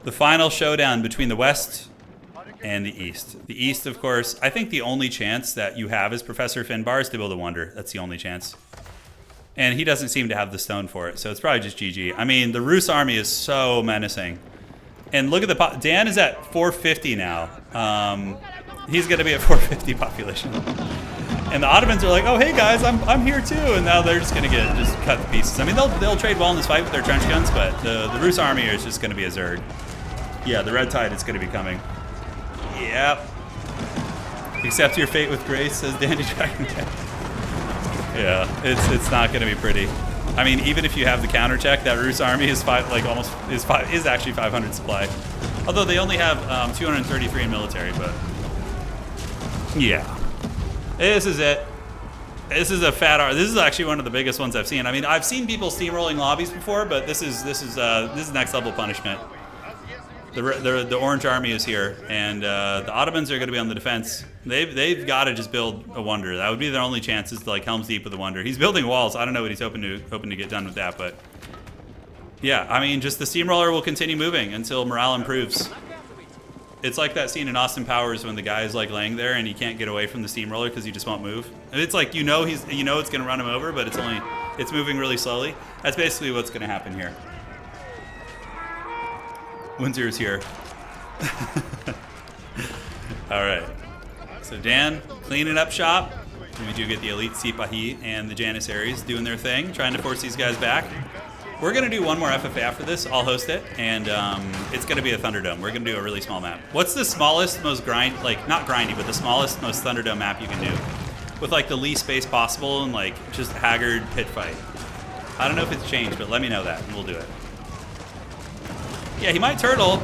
The final showdown between the West and the East. The East, of course, I think the only chance that you have as Professor Finbar is to build a wonder. That's the only chance. And he doesn't seem to have the stone for it, so it's probably just GG. I mean, the Rus army is so menacing. And look at the Dan is at 450 now. He's going to be at 450 population. And the Ottomans are like, oh, hey, guys, I'm here, too. And now they're just going to get just cut to pieces. I mean, they'll trade well in this fight with their trench guns, but the Rus army is just going to be a Zerg. Yeah, the red tide is going to be coming. Yep. Accept your fate with grace, says Dandy Dragon. Yeah, it's not going to be pretty. I mean, even if you have the counter check, that Rus army is is actually 500 supply. Although they only have 233 in military, but yeah, this is it. This is a fat army. This is actually one of the biggest ones I've seen. I mean, I've seen people steamrolling lobbies before, but this is next level punishment. The orange army is here, and the Ottomans are going to be on the defense. They've got to just build a wonder. That would be their only chance, is to like Helm's Deep with a wonder. He's building walls. I don't know what he's hoping to get done with that, but yeah, I mean, just the steamroller will continue moving until morale improves. It's like that scene in Austin Powers when the guy is like laying there and he can't get away from the steamroller because he just won't move. And it's like it's going to run him over, but it's moving really slowly. That's basically what's going to happen here. Windsor's here. All right. So Dan, cleaning up shop. We do get the Elite Sipahi and the Janissaries doing their thing, trying to force these guys back. We're going to do one more FFA after this. I'll host it, and it's going to be a Thunderdome. We're going to do a really small map. What's the smallest, most not grindy, but the smallest, most Thunderdome map you can do? With, like, the least space possible and, like, just Haggard pit fight. I don't know if it's changed, but let me know that, and we'll do it. Yeah, he might turtle,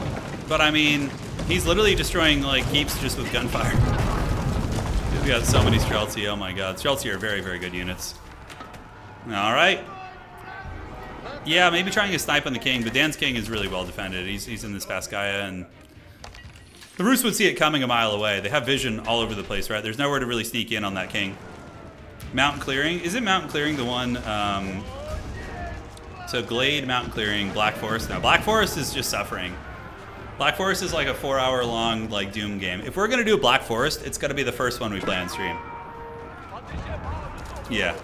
but, I mean, he's literally destroying, like, keeps just with gunfire. We got so many Streltsy. Oh my god. Streltsy are very, very good units. Alright. Yeah, maybe trying a snipe on the king, but Dan's king is really well defended. He's in this Baskaya, and the Rus would see it coming a mile away. They have vision all over the place, right? There's nowhere to really sneak in on that king. Mountain clearing. Isn't mountain clearing the one... so Glade, mountain clearing, Black Forest. Now, Black Forest is just suffering. Black Forest is like a 4-hour-long, like, Doom game. If we're going to do Black Forest, it's going to be the first one we play on stream. Yeah.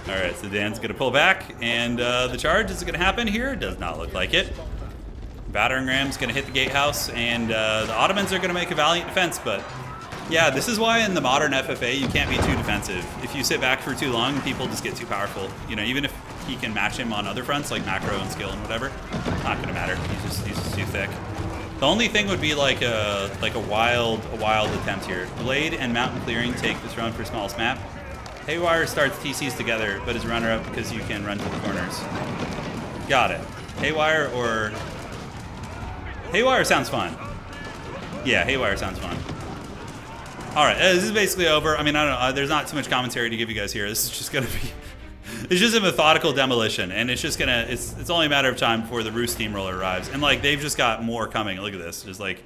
Alright, so Dan's going to pull back, and the charge is going to happen here. Does not look like it. Battering ram's going to hit the gatehouse, and the Ottomans are going to make a valiant defense, but... Yeah, this is why in the modern FFA you can't be too defensive. If you sit back for too long, people just get too powerful. You know, even if he can match him on other fronts, like macro and skill and whatever, not gonna matter. He's just too thick. The only thing would be like a wild attempt here. Blade and mountain clearing take the throne for smallest map. Haywire starts TCs together, but is runner up because you can run to the corners. Got it. Haywire or... Haywire sounds fun. Yeah, Haywire sounds fun. Alright, this is basically over. I mean, I don't know. There's not too much commentary to give you guys here. This is just going to be... It's just a methodical demolition, and it's just going to... It's only a matter of time before the Rus steamroller arrives. And, like, they've just got more coming. Look at this. Just, like...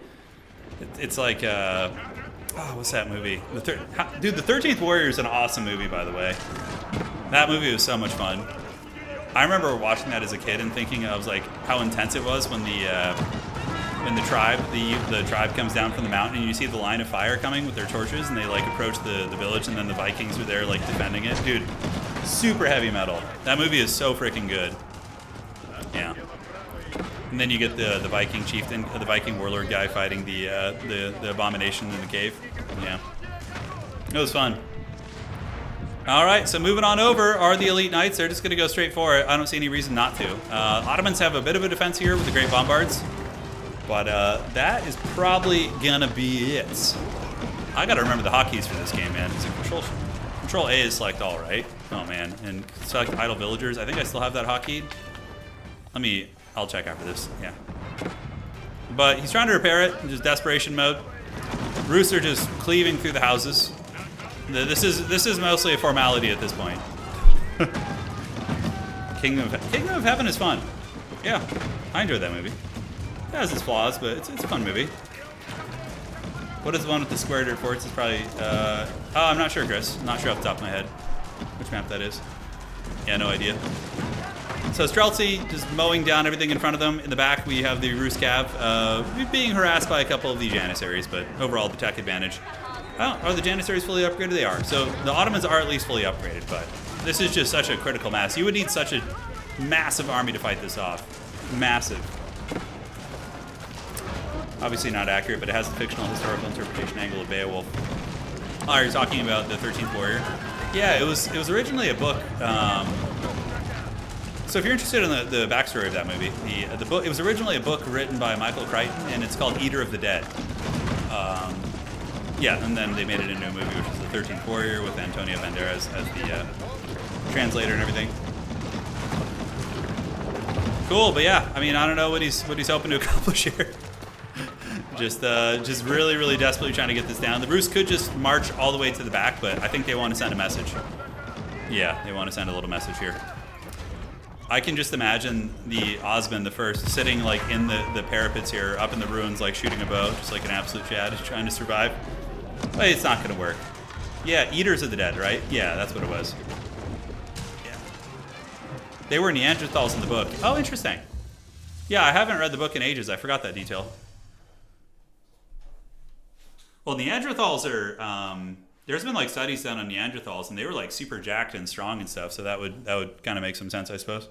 It's like... oh, what's that movie? Dude, The 13th Warrior is an awesome movie, by the way. That movie was so much fun. I remember watching that as a kid and thinking, I was like, how intense it was when the tribe comes down from the mountain and you see the line of fire coming with their torches and they like approach the village and then the Vikings are there like defending it. Dude, super heavy metal. That movie is so freaking good. Yeah. And then you get the Viking chieftain, the Viking warlord guy fighting the abomination in the cave. Yeah. It was fun. Alright, so moving on over are the Elite Knights. They're just going to go straight for it. I don't see any reason not to. Ottomans have a bit of a defense here with the Great Bombards. But that is probably gonna be it. I gotta remember the hotkeys for this game, man. Is it Control A is select all, right? Oh man, and select idle villagers. I think I still have that hotkey. I'll check after this. Yeah. But he's trying to repair it. Just desperation mode. Rus are just cleaving through the houses. This is mostly a formality at this point. Kingdom of Heaven is fun. Yeah, I enjoyed that movie. It has its flaws, but it's a fun movie. What is the one with the square dirt forts? It's probably... oh, I'm not sure, Chris. I'm not sure off the top of my head which map that is. Yeah, no idea. So Streltsy just mowing down everything in front of them. In the back, we have the Rus Cav being harassed by a couple of the Janissaries, but overall, the tech advantage. Oh, are the Janissaries fully upgraded? They are. So the Ottomans are at least fully upgraded, but this is just such a critical mass. You would need such a massive army to fight this off. Massive. Obviously not accurate, but it has the fictional historical interpretation angle of Beowulf. Oh, you're talking about the 13th Warrior? Yeah, it was originally a book. So if you're interested in the backstory of that movie, the book, it was originally a book written by Michael Crichton, and it's called Eater of the Dead. Yeah, and then they made it into a movie, which is the 13th Warrior with Antonio Banderas as the translator and everything. Cool, but yeah, I mean, I don't know what he's hoping to accomplish here. Just really, really desperately trying to get this down. The Rus could just march all the way to the back, but I think they want to send a message. Yeah, they want to send a little message here. I can just imagine the Osman the First sitting like in the parapets here, up in the ruins, like shooting a bow, just like an absolute Chad, trying to survive. But it's not going to work. Yeah, Eaters of the Dead, right? Yeah, that's what it was. Yeah. They were Neanderthals in the book. Oh, interesting. Yeah, I haven't read the book in ages. I forgot that detail. Well, Neanderthals are, there's been like studies done on Neanderthals, and they were like super jacked and strong and stuff, so that would kind of make some sense, I suppose.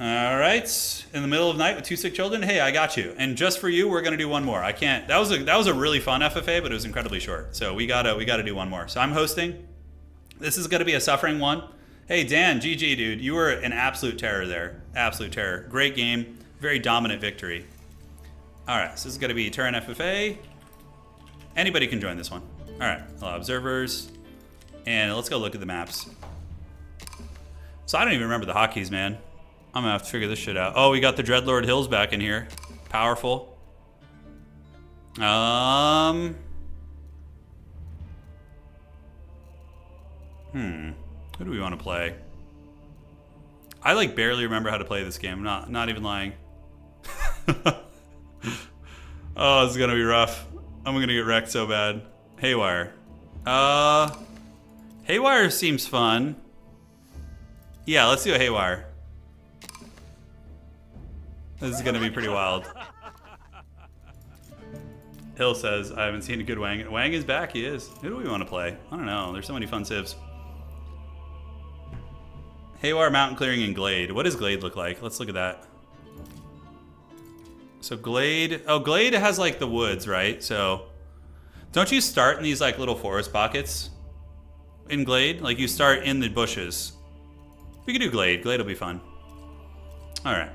All right, in the middle of the night with 2 sick children. Hey, I got you. And just for you, we're gonna do one more. I can't. That was a really fun FFA, but it was incredibly short. So we gotta do one more. So I'm hosting. This is gonna be a suffering one. Hey Dan, GG dude, you were an absolute terror there. Absolute terror. Great game, very dominant victory. All right, so this is gonna be Turin FFA. Anybody can join this one. All right, allow observers, and let's go look at the maps. So I don't even remember the hotkeys, man. I'm gonna have to figure this shit out. Oh, we got the Dreadlord Hills back in here. Powerful. Who do we want to play? I like barely remember how to play this game. Not even lying. Oh, this is gonna be rough. I'm gonna get wrecked so bad. Haywire. Haywire seems fun. Yeah, let's do a Haywire. This is gonna be pretty wild. Hill says, I haven't seen a good Wang. Wang is back, he is. Who do we want to play? I don't know, there's so many fun civs. Haywire, Mountain Clearing, and Glade. What does Glade look like? Let's look at that. So Glade, oh, Glade has like the woods, right? So, don't you start in these like little forest pockets in Glade? Like you start in the bushes. We could do Glade, Glade will be fun. All right.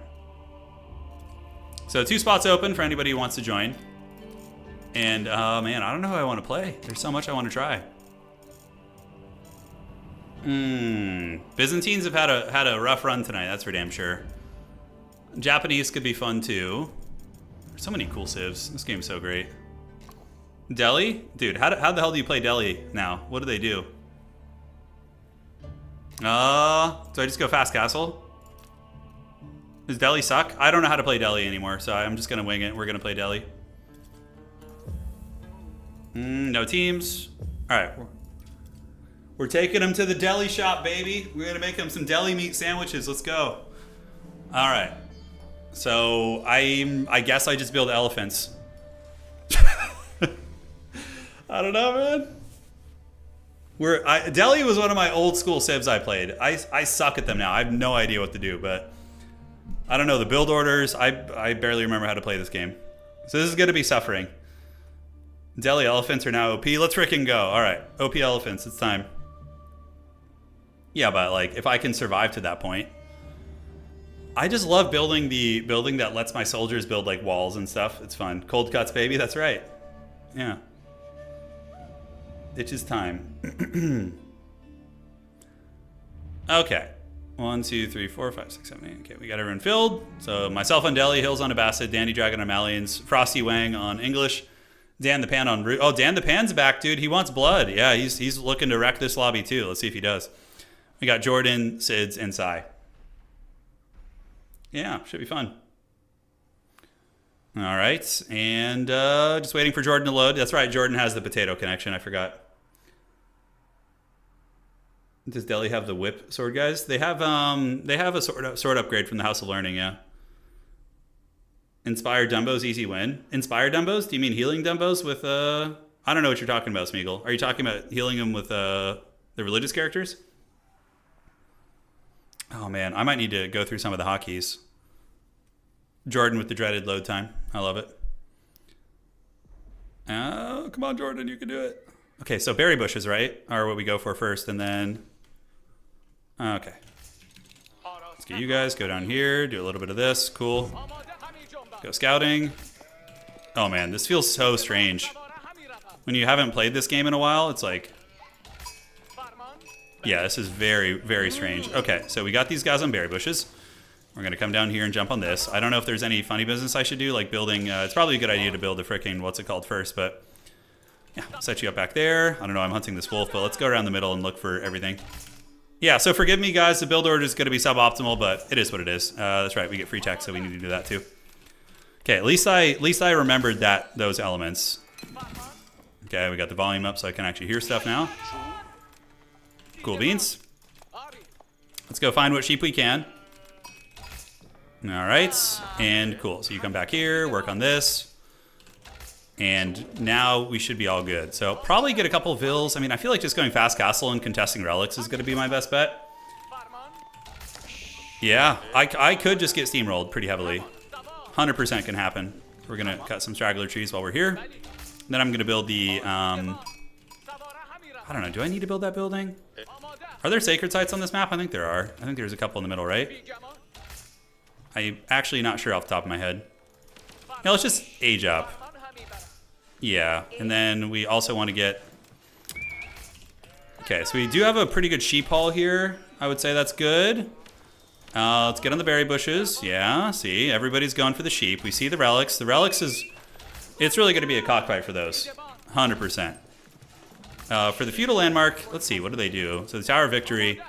So 2 spots open for anybody who wants to join. And man, I don't know who I want to play. There's so much I want to try. Byzantines have had a rough run tonight, that's for damn sure. Japanese could be fun too. There's so many cool civs. This game's so great. Delhi? Dude, how the hell do you play Delhi now? What do they do? Do I just go fast castle? Does Delhi suck? I don't know how to play Delhi anymore, so I'm just gonna wing it. We're gonna play Delhi. No teams. All right. We're taking them to the deli shop, baby. We're gonna make them some deli meat sandwiches. Let's go. All right. So I guess I just build elephants. I don't know, man. Delhi was one of my old school civs I played. I suck at them now. I have no idea what to do, but I don't know the build orders. I barely remember how to play this game. So this is gonna be suffering. Delhi elephants are now OP. Let's freaking go. All right, OP elephants. It's time. Yeah, but like if I can survive to that point, I just love building the building that lets my soldiers build like walls and stuff. It's fun. Cold cuts, baby. That's right. Yeah. It's just time. Okay. 1, 2, 3, 4, 5, 6, 7, 8. Okay, we got everyone filled. So myself on Delhi, Hills on Abbasid, Dandy Dragon on Malians, Frosty Wang on English, Dan the Pan on Root. Oh, Dan the Pan's back, dude. He wants blood. Yeah, he's looking to wreck this lobby too. Let's see if he does. We got Jordan, Sids, and Sai. Yeah, should be fun. All right, and just waiting for Jordan to load. That's right, Jordan has the potato connection. I forgot. Does Delhi have the whip sword, guys? They have a sword upgrade from the House of Learning, yeah. Inspired Dumbos, easy win. Inspired Dumbos? Do you mean healing Dumbos with I don't know what you're talking about, Smeagol. Are you talking about healing them with the religious characters? Oh man, I might need to go through some of the hotkeys. Jordan with the dreaded load time. I love it. Oh, come on, Jordan, you can do it. Okay, so berry bushes, right, are what we go for first, and then... Okay. Let's get you guys, go down here, do a little bit of this. Cool. Go scouting. Oh man, this feels so strange. When you haven't played this game in a while, it's like... Yeah, this is very, very strange. Okay, so we got these guys on berry bushes. We're going to come down here and jump on this. I don't know if there's any funny business I should do, like building... it's probably a good idea to build a frickin' what's it called first, but... Yeah, I'll set you up back there. I don't know, I'm hunting this wolf, but let's go around the middle and look for everything. Yeah, so forgive me, guys. The build order is going to be suboptimal, but it is what it is. That's right, we get free tech, so we need to do that too. Okay, at least I remembered those elements. Okay, we got the volume up so I can actually hear stuff now. Cool beans. Let's go find what sheep we can. All right, and cool. So you come back here, work on this. And now we should be all good. So probably get a couple of vills. I mean, I feel like just going fast castle and contesting relics is going to be my best bet. Yeah, I could just get steamrolled pretty heavily. 100% can happen. We're going to cut some straggler trees while we're here. Then I'm going to build the, I don't know, do I need to build that building? Are there sacred sites on this map? I think there are. I think there's a couple in the middle, right? I'm actually not sure off the top of my head. Yeah, let's just age up. Yeah, and then we also want to get... Okay, so we do have a pretty good sheep haul here. I would say that's good. Let's get on the berry bushes. Yeah, see, everybody's going for the sheep. We see the relics. The relics is... It's really going to be a cockfight for those. 100%. For the feudal landmark, let's see, what do they do? So the Tower of Victory.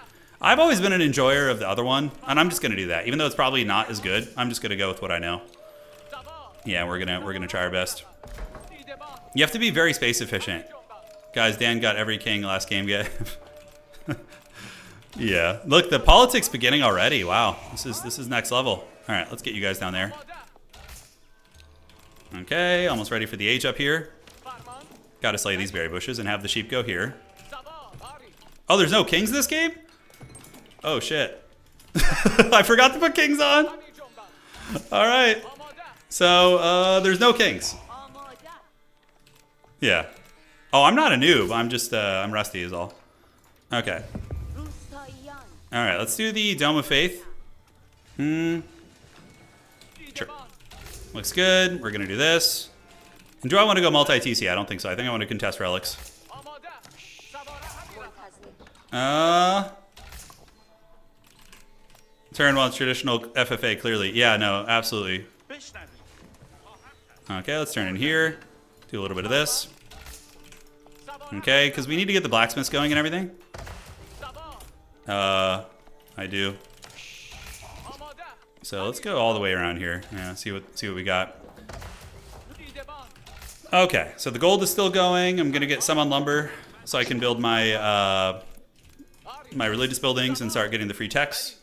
I've always been an enjoyer of the other one, and I'm just going to do that. Even though it's probably not as good, I'm just going to go with what I know. Yeah, we're gonna try our best. You have to be very space efficient. Guys, Dan got every king last game yet. Yeah. Look, the politics beginning already. Wow. This is next level. All right, let's get you guys down there. Okay, almost ready for the age up here. Got to slay these berry bushes and have the sheep go here. Oh, there's no kings this game? Oh, shit. I forgot to put kings on. All right. So, there's no kings. Yeah. Oh, I'm not a noob. I'm just, I'm rusty is all. Okay. All right, let's do the Dome of Faith. Sure. Looks good. We're going to do this. And do I want to go multi-TC? I don't think so. I think I want to contest relics. Turin wants traditional FFA, clearly. Yeah, no, absolutely. Okay, let's turn in here. Do a little bit of this. Okay, because we need to get the blacksmiths going and everything. I do. So let's go all the way around here. Yeah, see what we got. Okay, so the gold is still going. I'm gonna get some on lumber so I can build my my religious buildings and start getting the free techs.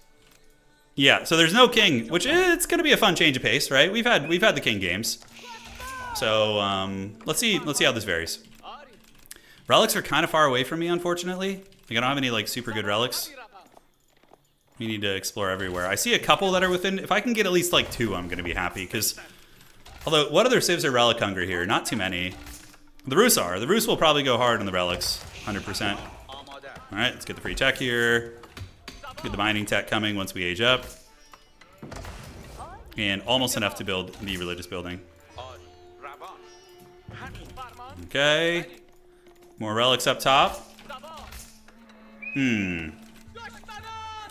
Yeah, so there's no king, which it's gonna be a fun change of pace, right? We've had the king games. So let's see how this varies. Relics are kind of far away from me, unfortunately. Like, I don't have any like super good relics. We need to explore everywhere. I see a couple that are within. If I can get at least like 2, I'm gonna be happy. Because although, what other civs are relic hungry here? Not too many. The Rus are. The Rus will probably go hard on the relics, 100%. All right, let's get the free tech here. Get the mining tech coming once we age up. And almost enough to build the religious building. Okay. More relics up top. The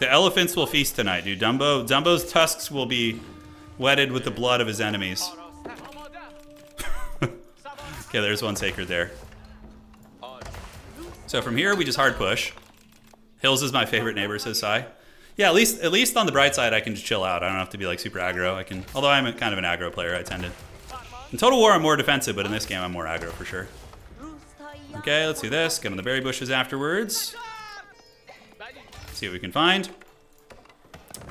elephants will feast tonight, dude. Dumbo's tusks will be wetted with the blood of his enemies. Okay, there's one sacred there. So from here, we just hard push. Hills is my favorite neighbor, says Sai. Yeah, at least on the bright side, I can just chill out. I don't have to be like super aggro. I can, although I'm kind of an aggro player, I tend to. In Total War, I'm more defensive, but in this game, I'm more aggro for sure. Okay, let's do this. Get on the berry bushes afterwards. See what we can find.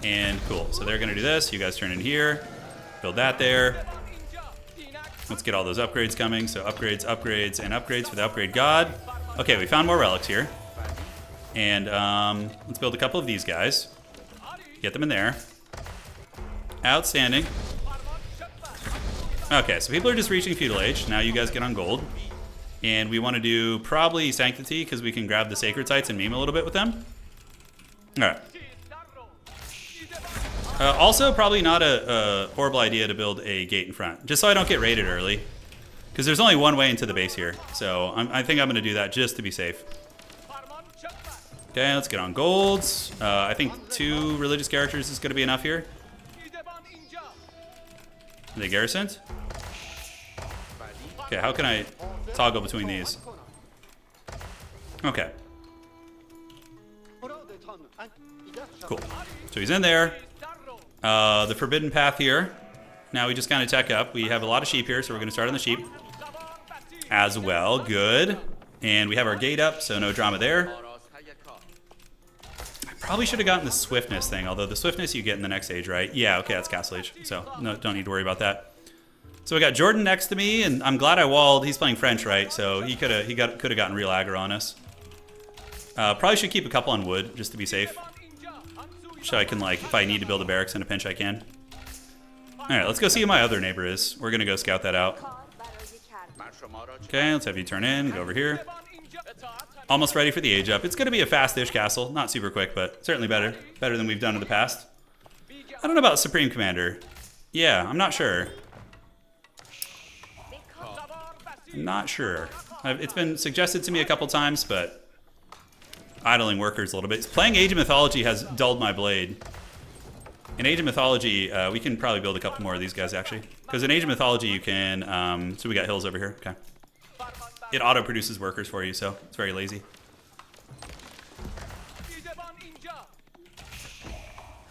And cool. So they're gonna do this. You guys turn in here. Build that there. Let's get all those upgrades coming. So upgrades, upgrades, and upgrades for the upgrade god. Okay, we found more relics here. And let's build a couple of these guys. Get them in there. Outstanding. Okay, so people are just reaching feudal age. Now you guys get on gold. And we want to do probably sanctity because we can grab the sacred sites and meme a little bit with them. All right. Also, probably not a horrible idea to build a gate in front, just so I don't get raided early. Because there's only one way into the base here. So I think I'm going to do that just to be safe. Okay, let's get on golds. I think 2 religious characters is going to be enough here. Are they garrisoned? Okay, how can I toggle between these? Okay. Cool. So he's in there. The forbidden path here. Now we just kind of tech up. We have a lot of sheep here, so we're going to start on the sheep as well. Good. And we have our gate up, so no drama there. I probably should have gotten the swiftness thing, although the swiftness you get in the next age, right? Yeah, okay, that's castle age, so no, don't need to worry about that. So we got Jordan next to me, and I'm glad I walled. He's playing French, right? So he could have gotten real aggro on us. Probably should keep a couple on wood just to be safe. So I can, like, if I need to build a barracks in a pinch, I can. Alright, let's go see who my other neighbor is. We're gonna go scout that out. Okay, let's have you turn in, go over here. Almost ready for the age up. It's gonna be a fast-ish castle. Not super quick, but certainly better. Better than we've done in the past. I don't know about Supreme Commander. Yeah, I'm not sure. I'm not sure. It's been suggested to me a couple times, but idling workers a little bit. Playing Age of Mythology has dulled my blade. In Age of Mythology, we can probably build a couple more of these guys, actually. Because in Age of Mythology, you can... so we got hills over here. Okay. It auto-produces workers for you, so it's very lazy.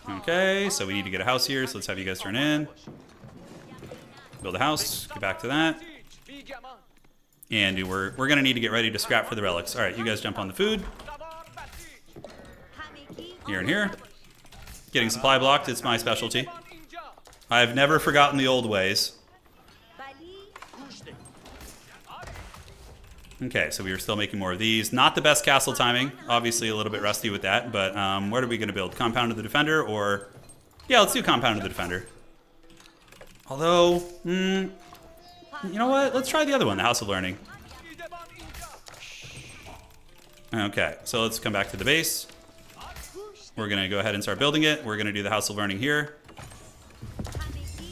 Okay, so we need to get a house here, so let's have you guys turn in. Build a house, get back to that. And we're going to need to get ready to scrap for the relics. All right, you guys jump on the food. Here and here. Getting supply blocked, it's my specialty. I've never forgotten the old ways. Okay, so we are still making more of these. Not the best castle timing. Obviously a little bit rusty with that, but what are we going to build? Compound of the Defender or... Yeah, let's do Compound of the Defender. Although, you know what? Let's try the other one, the House of Learning. Okay, so let's come back to the base. We're going to go ahead and start building it. We're going to do the House of Learning here.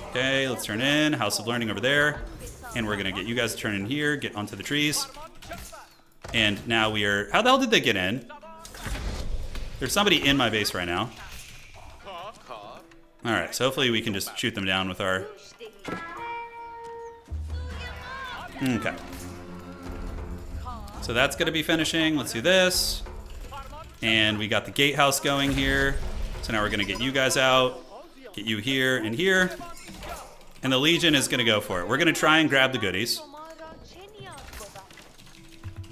Okay, let's turn in. House of Learning over there. And we're going to get you guys to turn in here, get onto the trees. And now we are... How the hell did they get in? There's somebody in my base right now. Alright, so hopefully we can just shoot them down with our... Okay. So that's going to be finishing. Let's do this. And we got the gatehouse going here. So now we're going to get you guys out. Get you here and here. And the Legion is going to go for it. We're going to try and grab the goodies.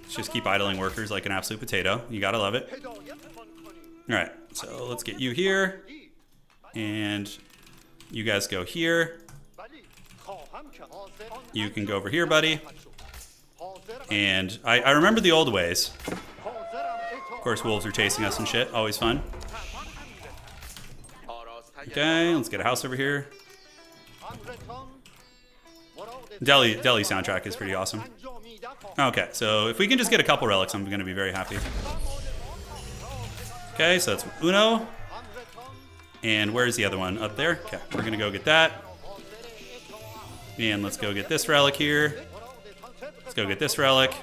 Let's just keep idling workers like an absolute potato. You got to love it. Alright, so let's get you here. And you guys go here. You can go over here, buddy. And I remember the old ways. Of course, wolves are chasing us and shit. Always fun. Okay, let's get a house over here. Delhi soundtrack is pretty awesome. Okay, so if we can just get a couple relics, I'm going to be very happy. Okay, so that's Uno. And where's the other one? Up there? Okay, we're going to go get that. And let's go get this relic here. Let's go get this relic.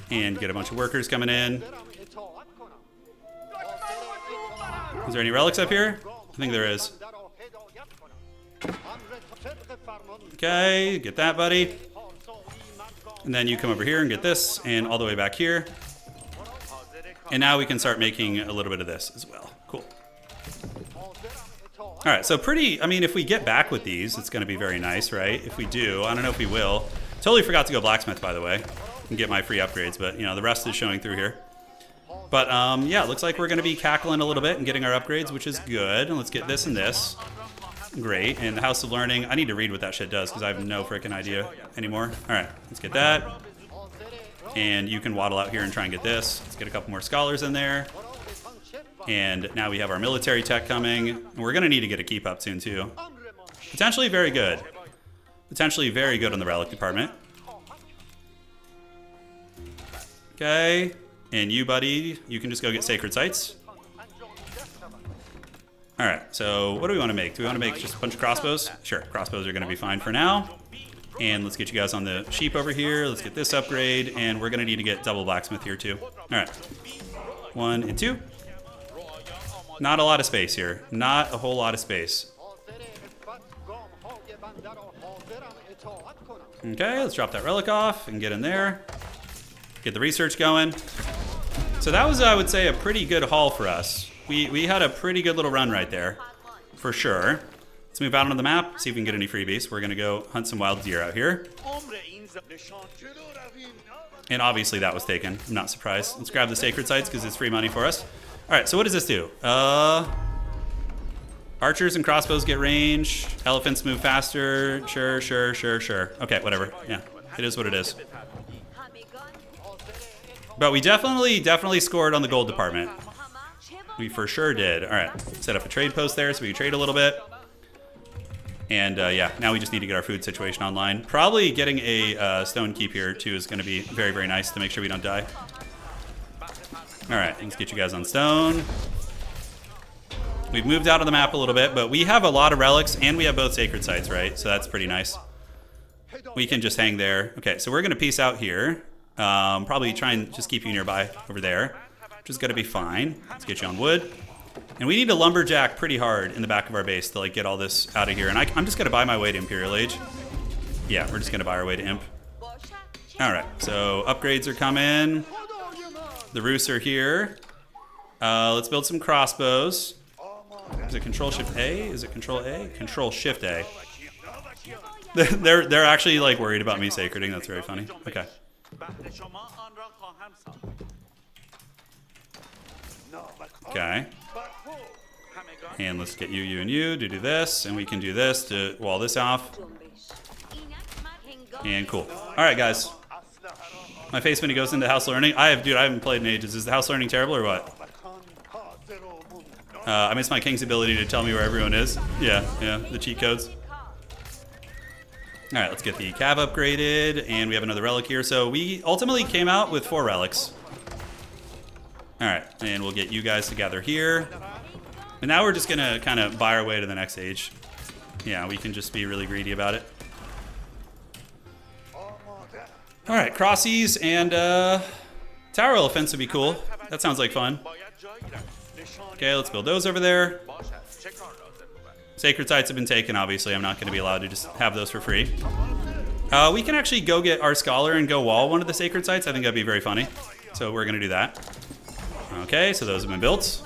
And get a bunch of workers coming in. Is there any relics up here? I think there is. Okay, get that, buddy. And then you come over here and get this, and all the way back here. And now we can start making a little bit of this as well. Cool. All right, so pretty, I mean, if we get back with these, it's going to be very nice, right? If we do, I don't know if we will. Totally forgot to go blacksmith, by the way, and get my free upgrades, but, you know, the rest is showing through here. But, yeah, it looks like we're going to be cackling a little bit and getting our upgrades, which is good. And let's get this and this. Great. And the House of Learning, I need to read what that shit does because I have no freaking idea anymore. All right, let's get that. And you can waddle out here and try and get this. Let's get a couple more scholars in there. And now we have our military tech coming. And we're going to need to get a keep up soon, too. Potentially very good. Potentially very good on the relic department. Okay. And you, buddy, you can just go get sacred sites. All right, so what do we want to make? Do we want to make just a bunch of crossbows? Sure, crossbows are going to be fine for now. And let's get you guys on the sheep over here. Let's get this upgrade, and we're going to need to get double blacksmith here too. All right, 1 and 2. Not a lot of space here. Not a whole lot of space. Okay, let's drop that relic off and get in there. Get the research going. So that was, I would say, a pretty good haul for us. We had a pretty good little run right there, for sure. Let's move out onto the map, see if we can get any freebies. We're going to go hunt some wild deer out here. And obviously that was taken. I'm not surprised. Let's grab the sacred sites because it's free money for us. All right, so what does this do? Archers and crossbows get range. Elephants move faster. Sure. Okay, whatever. Yeah, it is what it is. But we definitely scored on the gold department. We for sure did. All right, set up a trade post there so we can trade a little bit. And yeah, now we just need to get our food situation online. Probably getting a stone keep here too is going to be very, very nice to make sure we don't die. All right, let's get you guys on stone. We've moved out of the map a little bit, but we have a lot of relics and we have both sacred sites, right? So that's pretty nice. We can just hang there. Okay, so we're going to peace out here. Probably try and just keep you nearby over there, which is going to be fine. Let's get you on wood. And we need to lumberjack pretty hard in the back of our base to like get all this out of here. And I'm just going to buy my way to Imperial Age. Yeah, we're just going to buy our way to Imp. All right, so upgrades are coming. The roosts are here. Let's build some crossbows. Is it Control Shift A? Is it Control A? Control Shift A. They're actually like worried about me sacreding. That's very funny. Okay. Okay. And let's get you, and you to do this, and we can do this to wall this off. And cool. All right, guys. My face when he goes into house learning. I haven't played in ages. Is the house learning terrible or what? I miss my king's ability to tell me where everyone is. Yeah, the cheat codes. All right, let's get the cav upgraded, and we have another relic here. So we ultimately came out with 4 relics. All right, and we'll get you guys together here. And now we're just gonna kind of buy our way to the next age. Yeah, we can just be really greedy about it. All right, crossies and tower elephants would be cool. That sounds like fun. Okay, let's build those over there. Sacred sites have been taken, obviously. I'm not going to be allowed to just have those for free. We can actually go get our scholar and go wall one of the sacred sites. I think that'd be very funny. So we're going to do that. Okay, so those have been built.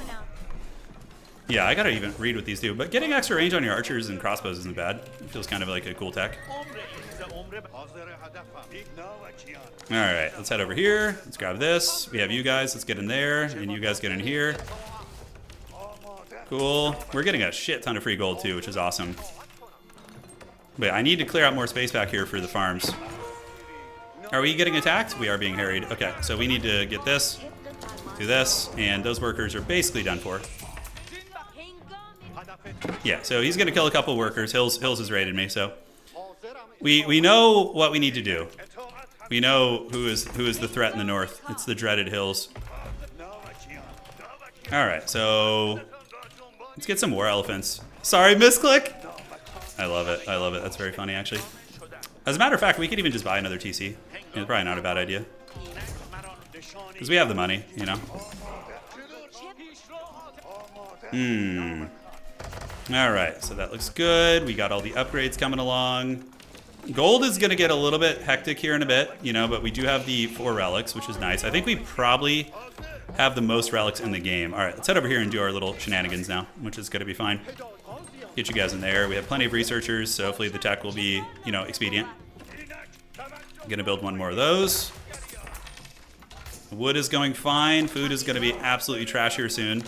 Yeah, I got to even read what these do. But getting extra range on your archers and crossbows isn't bad. It feels kind of like a cool tech. All right, let's head over here. Let's grab this. We have you guys. Let's get in there. And you guys get in here. Cool. We're getting a shit ton of free gold too, which is awesome. But I need to clear out more space back here for the farms. Are we getting attacked? We are being harried. Okay, so we need to get this, do this, and those workers are basically done for. Yeah, so he's gonna kill a couple workers. Hills has raided me, so we know what we need to do. We know who is the threat in the north. It's the dreaded Hills. All right, so let's get some war elephants. Sorry, misclick. I love it. I love it. That's very funny, actually. As a matter of fact, we could even just buy another TC. It's probably not a bad idea. Because we have the money, you know. All right, so that looks good. We got all the upgrades coming along. Gold is going to get a little bit hectic here in a bit, you know, but we do have the 4 relics, which is nice. I think we probably have the most relics in the game. All right, let's head over here and do our little shenanigans now, which is going to be fine. Get you guys in there. We have plenty of researchers, so hopefully the tech will be, you know, expedient. I'm going to build one more of those. Wood is going fine. Food is going to be absolutely trash here soon.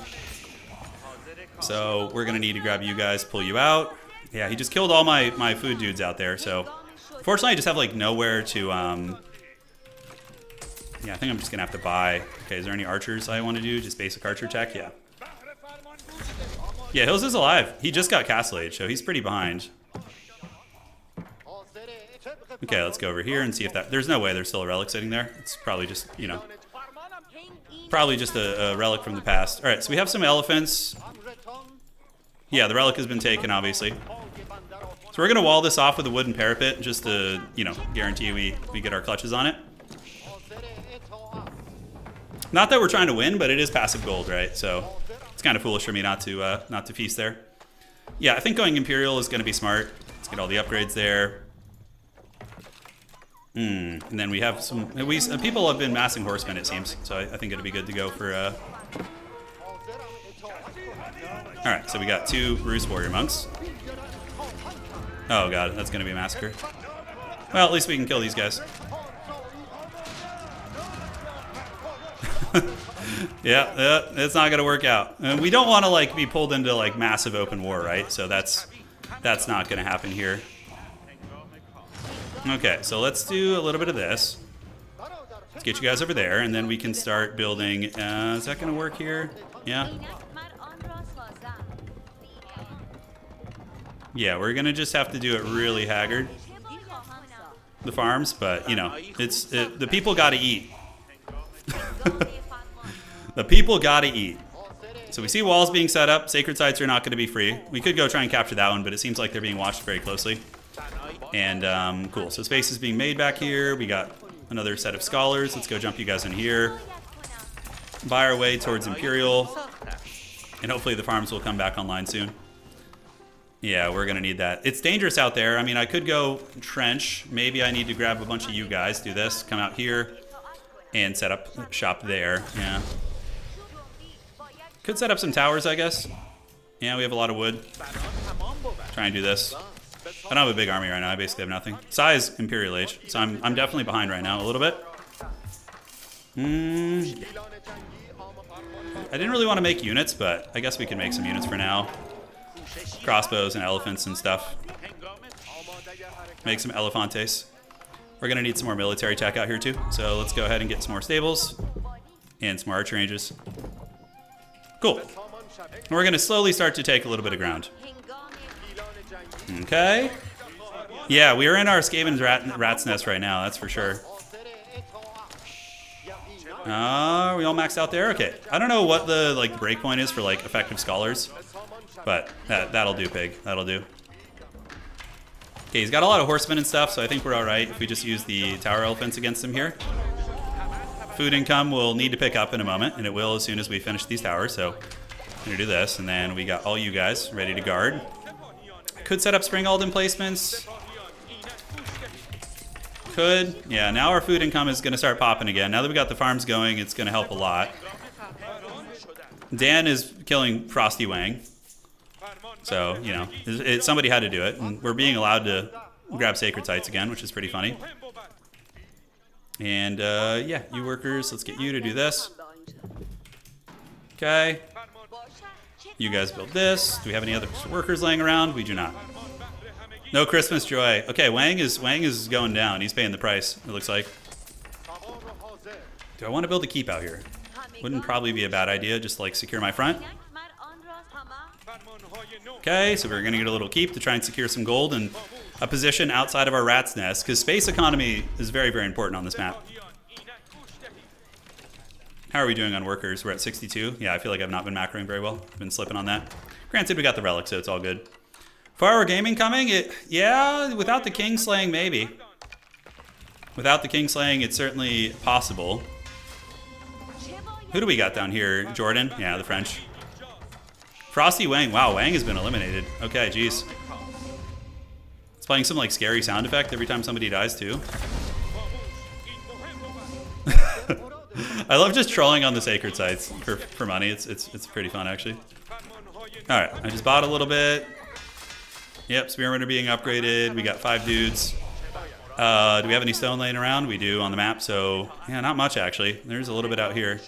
So we're going to need to grab you guys, pull you out. Yeah, he just killed all my food dudes out there, so fortunately I just have like nowhere to yeah, I think I'm just gonna have to buy. Okay, is there any archers I want to do? Just basic archer tech? Yeah. Yeah, Hills is alive. He just got Castle Age, so he's pretty behind. Okay, let's go over here and see if that... There's no way there's still a relic sitting there. It's probably just, you know... Probably just a relic from the past. Alright, so we have some elephants. Yeah, the relic has been taken, obviously. So we're going to wall this off with a wooden parapet just to, you know, guarantee we get our clutches on it. Not that we're trying to win, but it is passive gold, right? So it's kind of foolish for me not to feast there. Yeah, I think going Imperial is going to be smart. Let's get all the upgrades there. And then we have some... people have been massing horsemen, it seems. So I think it'll be good to go for... Alright, so we got 2 Roost Warrior Monks. Oh god, that's going to be a massacre. Well, at least we can kill these guys. Yeah, it's not going to work out. And we don't want to like be pulled into like massive open war, right? So that's not going to happen here. Okay, so let's do a little bit of this. Let's get you guys over there, and then we can start building. Is that going to work here? Yeah. Yeah, we're gonna just have to do it really haggard, the farms, but you know, the people gotta eat. The people gotta eat. So we see walls being set up. Sacred sites are not going to be free. We could go try and capture that one, but it seems like they're being watched very closely. And cool. So space is being made back here. We got another set of scholars. Let's go jump you guys in here. Buy our way towards Imperial. And hopefully the farms will come back online soon. Yeah, we're going to need that. It's dangerous out there. I mean, I could go trench. Maybe I need to grab a bunch of you guys. Do this. Come out here and set up shop there. Yeah. Could set up some towers, I guess. Yeah, we have a lot of wood. Try and do this. I don't have a big army right now. I basically have nothing. Size Imperial Age, so I'm definitely behind right now a little bit. I didn't really want to make units, but I guess we can make some units for now. Crossbows and elephants and stuff. Make some elefantes. We're gonna need some more military tech out here too. So let's go ahead and get some more stables and some more archer ranges. Cool. We're going to slowly start to take a little bit of ground. Okay. Yeah, we are in our Skaven's rat's nest right now, that's for sure. Are we all maxed out there? Okay. I don't know what the breakpoint is for effective scholars, but that'll do, pig. That'll do. Okay, he's got a lot of horsemen and stuff, so I think we're all right if we just use the tower elephants against him here. Food income we'll need to pick up in a moment, and it will as soon as we finish these towers. So I'm gonna do this, and then we got all you guys ready to guard. Could set up spring Alden placements. Could. Yeah, now our food income is gonna start popping again. Now that we got the farms going, it's gonna help a lot. Dan is killing Frosty Wang. So, you know, somebody had to do it, and we're being allowed to grab sacred sites again, which is pretty funny. And, yeah, you workers, let's get you to do this. Okay. You guys build this. Do we have any other workers laying around? We do not. No Christmas joy. Okay, Wang is going down. He's paying the price, it looks like. Do I want to build a keep out here? Wouldn't probably be a bad idea, just secure my front. Okay, so we're going to get a little keep to try and secure some gold and a position outside of our rat's nest, because space economy is very, very important on this map. How are we doing on workers? We're at 62. Yeah, I feel like I've not been macroing very well. I've been slipping on that. Granted, we got the relic, so it's all good. 4-hour gaming coming? Yeah, without the king slaying, maybe. Without the king slaying, it's certainly possible. Who do we got down here? Jordan? Yeah, the French. Frosty Wang. Wow, Wang has been eliminated. Okay, geez. It's playing some scary sound effect every time somebody dies too. I love just trolling on the sacred sites for money. It's pretty fun actually. All right, I just bought a little bit. Yep, spearmen are being upgraded. We got 5 dudes. Do we have any stone laying around? We do on the map. So yeah, not much actually. There's a little bit out here.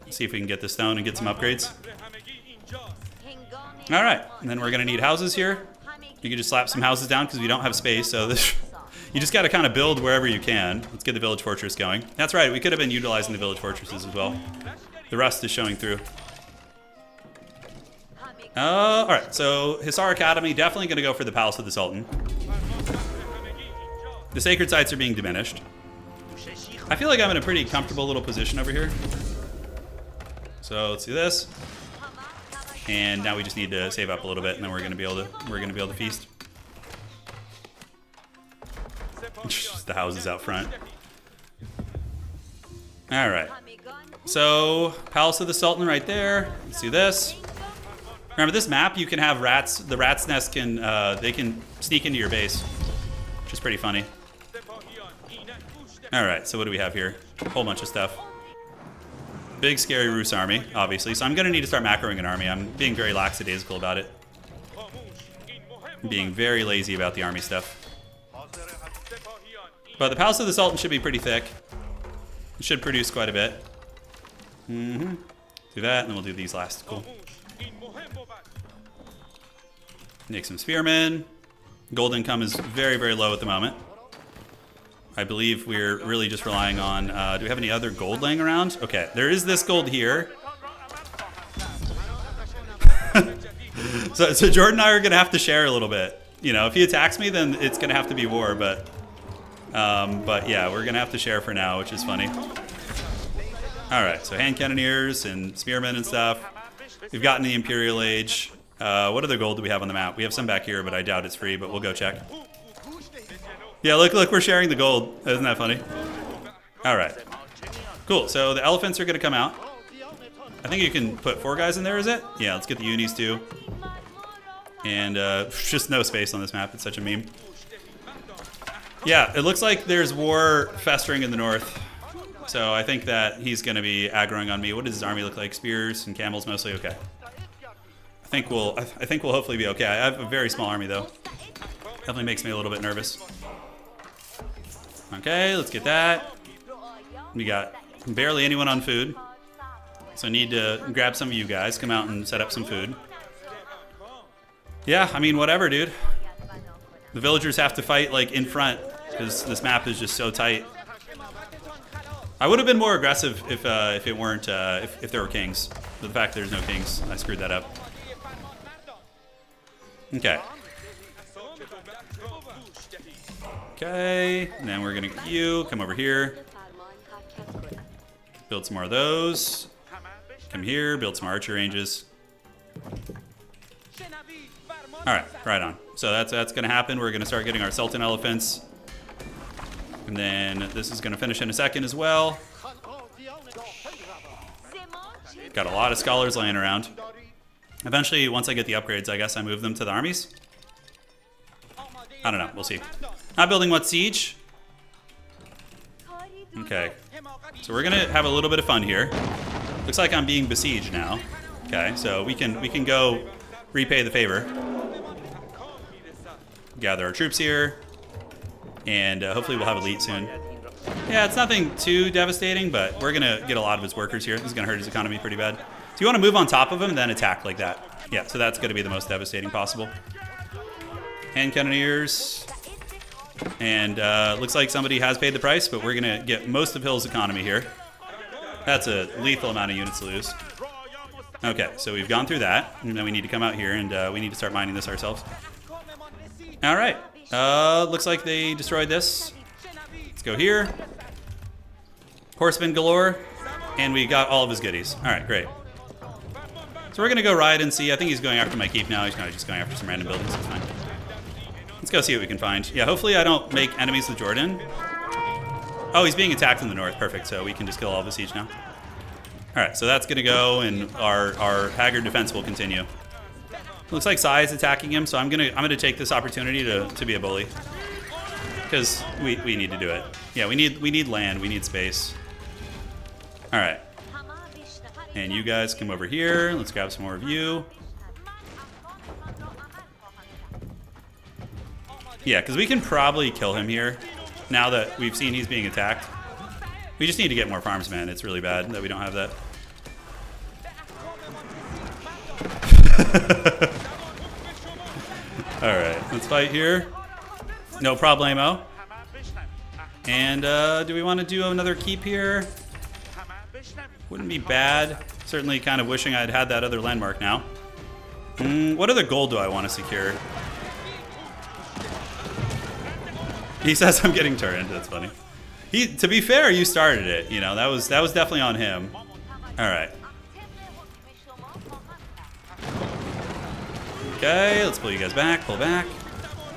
Let's see if we can get the stone and get some upgrades. All right, and then we're gonna need houses here. You can just slap some houses down because we don't have space. So this, you just got to kind of build wherever you can. Let's get the village fortress going. That's right, we could have been utilizing the village fortresses as well. The rust is showing through. All right, so Hisar Academy, definitely going to go for the Palace of the Sultan. The sacred sites are being diminished. I feel like I'm in a pretty comfortable little position over here. So let's do this. And now we just need to save up a little bit, and then we're gonna be able to feast. Just the houses out front. All right. So Palace of the Sultan right there. Let's do this. Remember this map? You can have rats. The rat's nest can they can sneak into your base, which is pretty funny. All right. So what do we have here? A whole bunch of stuff. Big scary Rus army, obviously. So I'm going to need to start macroing an army. I'm being very lackadaisical about it. I'm being very lazy about the army stuff. But the Palace of the Sultan should be pretty thick. It should produce quite a bit. Do that, and then we'll do these last. Cool. Make some spearmen. Gold income is very, very low at the moment. I believe we're really just relying on, do we have any other gold laying around? Okay, there is this gold here. So Jordan and I are gonna have to share a little bit. You know, if he attacks me, then it's gonna have to be war. But yeah, we're gonna have to share for now, which is funny. All right, so hand cannoneers and spearmen and stuff. We've gotten the Imperial Age. What other gold do we have on the map? We have some back here, but I doubt it's free. But we'll go check. Yeah, look, we're sharing the gold. Isn't that funny? All right, cool. So the elephants are gonna come out. I think you can put 4 guys in there, is it? Yeah, let's get the unis too. And just no space on this map. It's such a meme. Yeah, it looks like there's war festering in the north. So I think that he's going to be aggroing on me. What does his army look like? Spears and camels mostly? Okay. I think we'll hopefully be okay. I have a very small army though. Definitely makes me a little bit nervous. Okay, let's get that. We got barely anyone on food. So I need to grab some of you guys, come out and set up some food. Yeah, I mean, whatever, dude. The villagers have to fight, like, in front, because this map is just so tight. I would have been more aggressive if it weren't, if there were kings. But the fact there's no kings, I screwed that up. Okay. Okay, and then we're gonna get you, come over here. Build some more of those. Come here, build some archer ranges. All right, right on. So that's going to happen. We're going to start getting our Sultan elephants. And then this is going to finish in a second as well. Got a lot of scholars laying around. Eventually, once I get the upgrades, I guess I move them to the armies. I don't know. We'll see. Not building what siege? Okay. So we're going to have a little bit of fun here. Looks like I'm being besieged now. Okay, so we can go repay the favor. Gather our troops here, and hopefully we'll have elite soon. Yeah, it's nothing too devastating, but we're gonna get a lot of his workers here. This is gonna hurt his economy pretty bad. So you want to move on top of him and then attack like that. Yeah, so that's gonna be the most devastating possible. Hand cannoneers, and looks like somebody has paid the price, but we're gonna get most of Hill's economy here. That's a lethal amount of units to lose. Okay, so we've gone through that, and then we need to come out here, and we need to start mining this ourselves. All right, looks like they destroyed this. Let's go here. Horsemen galore, and we got all of his goodies. All right, great. So we're gonna go ride and see. I think he's going after my keep now. He's kind of just going after some random buildings. It's fine. Let's go see what we can find. Yeah, hopefully I don't make enemies with Jordan. Oh, he's being attacked in the north. Perfect. So we can just kill all of the siege now. All right, so that's gonna go, and our Haggard defense will continue. Looks like Sai is attacking him, so I'm gonna take this opportunity to be a bully, because we need to do it. Yeah, we need land, we need space. All right, and you guys come over here. Let's grab some more of you. Yeah, because we can probably kill him here now that we've seen he's being attacked. We just need to get more farms, man. It's really bad that we don't have that. All right, let's fight here. No problemo. And do we want to do another keep here? Wouldn't be bad. Certainly kind of wishing I'd had that other landmark now. What other gold do I want to secure? He says I'm getting Turin. That's funny. To be fair, you started it. You know, that was definitely on him. All right. Okay, let's pull you guys back. Pull back.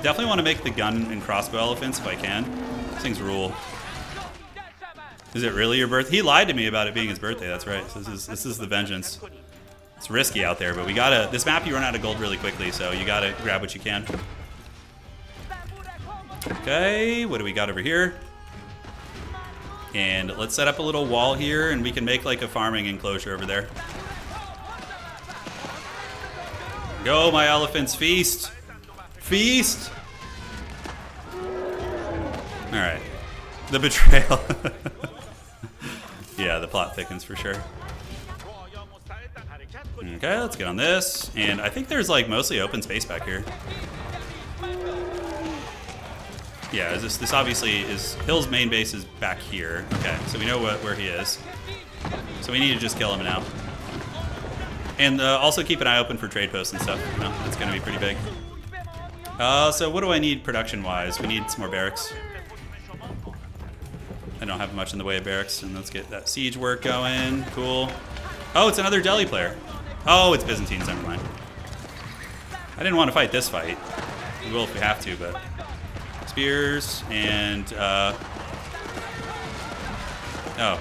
Definitely want to make the gun and crossbow elephants if I can. These things rule. Is it really your birthday? He lied to me about it being his birthday. That's right. So this is the vengeance. It's risky out there, but we gotta. This map you run out of gold really quickly, so you gotta grab what you can. Okay, what do we got over here? And let's set up a little wall here, and we can make like a farming enclosure over there. Go, my elephants, feast! Feast! All right, the betrayal. Yeah, the plot thickens for sure. Okay, let's get on this. And I think there's like mostly open space back here. Yeah, this obviously is Hill's main base is back here. Okay, so we know where he is. So we need to just kill him now. And also keep an eye open for trade posts and stuff. You know, it's going to be pretty big. So what do I need production-wise? We need some more barracks. I don't have much in the way of barracks, and let's get that siege work going. Cool. Oh, it's another Delhi player. Oh, it's Byzantines, never mind. I didn't want to fight this fight. We will if we have to, but... Spears, and... Oh.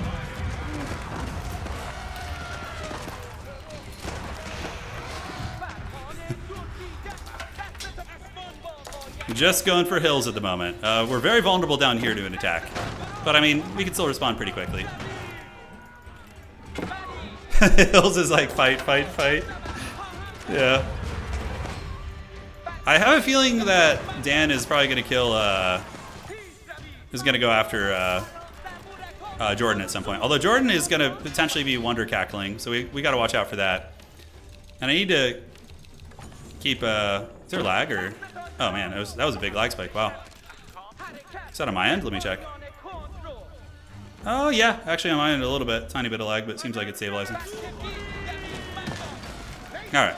Just going for hills at the moment. We're very vulnerable down here to an attack. But I mean, we can still respond pretty quickly. Hills is like fight, fight, fight. Yeah. I have a feeling that Dan is probably going to kill, is going to go after Jordan at some point. Although Jordan is going to potentially be wonder cackling, so we got to watch out for that. And I need to keep, is there lag or? Oh man, that was a big lag spike, wow. Is that on my end? Let me check. Oh yeah, actually on my end a little bit, tiny bit of lag, but it seems like it's stabilizing. Alright,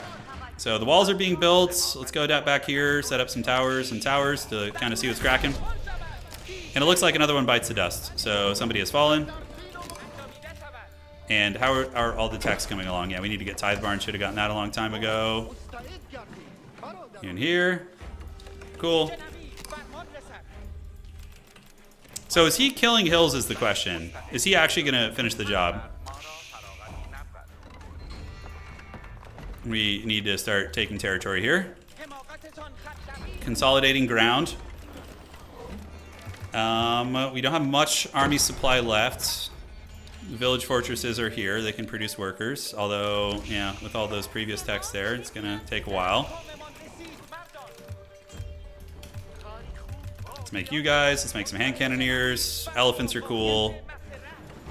so the walls are being built. Let's go back here, set up some towers and towers to kind of see what's cracking. And it looks like another one bites the dust, so somebody has fallen. And how are all the techs coming along? Yeah, we need to get Tithe Barn, should have gotten that a long time ago. In here. Cool. So is he killing hills is the question. Is he actually going to finish the job? We need to start taking territory here. Consolidating ground. We don't have much army supply left. The village fortresses are here. They can produce workers. Although, yeah, with all those previous texts there, it's going to take a while. Let's make you guys. Let's make some hand cannoneers. Elephants are cool.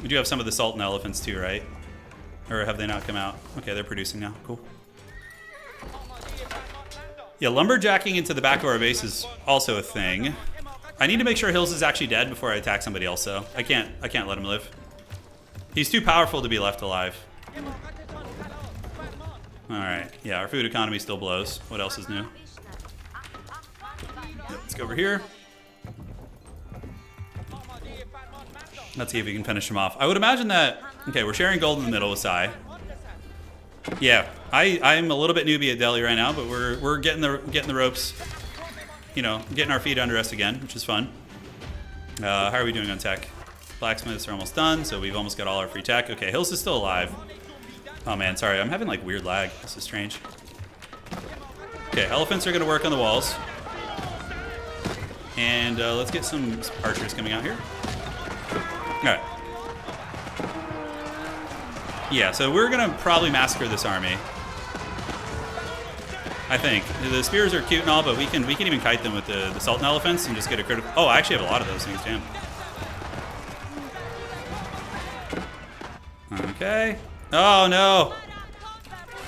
We do have some of the Sultan elephants too, right? Or have they not come out? Okay, they're producing now. Cool. Yeah, lumberjacking into the back of our base is also a thing. I need to make sure Hills is actually dead before I attack somebody else, though. I can't let him live. He's too powerful to be left alive. Alright, yeah, our food economy still blows. What else is new? Let's go over here. Let's see if we can finish him off. I would imagine that... Okay, we're sharing gold in the middle with Sai. Yeah, I'm a little bit newbie at Delhi right now, but we're getting the ropes. You know, getting our feet under us again, which is fun. How are we doing on tech? Blacksmiths are almost done, so we've almost got all our free tech. Okay, Hills is still alive. Oh man, sorry, I'm having like weird lag. This is strange. Okay, elephants are gonna work on the walls. And let's get some archers coming out here. Alright. Yeah, so we're gonna probably massacre this army. I think. The spears are cute and all, but we can even kite them with the Sultan elephants and just get a critical... Oh, I actually have a lot of those things, damn. Okay. Oh, no!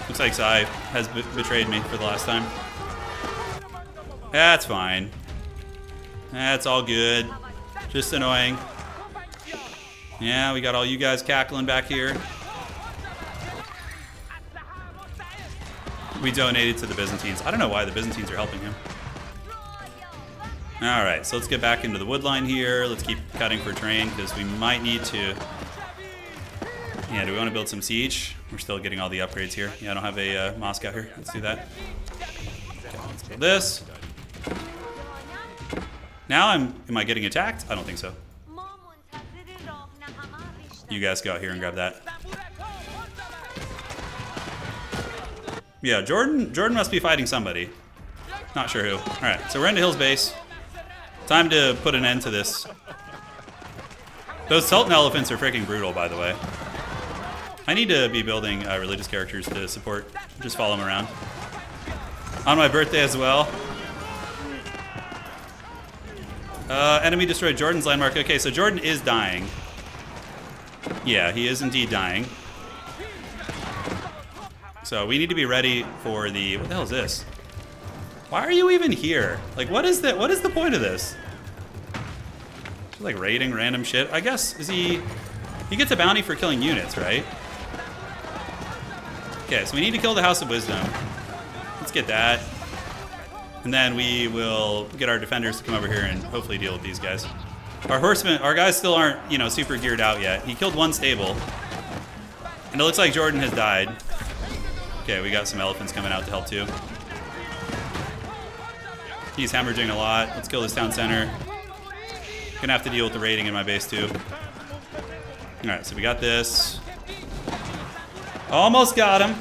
Looks like Sai has betrayed me for the last time. That's fine. That's all good. Just annoying. Yeah, we got all you guys cackling back here. We donated to the Byzantines. I don't know why the Byzantines are helping him. Alright, so let's get back into the wood line here. Let's keep cutting for terrain because we might need to... Yeah, do we want to build some siege? We're still getting all the upgrades here. Yeah, I don't have a mosque out here. Let's do that. Okay, let's build this. Now am I getting attacked? I don't think so. You guys go out here and grab that. Yeah, Jordan must be fighting somebody. Not sure who. Alright, so we're into Hill's base. Time to put an end to this. Those Sultan elephants are freaking brutal, by the way. I need to be building religious characters to support. Just follow them around. On my birthday as well. Enemy destroyed Jordan's landmark. Okay, so Jordan is dying. Yeah, he is indeed dying. So we need to be ready for the... What the hell is this? Why are you even here? Like, what is the point of this? Just like raiding random shit. I guess, is he... He gets a bounty for killing units, right? Okay, so we need to kill the House of Wisdom. Let's get that. And then we will get our defenders to come over here and hopefully deal with these guys. Our horsemen, our guys still aren't, you know, super geared out yet. He killed one stable. And it looks like Jordan has died. Okay, we got some elephants coming out to help too. He's hemorrhaging a lot. Let's kill this town center. Gonna have to deal with the raiding in my base too. Alright, so we got this. Almost got him.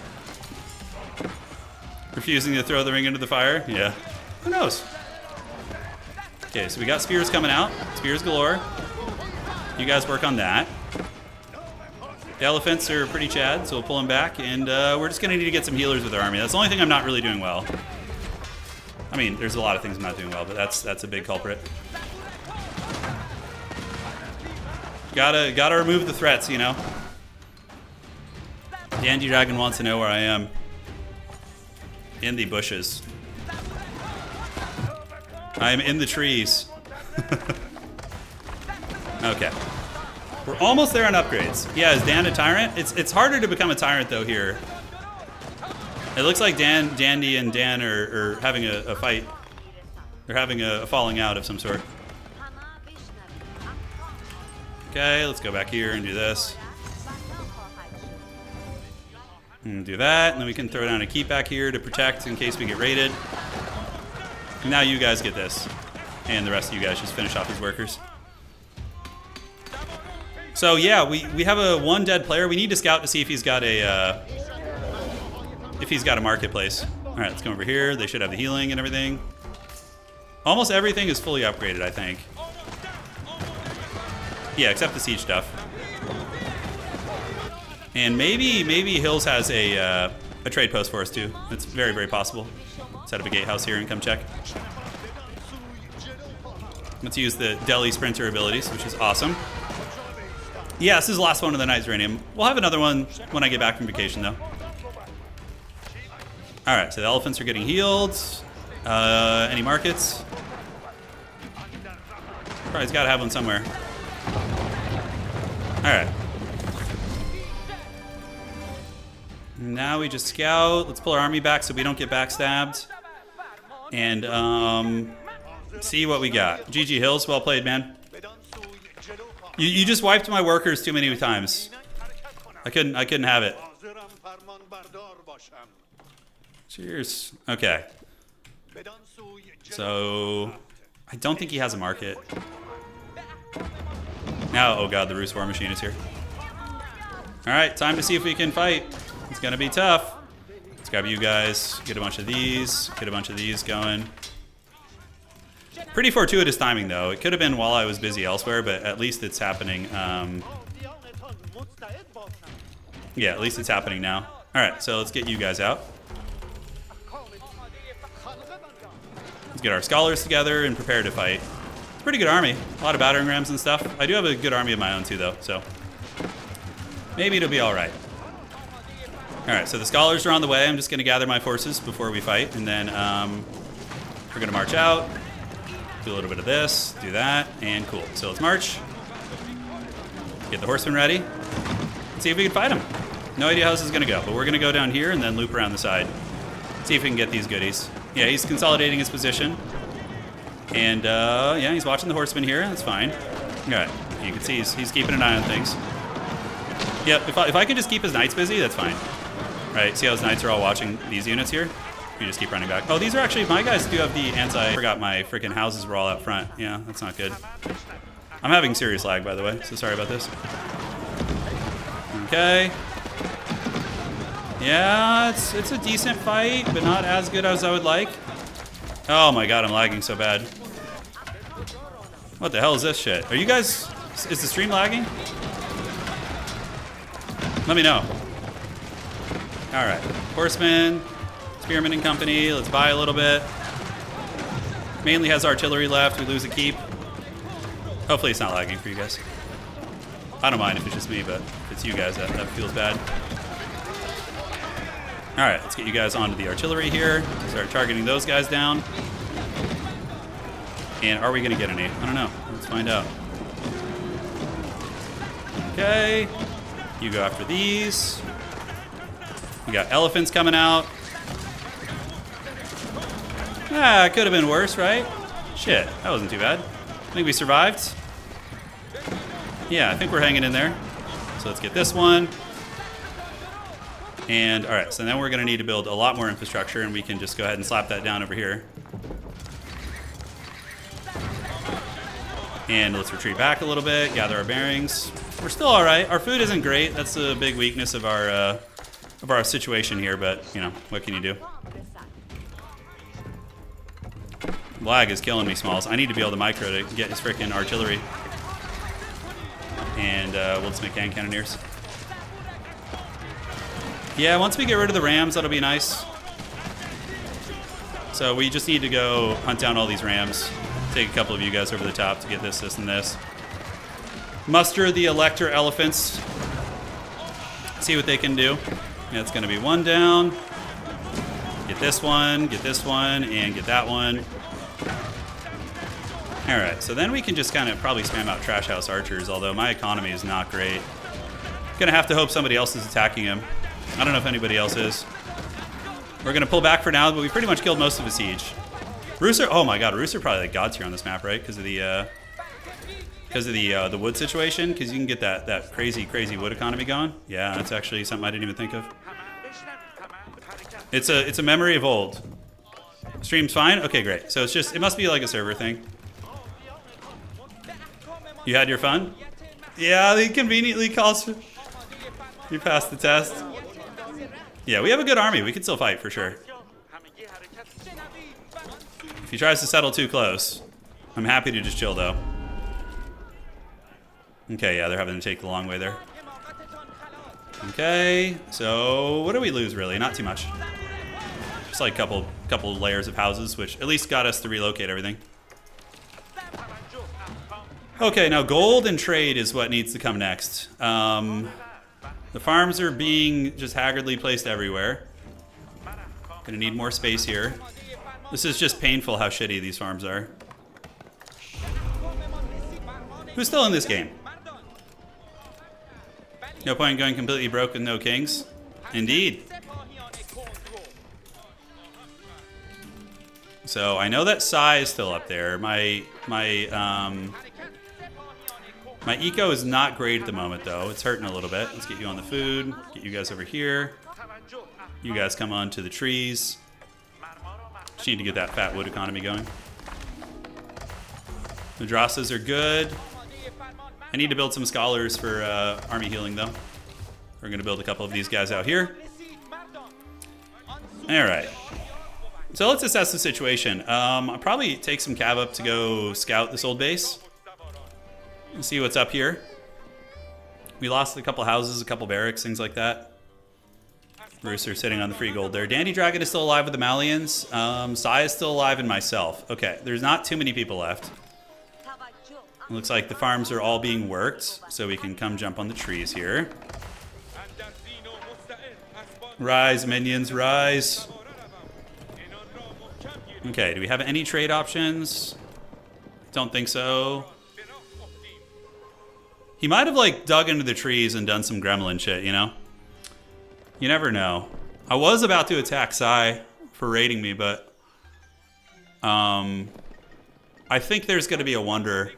Refusing to throw the ring into the fire? Yeah. Who knows? Okay, so we got spears coming out. Spears galore. You guys work on that. The elephants are pretty chad, so we'll pull them back. And we're just going to need to get some healers with our army. That's the only thing I'm not really doing well. I mean, there's a lot of things I'm not doing well, but that's a big culprit. Gotta remove the threats, you know? Dandy Dragon wants to know where I am. In the bushes. I am in the trees. Okay. We're almost there on upgrades. Yeah, is Dan a tyrant? It's harder to become a tyrant though here. It looks like Dandy and Dan are having a fight. They're having a falling out of some sort. Okay, let's go back here and do this. And do that, and then we can throw down a keep back here to protect in case we get raided. And now you guys get this. And the rest of you guys just finish off these workers. So yeah, we have a one dead player. We need to scout to see if he's got a marketplace. Alright, let's come over here. They should have the healing and everything. Almost everything is fully upgraded, I think. Yeah, except the siege stuff. And maybe Hills has a trade post for us too. It's very, very possible. Set up a gatehouse here and come check. Let's use the Delhi Sprinter abilities, which is awesome. Yeah, this is the last one of the night's Uranium. We'll have another one when I get back from vacation though. Alright, so the elephants are getting healed. Any markets? Probably's gotta have one somewhere. Alright. Now we just scout. Let's pull our army back so we don't get backstabbed. And see what we got. GG Hills, well played, man. You just wiped my workers too many times. I couldn't have it. Cheers. Okay. So I don't think he has a market. Now, oh god, the Rus War Machine is here. Alright, time to see if we can fight. It's gonna be tough. Let's grab you guys, get a bunch of these, get a bunch of these going. Pretty fortuitous timing though. It could have been while I was busy elsewhere, but at least it's happening. Yeah, at least it's happening now. Alright, so let's get you guys out. Let's get our scholars together and prepare to fight. It's a pretty good army. A lot of battering rams and stuff. I do have a good army of my own too though, so maybe it'll be alright. Alright, so the scholars are on the way. I'm just going to gather my forces before we fight, and then we're going to march out, do a little bit of this, do that, and cool. So let's march, get the horsemen ready, and see if we can fight them. No idea how this is going to go, but we're going to go down here and then loop around the side. See if we can get these goodies. Yeah, he's consolidating his position. And, yeah, he's watching the horsemen here. That's fine. Alright, you can see he's keeping an eye on things. Yeah, if I can just keep his knights busy, that's fine. Right, see how his knights are all watching these units here? You just keep running back. Oh, these are actually, my guys do have the anti... I forgot my freaking houses were all out front. Yeah, that's not good. I'm having serious lag, by the way, so sorry about this. Okay. Yeah, it's a decent fight, but not as good as I would like. Oh my god, I'm lagging so bad. What the hell is this shit? Are you guys... Is the stream lagging? Let me know. Alright. Horsemen, Spearmen and Company. Let's buy a little bit. Mainly has artillery left. We lose a keep. Hopefully it's not lagging for you guys. I don't mind if it's just me, but if it's you guys, that feels bad. Alright, let's get you guys onto the artillery here. Start targeting those guys down. And are we going to get any? I don't know. Let's find out. Okay. You go after these. We got elephants coming out. Ah, it could have been worse, right? Shit, that wasn't too bad. I think we survived. Yeah, I think we're hanging in there. So let's get this one. And all right, so then we're gonna need to build a lot more infrastructure, and we can just go ahead and slap that down over here. And let's retreat back a little bit, gather our bearings. We're still all right. Our food isn't great. That's a big weakness of our situation here, but you know, what can you do? Lag is killing me, Smalls. I need to be able to micro to get his frickin' artillery. And we'll just make hand cannoneers. Yeah, once we get rid of the rams, that'll be nice. So we just need to go hunt down all these rams. Take a couple of you guys over the top to get this, this, and this. Muster the elector elephants. See what they can do. Yeah, it's going to be one down. Get this one, and get that one. All right, so then we can just kind of probably spam out Trash House Archers, although my economy is not great. Gonna have to hope somebody else is attacking him. I don't know if anybody else is. We're gonna pull back for now, but we pretty much killed most of the siege. Rooster, oh my god, Rooster probably like god tier on this map, right? Because of the wood situation, because you can get that crazy wood economy going. Yeah, that's actually something I didn't even think of. It's a memory of old. Stream's fine? Okay, great. So it must be like a server thing. You had your fun? Yeah, they conveniently calls you passed the test. Yeah, we have a good army. We can still fight for sure. If he tries to settle too close, I'm happy to just chill though. Okay, yeah, they're having to take the long way there. Okay, so what do we lose really? Not too much. Just like a couple layers of houses, which at least got us to relocate everything. Okay, now gold and trade is what needs to come next. The farms are being just haggardly placed everywhere. Gonna need more space here. This is just painful how shitty these farms are. Who's still in this game? No point in going completely broke with no kings. Indeed. So I know that Sai is still up there. My eco is not great at the moment though. It's hurting a little bit. Let's get you on the food. Get you guys over here. You guys come on to the trees. Just need to get that fat wood economy going. Madrasas are good. I need to build some scholars for army healing though. We're gonna build a couple of these guys out here. All right. So let's assess the situation. I'll probably take some cav up to go scout this old base. And see what's up here. We lost a couple houses, a couple barracks, things like that. Rooster sitting on the free gold there. Dandy Dragon is still alive with the Malians. Sai is still alive and myself. Okay, there's not too many people left. It looks like the farms are all being worked, so we can come jump on the trees here. Rise, minions, rise. Okay, do we have any trade options? Don't think so. He might have like dug into the trees and done some gremlin shit, you know? You never know. I was about to attack Sai for raiding me, but I think there's going to be a wonder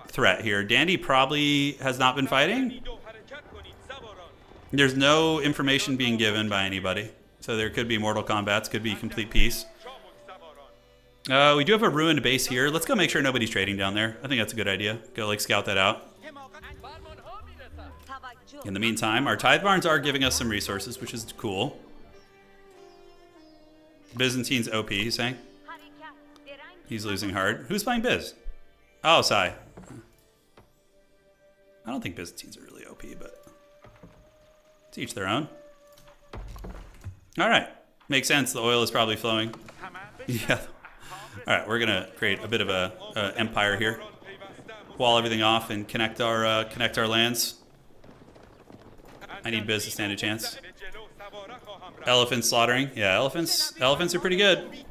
threat here. Dandy probably has not been fighting. There's no information being given by anybody. So there could be mortal combats, could be complete peace. We do have a ruined base here. Let's go make sure nobody's trading down there. I think that's a good idea. Go like scout that out. In the meantime, our tithe barns are giving us some resources, which is cool. Byzantine's OP, he's saying. He's losing hard. Who's playing Biz? Oh, Sai. I don't think Byzantines are really OP, but to each their own. All right. Makes sense. The oil is probably flowing. Yeah. All right, we're going to create a bit of a empire here. Wall everything off and connect our lands. I need Biz to stand a chance. Elephants slaughtering. Yeah, elephants are pretty good.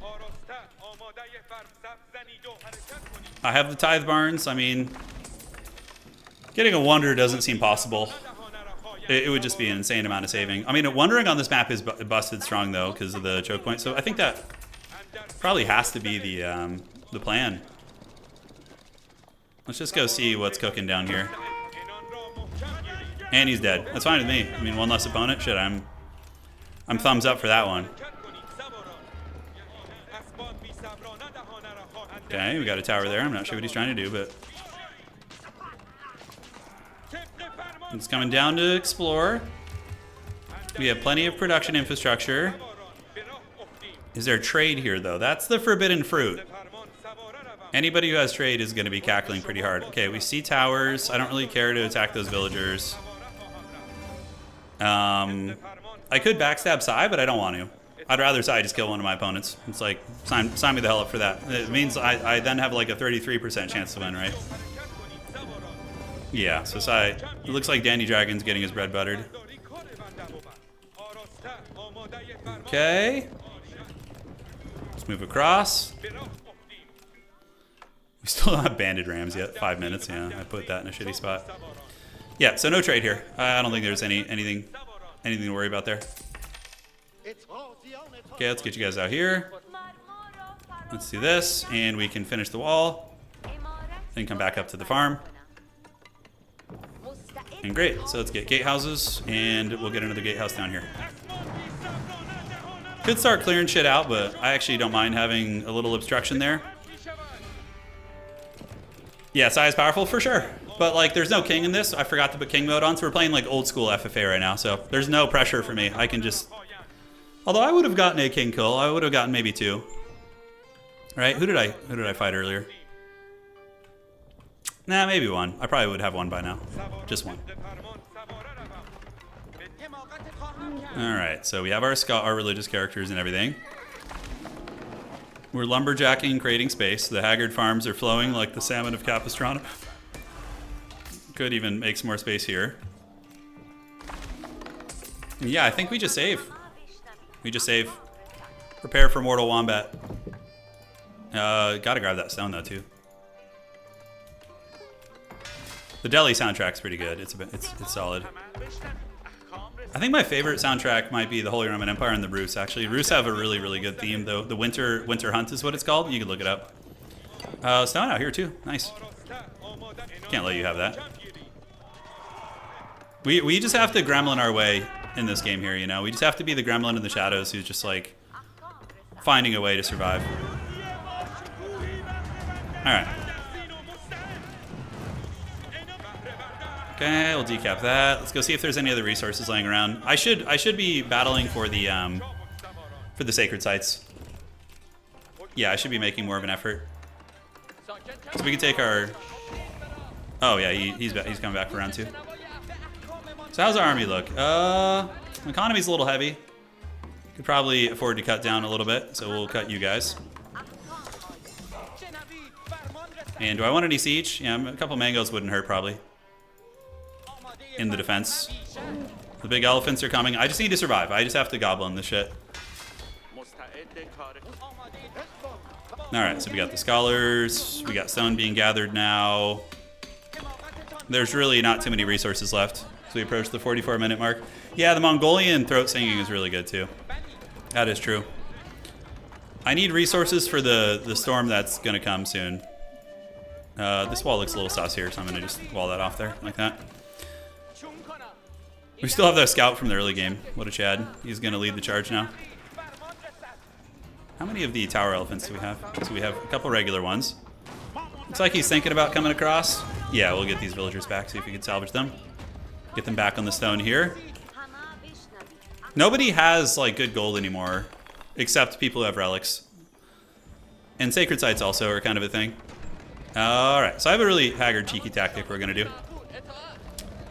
I have the tithe barns. I mean, getting a wonder doesn't seem possible. It would just be an insane amount of saving. I mean, wandering on this map is busted strong though because of the choke point. So I think that probably has to be the plan. Let's just go see what's cooking down here. And he's dead. That's fine with me. I mean, one less opponent. Shit, I'm thumbs up for that one. Okay, we got a tower there. I'm not sure what he's trying to do, but he's coming down to explore. We have plenty of production infrastructure. Is there trade here, though? That's the forbidden fruit. Anybody who has trade is going to be cackling pretty hard. Okay, we see towers. I don't really care to attack those villagers. I could backstab Sai, but I don't want to. I'd rather Sai just kill one of my opponents. It's like, sign me the hell up for that. It means I then have like a 33% chance to win, right? Yeah, so Sai, it looks like Danny Dragon's getting his bread buttered. Okay. Let's move across. We still don't have banded rams yet. 5 minutes, yeah. I put that in a shitty spot. Yeah, so no trade here. I don't think there's anything to worry about there. Okay, let's get you guys out here. Let's do this, and we can finish the wall. Then come back up to the farm. And great, so let's get gatehouses, and we'll get another gatehouse down here. Could start clearing shit out, but I actually don't mind having a little obstruction there. Yeah, Sai is powerful for sure. But like, there's no king in this. I forgot to put king mode on, so we're playing like old school FFA right now. So there's no pressure for me. I can just... Although I would have gotten a king kill. I would have gotten maybe 2. Right? Who did I fight earlier? Nah, maybe 1. I probably would have 1 by now. Just 1. Alright, so we have our religious characters and everything. We're lumberjacking, creating space. The Haggard farms are flowing like the salmon of Capistrano. Could even make some more space here. And yeah, I think we just save. We just save. Prepare for Mortal Wombat. Gotta grab that stone though too. The Delhi soundtrack's pretty good. It's solid. I think my favorite soundtrack might be the Holy Roman Empire and the Rus. Actually, Rus have a really good theme though. The Winter Hunt is what it's called. You can look it up. Stone out here too. Nice. Can't let you have that. We just have to gremlin our way in this game here, you know? We just have to be the gremlin in the shadows who's just like finding a way to survive. Alright. Okay, we'll decap that. Let's go see if there's any other resources laying around. I should be battling for the sacred sites. Yeah, I should be making more of an effort. So we can take our... Oh yeah, he's coming back for round 2. So how's our army look? Economy's a little heavy. Could probably afford to cut down a little bit, so we'll cut you guys. And do I want any siege? Yeah, a couple mangoes wouldn't hurt probably. In the defense. The big elephants are coming. I just need to survive. I just have to goblin this shit. Alright, so we got the scholars. We got stone being gathered now. There's really not too many resources left. So we approach the 44-minute mark. Yeah, the Mongolian throat singing is really good too. That is true. I need resources for the storm that's going to come soon. This wall looks a little sus here, so I'm going to just wall that off there, like that. We still have that scout from the early game. What a Chad. He's going to lead the charge now. How many of the tower elephants do we have? So we have a couple regular ones. Looks like he's thinking about coming across. Yeah, we'll get these villagers back, see if we can salvage them. Get them back on the stone here. Nobody has like good gold anymore, except people who have relics. And sacred sites also are kind of a thing. Alright, so I have a really Haggard cheeky tactic we're going to do.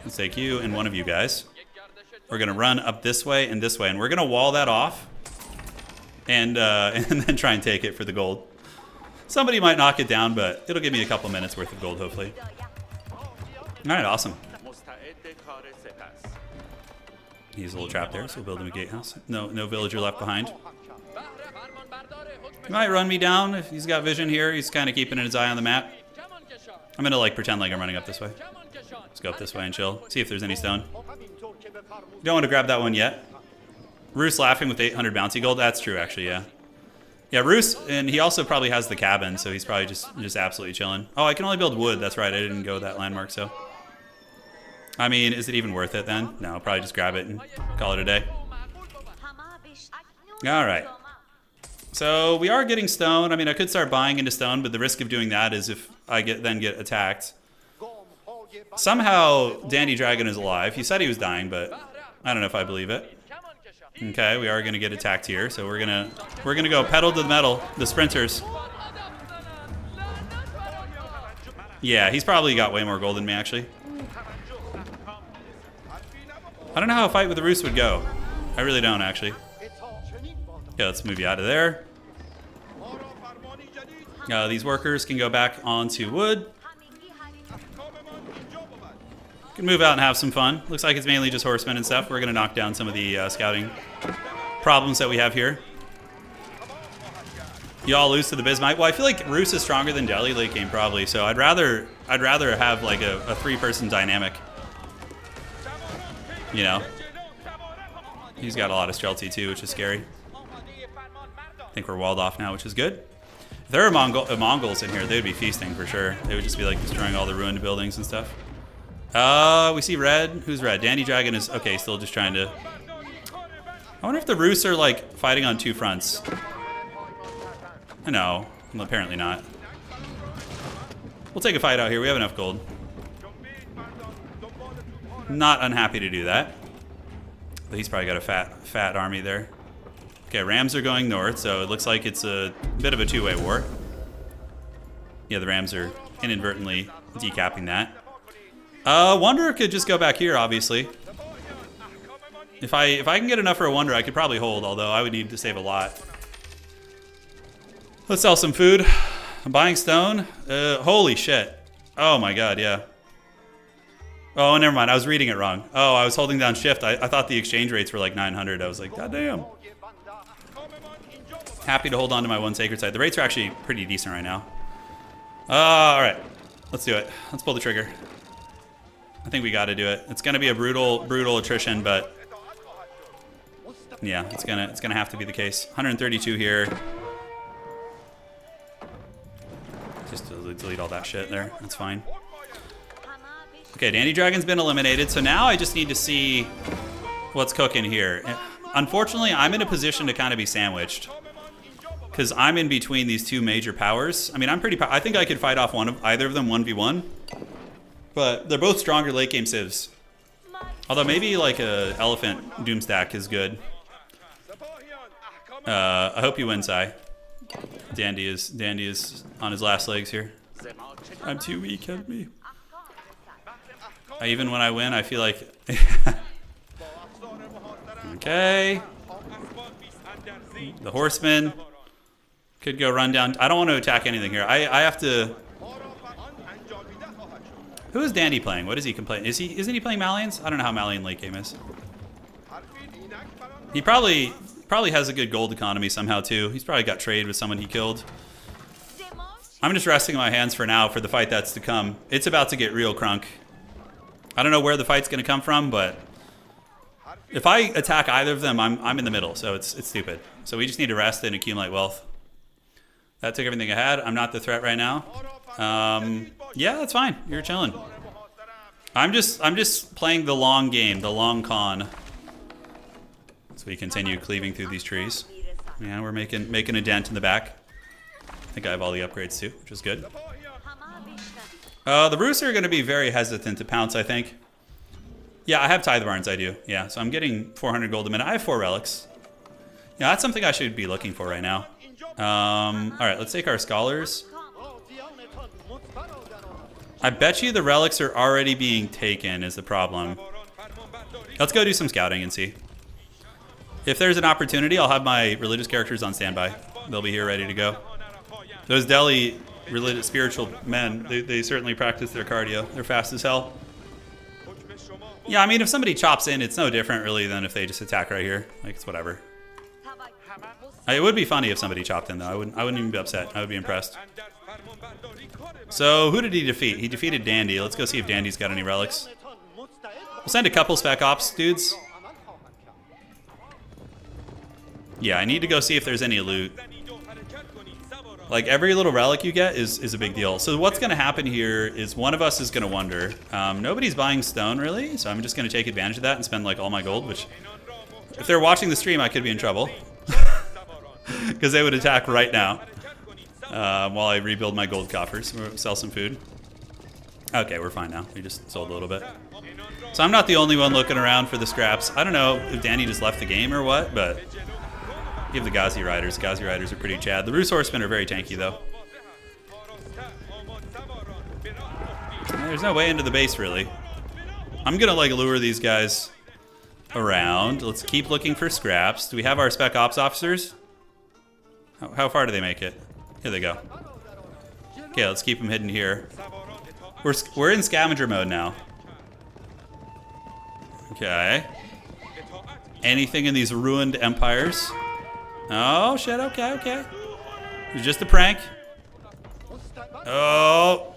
Let's take you and one of you guys. We're going to run up this way, and we're going to wall that off. And then try and take it for the gold. Somebody might knock it down, but it'll give me a couple minutes worth of gold, hopefully. Alright, awesome. He's a little trapped there, so we'll build him a gatehouse. No villager left behind. He might run me down if he's got vision here. He's kind of keeping his eye on the map. I'm gonna like pretend like I'm running up this way. Let's go up this way and chill. See if there's any stone. Don't want to grab that one yet. Roos laughing with 800 bounty gold. That's true, actually, yeah. Yeah, Roos, and he also probably has the cabin, so he's probably just absolutely chilling. Oh, I can only build wood. That's right. I didn't go with that landmark, so. I mean, is it even worth it then? No, probably just grab it and call it a day. All right. So we are getting stone. I mean, I could start buying into stone, but the risk of doing that is if I then get attacked. Somehow, Dandy Dragon is alive. He said he was dying, but I don't know if I believe it. Okay, we are going to get attacked here, so we're gonna go pedal to the metal, the sprinters. Yeah, he's probably got way more gold than me, actually. I don't know how a fight with the Roos would go. I really don't, actually. Okay, let's move you out of there. These workers can go back onto wood. Can move out and have some fun. Looks like it's mainly just horsemen and stuff. We're going to knock down some of the scouting problems that we have here. Y'all lose to the Bismite. Well, I feel like Roos is stronger than Delhi late game probably, so I'd rather have like a three-person dynamic. You know, he's got a lot of stealthy too, which is scary. I think we're walled off now, which is good. If there are Mongols in here, they'd be feasting for sure. They would just be like destroying all the ruined buildings and stuff. We see red. Who's red? Dandy Dragon is, okay, still just trying to... I wonder if the Roos are, like, fighting on two fronts. No, well, apparently not. We'll take a fight out here. We have enough gold. Not unhappy to do that. But he's probably got a fat army there. Okay, Rams are going north, so it looks like it's a bit of a two-way war. Yeah, the Rams are inadvertently decapping that. Wanderer could just go back here, obviously. If I can get enough for a Wanderer, I could probably hold, although I would need to save a lot. Let's sell some food. I'm buying stone. Holy shit. Oh my god, yeah. Oh, never mind. I was reading it wrong. Oh, I was holding down shift. I thought the exchange rates were like 900. I was like, god damn. Happy to hold on to my one sacred site. The rates are actually pretty decent right now. All right. Let's do it. Let's pull the trigger. I think we got to do it. It's going to be a brutal attrition, but yeah, it's gonna have to be the case. 132 here. Just delete all that shit there. That's fine. Okay, Dandy Dragon's been eliminated, so now I just need to see what's cooking here. Unfortunately, I'm in a position to kind of be sandwiched because I'm in between these two major powers. I mean, I think I could fight off either of them 1v1. But they're both stronger late game civs. Although maybe like a elephant doomstack is good. I hope you win, Sai. Dandy is on his last legs here. I'm too weak, help me. Even when I win, I feel like... Okay. The horseman could go run down. I don't want to attack anything here. I have to... Who is Dandy playing? What is he complaining? Isn't he playing Malians? I don't know how Malian late game is. He probably has a good gold economy somehow too. He's probably got trade with someone he killed. I'm just resting my hands for now for the fight that's to come. It's about to get real crunk. I don't know where the fight's gonna come from, but if I attack either of them, I'm in the middle, so it's stupid. So we just need to rest and accumulate wealth. That took everything I had. I'm not the threat right now. Yeah, that's fine. You're chilling. I'm just playing the long game, the long con. So we continue cleaving through these trees. Yeah, we're making a dent in the back. I think I have all the upgrades too, which is good. The Roos are going to be very hesitant to pounce, I think. Yeah, I have Tithe Barns, I do. Yeah, so I'm getting 400 gold a minute. I have 4 relics. Yeah, that's something I should be looking for right now. Alright, let's take our scholars. I bet you the relics are already being taken is the problem. Let's go do some scouting and see. If there's an opportunity, I'll have my religious characters on standby. They'll be here ready to go. Those Delhi religious spiritual men, they certainly practice their cardio. They're fast as hell. Yeah, I mean, if somebody chops in, it's no different really than if they just attack right here. Like, it's whatever. It would be funny if somebody chopped in though. I wouldn't even be upset. I would be impressed. So who did he defeat? He defeated Dandy. Let's go see if Dandy's got any relics. We'll send a couple spec ops dudes. Yeah, I need to go see if there's any loot. Like, every little relic you get is a big deal. So what's going to happen here is one of us is going to wonder. Nobody's buying stone, really, so I'm just going to take advantage of that and spend, like, all my gold, which, if they're watching the stream, I could be in trouble. Because they would attack right now while I rebuild my gold coffers. Sell some food. Okay, we're fine now. We just sold a little bit. So I'm not the only one looking around for the scraps. I don't know if Danny just left the game or what, but give the Ghazi Riders. Ghazi Riders are pretty chad. The Rus Horsemen are very tanky, though. There's no way into the base, really. I'm going to, like, lure these guys around. Let's keep looking for scraps. Do we have our Spec Ops officers? How far do they make it? Here they go. Okay, let's keep them hidden here. We're in scavenger mode now. Okay. Anything in these ruined empires? Oh, shit, okay. It was just a prank. Oh.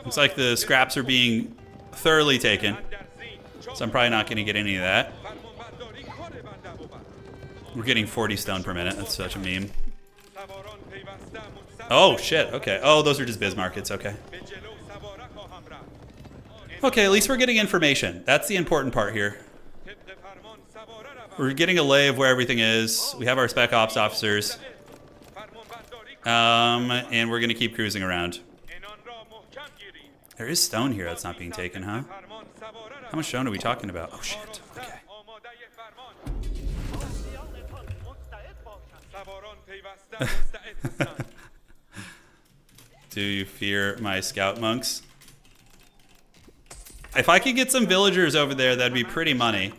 Looks like the scraps are being thoroughly taken. So I'm probably not going to get any of that. We're getting 40 stone per minute. That's such a meme. Oh, shit, okay. Oh, those are just Bismarckets, okay. Okay, at least we're getting information. That's the important part here. We're getting a lay of where everything is. We have our Spec Ops officers. And we're going to keep cruising around. There is stone here that's not being taken, huh? How much stone are we talking about? Oh, shit. Okay. Do you fear my scout monks? If I could get some villagers over there, that'd be pretty money.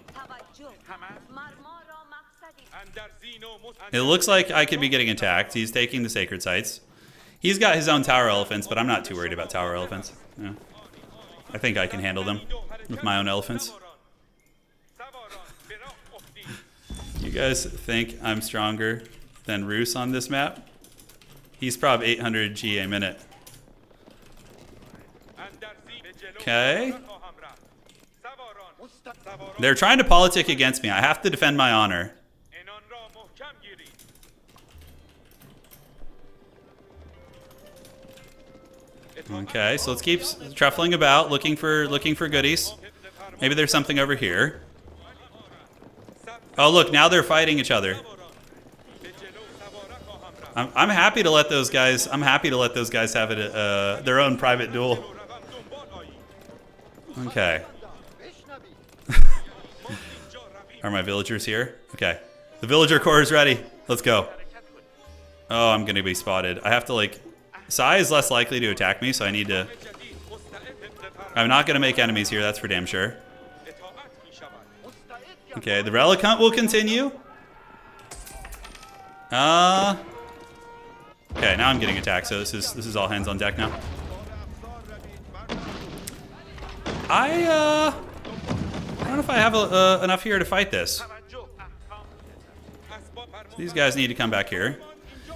It looks like I could be getting attacked. He's taking the sacred sites. He's got his own tower elephants, but I'm not too worried about tower elephants. Yeah. I think I can handle them with my own elephants. You guys think I'm stronger than Rus on this map? He's probably 800 G a minute. Okay. They're trying to politic against me. I have to defend my honor. Okay, so let's keep truffling about, looking for goodies. Maybe there's something over here. Oh, look, now they're fighting each other. I'm happy to let those guys. I'm happy to let those guys have it their own private duel. Okay. Are my villagers here? Okay. The villager corps is ready. Let's go. Oh, I'm gonna be spotted. I have to like. Sai is less likely to attack me, so I need to. I'm not gonna make enemies here. That's for damn sure. Okay, the relic hunt will continue. Okay, now I'm getting attacked, so this is all hands on deck now. I don't know if I have enough here to fight this. These guys need to come back here.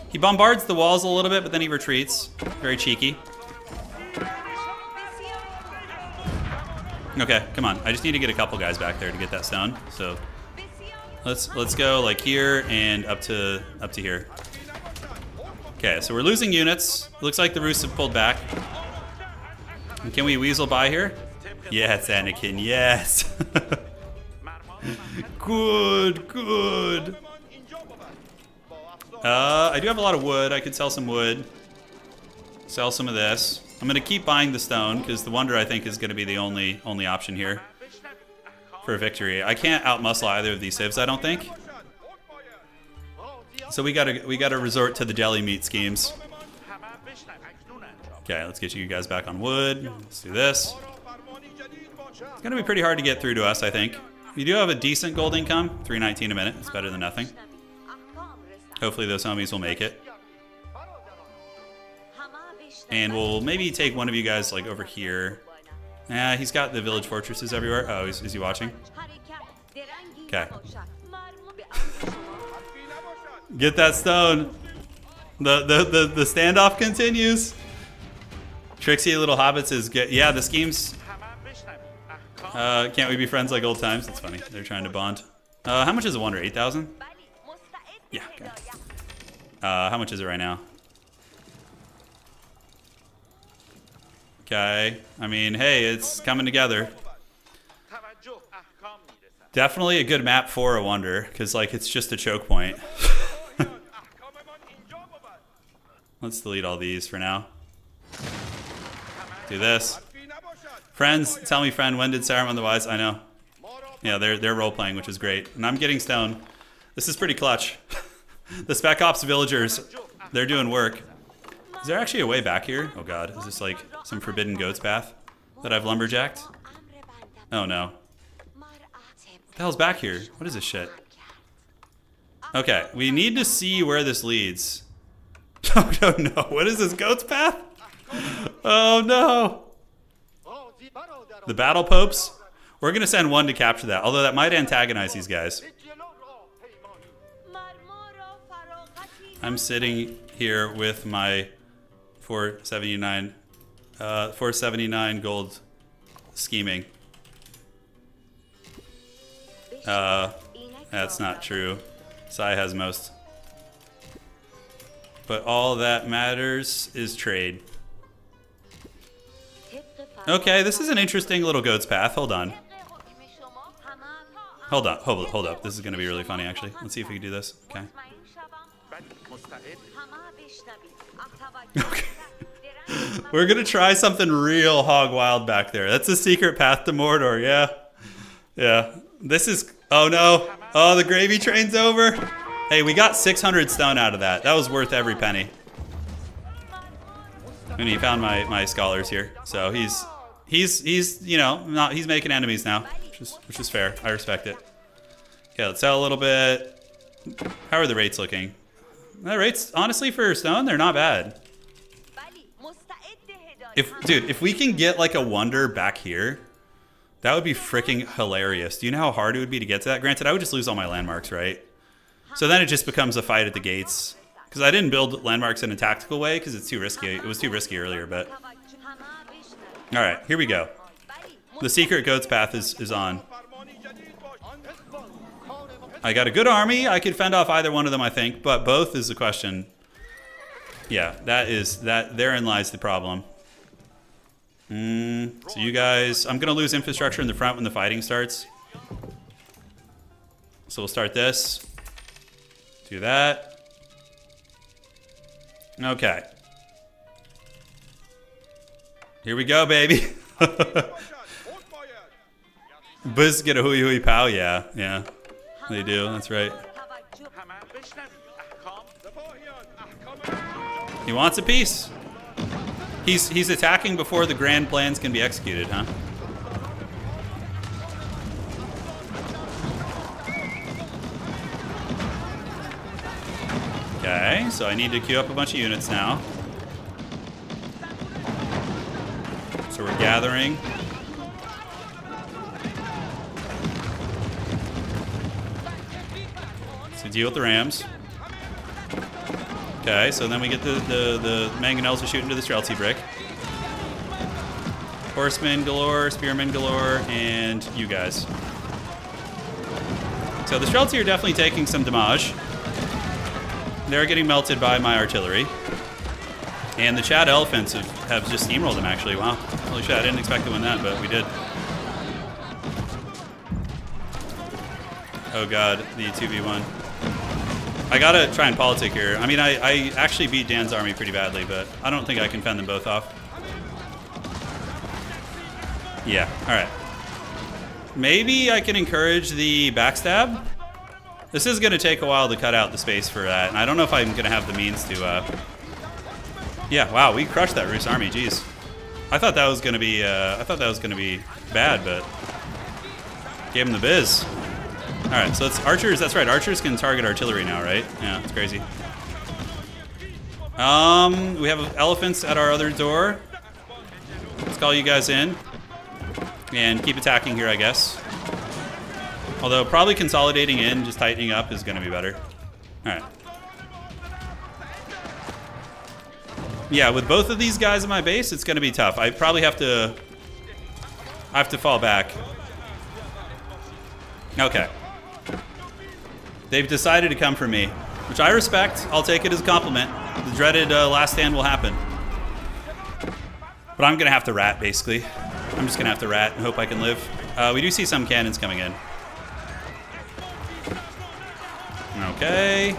He bombards the walls a little bit, but then he retreats. Very cheeky. Okay, come on. I just need to get a couple guys back there to get that stone. So let's go like here and up to here. Okay, so we're losing units. Looks like the Rus have pulled back. And can we weasel by here? Yes, Anakin, yes. Good. I do have a lot of wood. I could sell some wood. Sell some of this. I'm going to keep buying the stone because the wonder I think is going to be the only option here for a victory. I can't outmuscle either of these civs, I don't think. So we gotta resort to the jelly meat schemes. Okay, let's get you guys back on wood. Let's do this. It's gonna be pretty hard to get through to us, I think. We do have a decent gold income, 319 a minute. It's better than nothing. Hopefully those homies will make it. And we'll maybe take one of you guys like over here. Yeah, he's got the village fortresses everywhere. Oh, is he watching? Okay. Get that stone. The standoff continues. Tricksy little hobbits is good. Yeah, the schemes. Can't we be friends like old times? That's funny. They're trying to bond. How much is a wonder? 8,000? Yeah, okay. How much is it right now? Okay. I mean, hey, it's coming together. Definitely a good map for a wonder, because, like, it's just a choke point. Let's delete all these for now. Do this. Friends, tell me, friend, when did Saruman the Wise? I know. Yeah, they're role-playing, which is great. And I'm getting stone. This is pretty clutch. The Spec Ops villagers, they're doing work. Is there actually a way back here? Oh god, is this like some forbidden goat's path that I've lumberjacked? Oh no. What the hell's back here? What is this shit? Okay, we need to see where this leads. Oh no, what is this goat's path? Oh no. The battle popes? We're gonna send one to capture that, although that might antagonize these guys. I'm sitting here with my 479 gold scheming. That's not true. Sai has most. But all that matters is trade. Okay, this is an interesting little goat's path. Hold on. Hold up. This is going to be really funny, actually. Let's see if we can do this. Okay. Okay. We're going to try something real hog wild back there. That's a secret path to Mordor, yeah. Yeah. This is... Oh, no. Oh, the gravy train's over. Hey, we got 600 stone out of that. That was worth every penny. And he found my scholars here. So he's you know, he's making enemies now, which is fair. I respect it. Okay, let's sell a little bit. How are the rates looking? The rates, honestly, for stone, they're not bad. If we can get like a wonder back here, that would be freaking hilarious. Do you know how hard it would be to get to that? Granted, I would just lose all my landmarks, right? So then it just becomes a fight at the gates. Because I didn't build landmarks in a tactical way because it's too risky. It was too risky earlier, but... Alright, here we go. The secret goat's path is on. I got a good army. I could fend off either one of them, I think, but both is the question. Yeah, therein lies the problem. So you guys, I'm going to lose infrastructure in the front when the fighting starts. So we'll start this. Do that. Okay. Here we go, baby. Buzz get a hui hui pow, yeah. They do, that's right. He wants a piece. He's attacking before the grand plans can be executed, huh? Okay, so I need to queue up a bunch of units now. So we're gathering. So deal with the rams. Okay, so then we get the mangonels to shoot into the Streltsy brick. Horsemen galore, spearmen galore, and you guys. So the Streltsy are definitely taking some damage. They're getting melted by my artillery. And the Chad elephants have just steamrolled them, actually. Wow. Holy shit, I didn't expect to win that, but we did. Oh god, the 2v1. I gotta try and politic here. I mean, I actually beat Dan's army pretty badly, but I don't think I can fend them both off. Yeah, alright. Maybe I can encourage the backstab? This is gonna take a while to cut out the space for that, and I don't know if I'm gonna have the means to, Yeah, wow, we crushed that Rus army, jeez. I thought that was gonna be, bad, but... Gave him the biz. Alright, so it's archers, that's right, archers can target artillery now, right? Yeah, it's crazy. We have elephants at our other door. Let's call you guys in. And keep attacking here, I guess. Although, probably consolidating in, just tightening up is gonna be better. Alright. Yeah, with both of these guys in my base, it's gonna be tough. I probably have to... fall back. Okay. They've decided to come for me, which I respect. I'll take it as a compliment. The dreaded last stand will happen. But I'm going to have to rat, basically. I'm just going to have to rat and hope I can live. We do see some cannons coming in. Okay.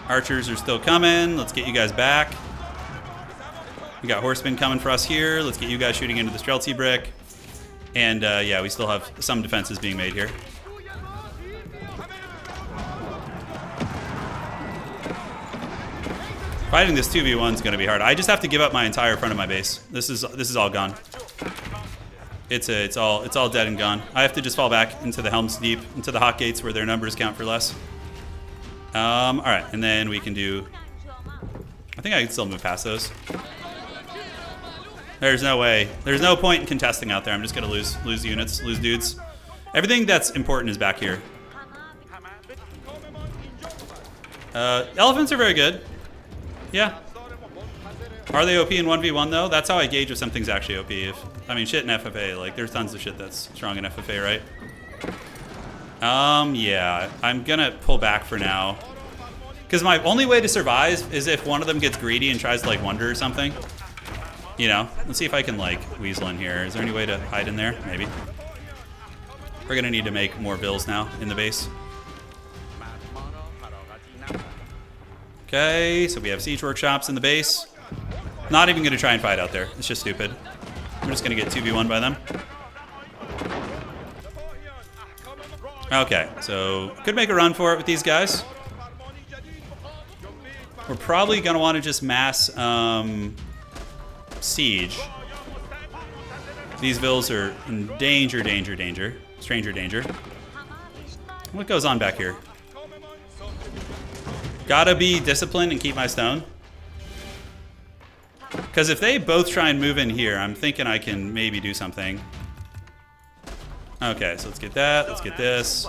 Archers are still coming. Let's get you guys back. We got horsemen coming for us here. Let's get you guys shooting into the Streltsy brick. And yeah, we still have some defenses being made here. Fighting this 2v1 is going to be hard. I just have to give up my entire front of my base. This is all gone. It's all dead and gone. I have to just fall back into the Helm's Deep, into the hot gates where their numbers count for less. All right, and then we can do. I think I can still move past those. There's no way. There's no point in contesting out there. I'm just gonna lose units, lose dudes. Everything that's important is back here. Elephants are very good. Yeah. Are they OP in 1v1 though? That's how I gauge if something's actually OP. I mean, shit in FFA. Like, there's tons of shit that's strong in FFA, right? Yeah. I'm gonna pull back for now. Because my only way to survive is if one of them gets greedy and tries to, like, wonder or something. You know? Let's see if I can, like, weasel in here. Is there any way to hide in there? Maybe. We're gonna need to make more bills now in the base. Okay, so we have siege workshops in the base. Not even gonna try and fight out there. It's just stupid. I'm just gonna get 2v1 by them. Okay, so could make a run for it with these guys. We're probably gonna want to just mass siege. These vills are in danger, stranger danger. What goes on back here? Gotta be disciplined and keep my stone. Because if they both try and move in here, I'm thinking I can maybe do something. Okay, so let's get that. Let's get this.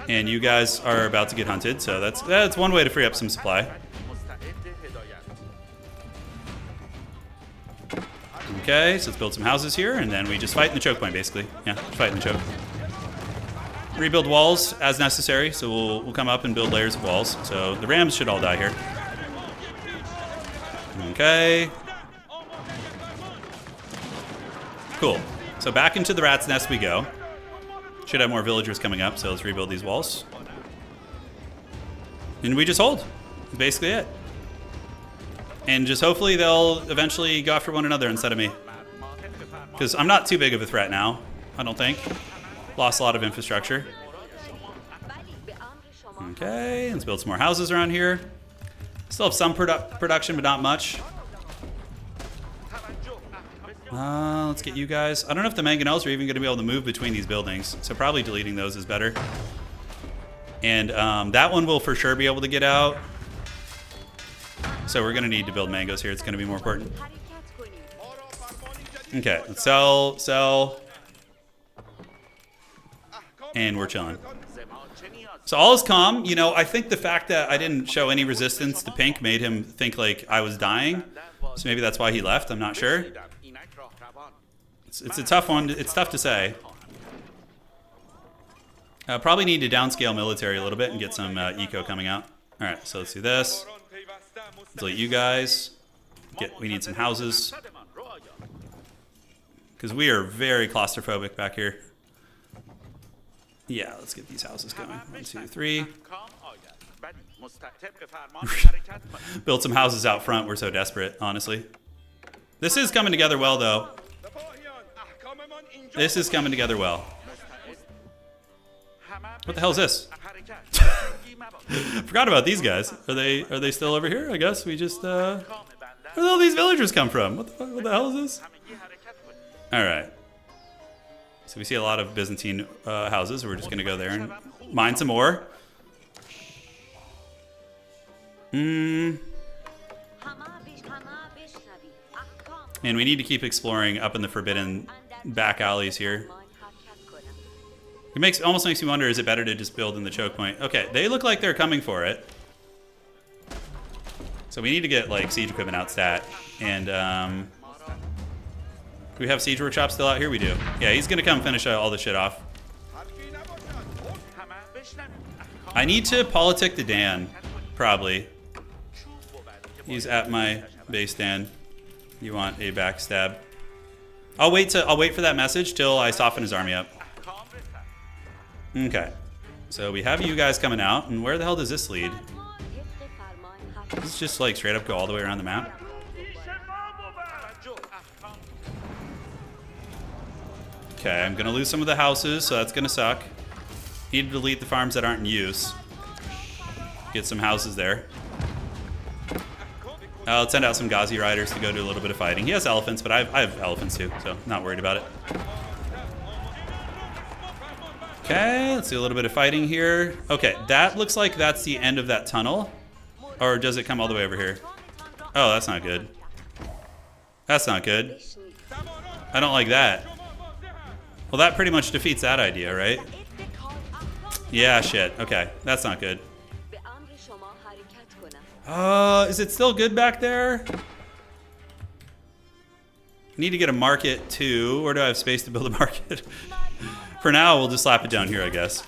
And you guys are about to get hunted, so that's one way to free up some supply. Okay, so let's build some houses here, and then we just fight in the choke point, basically. Yeah, fight in the choke. Rebuild walls as necessary, so we'll come up and build layers of walls. So the rams should all die here. Okay. Cool. So back into the rat's nest we go. Should have more villagers coming up, so let's rebuild these walls. And we just hold. That's basically it. And just hopefully they'll eventually go after one another instead of me. Because I'm not too big of a threat now, I don't think. Lost a lot of infrastructure. Okay, let's build some more houses around here. Still have some production, but not much. Let's get you guys. I don't know if the mangonels are even going to be able to move between these buildings, so probably deleting those is better. And that one will for sure be able to get out. So we're going to need to build mangoes here. It's going to be more important. Okay, let's sell. And we're chilling. So all is calm. You know, I think the fact that I didn't show any resistance to pink made him think like I was dying. So maybe that's why he left. I'm not sure. It's a tough one. It's tough to say. Probably need to downscale military a little bit and get some eco coming out. All right, so let's do this. Delete you guys. We need some houses. Because we are very claustrophobic back here. Yeah, let's get these houses going. 1, 2, 3. Build some houses out front. We're so desperate, honestly. This is coming together well, though. This is coming together well. What the hell is this? Forgot about these guys. Are they still over here? I guess we just where did all these villagers come from? What the hell is this? All right. So we see a lot of Byzantine houses. We're just gonna go there and mine some more. And we need to keep exploring up in the forbidden back alleys here. It almost makes me wonder, is it better to just build in the choke point? Okay, they look like they're coming for it. So we need to get like siege equipment out stat. And do we have siege workshop still out here? We do. Yeah, he's gonna come finish all this shit off. I need to politic to Dan, probably. He's at my base, Dan. You want a backstab? I'll wait for that message till I soften his army up. Okay. So we have you guys coming out, and where the hell does this lead? Does this just like straight up go all the way around the map? Okay, I'm gonna lose some of the houses, so that's gonna suck. Need to delete the farms that aren't in use. Get some houses there. I'll send out some Ghazi riders to go do a little bit of fighting. He has elephants, but I have elephants too, so not worried about it. Okay, let's do a little bit of fighting here. Okay, that looks like that's the end of that tunnel. Or does it come all the way over here? Oh, that's not good. That's not good. I don't like that. Well, that pretty much defeats that idea, right? Yeah, shit. Okay, that's not good. Is it still good back there? Need to get a market too. Where do I have space to build a market? For now, we'll just slap it down here, I guess.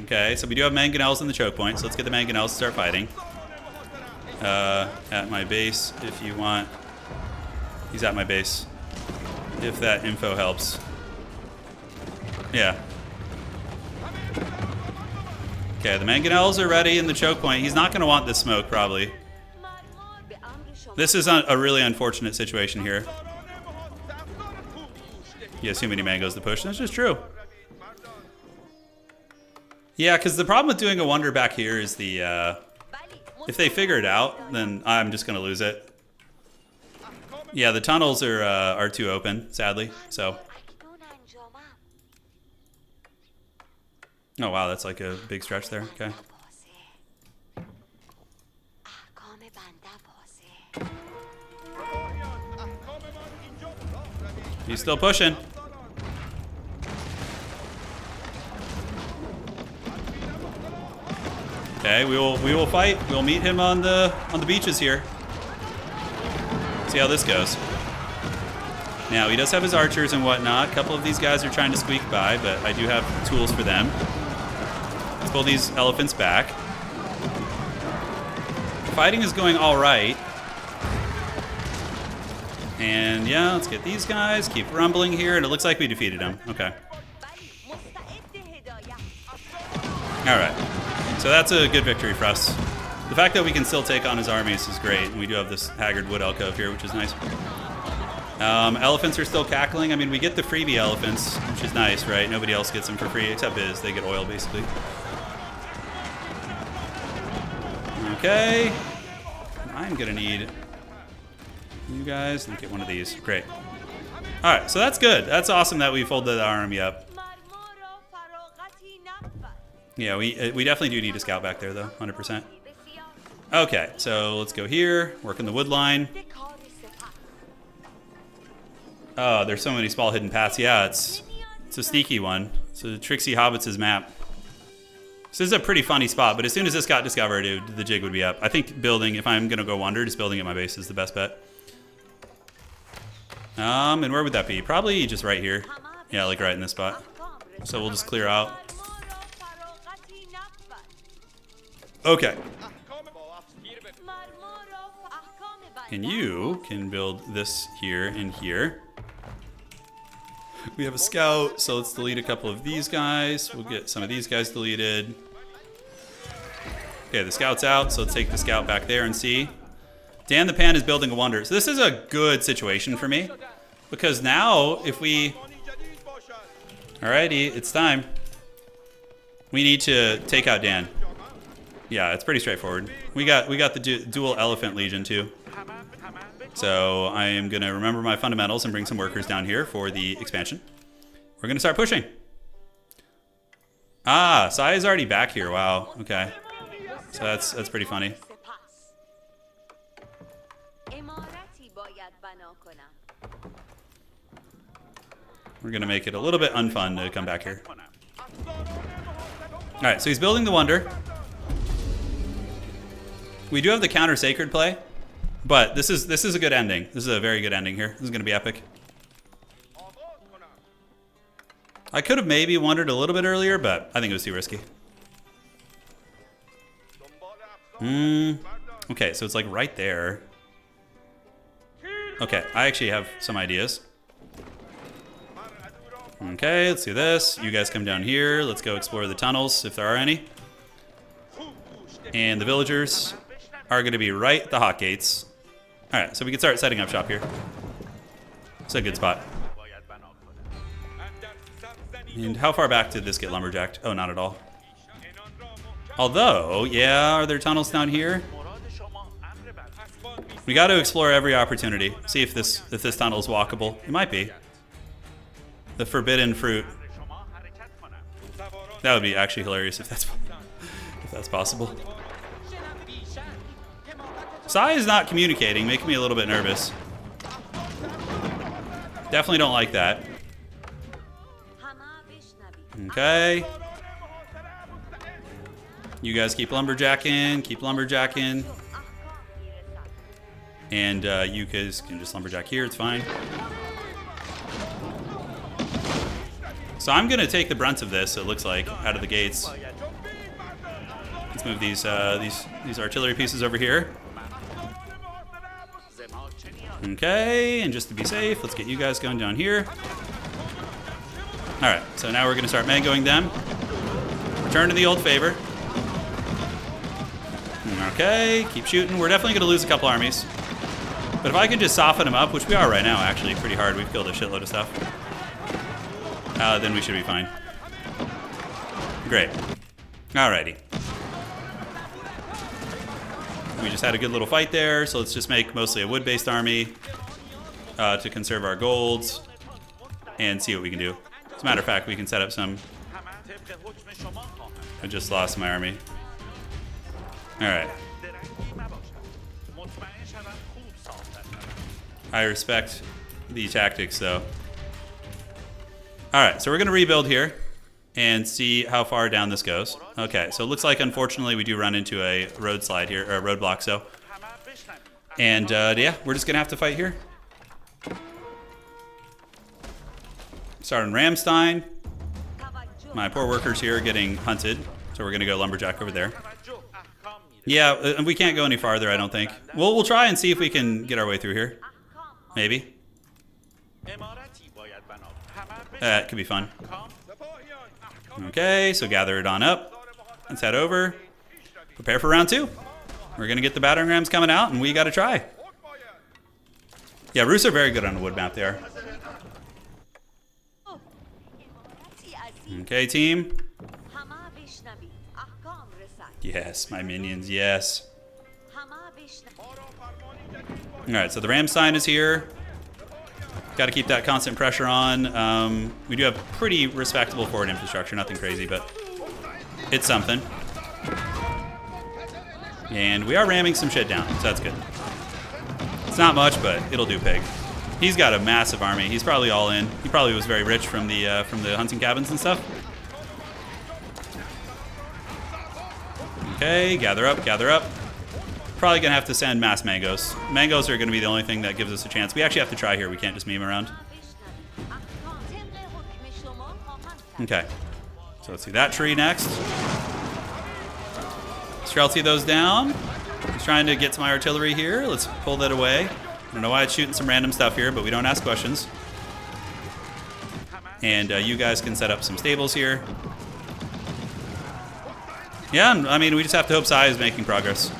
Okay, so we do have mangonels in the choke point, so let's get the mangonels to start fighting. At my base, if you want. He's at my base. If that info helps. Yeah. Okay, the mangonels are ready in the choke point. He's not going to want this smoke, probably. This is a really unfortunate situation here. He has too many mangoes to push. That's just true. Yeah, because the problem with doing a wonder back here is the... if they figure it out, then I'm just going to lose it. Yeah, the tunnels are too open, sadly, so... Oh wow, that's like a big stretch there. Okay. He's still pushing. Okay, we will fight. We'll meet him on the beaches here. See how this goes. Now he does have his archers and whatnot. A couple of these guys are trying to squeak by, but I do have tools for them. Let's pull these elephants back. Fighting is going all right. And yeah, let's get these guys. Keep rumbling here, and it looks like we defeated them. Okay. All right. So that's a good victory for us. The fact that we can still take on his armies is great. And we do have this Haggard wood alcove here, which is nice. Elephants are still cackling. I mean, we get the freebie elephants, which is nice, right? Nobody else gets them for free except Biz. They get oil, basically. Okay. I'm going to need you guys. Let me get one of these. Great. All right, so that's good. That's awesome that we folded the army up. Yeah, we definitely do need a scout back there, though, 100%. Okay, so let's go here, work in the wood line. Oh, there's so many small hidden paths. Yeah, it's a sneaky one. It's a Trixie Hobbits' map. This is a pretty funny spot, but as soon as this got discovered, the jig would be up. I think building, if I'm going to go wander, just building at my base is the best bet. And where would that be? Probably just right here. Yeah, like right in this spot. So we'll just clear out. Okay. And you can build this here and here. We have a scout, so let's delete a couple of these guys. We'll get some of these guys deleted. Okay, the scout's out, so let's take the scout back there and see. Dan the Pan is building a wonder. So this is a good situation for me, because now if we... Alrighty, it's time. We need to take out Dan. Yeah, it's pretty straightforward. We got the dual elephant legion too. So I am going to remember my fundamentals and bring some workers down here for the expansion. We're going to start pushing. Ah, Sai is already back here. Wow. Okay. So that's pretty funny. We're going to make it a little bit unfun to come back here. All right, so he's building the wonder. We do have the counter sacred play. But this is a good ending. This is a very good ending here. This is going to be epic. I could have maybe wandered a little bit earlier, but I think it was too risky. Okay, so it's like right there. Okay, I actually have some ideas. Okay, let's do this. You guys come down here. Let's go explore the tunnels, if there are any. And the villagers are going to be right at the hot gates. All right, so we can start setting up shop here. It's a good spot. And how far back did this get lumberjacked? Oh, not at all. Although, yeah, are there tunnels down here? We got to explore every opportunity. See if this tunnel is walkable. It might be. The forbidden fruit. That would be actually hilarious if that's possible. Sai is not communicating, making me a little bit nervous. Definitely don't like that. Okay. You guys keep lumberjacking, keep lumberjacking. And you guys can just lumberjack here, it's fine. So I'm gonna take the brunt of this, it looks like, out of the gates. Let's move these artillery pieces over here. Okay, and just to be safe, let's get you guys going down here. Alright, so now we're gonna start mangoing them. Return to the old favor. Okay, keep shooting. We're definitely gonna lose a couple armies. But if I can just soften them up, which we are right now, actually, pretty hard. We've killed a shitload of stuff. Then we should be fine. Great. Alrighty. We just had a good little fight there, so let's just make mostly a wood-based army to conserve our golds and see what we can do. As a matter of fact, we can set up some... I just lost my army. Alright. I respect the tactics, though. Alright, so we're going to rebuild here and see how far down this goes. Okay, so it looks like, unfortunately, we do run into a road slide here, or a roadblock, so. And, yeah, we're just going to have to fight here. Starting Ramstein. My poor workers here are getting hunted, so we're going to go lumberjack over there. Yeah, we can't go any farther, I don't think. We'll try and see if we can get our way through here. Maybe. That could be fun. Okay, so gather it on up. Let's head over. Prepare for round 2. We're going to get the battering rams coming out, and we got to try. Yeah, Rus are very good on a wood map there. Okay, team. Yes, my minions, yes. Alright, so the Ramstein is here. Got to keep that constant pressure on. We do have pretty respectable forward infrastructure, nothing crazy, but it's something. And we are ramming some shit down, so that's good. It's not much, but it'll do pig. He's got a massive army. He's probably all in. He probably was very rich from the hunting cabins and stuff. Okay, gather up, gather up. Probably gonna have to send mass mangoes. Mangoes are gonna be the only thing that gives us a chance. We actually have to try here. We can't just meme around. Okay, so let's see that tree next. Streltsy those down. He's trying to get to my artillery here. Let's pull that away. I don't know why it's shooting some random stuff here, but we don't ask questions. And you guys can set up some stables here. Yeah, I mean, we just have to hope Sai is making progress.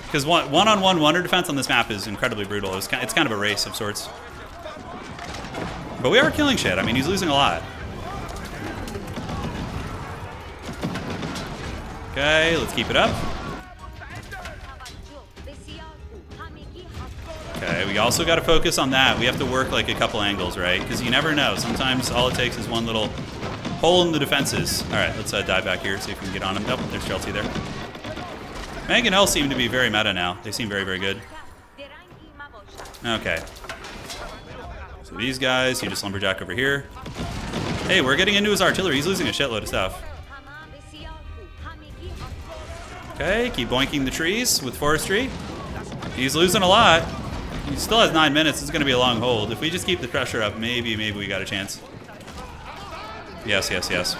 Because one-on-one wonder defense on this map is incredibly brutal. It's kind of a race of sorts. But we are killing shit. I mean, he's losing a lot. Okay, let's keep it up. Okay, we also got to focus on that. We have to work like a couple angles, right? Because you never know. Sometimes all it takes is one little hole in the defenses. All right, let's dive back here, see if we can get on him. Nope, there's Chelsea there. Meg and L seem to be very meta now. They seem very, very good. Okay. So these guys, you just lumberjack over here. Hey, we're getting into his artillery. He's losing a shitload of stuff. Okay, keep boinking the trees with forestry. He's losing a lot. He still has 9 minutes. It's going to be a long hold. If we just keep the pressure up, maybe we got a chance. Yes, yes, yes.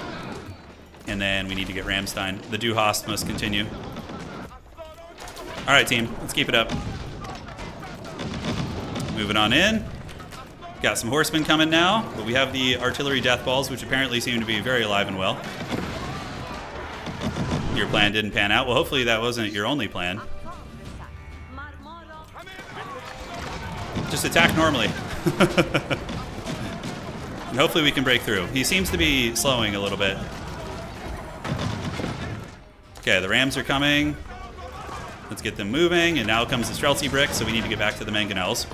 And then we need to get Ramstein. The Du Hast must continue. All right, team. Let's keep it up. Moving on in. Got some horsemen coming now, but we have the artillery death balls, which apparently seem to be very alive and well. Your plan didn't pan out. Well, hopefully that wasn't your only plan. Just attack normally. And hopefully we can break through. He seems to be slowing a little bit. Okay, the Rams are coming. Let's get them moving, and now comes the Streltsy brick, so we need to get back to the mangonels.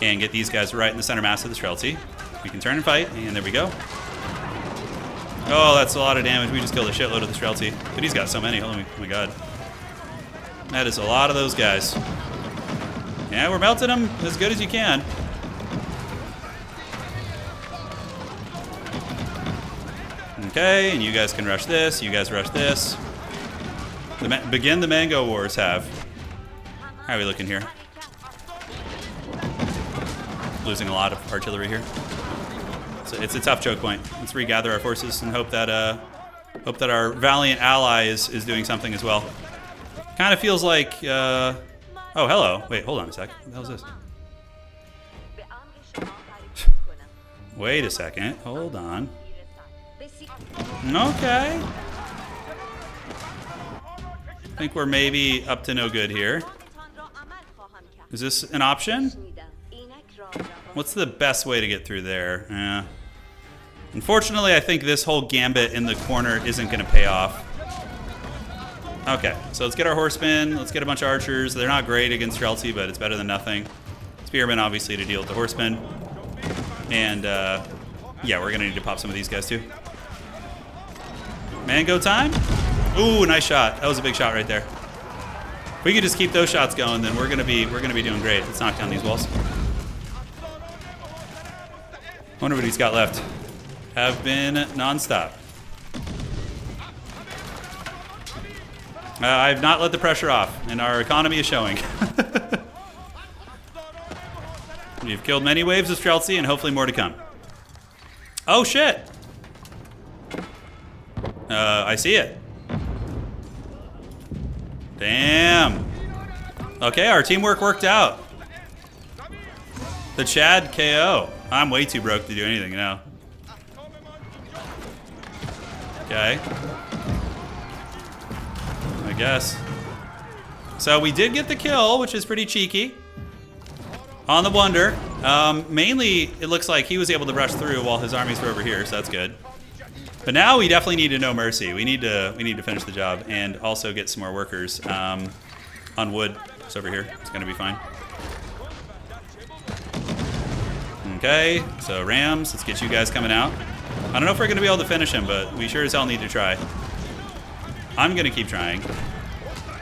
And get these guys right in the center mass of the Streltsy. We can turn and fight, and there we go. Oh, that's a lot of damage. We just killed a shitload of the Streltsy. But he's got so many. Oh my god. That is a lot of those guys. Yeah, we're melting them as good as you can. Okay, and you guys can rush this. You guys rush this. Begin the Mango Wars have. How are we looking here? Losing a lot of artillery here. So it's a tough choke point. Let's regather our forces and hope that our valiant ally is doing something as well. Kind of feels like oh, hello. Wait, hold on a sec. What the hell is this? Wait a second. Hold on. Okay. I think we're maybe up to no good here. Is this an option? What's the best way to get through there? Unfortunately, I think this whole gambit in the corner isn't going to pay off. Okay, so let's get our horsemen. Let's get a bunch of archers. They're not great against Streltsy, but it's better than nothing. Spearmen, obviously, to deal with the horsemen. And, yeah, we're going to need to pop some of these guys, too. Mango time? Ooh, nice shot. That was a big shot right there. If we could just keep those shots going, then we're gonna be doing great. Let's knock down these walls. Wonder what he's got left. Have been non-stop. I've not let the pressure off, and our economy is showing. We've killed many waves of Streltsy, and hopefully more to come. Oh shit! I see it. Damn. Okay, our teamwork worked out. The Chad KO. I'm way too broke to do anything now. Okay. I guess. So we did get the kill, which is pretty cheeky. On the Wonder. Mainly, it looks like he was able to rush through while his armies were over here, so that's good. But now we definitely need to No Mercy. We need to finish the job and also get some more workers on wood. It's over here. It's gonna be fine. Okay, so Rams, let's get you guys coming out. I don't know if we're gonna be able to finish him, but we sure as hell need to try. I'm gonna keep trying.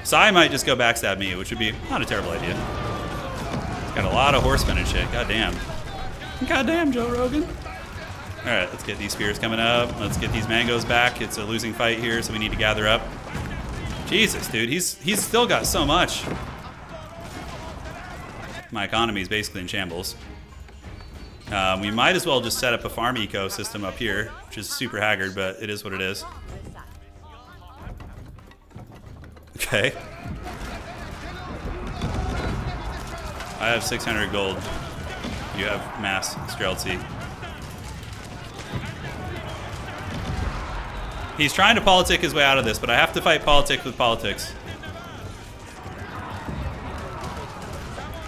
Sai might just go backstab me, which would be not a terrible idea. He's got a lot of horsemen and shit. Goddamn. Goddamn, Joe Rogan. All right, let's get these spears coming up. Let's get these mangoes back. It's a losing fight here, so we need to gather up. Jesus, dude, he's still got so much. My economy is basically in shambles. We might as well just set up a farm ecosystem up here, which is super Haggard, but it is what it is. Okay. I have 600 gold. You have mass Streltsy. He's trying to politic his way out of this, but I have to fight politics with politics.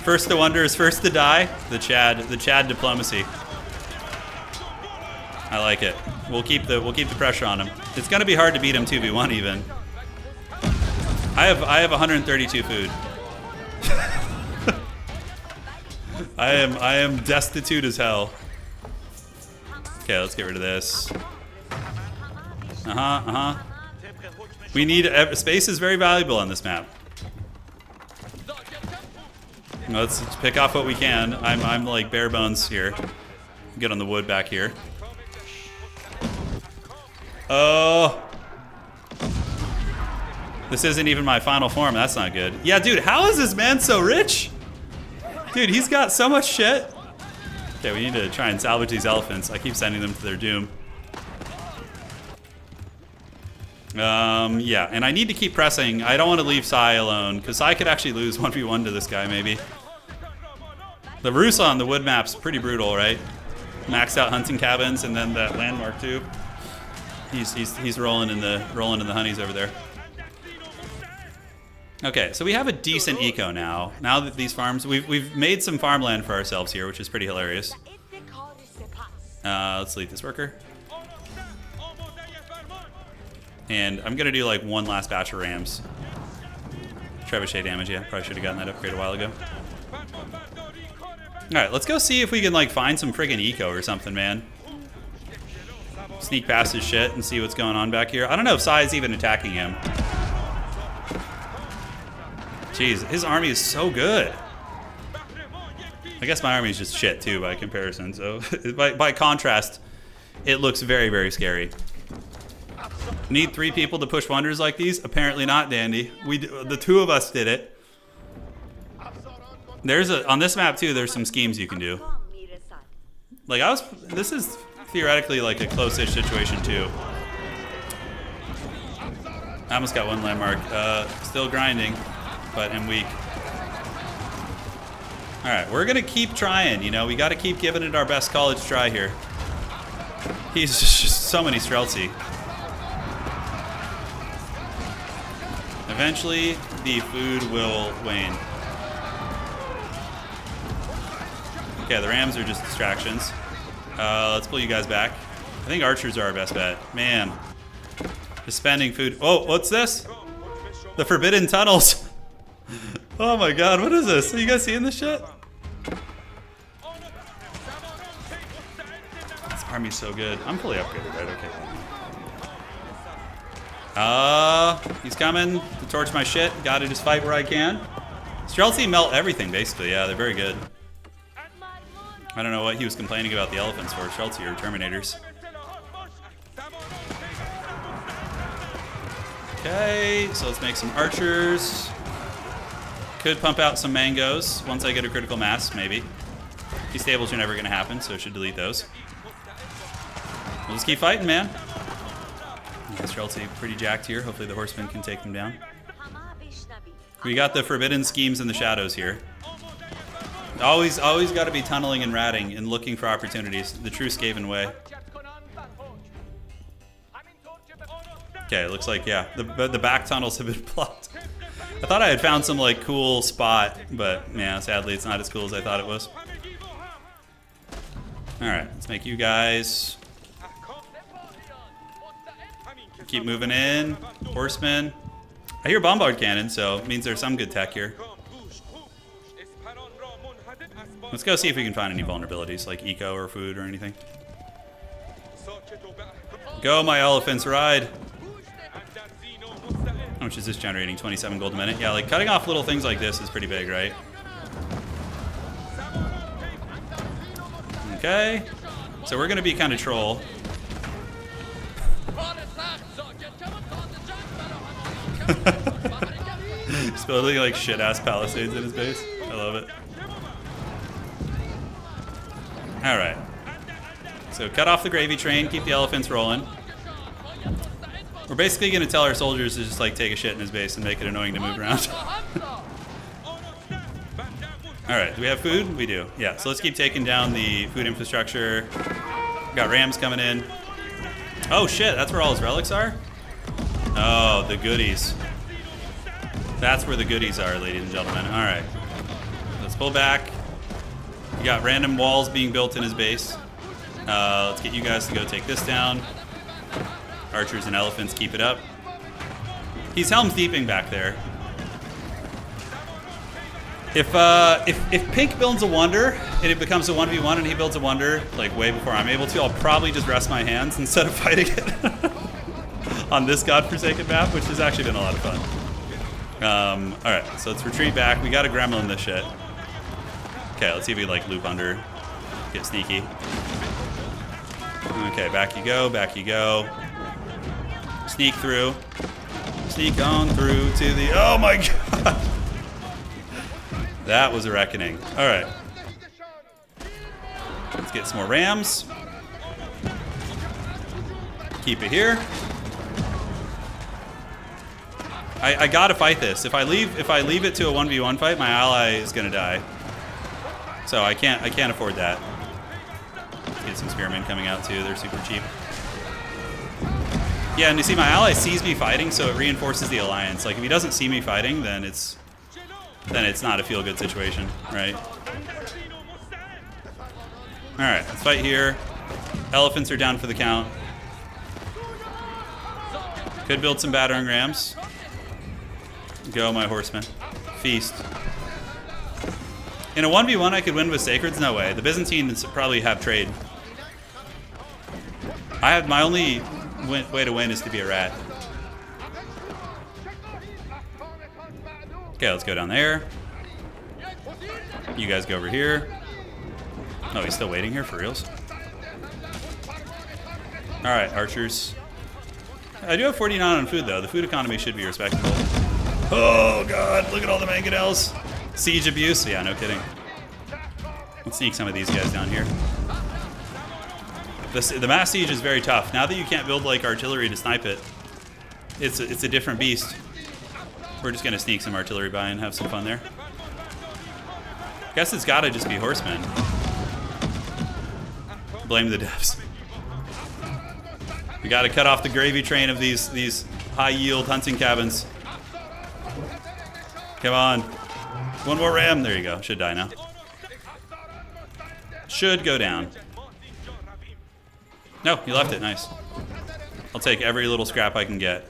First to wonder is first to die. The Chad diplomacy. I like it. We'll keep the pressure on him. It's gonna be hard to beat him 2v1 even. I have 132 food. I am destitute as hell. Okay, let's get rid of this. We need space is very valuable on this map. Let's pick off what we can. I'm like bare bones here. Get on the wood back here. Oh. This isn't even my final form. That's not good. Yeah, dude, how is this man so rich? Dude, he's got so much shit. Okay, we need to try and salvage these elephants. I keep sending them to their doom. Yeah, and I need to keep pressing. I don't want to leave Sai alone, because Sai could actually lose 1v1 to this guy, maybe. The Rusa on the wood map's pretty brutal, right? Maxed out hunting cabins, and then that landmark too. He's rolling in the honeys over there. Okay, so we have a decent eco now. Now that these farms, we've made some farmland for ourselves here, which is pretty hilarious. Let's delete this worker. And I'm gonna do like one last batch of rams. Trebuchet damage, yeah. Probably should have gotten that upgrade a while ago. Alright, let's go see if we can like find some friggin' eco or something, man. Sneak past his shit and see what's going on back here. I don't know if Sai is even attacking him. Jeez, his army is so good. I guess my army is just shit too by comparison. So by contrast, it looks very, very scary. Need 3 people to push wonders like these? Apparently not, Dandy. The 2 of us did it. There's on this map too, there's some schemes you can do. Like this is theoretically like a close-ish situation too. I almost got 1 landmark. Still grinding, but I'm weak. All right, we're gonna keep trying, you know, we gotta keep giving it our best college try here. He's just so many Streltsy. Eventually, the food will wane. Okay, the rams are just distractions. Let's pull you guys back. I think archers are our best bet. Man, just spending food. Oh, what's this? The forbidden tunnels. Oh my god, what is this? Are you guys seeing this shit? This army's so good. I'm fully upgraded, right? Okay. He's coming to torch my shit. Gotta just fight where I can. Streltsy melt everything, basically. Yeah, they're very good. I don't know what he was complaining about the elephants for, Streltsy or Terminators. Okay, so let's make some archers. Could pump out some mangoes once I get a critical mass, maybe. These stables are never going to happen, so I should delete those. We'll just keep fighting, man. Yeah, Streltsy pretty jacked here. Hopefully the horsemen can take them down. We got the forbidden schemes in the shadows here. Always got to be tunneling and ratting and looking for opportunities. The true Skaven way. Okay, it looks like, yeah, the back tunnels have been blocked. I thought I had found some like cool spot, but yeah, sadly it's not as cool as I thought it was. All right, let's make you guys keep moving in. Horsemen. I hear bombard cannon, so it means there's some good tech here. Let's go see if we can find any vulnerabilities, like eco or food or anything. Go, my elephants, ride! How much is this generating? 27 gold a minute? Yeah, like cutting off little things like this is pretty big, right? Okay. So we're gonna be kind of troll. He's building like shit-ass palisades in his base. I love it. Alright. So cut off the gravy train, keep the elephants rolling. We're basically going to tell our soldiers to just like take a shit in his base and make it annoying to move around. Alright, do we have food? We do. Yeah, so let's keep taking down the food infrastructure. Got rams coming in. Oh shit, that's where all his relics are? Oh, the goodies. That's where the goodies are, ladies and gentlemen. Alright. Let's pull back. We got random walls being built in his base. Let's get you guys to go take this down. Archers and elephants, keep it up. He's Helm's Deeping back there. If Pink builds a wonder and it becomes a 1v1 and he builds a wonder like way before I'm able to, I'll probably just rest my hands instead of fighting it on this godforsaken map, which has actually been a lot of fun. Alright, so let's retreat back. We got a gremlin this shit. Okay, let's see if we like loop under, get sneaky. Okay, back you go, back you go. Sneak through. Sneak on through to the, oh my god. That was a reckoning. All right. Let's get some more rams. Keep it here. I gotta fight this. If I leave it to a 1v1 fight, my ally is gonna die. So I can't afford that. Let's get some spearmen coming out too. They're super cheap. Yeah, and you see my ally sees me fighting, so it reinforces the alliance. Like if he doesn't see me fighting, then it's not a feel-good situation, right? All right, let's fight here. Elephants are down for the count. Could build some battering rams. Go, my horsemen. Feast. In a 1v1, I could win with Sacreds? No way. The Byzantines probably have trade. My only way to win is to be a rat. Okay, let's go down there. You guys go over here. Oh, he's still waiting here for reals? Alright, archers. I do have 49 on food, though. The food economy should be respectable. Oh, God. Look at all the mangonels. Siege abuse? Yeah, no kidding. Let's sneak some of these guys down here. The mass siege is very tough. Now that you can't build, like, artillery to snipe it, it's a different beast. We're just going to sneak some artillery by and have some fun there. Guess it's got to just be horsemen. Blame the devs. We got to cut off the gravy train of these high-yield hunting cabins. Come on. One more ram. There you go. Should die now. Should go down. No, he left it. Nice. I'll take every little scrap I can get.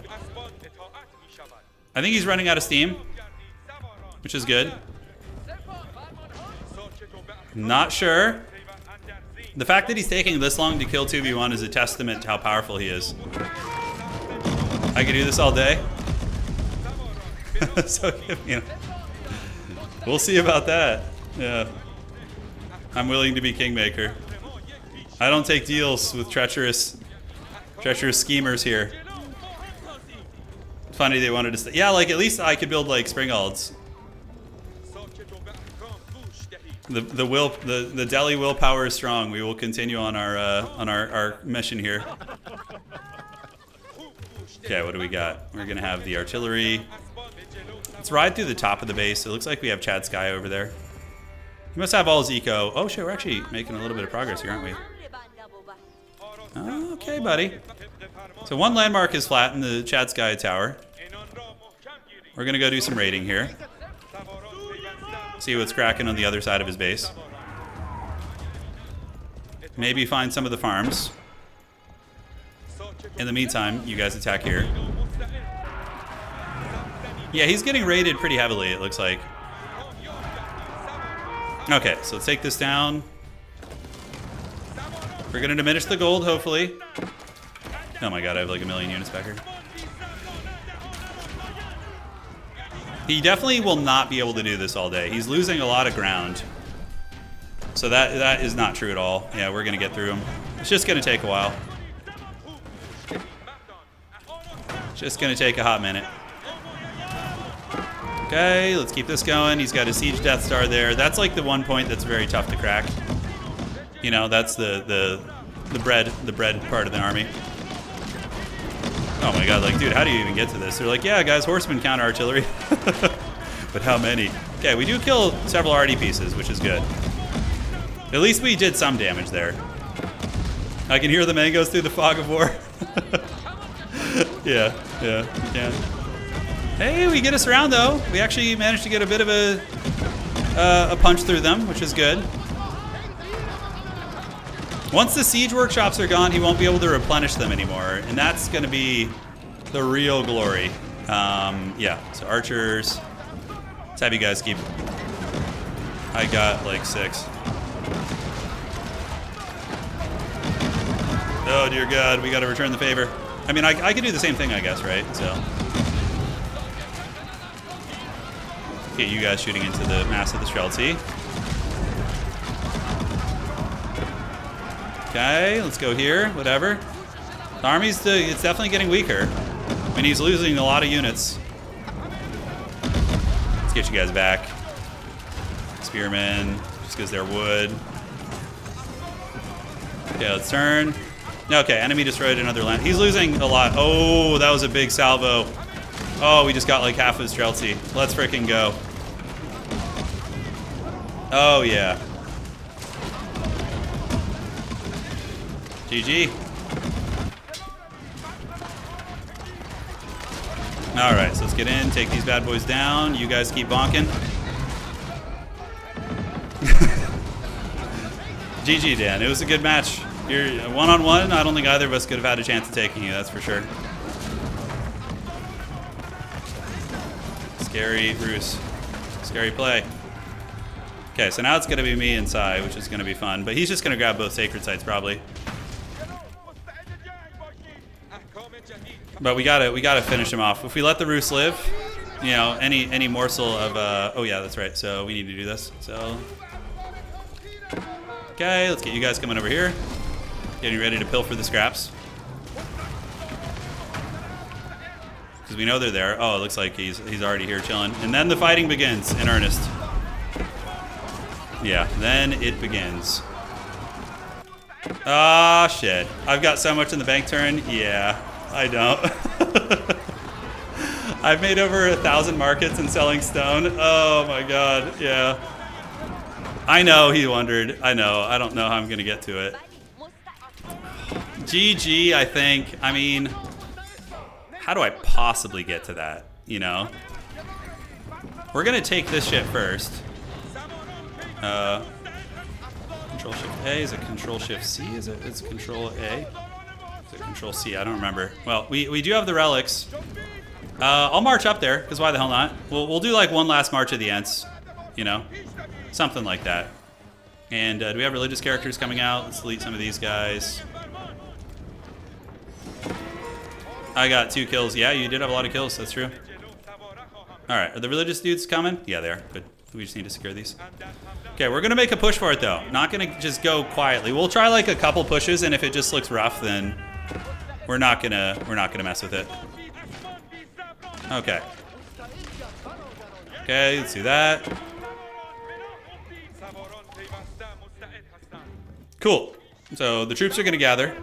I think he's running out of steam, which is good. Not sure. The fact that he's taking this long to kill 2v1 is a testament to how powerful he is. I could do this all day. So, you know, we'll see about that. Yeah. I'm willing to be kingmaker. I don't take deals with treacherous schemers here. Funny they wanted to stay. Yeah, like at least I could build like springalds. The Delhi willpower is strong. We will continue on our mission here. Okay, what do we got? We're gonna have the artillery. Let's ride through the top of the base. It looks like we have Chad Sky over there. He must have all his eco. Oh shit, we're actually making a little bit of progress here, aren't we? Okay, buddy. So one landmark is flat in the Chad Sky Tower. We're gonna go do some raiding here. See what's cracking on the other side of his base. Maybe find some of the farms. In the meantime, you guys attack here. Yeah, he's getting raided pretty heavily, it looks like. Okay, so let's take this down. We're gonna diminish the gold, hopefully. Oh my god, I have like 1,000,000 units back here. He definitely will not be able to do this all day. He's losing a lot of ground. So that is not true at all. Yeah, we're gonna get through him. It's just gonna take a while. Just gonna take a hot minute. Okay, let's keep this going. He's got a siege Death Star there. That's like the one point that's very tough to crack. You know, that's the bread part of the army. Oh my god, like, dude, how do you even get to this? They're like, yeah, guys, horsemen counter artillery. But how many? Okay, we do kill several RD pieces, which is good. At least we did some damage there. I can hear the mangoes through the fog of war. Yeah, you can. Hey, we get us around, though. We actually managed to get a bit of a punch through them, which is good. Once the siege workshops are gone, he won't be able to replenish them anymore, and that's going to be the real glory. Yeah, so archers. Let's have you guys keep... I got like 6. Oh, dear God, we got to return the favor. I mean, I could do the same thing, I guess, right? So... get you guys shooting into the mass of the Streltsy. Okay, let's go here, whatever. The army's, it's definitely getting weaker. I mean, he's losing a lot of units. Let's get you guys back. Spearmen, just because they're wood. Okay, let's turn. Okay, enemy destroyed another land. He's losing a lot. Oh, that was a big salvo. Oh, we just got like half of Streltsy. Let's freaking go. Oh, yeah. GG. Alright, so let's get in, take these bad boys down. You guys keep bonking. GG, Dan. It was a good match. You're one-on-one. I don't think either of us could have had a chance of taking you, that's for sure. Scary Roos. Scary play. Okay, so now it's going to be me and Sai, which is going to be fun. But he's just going to grab both Sacred Sites, probably. But we gotta finish him off. If we let the Roos live, you know, any morsel of oh yeah, that's right. So we need to do this. So okay, let's get you guys coming over here. Getting ready to pilfer the scraps. Because we know they're there. Oh, it looks like he's already here chilling. And then the fighting begins in earnest. Yeah, then it begins. Ah, shit. I've got so much in the bank turn. Yeah, I don't. I've made over 1,000 markets in selling stone. Oh my god, yeah. I know he wondered. I know. I don't know how I'm going to get to it. GG, I think. I mean, how do I possibly get to that, you know? We're going to take this shit first. Control Shift A, is it Control Shift C? It's Control A? Is it Control C? I don't remember. Well, we do have the relics. I'll march up there, because why the hell not? We'll do like one last march of the Ents, you know? Something like that. And do we have religious characters coming out? Let's delete some of these guys. I got 2 kills. Yeah, you did have a lot of kills, that's true. Alright, are the religious dudes coming? Yeah, they are. Good. We just need to secure these. Okay, we're gonna make a push for it though. Not gonna just go quietly. We'll try like a couple pushes, and if it just looks rough, then we're not gonna mess with it. Okay. Okay, let's do that. Cool. So the troops are gonna gather.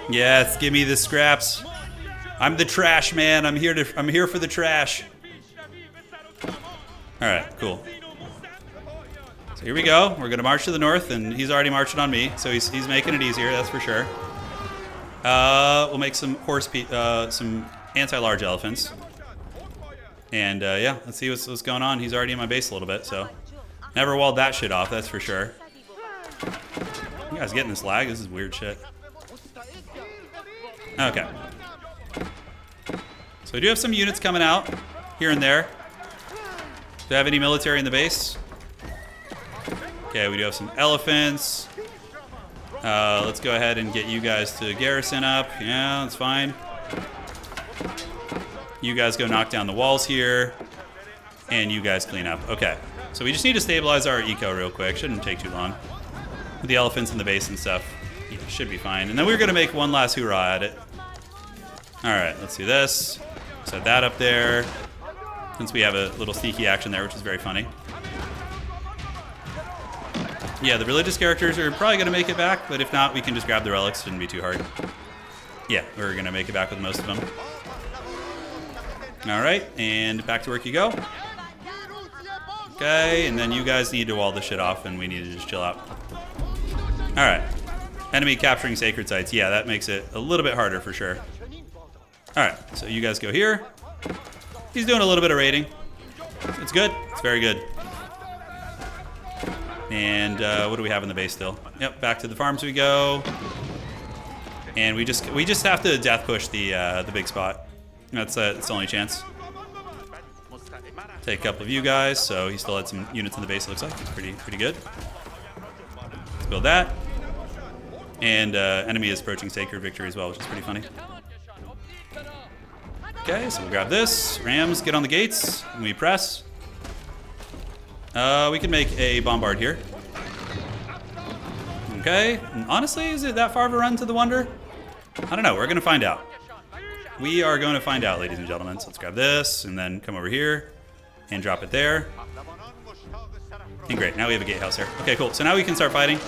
Yes, give me the scraps. I'm the trash man. I'm here for the trash. All right, cool. So here we go. We're gonna march to the north, and he's already marching on me, so he's making it easier. That's for sure. We'll make some some anti-large elephants, and yeah, let's see what's going on. He's already in my base a little bit, so never walled that shit off. That's for sure. You guys getting this lag? This is weird shit. Okay. So we do have some units coming out here and there. Do we have any military in the base? Okay, we do have some elephants. Let's go ahead and get you guys to garrison up. Yeah, that's fine. You guys go knock down the walls here. And you guys clean up. Okay. So we just need to stabilize our eco real quick. Shouldn't take too long. With the elephants in the base and stuff. Yeah, should be fine. And then we're going to make one last hoorah at it. Alright, let's do this. Set that up there. Since we have a little sneaky action there, which is very funny. Yeah, the religious characters are probably going to make it back, but if not, we can just grab the relics. Shouldn't be too hard. Yeah, we're going to make it back with most of them. Alright, and back to work you go. Okay, and then you guys need to wall this shit off, and we need to just chill out. Alright. Enemy capturing sacred sites. Yeah, that makes it a little bit harder for sure. Alright, so you guys go here. He's doing a little bit of raiding. It's good. It's very good. And what do we have in the base still? Yep, back to the farms we go. And we just have to death push the big spot. That's the only chance. Take a couple of you guys. So he still had some units in the base. It looks like it's pretty good. Let's build that. And enemy is approaching sacred victory as well, which is pretty funny. Okay, so we'll grab this. Rams, get on the gates. And we press. We can make a bombard here. Okay. And honestly, is it that far of a run to the Wonder? I don't know. We're going to find out. We are going to find out, ladies and gentlemen. So let's grab this and then come over here and drop it there. And great. Now we have a gatehouse here. Okay, cool. So now we can start fighting.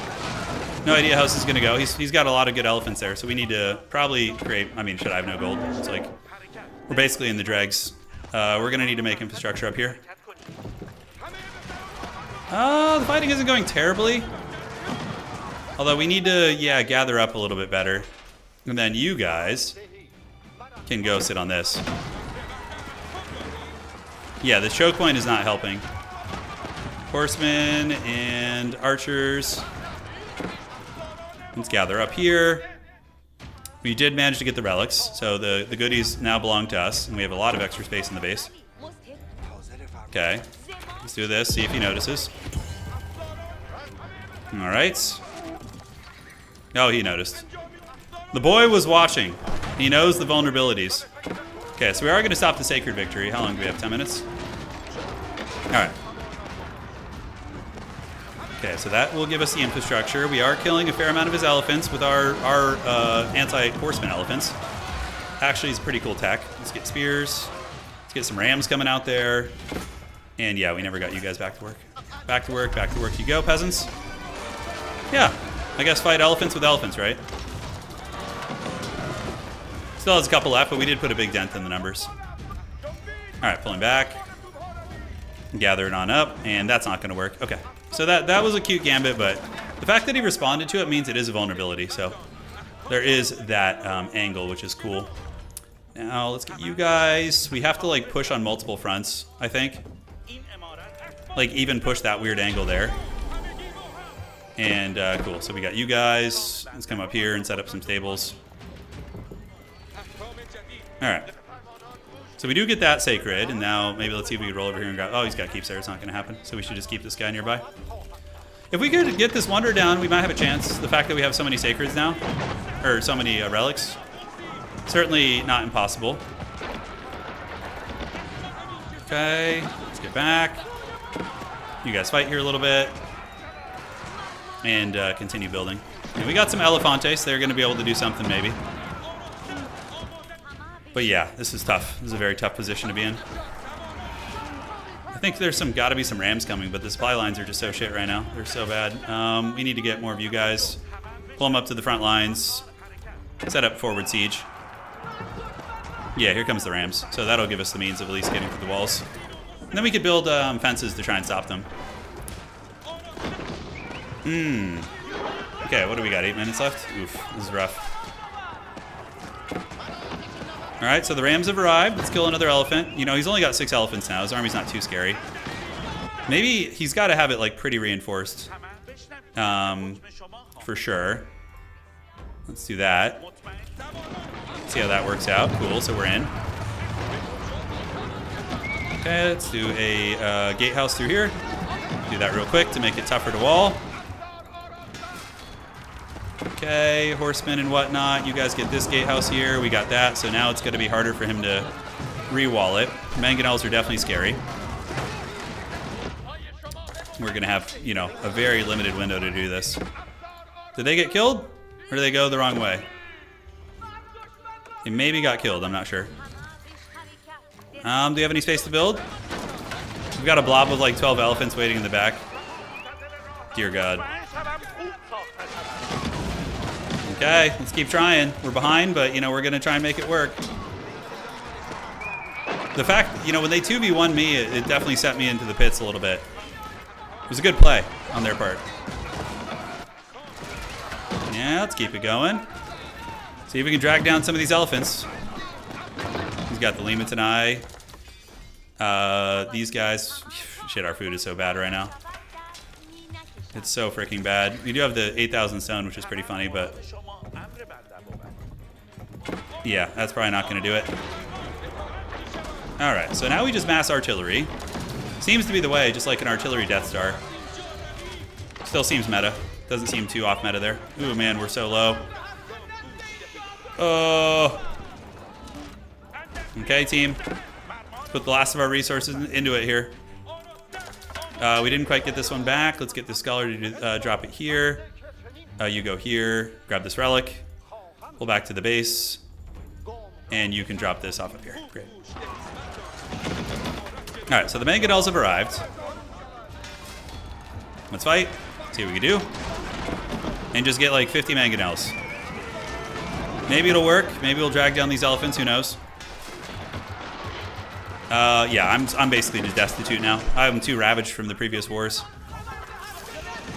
No idea how this is gonna go. He's got a lot of good elephants there, so we need to probably create. I mean, shit, I have no gold. It's like we're basically in the dregs. We're gonna need to make infrastructure up here. The fighting isn't going terribly. Although we need to, yeah, gather up a little bit better. And then you guys can go sit on this. Yeah, the choke point is not helping. Horsemen and archers. Let's gather up here. We did manage to get the relics, so the goodies now belong to us, and we have a lot of extra space in the base. Okay, let's do this, see if he notices. Alright. Oh, he noticed. The boy was watching. He knows the vulnerabilities. Okay, so we are going to stop the sacred victory. How long do we have? 10 minutes? Alright. Okay, so that will give us the infrastructure. We are killing a fair amount of his elephants with our anti-horseman elephants. Actually, it's a pretty cool tech. Let's get spears. Let's get some rams coming out there. And yeah, we never got you guys back to work. Back to work, back to work you go, peasants. Yeah, I guess fight elephants with elephants, right? Still has a couple left, but we did put a big dent in the numbers. Alright, pulling back. Gather it on up, and that's not going to work. Okay, so that was a cute gambit, but the fact that he responded to it means it is a vulnerability, so there is that angle, which is cool. Now, let's get you guys. We have to, like, push on multiple fronts, I think. Like, even push that weird angle there. And, cool. So we got you guys. Let's come up here and set up some stables. Alright. So we do get that sacred, and now maybe let's see if we can roll over here and go. Oh, he's got keeps there. It's not going to happen. So we should just keep this guy nearby. If we could get this wonder down, we might have a chance. The fact that we have so many sacreds now, or so many relics, certainly not impossible. Okay, let's get back. You guys fight here a little bit. And continue building. And we got some Elephantes. They're going to be able to do something maybe. But yeah, this is tough. This is a very tough position to be in. I think there's gotta be some rams coming, but the supply lines are just so shit right now. They're so bad. We need to get more of you guys. Pull them up to the front lines. Set up forward siege. Yeah, here comes the rams. So that'll give us the means of at least getting through the walls. And then we could build fences to try and stop them. Okay, what do we got? 8 minutes left? Oof, this is rough. Alright, so the rams have arrived. Let's kill another elephant. You know, he's only got 6 elephants now. His army's not too scary. Maybe he's got to have it, like, pretty reinforced. For sure. Let's do that. See how that works out. Cool, so we're in. Okay, let's do a gatehouse through here. Do that real quick to make it tougher to wall. Okay, horsemen and whatnot. You guys get this gatehouse here. We got that, so now it's going to be harder for him to re-wall it. Mangonels are definitely scary. We're going to have, you know, a very limited window to do this. Did they get killed? Or did they go the wrong way? They maybe got killed, I'm not sure. Do you have any space to build? We've got a blob of like 12 elephants waiting in the back. Dear God. Okay, let's keep trying. We're behind, but, you know, we're going to try and make it work. The fact, you know, when they 2v1 me, it definitely set me into the pits a little bit. It was a good play on their part. Yeah, let's keep it going. See if we can drag down some of these elephants. He's got the Lima Tenai. These guys, shit, our food is so bad right now. It's so freaking bad. We do have the 8,000 stone, which is pretty funny, but yeah, that's probably not going to do it. All right, so now we just mass artillery. Seems to be the way, just like an artillery Death Star. Still seems meta. Doesn't seem too off meta there. Ooh, man, we're so low. Oh. Okay, team. Put the last of our resources into it here. We didn't quite get this one back. Let's get this scholar to drop it here. You go here. Grab this relic. Pull back to the base. And you can drop this off of here. Great. Alright, so the Mangonels have arrived. Let's fight. See what we can do. and just get like 50 mangonels. Maybe it'll work. Maybe we'll drag down these elephants. Who knows? Yeah, I'm basically just destitute now. I'm too ravaged from the previous wars.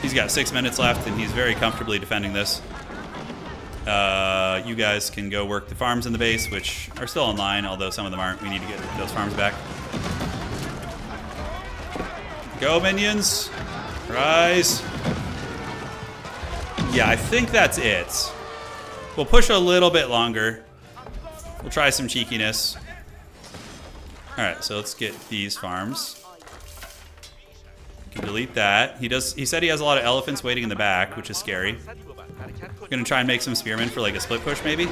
He's got 6 minutes left, and he's very comfortably defending this. You guys can go work the farms in the base, which are still online, although some of them aren't. We need to get those farms back. Go, minions. Rise. Yeah, I think that's it. We'll push a little bit longer. We'll try some cheekiness. All right, so let's get these farms. We can delete that. He said he has a lot of elephants waiting in the back, which is scary. We're gonna try and make some spearmen for like a split push, maybe.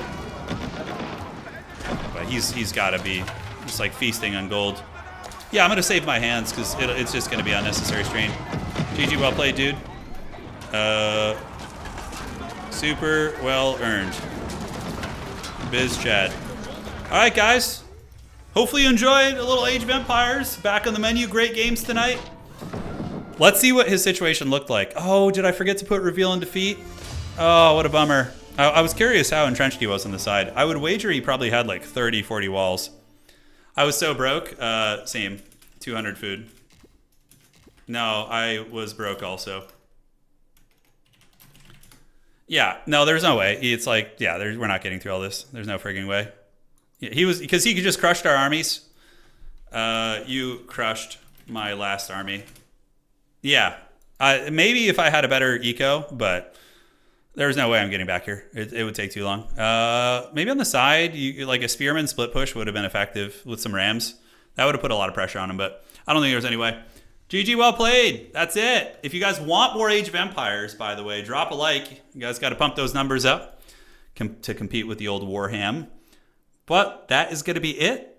But he's got to be just like feasting on gold. Yeah, I'm gonna save my hands because it's just gonna be unnecessary strain. GG, well played, dude. Super well earned. Biz Chad. All right, guys. Hopefully you enjoyed a little Age of Empires. Back on the menu. Great games tonight. Let's see what his situation looked like. Oh, did I forget to put reveal and defeat? Oh, what a bummer. I was curious how entrenched he was on the side. I would wager he probably had like 30, 40 walls. I was so broke. Same. 200 food. No, I was broke also. Yeah, no, there's no way. It's like, yeah, we're not getting through all this. There's no frigging way. Yeah, because he could just crushed our armies. You crushed my last army. Yeah, maybe if I had a better eco, but there's no way I'm getting back here. It would take too long. Maybe on the side, like a spearman split push would have been effective with some rams. That would have put a lot of pressure on him, but I don't think there's any way. GG, well played. That's it. If you guys want more Age of Empires, by the way, drop a like. You guys got to pump those numbers up to compete with the old Warham. But that is going to be it.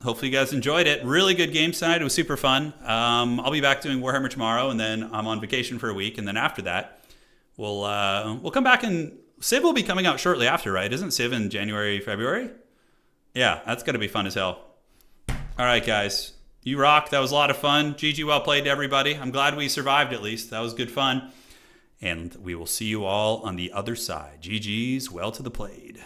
Hopefully you guys enjoyed it. Really good game tonight. It was super fun. I'll be back doing Warhammer tomorrow, and then I'm on vacation for a week. And then after that, we'll come back, and Civ will be coming out shortly after, right? Isn't Civ in January, February? Yeah, that's going to be fun as hell. All right, guys. You rock. That was a lot of fun. GG, well played to everybody. I'm glad we survived at least. That was good fun. And we will see you all on the other side. GG's, well to the played.